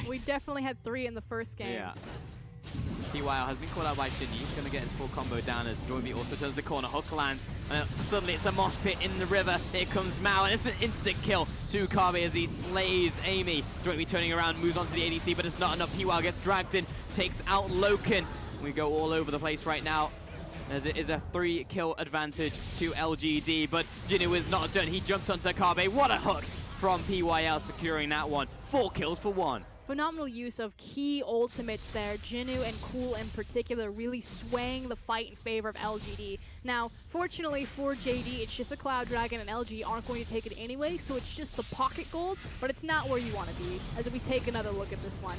We definitely had 3 in the first game. Yeah. PYL has been called out by Shinyi. He's going to get his full combo down as Joyby also turns the corner. Hook lands, and suddenly it's a mosh pit in the river. Here comes Mao, and it's an instant kill to Kabe as he slays Amy. Joyby turning around, moves on to the ADC, but it's not enough. PYL gets dragged in, takes out Loken. We go all over the place right now, as it is a 3-kill advantage to LGD, but Jinu is not done. He jumps onto Kabe. What a hook from PYL, securing that one. 4 kills for 1. Phenomenal use of key ultimates there. Jinu and Cool in particular really swaying the fight in favor of LGD. Now, fortunately for JD, it's just a Cloud Dragon and LG aren't going to take it anyway, so it's just the pocket gold, but it's not where you want to be, as we take another look at this one.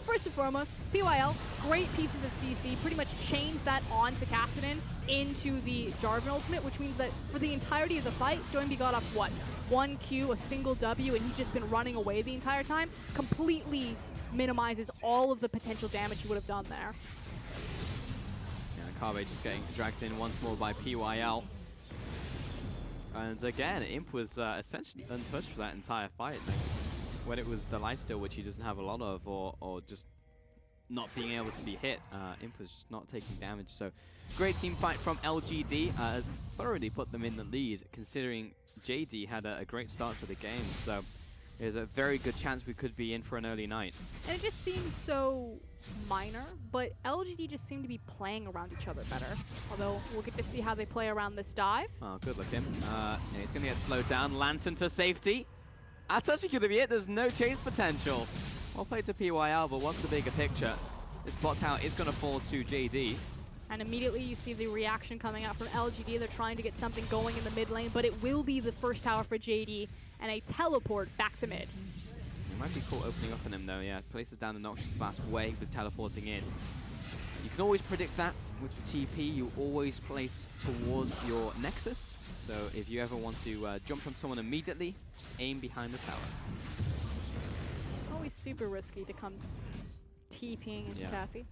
First and foremost, PYL, great pieces of CC, pretty much chains that onto Kassadin into the Jarvan ultimate, which means that for the entirety of the fight, Joyby got off what? 1 Q, a single W, and he's just been running away the entire time. Completely minimizes all of the potential damage he would have done there. Yeah, Kabe just getting dragged in once more by PYL. And again, Imp was essentially untouched for that entire fight. Like, when it was the lifesteal, which he doesn't have a lot of, or just not being able to be hit, Imp was just not taking damage. So great team fight from LGD. Thoroughly put them in the lead, considering JD had a great start to the game. So there's a very good chance we could be in for an early night. And it just seems so minor, but LGD just seem to be playing around each other better. Although we'll get to see how they play around this dive. Oh, good looking. Yeah, he's going to get slowed down. Lantern to safety. That's actually going to be it. There's no chase potential. Well played to PYL, but what's the bigger picture? This bot tower is going to fall to JD. And immediately you see the reaction coming out from LGD. They're trying to get something going in the mid lane, but it will be the first tower for JD and a teleport back to mid. It might be cool opening up on him though, yeah. Places down the Noxious Blast where he was teleporting in. You can always predict that with the TP. You always place towards your Nexus. So if you ever want to jump on someone immediately, just aim behind the tower. Always super risky to come TPing into Cassie.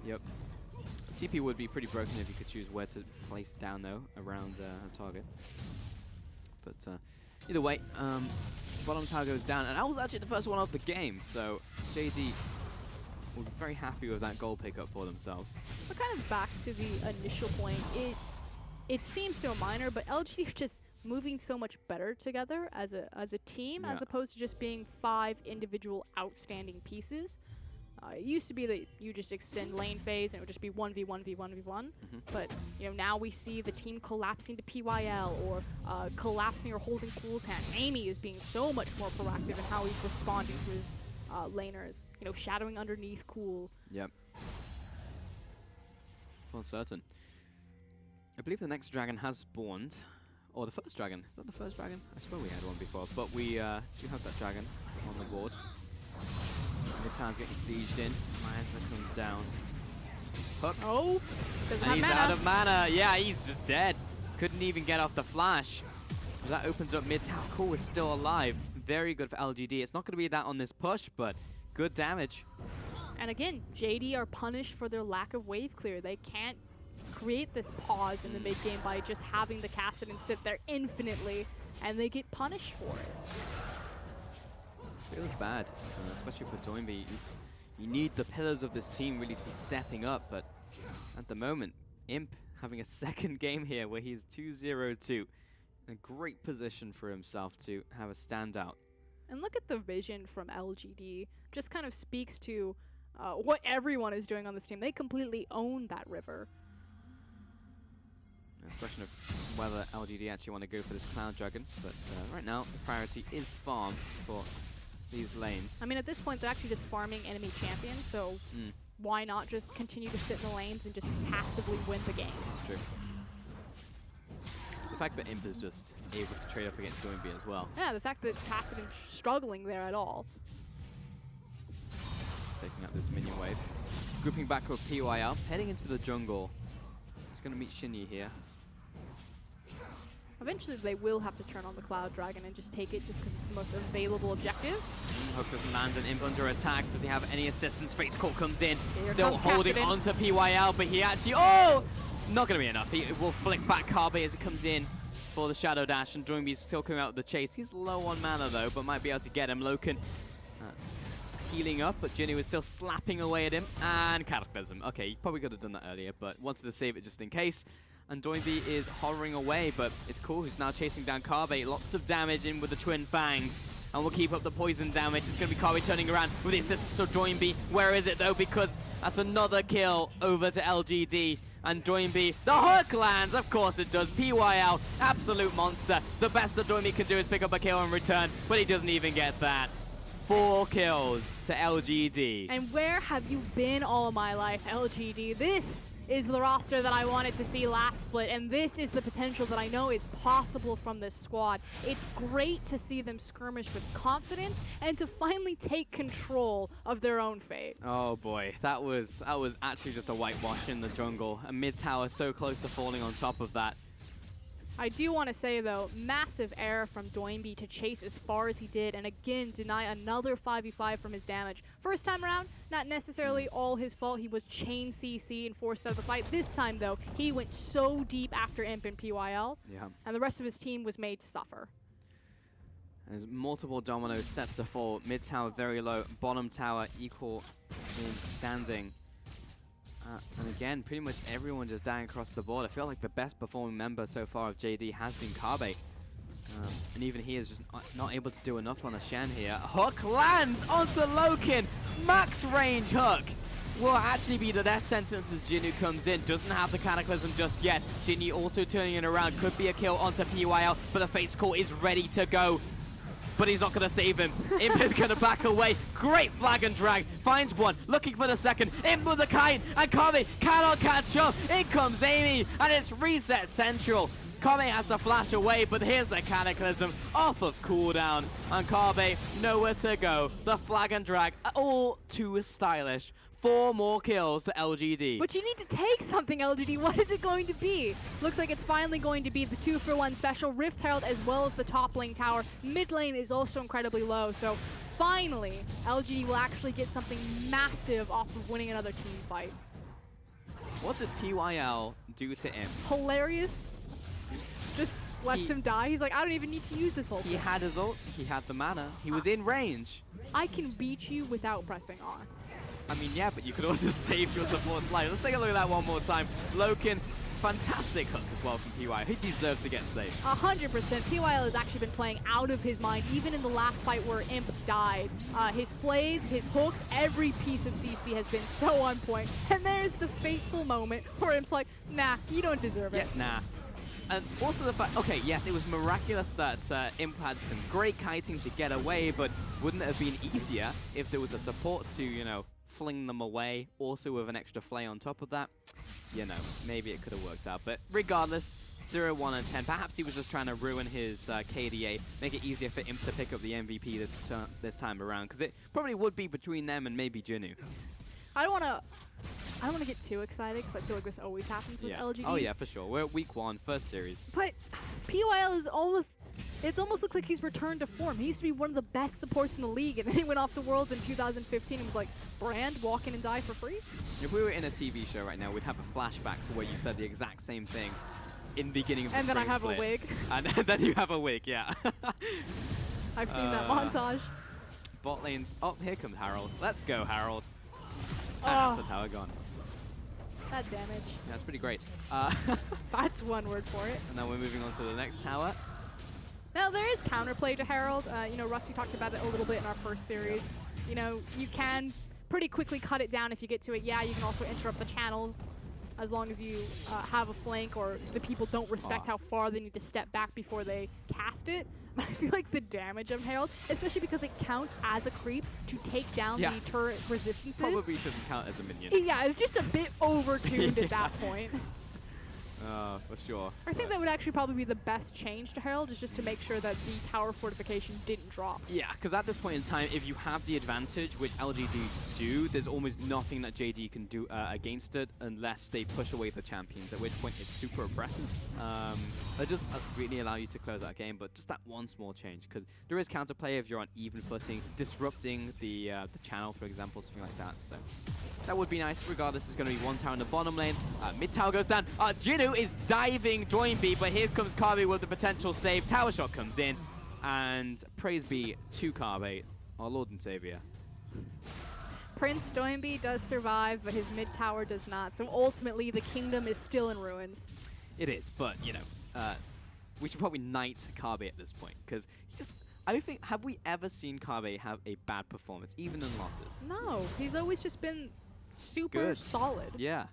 Yep. TP would be pretty broken if you could choose where to place down though around a target. But either way, bottom tower goes down, and that was actually the first one of the game. So JD will be very happy with that goal pickup for themselves. But kind of back to the initial point, it seems so minor, but LG are just moving so much better together as a team, as opposed to just being 5 individual outstanding pieces. It used to be that you just extend lane phase and it would just be 1v1v1v1. But now we see the team collapsing to PYL or collapsing or holding Cool's hand. Amy is being so much more proactive in how he's responding to his laners. Shadowing underneath Cool. Yep. For certain. I believe the next dragon has spawned. Or the first dragon. Is that the first dragon? I swear we had one before. But we do have that dragon on the board. The tower's getting sieged in. Miasma comes down. Hook. Oh! And he's out of mana. Yeah, he's just dead. Couldn't even get off the flash. That opens up mid tower. Cool is still alive. Very good for LGD. It's not going to be that on this push, but good damage. And again, JD are punished for their lack of wave clear. They can't create this pause in the mid game by just having the Kassadin sit there infinitely, and they get punished for it. Feels bad, especially for Joyby. You need the pillars of this team really to be stepping up, but at the moment, Imp having a second game here where he's 2-0-2. A great position for himself to have a standout. And look at the vision from LGD. Just kind of speaks to what everyone is doing on this team. They completely own that river. It's a question of whether LGD actually want to go for this Cloud Dragon, but right now the priority is farm for these lanes. I mean, at this point, they're actually just farming enemy champions, so why not just continue to sit in the lanes and just passively win the game? That's true. The fact that Imp is just able to trade up against Joyby as well. Yeah, the fact that Kassadin's struggling there at all. Taking up this minion wave. Grouping back with PYL, heading into the jungle. He's going to meet Shinyi here. Eventually, they will have to turn on the Cloud Dragon and just take it just because it's the most available objective. Hook doesn't land, and Imp under attack. Does he have any assistance? Fate's Call comes in. Here Still holding on to PYL, but he actually... Oh! Not going to be enough. He will flick back Kabe as it comes in for the Shadow Dash, and Joyby's still coming out with the chase. He's low on mana, though, but might be able to get him. Loken healing up, but Jinnu is still slapping away at him. And Cataclysm. Okay, you probably could have done that earlier, but wanted to save it just in case. And Doinby is hovering away, but it's cool. Who's now chasing down Carbe. Lots of damage in with the Twin Fangs. And we'll keep up the poison damage. It's going to be Carbe turning around with the assistance of Doinby. Where is it, though? Because that's another kill over to LGD. And Doinby, the hook lands. Of course it does. PYL, absolute monster. The best that Doinby can do is pick up a kill in return, but he doesn't even get that. 4 kills to LGD. And where have you been all my life, LGD? This is the roster that I wanted to see last split, and this is the potential that I know is possible from this squad. It's great to see them skirmish with confidence and to finally take control of their own fate. Oh boy, that was actually just a whitewash in the jungle. A mid tower so close to falling on top of that. I do want to say, though, massive error from Doinby to chase as far as he did and again deny another 5v5 from his damage. First time around, not necessarily all his fault. He was chain CC and forced out of the fight. This time, though, he went so deep after Imp and PYL, and the rest of his team was made to suffer. There's multiple dominoes set to fall. Mid tower very low, bottom tower equal in standing. And again, pretty much everyone just dying across the board. I feel like the best performing member so far of JD has been Carbe. And even he is just not able to do enough on a Shen here. Hook lands onto Loken. Max range hook will actually be the death sentence as Jinnu comes in. Doesn't have the Cataclysm just yet. Jinnu also turning it around. Could be a kill onto PYL, but the Fate's Call is ready to go. But he's not going to save him. Imp is going to back away. Great flag and drag. Finds one. Looking for the second. Imp with the kite. And Kame cannot catch up. In comes Amy. And it's reset central. Kame has to flash away. But here's the Cataclysm off of cooldown. And Kame nowhere to go. The flag and drag. All too stylish. 4 more kills to LGD. But you need to take something, LGD. What is it going to be? Looks like it's finally going to be the 2-for-1 special Rift Herald as well as the top lane tower. Mid lane is also incredibly low, so finally LGD will actually get something massive off of winning another team fight. What did PYL do to Imp? Hilarious. Just lets him die. He's like, I don't even need to use this ult. He had his ult. He had the mana. He was in range. I can beat you without pressing on. I mean, yeah, but you could also save your support's life. Let's take a look at that one more time. Loken, fantastic hook as well from PYL. He deserved to get saved. 100%. PYL has actually been playing out of his mind, even in the last fight where Imp died. His flays, his hooks, every piece of CC has been so on point. And there's the fateful moment where Imp's like, nah, you don't deserve it. Yeah, nah. And also the fact, okay, yes, it was miraculous that Imp had some great kiting to get away, but wouldn't it have been easier if there was a support to, you know, fling them away, also with an extra flay on top of that? You know, maybe it could have worked out. But regardless, 0, 1, and 10. Perhaps he was just trying to ruin his KDA, make it easier for Imp to pick up the MVP this time around, because it probably would be between them and maybe Jinnu. I don't want to get too excited because I feel like this always happens with LGD. Oh yeah, for sure. We're at week 1, first series. But PYL is almost looks like he's returned to form. He used to be one of the best supports in the league, and then he went off the Worlds in 2015 and was like, Brand, walk in and die for free? If we were in a TV show right now, we'd have a flashback to where you said the exact same thing in the beginning of the spring And then I have split. a wig. And then you have a wig, yeah. I've seen that montage. Bot lane's, oh, here comes Harold. Let's go, Harold. And that's the tower gone. That damage. Yeah, that's pretty great. That's one word for it. And then we're moving on to the next tower. Now, there is counterplay to Herald. You know, Rusty talked about it a little bit in our first series. You know, you can pretty quickly cut it down if you get to it. Yeah, you can also interrupt the channel as long as you have a flank or the people don't respect how far they need to step back before they cast it. I feel like the damage of Herald, especially because it counts as a creep to take down the turret resistances. Probably shouldn't count as a minion. Yeah, it's just a bit over-tuned at that point. For sure. I think that would actually probably be the best change to Herald, is just to make sure that the tower fortification didn't drop. Yeah, because at this point in time, if you have the advantage, which LGD do, there's almost nothing that JD can do against it unless they push away the champions, at which point it's super oppressive. They just really allow you to close that game, but just that one small change, because there is counterplay if you're on even footing, disrupting the channel, for example, something like that. So that would be nice. Regardless, it's going to be one tower in the bottom lane. Mid tower goes down. Jinnu is diving Doinby, but here comes Carbe with the potential save. Tower shot comes in, and praise be to Carbe, our Lord and Savior. Prince Doinby does survive, but his mid tower does not. So ultimately, the kingdom is still in ruins. It is, but, you know, we should probably knight Kabe at this point, because he just... I don't think... Have we ever seen Kabe have a bad performance, even in losses? No, he's always just been super Good. solid. Yeah.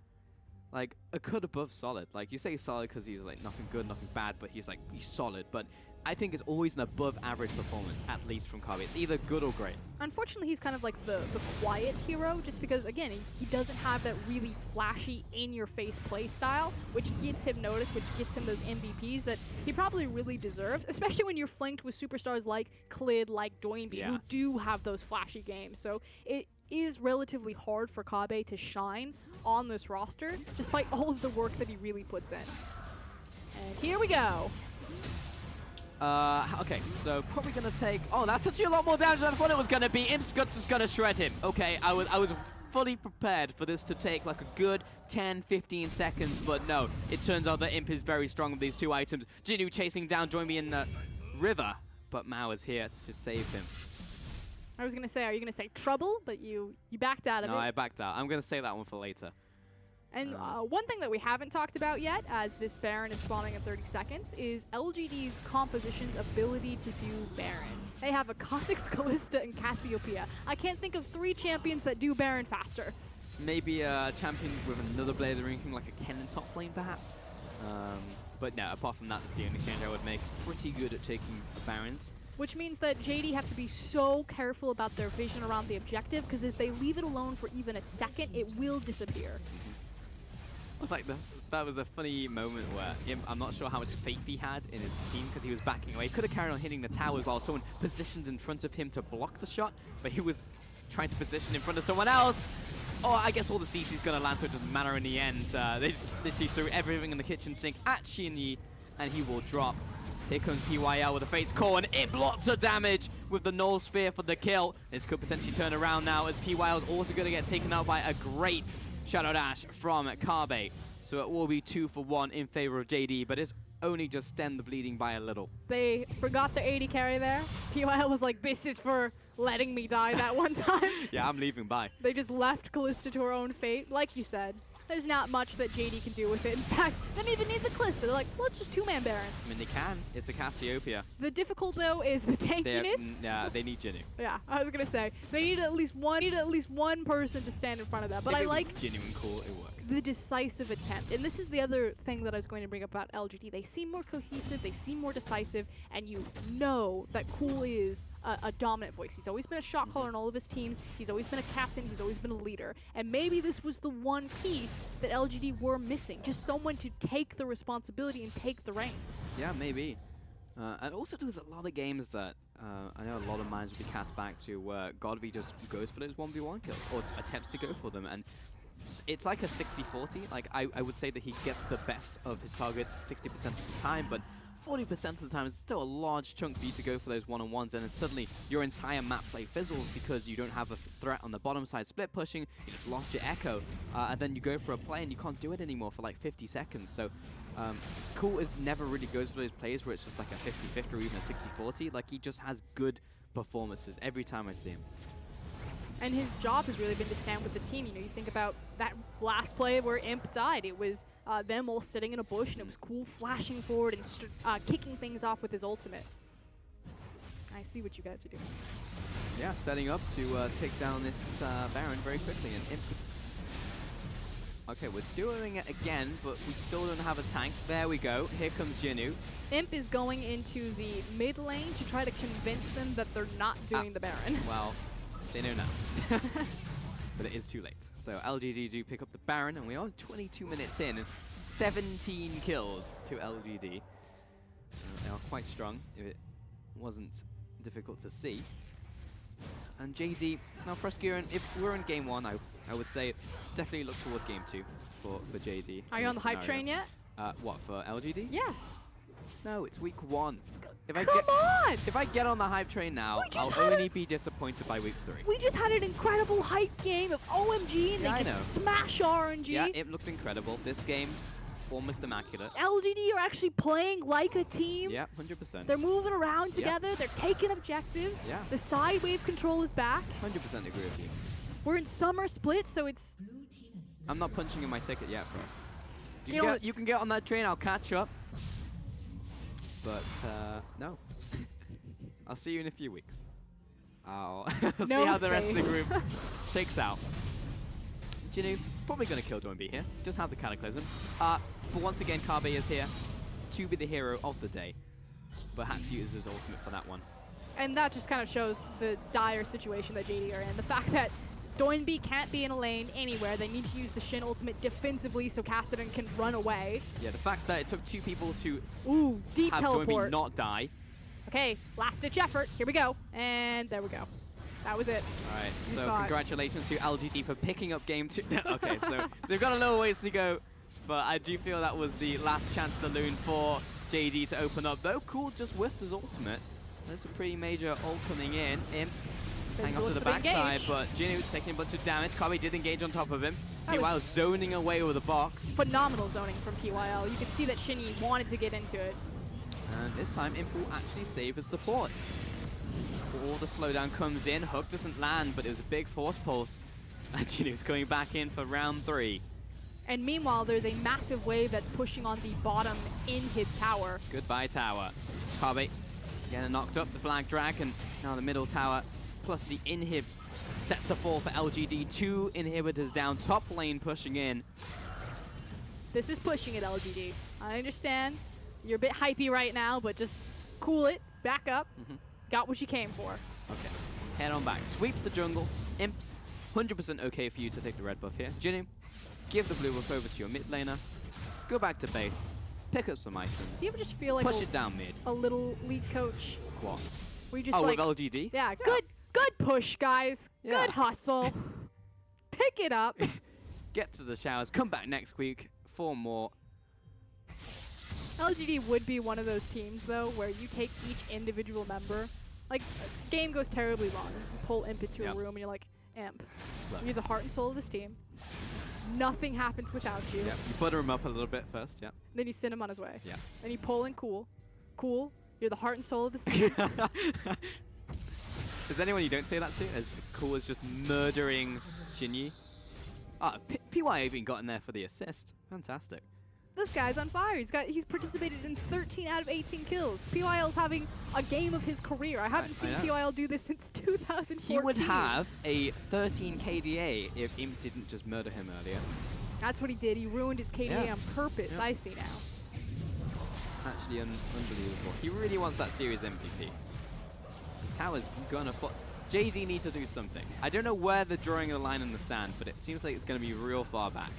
Like, a good above solid. Like, you say he's solid because he's, like, nothing good, nothing bad, but he's, like, he's solid. But I think it's always an above-average performance, at least from Kabe. It's either good or great. Unfortunately, he's kind of like the quiet hero, just because, again, he doesn't have that really flashy, in-your-face play style, which gets him noticed, which gets him those MVPs that he probably really deserves, especially when you're flanked with superstars like Klid, like Doinby, who do have those flashy games. So it is relatively hard for Kabe to shine on this roster, despite all of the work that he really puts in. And here we go. Okay, so probably gonna take... Oh, that's actually a lot more damage than I thought it was gonna be. Imp's just gonna shred him. Okay, I was fully prepared for this to take like a good 10-15 seconds, but no. It turns out that Imp is very strong with these two items. Jinu chasing down Doinby in the river, but Mao is here to save him. I was gonna say, are you gonna say trouble? But you backed out of it. No, I backed out. I'm gonna save that one for later. And one thing that we haven't talked about yet, as this Baron is spawning in 30 seconds, is LGD's composition's ability to do Baron. They have a Kha'Zix, Kalista, and Cassiopeia. I can't think of 3 champions that do Baron faster. Maybe a champion with another Blade of the Ring King, like a Ken in top lane, perhaps. But no, apart from that, that's the only change I would make. Pretty good at taking Barons. Which means that JD have to be so careful about their vision around the objective, because if they leave it alone for even a second, it will disappear. It was like that was a funny moment where I'm not sure how much faith he had in his team because he was backing away. He could have carried on hitting the towers while someone positioned in front of him to block the shot, but he was trying to position in front of someone else. Oh, I guess all the CC's gonna land, so it doesn't matter in the end. They just literally threw everything in the kitchen sink at Xinyi, and he will drop. Here comes PYL with a Fate's Core, and it lots of damage with the Null Sphere for the kill. This could potentially turn around now, as PYL is also gonna get taken out by a great Shadow Dash from Kabe. So it will be 2 for 1 in favor of JD, but it's only just stemmed the bleeding by a little. They forgot their 80 carry there. PYL was like, this is for letting me die that one time. Yeah, I'm leaving, bye. They just left Kalista to her own fate. Like you said, there's not much that JD can do with it. In fact, they don't even need the Kalista. They're like, let's just 2-man Baron. I mean, they can. It's a Cassiopeia. The difficult, though, is the tankiness. Yeah, they need Jinu. Yeah, I was going to say, they need at least one person to stand in front of that. But I like genuine cool, it works. The decisive attempt. And this is the other thing that I was going to bring up about LGD. They seem more cohesive, they seem more decisive, and you know that Cool is a dominant voice. He's always been a shot caller in all of his teams. He's always been a captain. He's always been a leader. And maybe this was the one piece that LGD were missing. Just someone to take the responsibility and take the reins. Yeah, maybe. And also there's a lot of games that I know a lot of minds would be cast back to where Godby just goes for those 1v1 kills, or attempts to go for them. And it's like a 60-40. Like, I would say that he gets the best of his targets 60% of the time, but 40% of the time it's still a large chunk for you to go for those one-on-ones, and then suddenly your entire map play fizzles because you don't have a threat on the bottom side split pushing, you just lost your echo, and then you go for a play and you can't do it anymore for like 50 seconds. So Cool never really goes for those plays where it's just like a 50-50 or even a 60-40. Like, he just has good performances every time I see him. And his job has really been to stand with the team. You know, you think about that last play where Imp died. It was them all sitting in a bush, and it was Cool flashing forward and kicking things off with his ultimate. I see what you guys are doing. Yeah, setting up to take down this Baron very quickly. And Imp. Okay, we're doing it again, but we still don't have a tank. There we go. Here comes Jinu. Imp is going into the mid lane to try to convince them that they're not doing the Baron. Well, they know now. But it is too late. So LGD do pick up the Baron, and we are 22 minutes in, and 17 kills to LGD. They are quite strong, if it wasn't difficult to see. And JD, now for us, Kieran, if we're in game 1, I would say definitely look towards game 2 for JD. Are you on the hype train yet? What, for LGD? Yeah. No, it's week 1. If I get on the hype train now, I'll only be disappointed by week 3. We just had an incredible hype game of OMG, and they just smash RNG. Yeah, it looked incredible. This game, almost immaculate. LGD are actually playing like a team. Yeah, 100%. They're moving around together. They're taking objectives. Yeah. The side wave control is back. 100% agree with you. We're in summer split, so it's... I'm not punching in my ticket yet, Frost. You You can get on that train, I'll catch up. But, no. I'll see you in a few weeks. I'll see how the rest of the group shakes out. Jinnu, probably going to kill Doinb here. Just have the Cataclysm. But once again, Kabe is here to be the hero of the day. But had to use his ultimate for that one. And that just kind of shows the dire situation that JD are in. The fact that Doinb can't be in a lane anywhere. They need to use the Shin ultimate defensively so Kassadin can run away. Yeah, the fact that it took 2 people to deep have teleport. Doinb not die. Okay, last-ditch effort. Here we go. And there we go. That was it. All right, You so saw it. congratulations to LGD for picking up game 2. Okay, so they've got a little ways to go, but I do feel that was the last chance saloon for JD to open up. Though Cool just whiffed his ultimate. That's a pretty major ult coming in. Imp hang on to the backside, but Jinnu's taking a bunch of damage. Kabe did engage on top of him. PYL zoning away with a box. Phenomenal zoning from PYL. You could see that Shinny wanted to get into it. And this time, Imp will actually save his support. All the slowdown comes in. Hook doesn't land, but it was a big force pulse. And Jinnu's coming back in for round 3. And meanwhile, there's a massive wave that's pushing on the bottom inhib tower. Goodbye, tower. Kabe getting knocked up. The flag dragon. Now the middle tower. Plus the inhib set to fall for LGD. 2 inhibitors down. Top lane pushing in. This is pushing it, LGD. I understand. You're a bit hypey right now, but just cool it. Back up. Got what you came for. Okay. Head on back. Sweep the jungle. Imp. 100% okay for you to take the red buff here. Jinnu, give the blue buff over to your mid laner. Go back to base. Pick up some items. Do you ever just feel like push it down mid? A little lead coach? What? We just with LGD? Yeah, good push, guys. Yeah. Good hustle. Pick it up. Get to the showers. Come back next week for more. LGD would be one of those teams, though, where you take each individual member. Like, game goes terribly wrong. You pull Imp into a room, and you're like, Imp, you're the heart and soul of this team. Nothing happens without you. Yep. You butter him up a little bit first, yeah. Then you send him on his way. Yeah. Then you pull in Cool. Cool, you're the heart and soul of this team. Is anyone you don't say that to? As Cool as just murdering Jinyu? PY even got in there for the assist. Fantastic. This guy's on fire. He's participated in 13 out of 18 kills. PYL's having a game of his career. I haven't seen PYL do this since 2014. He would have a 13 KDA if Imp didn't just murder him earlier. That's what he did. He ruined his KDA on purpose. I see now. Actually unbelievable. He really wants that series MVP. This tower's gonna fall. JD need to do something. I don't know where they're drawing a line in the sand, but it seems like it's gonna be real far back.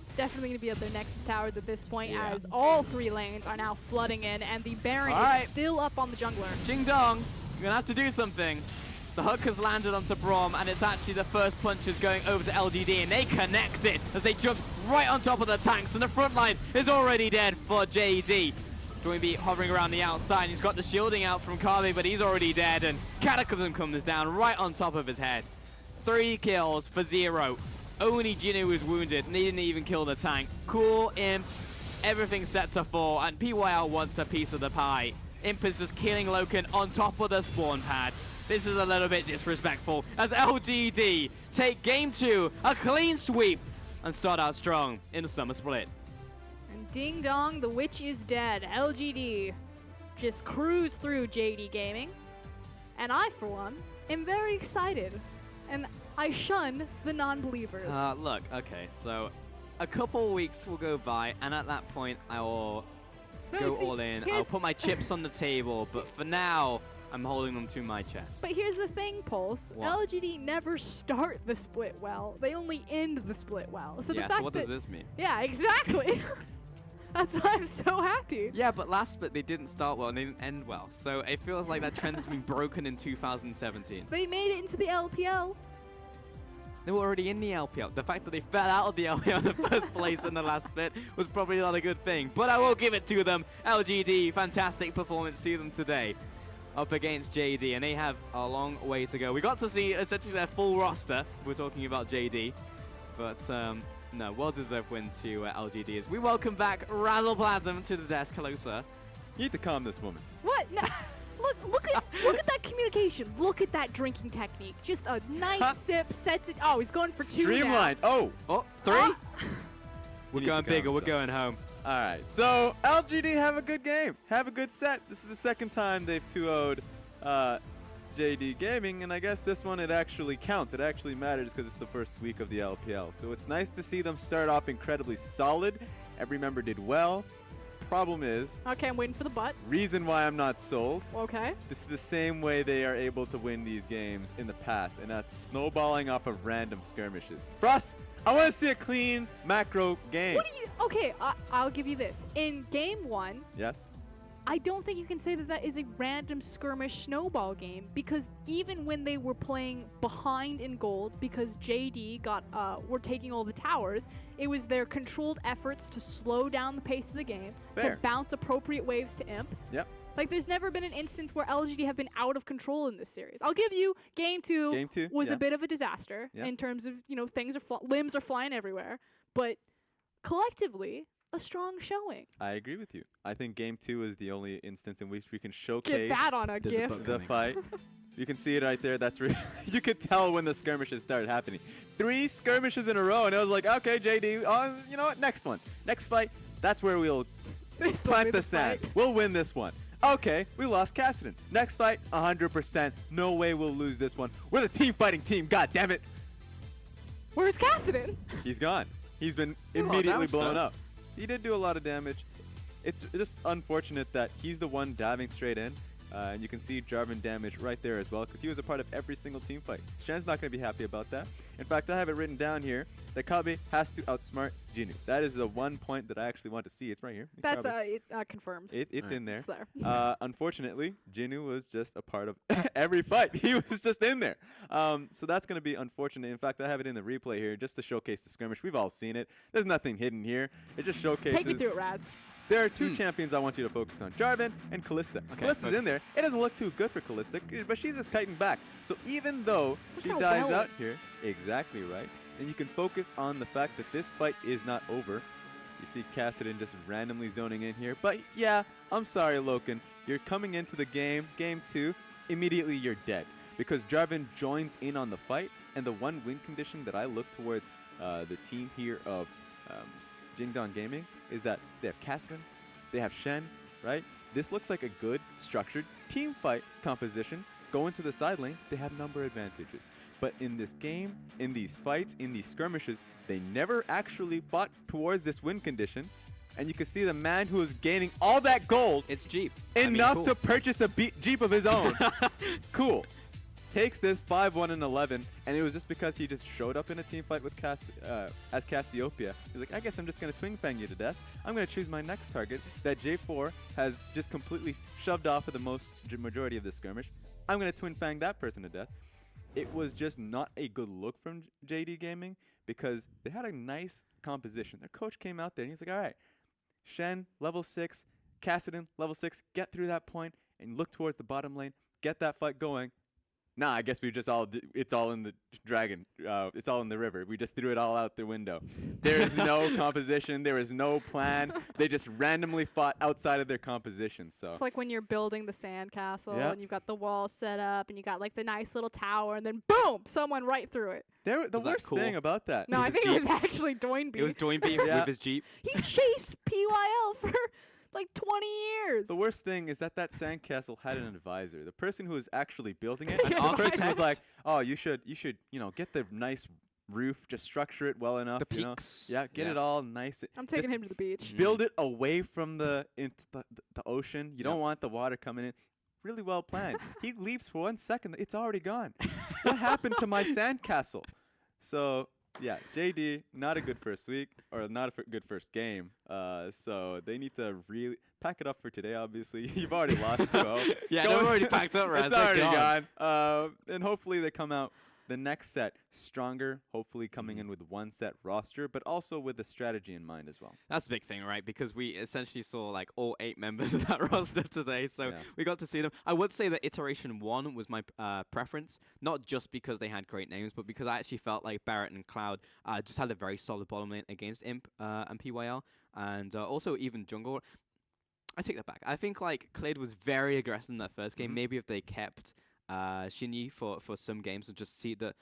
It's definitely going to be at their Nexus towers at this point, as all 3 lanes are now flooding in, and the Baron is still up on the jungler. Jing Dong, you're going to have to do something. The hook has landed onto Braum, and it's actually the first punches going over to LGD, and they connected as they jump right on top of the tanks, and the front line is already dead for JD. Doinb hovering around the outside, he's got the shielding out from Kabe, but he's already dead, and Cataclysm comes down right on top of his head. 3 kills for 0. Only Jinnu was wounded, and he didn't even kill the tank. Cool, Imp, everything set to fall, and PYL wants a piece of the pie. Imp is just killing Loken on top of the spawn pad. This is a little bit disrespectful, as LGD take game 2, a clean sweep, and start out strong in the summer split. And ding dong, the witch is dead. LGD just cruise through JD Gaming. And I, for one, am very excited. And I shun the non-believers. Look, okay, so a couple weeks will go by, and at that point, I will go all in. I'll put my chips on the table, but for now, I'm holding them to my chest. But here's the thing, Pulse. What? LGD never start the split well. They only end the split well. So the fact so what does this mean? Yeah, exactly. That's why I'm so happy. Yeah, but last split, they didn't start well and they didn't end well. So it feels like that trend has been broken in 2017. They made it into the LPL. They were already in the LPL. The fact that they fell out of the LPL in the first place in the last split was probably not a good thing. But I will give it to them. LGD, fantastic performance to them today up against JD. And they have a long way to go. We got to see essentially their full roster. We're talking about JD. But No, well-deserved win to LGD as we welcome back Razzleplasm to the desk. Hello, sir. You need to calm this woman. What? No. Look at that communication. Look at that drinking technique. Just a nice sip, sets it. Oh, he's going for 2 Streamlined. now. Oh, 3? He We're needs going to bigger. calm We're himself. going home. All right, so LGD have a good game. Have a good set. This is the second time they've 2-0'd JD Gaming, and I guess this one, it actually counts. It actually matters because it's the first week of the LPL. So it's nice to see them start off incredibly solid. Every member did well. Problem is, Okay, I'm waiting for the butt. reason why I'm not sold, Okay. this is the same way they are able to win these games in the past, and that's snowballing off of random skirmishes. Frost, I want to see a clean macro game. What do you? Okay, I'll give you this. In game 1, Yes? I don't think you can say that that is a random skirmish snowball game, because even when they were playing behind in gold because JD were taking all the towers, it was their controlled efforts to slow down the pace of the game, Fair. to bounce appropriate waves to imp. Yep. Like, there's never been an instance where LGD have been out of control in this series. I'll give you game 2 Game 2, was yeah. a bit of a disaster Yeah. in terms of, things are limbs are flying everywhere, but collectively a strong showing. I agree with you. I think game 2 is the only instance in which we can showcase that on a GIF. the fight. You can see it right there. That's you could tell when the skirmishes started happening. 3 skirmishes in a row, and it was like, okay, JD, you know what? Next one, next fight. That's where we'll plant the sand. We'll win this one. Okay, we lost Cassidy. Next fight, 100%. No way we'll lose this one. We're the team fighting team. God damn it. Where's Cassidy? He's gone. He's been a lot of immediately damage, blown though. up. He did do a lot of damage. It's just unfortunate that he's the one diving straight in. And you can see Jarvan damage right there as well, because he was a part of every single team fight. Shen's not going to be happy about that. In fact, I have it written down here that Kabe has to outsmart Jinu. That is the one point that I actually want to see. It's right here. That's Kabe. confirmed. It's in there. It's there. Unfortunately, Jinu was just a part of every fight. He was just in there. So that's going to be unfortunate. In fact, I have it in the replay here just to showcase the skirmish. We've all seen it. There's nothing hidden here. It just showcases. Take me through it, Raz. There are 2 champions I want you to focus on, Jarvan and Kalista. Okay, Kalista's in there. It doesn't look too good for Kalista, but she's just kiting back. So even though Look she how dies well- out here, exactly right, and you can focus on the fact that this fight is not over. You see Cassidy just randomly zoning in here. But yeah, I'm sorry, Loken. You're coming into the game 2, immediately you're dead. Because Jarvan joins in on the fight, and the one win condition that I look towards the team here of JDG Gaming is that they have Cassidy, they have Shen, right? This looks like a good, structured team fight composition. Going to the side lane, they have number advantages. But in this game, in these fights, in these skirmishes, they never actually fought towards this win condition. And you can see the man who is gaining all that gold. It's Jeep. Enough to purchase a Jeep of his own. Cool. Takes this 5-1 and 11, and it was just because he just showed up in a team fight with as Cassiopeia. He's like, I guess I'm just going to twin fang you to death. I'm going to choose my next target that J4 has just completely shoved off of the majority of this skirmish. I'm going to twin fang that person to death. It was just not a good look from JD Gaming because they had a nice composition. Their coach came out there and he's like, all right, Shen, level 6, Cassidy, level 6, get through that point and look towards the bottom lane, get that fight going. Nah, I guess we just it's all in the dragon. It's all in the river. We just threw it all out the window. There is no composition. There is no plan. They just randomly fought outside of their composition. So It's like when you're building the sandcastle Yeah. and you've got the wall set up and you got like the nice little tower and then boom, someone right through it. the worst thing about that. No, I think it was actually Doinby. It was Doinby Yeah. with his Jeep. He chased PYL for like 20 years. The worst thing is that sandcastle had an advisor. The person who was actually building it, Yeah, the person was right. like, "Oh, you should, get the nice roof, just structure it well enough. The you know? peaks. Yeah, get it all nice. I'm taking Just him to the beach. Build it away from the ocean. You don't want the water coming in. Really well planned. He leaves for 1 second. It's already gone. What happened to my sandcastle? So yeah, JD, not a good first week, or not a good first game. So they need to really pack it up for today, obviously. You've already lost 2-0. Yeah, they've already packed up, Raz. It's They're already gone. gone. And hopefully they come out the next set stronger, hopefully coming in with one set roster, but also with a strategy in mind as well. That's the big thing, right? Because we essentially saw like all 8 members of that roster today, so we got to see them. I would say that Iteration 1 was my preference, not just because they had great names, but because I actually felt like Barrett and Cloud just had a very solid bottom lane against Imp and PYL, and also even Jungle. I take that back. I think like Clade was very aggressive in that first game. Maybe if they kept Shinyi for some games and just see the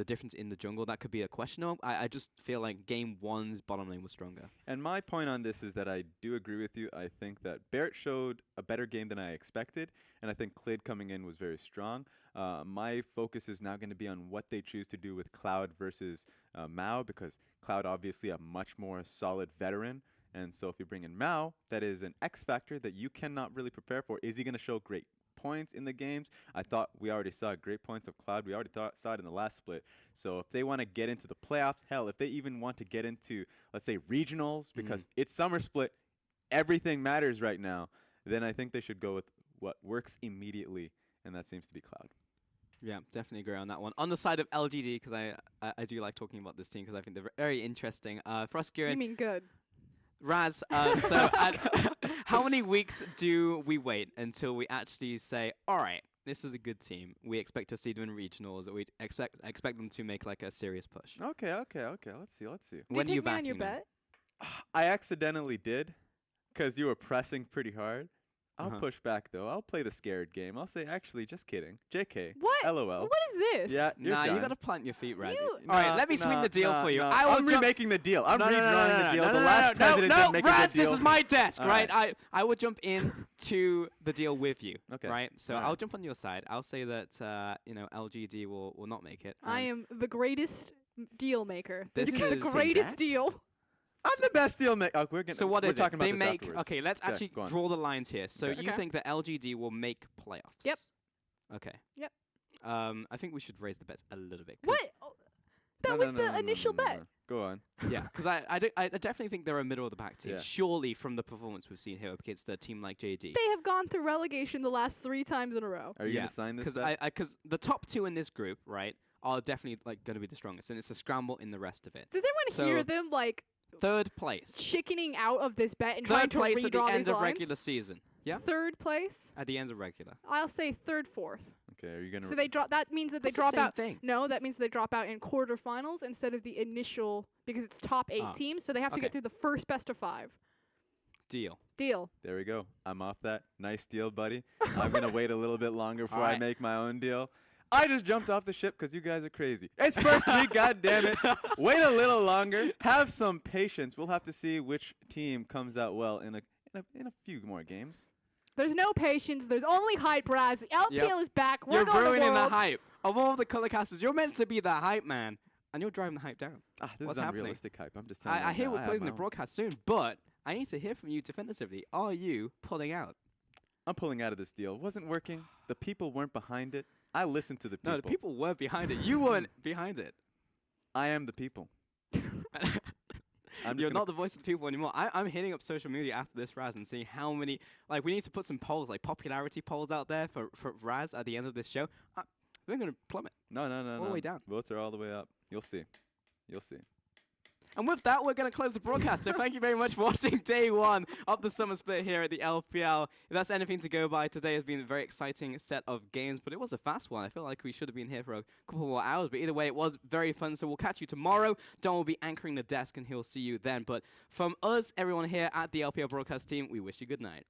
difference in the jungle, that could be a question. I just feel like game 1's bottom lane was stronger. And my point on this is that I do agree with you. I think that Barrett showed a better game than I expected, and I think Clade coming in was very strong. My focus is now going to be on what they choose to do with Cloud versus Mao, because Cloud obviously a much more solid veteran. And so if you bring in Mao, that is an X factor that you cannot really prepare for. Is he going to show great points in the games? I thought we already saw great points of Cloud. We already saw it in the last split. So if they want to get into the playoffs, hell, if they even want to get into, let's say, regionals, because it's summer split, everything matters right now, then I think they should go with what works immediately, and that seems to be Cloud. Yeah, definitely agree on that one. On the side of LGD, because I do like talking about this team because I think they're very interesting. For us, Kieran, You mean good? Raz, so how many weeks do we wait until we actually say, all right, this is a good team. We expect to see them in regionals. Or we expect them to make like a serious push. Okay. Let's see. Did you take me on your bet? I accidentally did, because you were pressing pretty hard. I'll push back, though. I'll play the scared game. I'll say, actually, just kidding. JK. What? LOL. What is this? Yeah, Nah, you done. gotta plant your feet, Razzie. All right, let me sweeten the deal for you. I'm remaking the deal. I'm redrawing the deal. The last president didn't make a good deal. This is my desk, All right? I will jump in to the deal with you, Okay. right? So All right. I'll jump on your side. I'll say that LGD will not make it. I am the greatest deal maker. This This is is- the greatest deal. I'm the best deal maker. So what we're is talking it? They about this make afterwards. okay. Let's Okay, actually go on. draw the lines here. So Okay. you Okay. think that LGD will make playoffs? Yep. Okay. Yep. I think we should raise the bets a little bit. 'cause- What? Oh, that was the initial bet. Go on. Yeah, because I definitely think they're a middle of the pack team. Yeah. Surely from the performance we've seen here against a team like JD. They have gone through relegation the last 3 times in a row. Are you going to sign this Because bet? because the top 2 in this group, right, are definitely like going to be the strongest, and it's a scramble in the rest of it. Does everyone hear them like 3rd place? chickening out of this bet and 3rd trying to place at the redraw end these of lines? regular season. Yeah. 3rd place. At the end of regular. I'll say 3rd, 4th. Okay, are you going to... So they drop. That means that they That's the drop same out. thing. No, that means they drop out in quarterfinals instead of the initial, because it's top 8 teams. So they have to Okay. get through the first best of 5. Deal. Deal. There we go. I'm off that. Nice deal, buddy. I'm going to wait a little bit longer before I right. make my own deal. I just jumped off the ship because you guys are crazy. It's first week, God damn it. Wait a little longer. Have some patience. We'll have to see which team comes out well in a few more games. There's no patience. There's only hype, Raz. LPL is back. We're You're going to ruining the Worlds. hype. Of all the color casters, you're meant to be the hype man, and you're driving the hype down. This What's is happening? unrealistic hype. I'm just telling you. I hear now, we're I have closing my the own. broadcast soon, but I need to hear from you definitively. Are you pulling out? I'm pulling out of this deal. It wasn't working. The people weren't behind it. I listened to the people. No, the people were behind it. You weren't behind it. I am the people. You're not the voice of the people anymore. I'm hitting up social media after this, Raz, and seeing how many. Like, we need to put some polls, like popularity polls out there for Raz at the end of this show. We're going to plummet. No. All the way down. Votes are all the way up. You'll see. You'll see. And with that, we're going to close the broadcast. So thank you very much for watching day 1 of the summer split here at the LPL. If that's anything to go by, today has been a very exciting set of games, but it was a fast one. I feel like we should have been here for a couple more hours, but either way, it was very fun. So we'll catch you tomorrow. Don will be anchoring the desk, and he'll see you then. But from us, everyone here at the LPL broadcast team, we wish you good night.